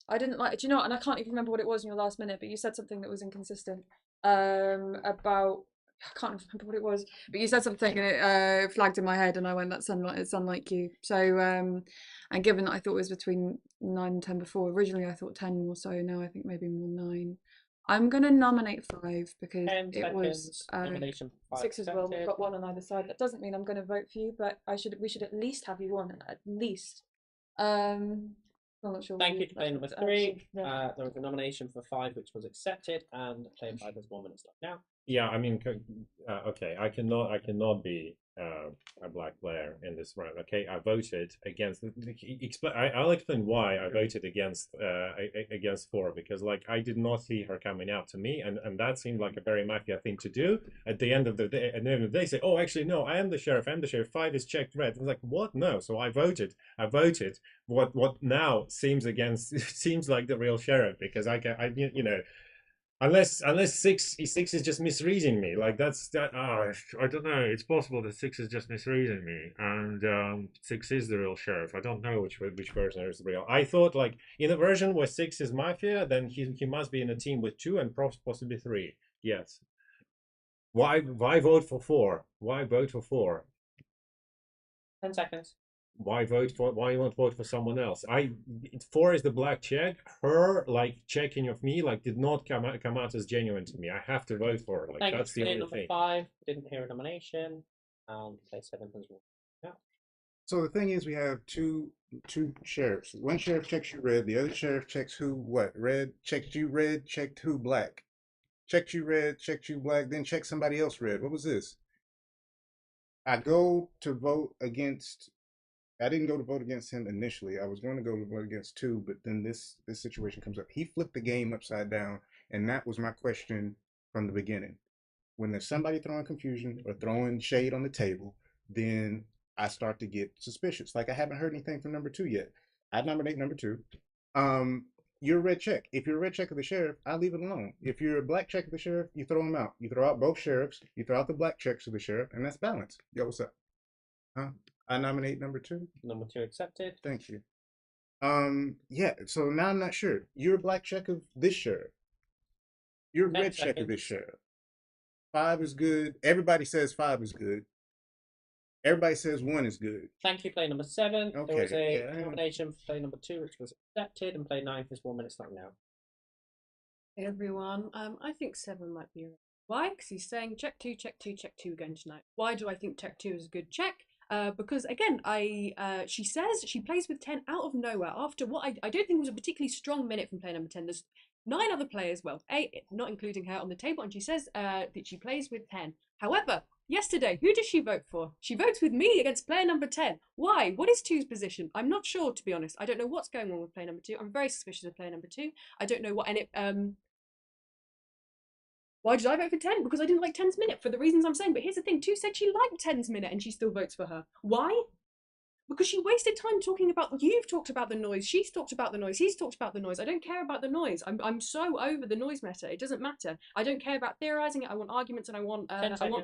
Speaker 1: I didn't like. Do you know? And I can't even remember what it was in your last minute, but you said something that was inconsistent. About I can't remember what it was, but you said something and it flagged in my head, and I went, "That's it's unlike you." So, and given that I thought it was between 9 and 10 before, originally I thought 10 more so. Now I think maybe more 9. I'm gonna nominate 5 because
Speaker 8: 10
Speaker 1: it was
Speaker 8: seconds. Nomination for 5
Speaker 1: 6 as well. We've
Speaker 8: accepted.
Speaker 1: got 1 on either side. That doesn't mean I'm gonna vote for you, but we should at least have you on, at least. I'm not sure.
Speaker 8: Thank you to player number 3.
Speaker 1: Yeah.
Speaker 8: There was a nomination for 5 which was accepted, and player 5 has 1 minute left now.
Speaker 11: Yeah, I mean, okay, I cannot be a black player in this round. Okay, I voted against. I'll explain why I voted against 4, because like I did not see her coming out to me, and that seemed like a very mafia thing to do. At the end of the day, they say, "Oh, actually, no, I am the sheriff. I'm the sheriff. 5 is checked red." I was like, "What? No." So I voted. What now seems like the real sheriff, because I you know. Unless 6 is just misreading me, like that's that. I don't know. It's possible that 6 is just misreading me, and 6 is the real sheriff. I don't know which version is real. I thought like in a version where 6 is mafia, then he must be in a team with 2 and possibly 3. Yes. Why vote for 4? Why vote for 4?
Speaker 8: 10 seconds.
Speaker 11: Why you won't vote for someone else? 4 is the black check. Her like checking of me like did not come out as genuine to me. I have to vote for her. Like that's the only thing.
Speaker 8: 5 didn't hear a nomination, and player 7 has 1. Yeah.
Speaker 4: So the thing is, we have two sheriffs. One sheriff checks you red. The other sheriff checks who what? Red checked you red. Checked who black. Checked you red. Checked you black. Then checked somebody else red. What was this? I go to vote against. I didn't go to vote against him initially. I was going to go to vote against 2, but then this situation comes up. He flipped the game upside down, and that was my question from the beginning. When there's somebody throwing confusion or throwing shade on the table, then I start to get suspicious. Like I haven't heard anything from number 2 yet. I nominate number 2. You're a red check. If you're a red check of the sheriff, I leave it alone. If you're a black check of the sheriff, you throw them out. You throw out both sheriffs. You throw out the black checks of the sheriff, and that's balance. Yo, what's up? Huh? I nominate number 2.
Speaker 8: Number 2 accepted.
Speaker 4: Thank you. Yeah, so now I'm not sure. You're a black check of this sheriff. You're a red check of this sheriff. 5 is good. Everybody says 5 is good. Everybody says 1 is good.
Speaker 8: Thank you, player number 7.
Speaker 4: Okay,
Speaker 8: There was a nomination for player number 2, which was accepted, and player 9 has 1 minute left now.
Speaker 16: Hey everyone, I think 7 might be right. Why? Because he's saying check 2, check 2, check 2 again tonight. Why do I think check 2 is a good check? Because again, she says she plays with 10 out of nowhere after what I don't think was a particularly strong minute from player number 10. There's 9 other players, well, 8, not including her, on the table, and she says that she plays with 10. However, yesterday, who does she vote for? She votes with me against player number 10. Why? What is 2's position? I'm not sure, to be honest. I don't know what's going on with player number 2. I'm very suspicious of player number 2. I don't know what, and it, why did I vote for 10? Because I didn't like 10's minute for the reasons I'm saying. But here's the thing, 2 said she liked 10's minute and she still votes for her. Why? Because she wasted time talking about, you've talked about the noise, she's talked about the noise, he's talked about the noise. I don't care about the noise. I'm so over the noise meta. It doesn't matter. I don't care about theorizing it. I want arguments and I want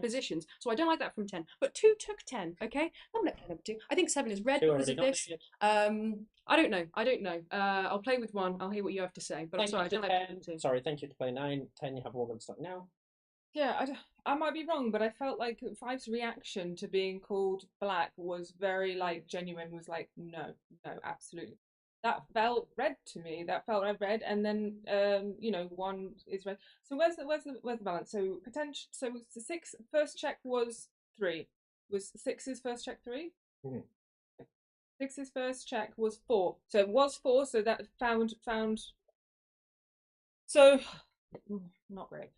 Speaker 16: positions. So I don't like that from 10. But 2 took 10, okay? I'm not number 2. I think 7 is red because of this. I don't know. I'll play with 1. I'll hear what you have to say. But I'm sorry, I don't like 2.
Speaker 8: Sorry, thank you to player 9. 10, you have 1 minute now.
Speaker 21: Yeah, I might be wrong, but I felt like 5's reaction to being called black was very like genuine. Was like, no, absolutely. That felt red to me. That felt red, and then 1 is red. So where's the balance? So potential. So the 6 first check was 3. Was 6's first check 3? 6's first check was 4. So it was 4. So that found. So not great.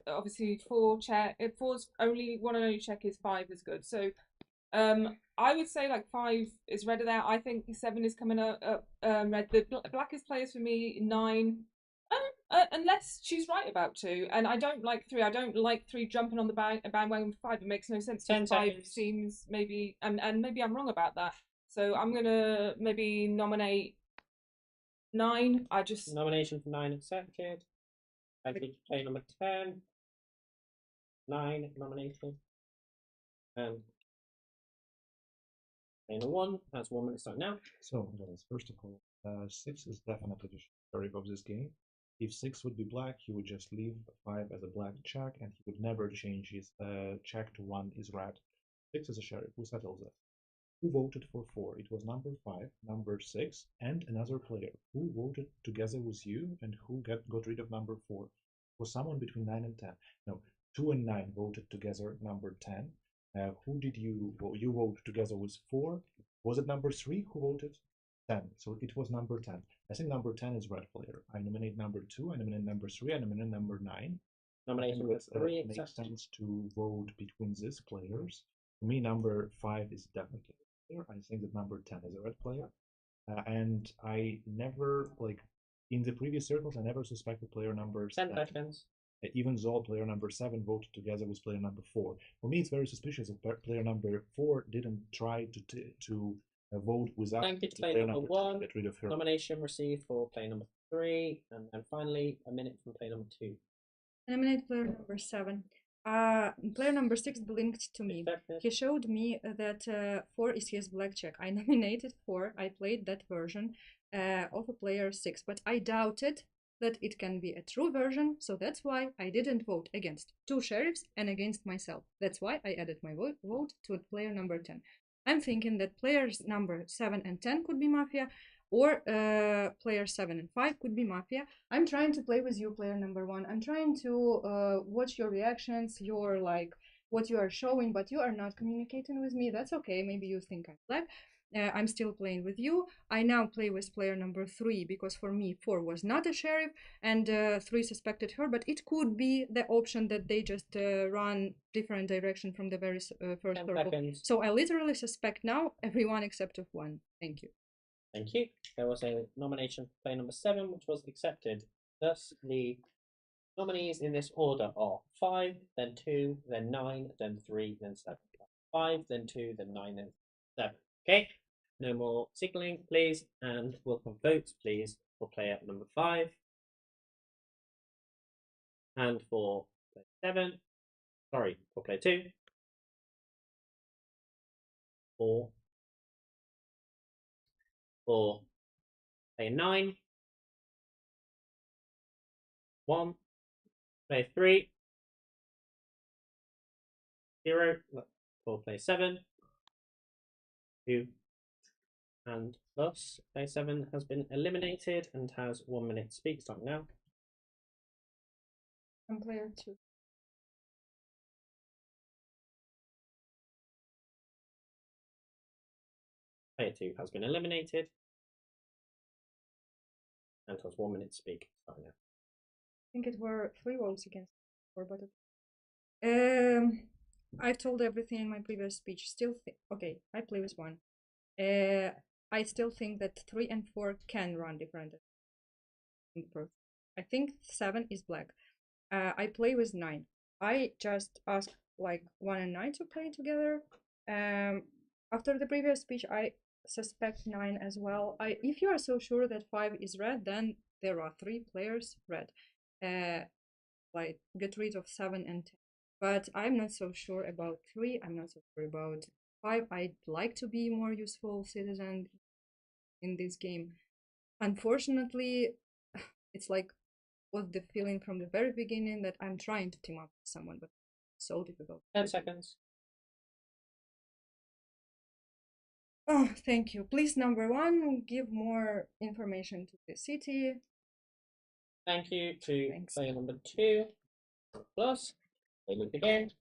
Speaker 21: Obviously 4 check. If 4's only 1 and only check is 5 is good. So I would say like 5 is red of that. I think 7 is coming up red. The blackest players for me 9. Unless she's right about 2, and I don't like 3. I don't like 3 jumping on the bandwagon with 5. It makes no sense. 5 seems maybe, and maybe I'm wrong about that. So I'm gonna maybe nominate 9.
Speaker 8: Nomination for 9 accepted. Thank you to player number 10. 9 nominated. And player 1 has 1 minute now.
Speaker 12: So, first of all, 6 is definitely the sheriff of this game. If 6 would be black, he would just leave 5 as a black check, and he would never change his check to 1 is red. 6 is a sheriff. Who settles that? Who voted for 4? It was number 5, number 6, and another player. Who voted together with you and who got rid of number 4? It was someone between 9 and 10. No, 2 and 9 voted together number 10. Who did you vote together with 4? Was it number 3 who voted? 10. So it was number 10. I think number 10 is red player. I nominate number 2, I nominate number 3, I nominate number 9.
Speaker 8: Nomination with 3
Speaker 12: makes sense to vote between these players. For me, number 5 is definitely a red player. I think that number 10 is a red player. And I never, like, in the previous circles, I never suspected player number
Speaker 8: 10 seconds.
Speaker 12: Even though player number 7 voted together with player number 4. For me, it's very suspicious that player number 4 didn't try to vote without
Speaker 8: Thank you to player number 1. Get rid of her. Nomination received for player number 3. And finally, a minute from player number 2.
Speaker 22: I nominate player number 7. Player number 6 blinked to me. He showed me that 4 is his blackjack. I nominated 4. I played that version of a player 6, but I doubted that it can be a true version, so that's why I didn't vote against 2 sheriffs and against myself. That's why I added my vote to player number 10. I'm thinking that players number 7 and 10 could be Mafia, or player 7 and 5 could be Mafia. I'm trying to play with you, player number 1. I'm trying to watch your reactions, your, like, what you are showing, but you are not communicating with me. That's okay, maybe you think I'm black. I'm still playing with you. I now play with player number 3 because for me 4 was not a sheriff and 3 suspected her, but it could be the option that they just run different direction from the very first circle. So I literally suspect now everyone except of 1. Thank you.
Speaker 8: Thank you. There was a nomination for player number 7, which was accepted. Thus, the nominees in this order are 5, then 2, then 9, then 3, then 7. 5, then 2, then 9, then 7. Okay, no more signaling, please, and we'll have votes, please, for player number 5 and for player 7. Sorry, for player 2. 4. For player 9. 1. Player 3. 0. For player 7. 2. And thus, player 7 has been eliminated and has 1 minute speak starting now.
Speaker 22: And player 2.
Speaker 8: Player 2 has been eliminated and has 1 minute speak starting now.
Speaker 22: I think it were 3 votes against 4, but I told everything in my previous speech. Still, okay, I play with 1. I still think that 3 and 4 can run different. I think 7 is black. I play with 9. I just asked like 1 and 9 to play together. After the previous speech, I suspect 9 as well. If you are so sure that 5 is red, then there are 3 players red. Like get rid of 7 and 10. But I'm not so sure about 3. I'm not so sure about 5. I'd like to be more useful citizen in this game. Unfortunately, it's like was the feeling from the very beginning that I'm trying to team up with someone, but it's so difficult.
Speaker 8: 10 seconds.
Speaker 22: Oh, thank you. Please, number 1, give more information to the city.
Speaker 8: Thank you to player number 2. Plus, they look again.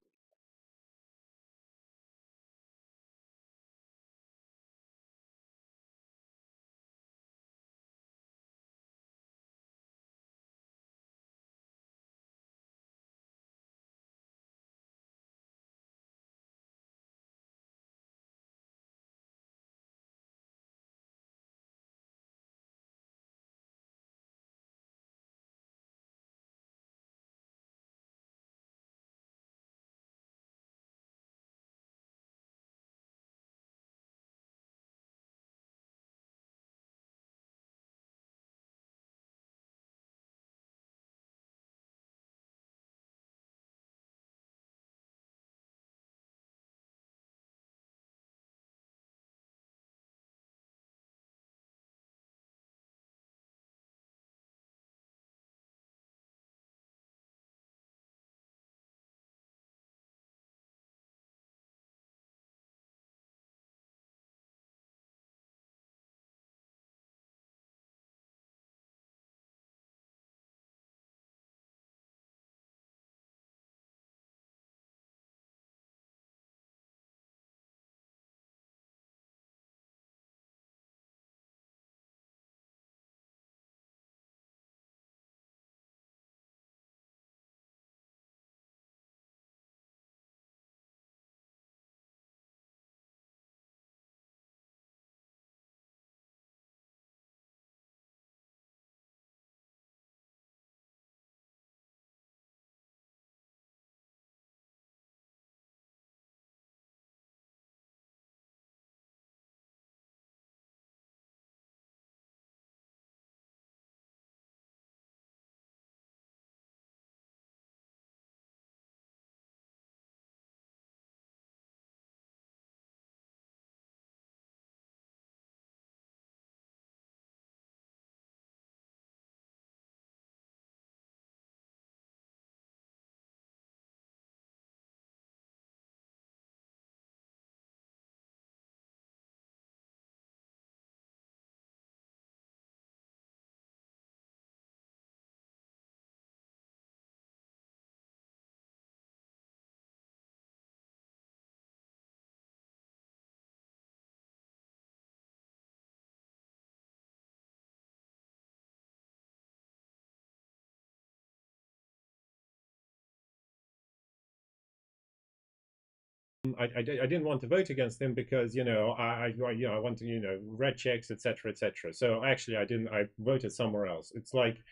Speaker 11: I didn't want to vote against him because I want to red checks, etc., etc. So actually I voted somewhere else. It's like,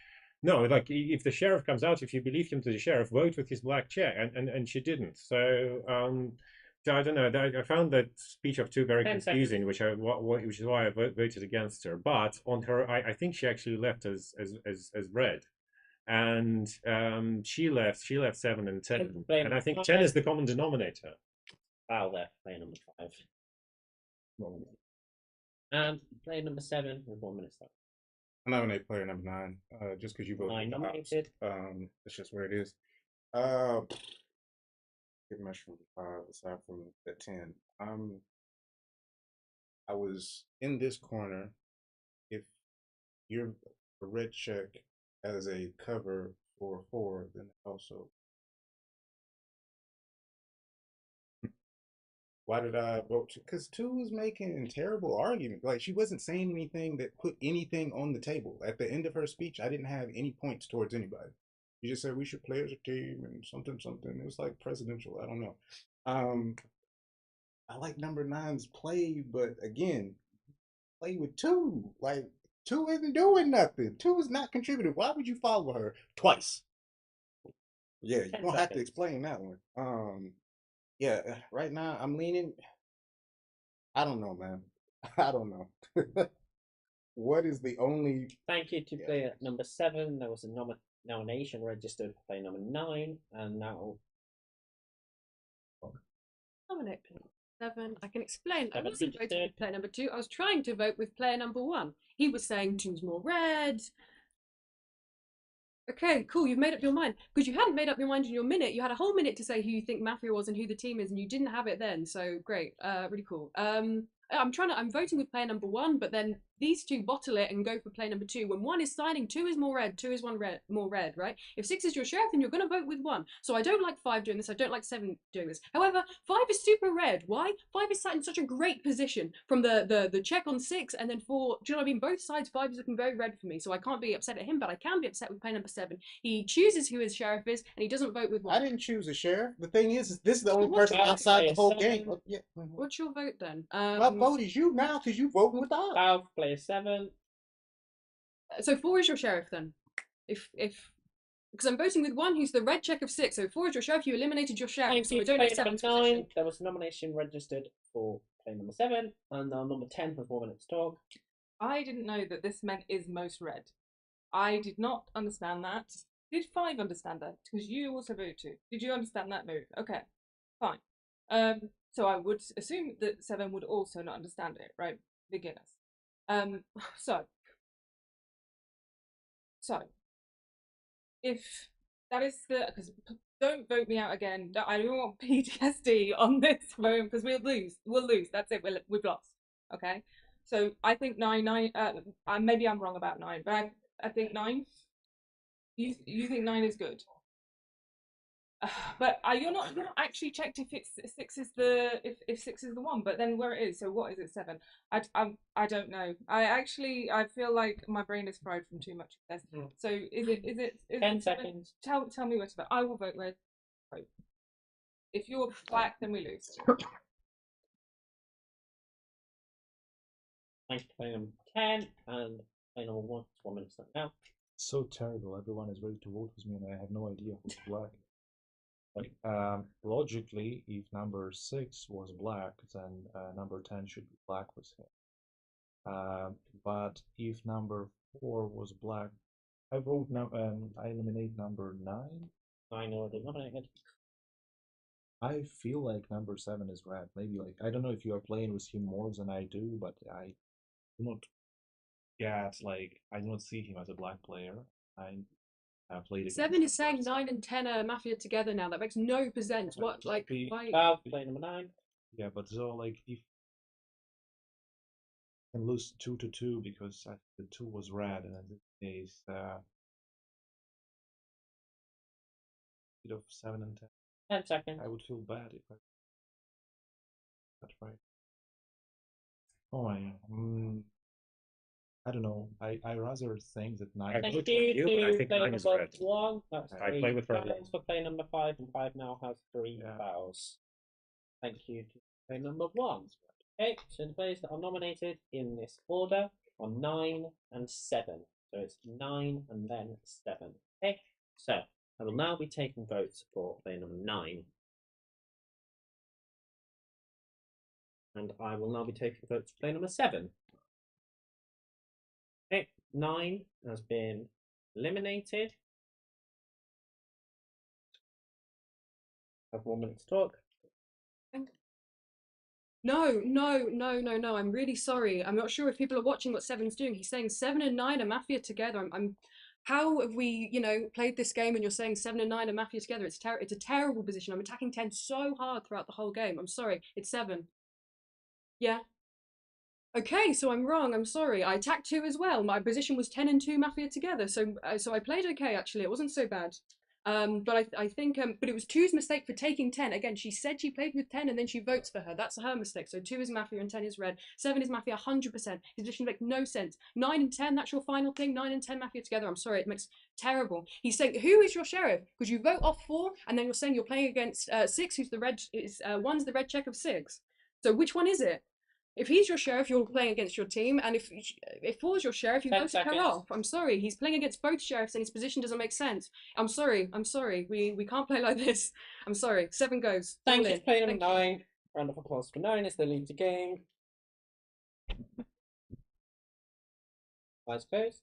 Speaker 11: no, like if the sheriff comes out, if you believe him to the sheriff, vote with his black check, and she didn't. So I don't know. I found that speech of two very confusing, which is why I voted against her. But on her, I think she actually left as red, and she left 7 and 10, and I think 10 is the common denominator.
Speaker 8: Foul there, player number 5. Wrong. And player number 7 with 1 minute left.
Speaker 4: I nominate player number 9. Just because you voted.
Speaker 8: 9 nominated.
Speaker 4: It's just where it is. Get much from 5 aside from that 10. I was in this corner. If you're a red check as a cover for 4, then also. Why did I vote? Because 2 was making terrible argument. Like, she wasn't saying anything that put anything on the table. At the end of her speech, I didn't have any points towards anybody. She just said we should play as a team and something. It was like presidential. I don't know. I like number 9's play, but again, play with 2. Like, 2 isn't doing nothing. 2 is not contributing. Why would you follow her twice? Yeah, you don't have to explain that one. Yeah, right now I'm leaning. I don't know, man. I don't know. What is the only?
Speaker 8: Thank you to player number 7. There was a nomination registered for player number 9, and now
Speaker 16: Nominate player 7. I can explain. I
Speaker 8: 7
Speaker 16: wasn't voting
Speaker 8: registered.
Speaker 16: with player number 2. I was trying to vote with player number 1. He was saying 2's more red. Okay, cool. You've made up your mind. Because you hadn't made up your mind in your minute. You had a whole minute to say who you think Mafia was and who the team is, and you didn't have it then. So great. Really cool. I'm voting with player number 1, but then these 2 bottle it and go for player number 2. When 1 is signing, 2 is more red, 2 is more red, right? If 6 is your sheriff, then you're going to vote with 1. So I don't like 5 doing this. I don't like 7 doing this. However, 5 is super red. Why? 5 is sat in such a great position from the check on 6, and then for, do you know what I mean? Both sides, 5 is looking very red for me. So I can't be upset at him, but I can be upset with player number 7. He chooses who his sheriff is, and he doesn't vote with 1.
Speaker 4: I didn't choose a sheriff. The thing is this is the only person outside the whole game. Yeah.
Speaker 16: What's your vote then?
Speaker 4: My vote is you now because you voting with us.
Speaker 8: Foul for player 7.
Speaker 16: So 4 is your sheriff then. If because I'm voting with 1 who's the red check of 6. So 4 is your sheriff. You eliminated your sheriff. So I don't
Speaker 8: Player
Speaker 16: accept
Speaker 8: number 9. There was a nomination registered for player number 7, and number 10 for 4 minutes talk.
Speaker 21: I didn't know that this meant is most red. I did not understand that. Did 5 understand that? Because you also voted 2. Did you understand that move? Okay, fine. So I would assume that 7 would also not understand it, right? Beginners. So, if that is because don't vote me out again. I don't want PTSD on this phone because we'll lose. We'll lose. That's it. We've lost. Okay. So I think 9. Maybe I'm wrong about 9, but I think 9. You think 9 is good. But you're not actually checked if it's 6 is if 6 is the one, but then where it is. So what is it? 7? I don't know. I feel like my brain is fried from too much of this. So is it
Speaker 8: 10 seconds?
Speaker 21: Tell me where to vote. I will vote red. Vote. If you're black, then we lose.
Speaker 8: Thanks to player number 10 and player number 1. 1 minute left now.
Speaker 12: So terrible. Everyone is ready to vote with me, and I have no idea who's black. Like, logically, if number 6 was black, then number 10 should be black with him. But if number 4 was black, I vote I eliminate number 9.
Speaker 8: 9 already nominated.
Speaker 12: I feel like number 7 is red. Maybe like I don't know if you are playing with him more than I do, but I do not I do not see him as a black player. I played
Speaker 16: 7 is saying 9 and 10 are Mafia together now. That makes no sense. What, like, why?
Speaker 8: Player number 9.
Speaker 12: Yeah, but so like if I can lose 2-2 because the 2 was red, and in this case, bit of 7 and 10.
Speaker 8: 10 seconds.
Speaker 12: I would feel bad if I. That's right. Oh my. I don't know. I rather think that 9.
Speaker 8: Thank you to player number 1. That's
Speaker 11: I play with her.
Speaker 8: For player number 5, and 5 now has 3 fouls. Thank you to player number 1. Okay, so the players that are nominated in this order are 9 and 7. So it's 9 and then 7. Okay, so I will now be taking votes for player number 9. And I will now be taking votes for player number 7. Okay, 9 has been eliminated. Have 1 minute to talk.
Speaker 16: No. I'm really sorry. I'm not sure if people are watching what Seven's doing. He's saying 7 and 9 are Mafia together. How have we, played this game and you're saying 7 and 9 are Mafia together? It's a terrible position. I'm attacking 10 so hard throughout the whole game. I'm sorry. It's 7. Yeah. Okay, so I'm wrong. I'm sorry. I attacked 2 as well. My position was 10 and 2 Mafia together. So I played okay actually. It wasn't so bad. But I think but it was 2's mistake for taking 10. Again, she said she played with 10 and then she votes for her. That's her mistake. So 2 is Mafia and 10 is red. 7 is Mafia 100%. His position makes no sense. 9 and 10, that's your final thing. 9 and 10 Mafia together. I'm sorry, it makes terrible. He's saying, who is your sheriff? Because you vote off 4 and then you're saying you're playing against 6, who's the red, one's the red check of 6. So which one is it? If he's your sheriff, you're playing against your team, and if 4's your sheriff, you voted her off. I'm sorry, he's playing against both sheriffs, and his position doesn't make sense. I'm sorry. We can't play like this. I'm sorry. 7 goes.
Speaker 8: Thank you to player number 9. Round of applause for 9 as they lead the game. Eyes closed.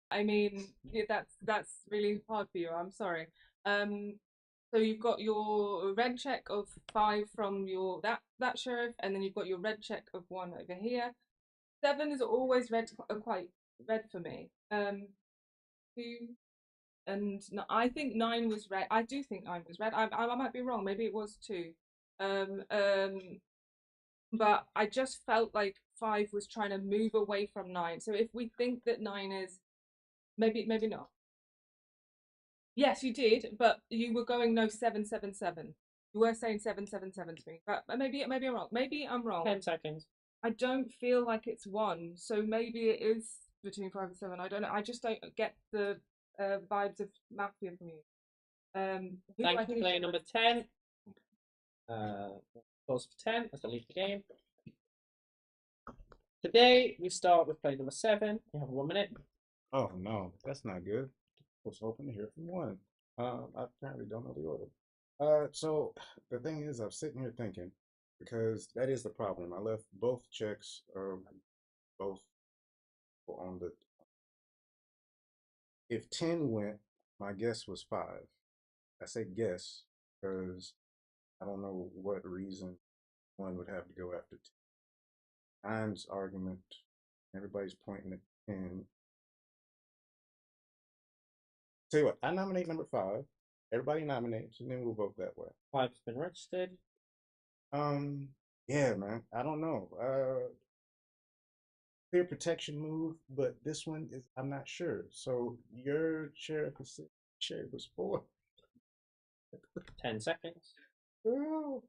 Speaker 21: I mean, yeah, that's really hard for you. I'm sorry. So you've got your red check of 5 from your that sheriff, and then you've got your red check of 1 over here. 7 is always red, quite red for me. 2 and I think 9 was red. I do think 9 was red. I might be wrong. Maybe it was 2. But I just felt like 5 was trying to move away from 9. So if we think that 9 is maybe not. Yes, you did, but you were going no 777. You were saying 777 to me, but maybe I'm wrong. Maybe I'm wrong.
Speaker 8: 10 seconds.
Speaker 21: I don't feel like it's 1, so maybe it is between 5 and 7. I don't know. I just don't get the vibes of Mafia from you.
Speaker 8: Thank you, player number 10. Pause for 10 as I leave the game. Today we start with player number 7. You have 1 minute.
Speaker 4: Oh no, that's not good. I was hoping to hear from 1. I apparently don't know the order. So the thing is, I'm sitting here thinking, because that is the problem. I left both checks, both on the. If 10 went, my guess was 5. I say guess because I don't know what reason 1 would have to go after 10. 9's argument, everybody's pointing at 10. Tell you what, I nominate number 5. Everybody nominates, and then we'll vote that way.
Speaker 8: 5's been registered.
Speaker 4: Yeah, man. I don't know. Clear protection move, but this one is I'm not sure. So your sheriff was 4.
Speaker 8: 10 seconds.
Speaker 4: Girl.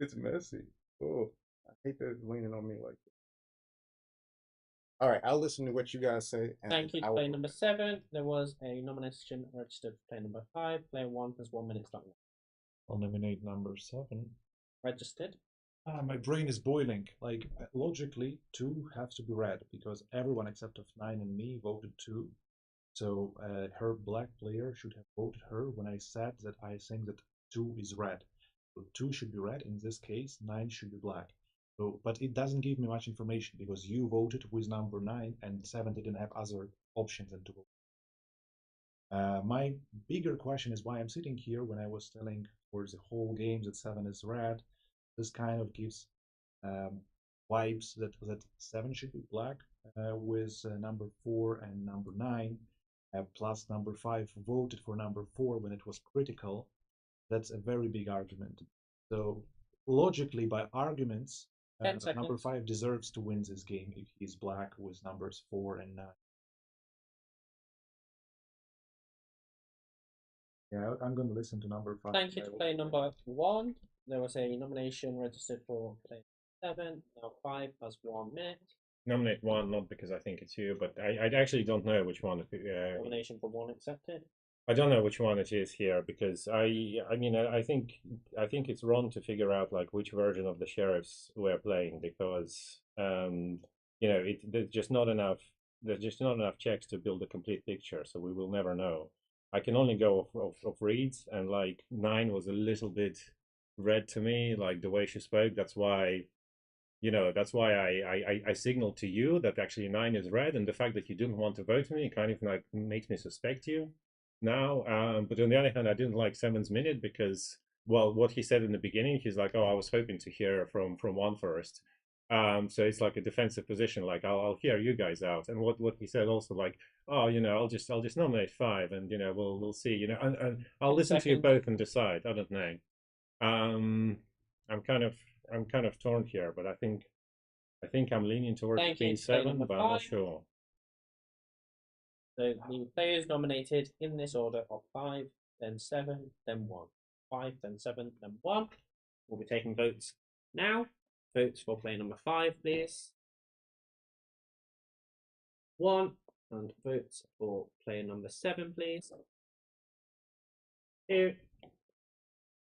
Speaker 2: It's messy. Oh, I hate that it's leaning on me like that. All right, I'll listen to what you guys say. And
Speaker 8: Thank you
Speaker 2: I
Speaker 8: to
Speaker 2: will...
Speaker 8: player number 7. There was a nomination registered for player number 5. Player 1 has 1 minute starting.
Speaker 12: I'll nominate number 7.
Speaker 8: Registered.
Speaker 12: My brain is boiling. Like, logically, 2 has to be red because everyone except of 9 and me voted 2. So her black player should have voted her when I said that I think that 2 is red. So 2 should be red. In this case, 9 should be black. So, but it doesn't give me much information because you voted with number 9 and 7 didn't have other options than to vote. My bigger question is why I'm sitting here when I was telling for the whole game that 7 is red. This kind of gives vibes that 7 should be black with number 4 and number 9. Plus number 5 voted for number 4 when it was critical. That's a very big argument. So logically, by arguments, number 5 deserves to win this game if he's black with numbers 4 and 9. Yeah, I'm going to listen to number 5.
Speaker 8: Thank you to player number 1. There was a nomination registered for player 7. Now 5 has 1 minute.
Speaker 11: Nominate 1, not because I think it's you, but I actually don't know which one.
Speaker 8: Nomination for 1 accepted.
Speaker 11: I don't know which one it is here because I mean I think it's wrong to figure out like which version of the sheriffs we're playing because you know there's just not enough checks to build a complete picture, so we will never know. I can only go off reads, and like 9 was a little bit red to me, like the way she spoke. That's why I signaled to you that actually 9 is red, and the fact that you didn't want to vote for me kind of like makes me suspect you now. But on the other hand, I didn't like 7's minute because, well, what he said in the beginning, he's like, oh, I was hoping to hear from 1 first. So it's like a defensive position, like I'll hear you guys out. And what he said also, like, oh, I'll just nominate 5, and we'll see, and I'll listen to you both and decide. I don't know. I'm kind of torn here, but I think I'm leaning towards being 7, but I'm not sure.
Speaker 8: So the players nominated in this order are 5, then 7, then 1. 5, then 7, then 1. We'll be taking votes now. Votes for player number 5, please. 1. And votes for player number 7, please. 2.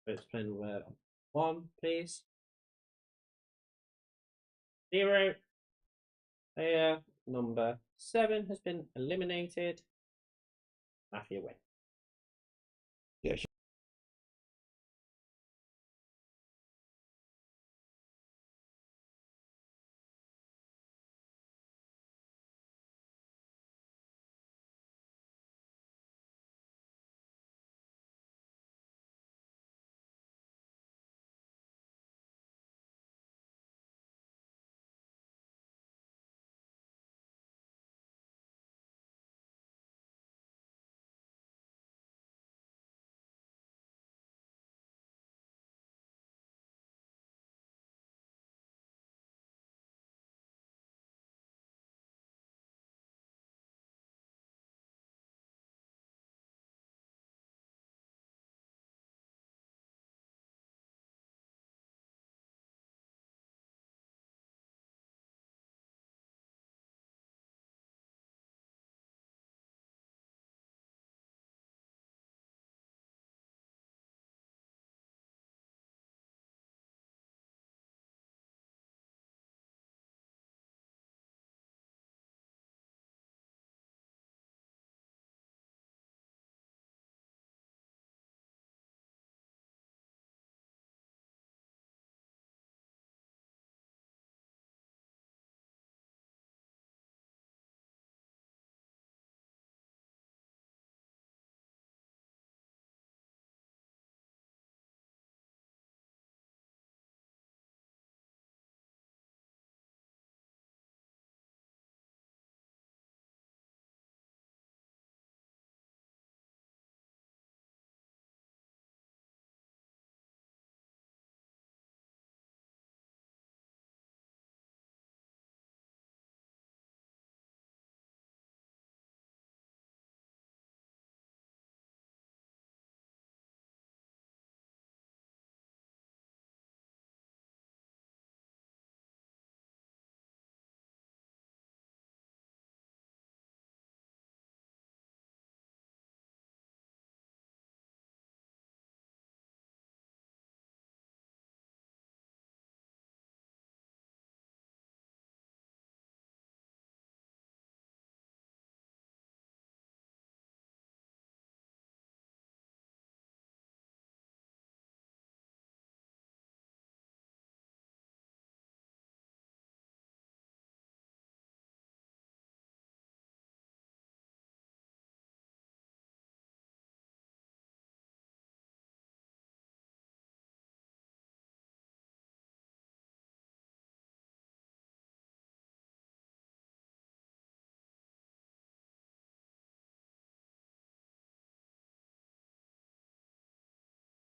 Speaker 8: Votes for player number 1, please. 0. Player number 7 has been eliminated. Mafia win.
Speaker 12: Yeah.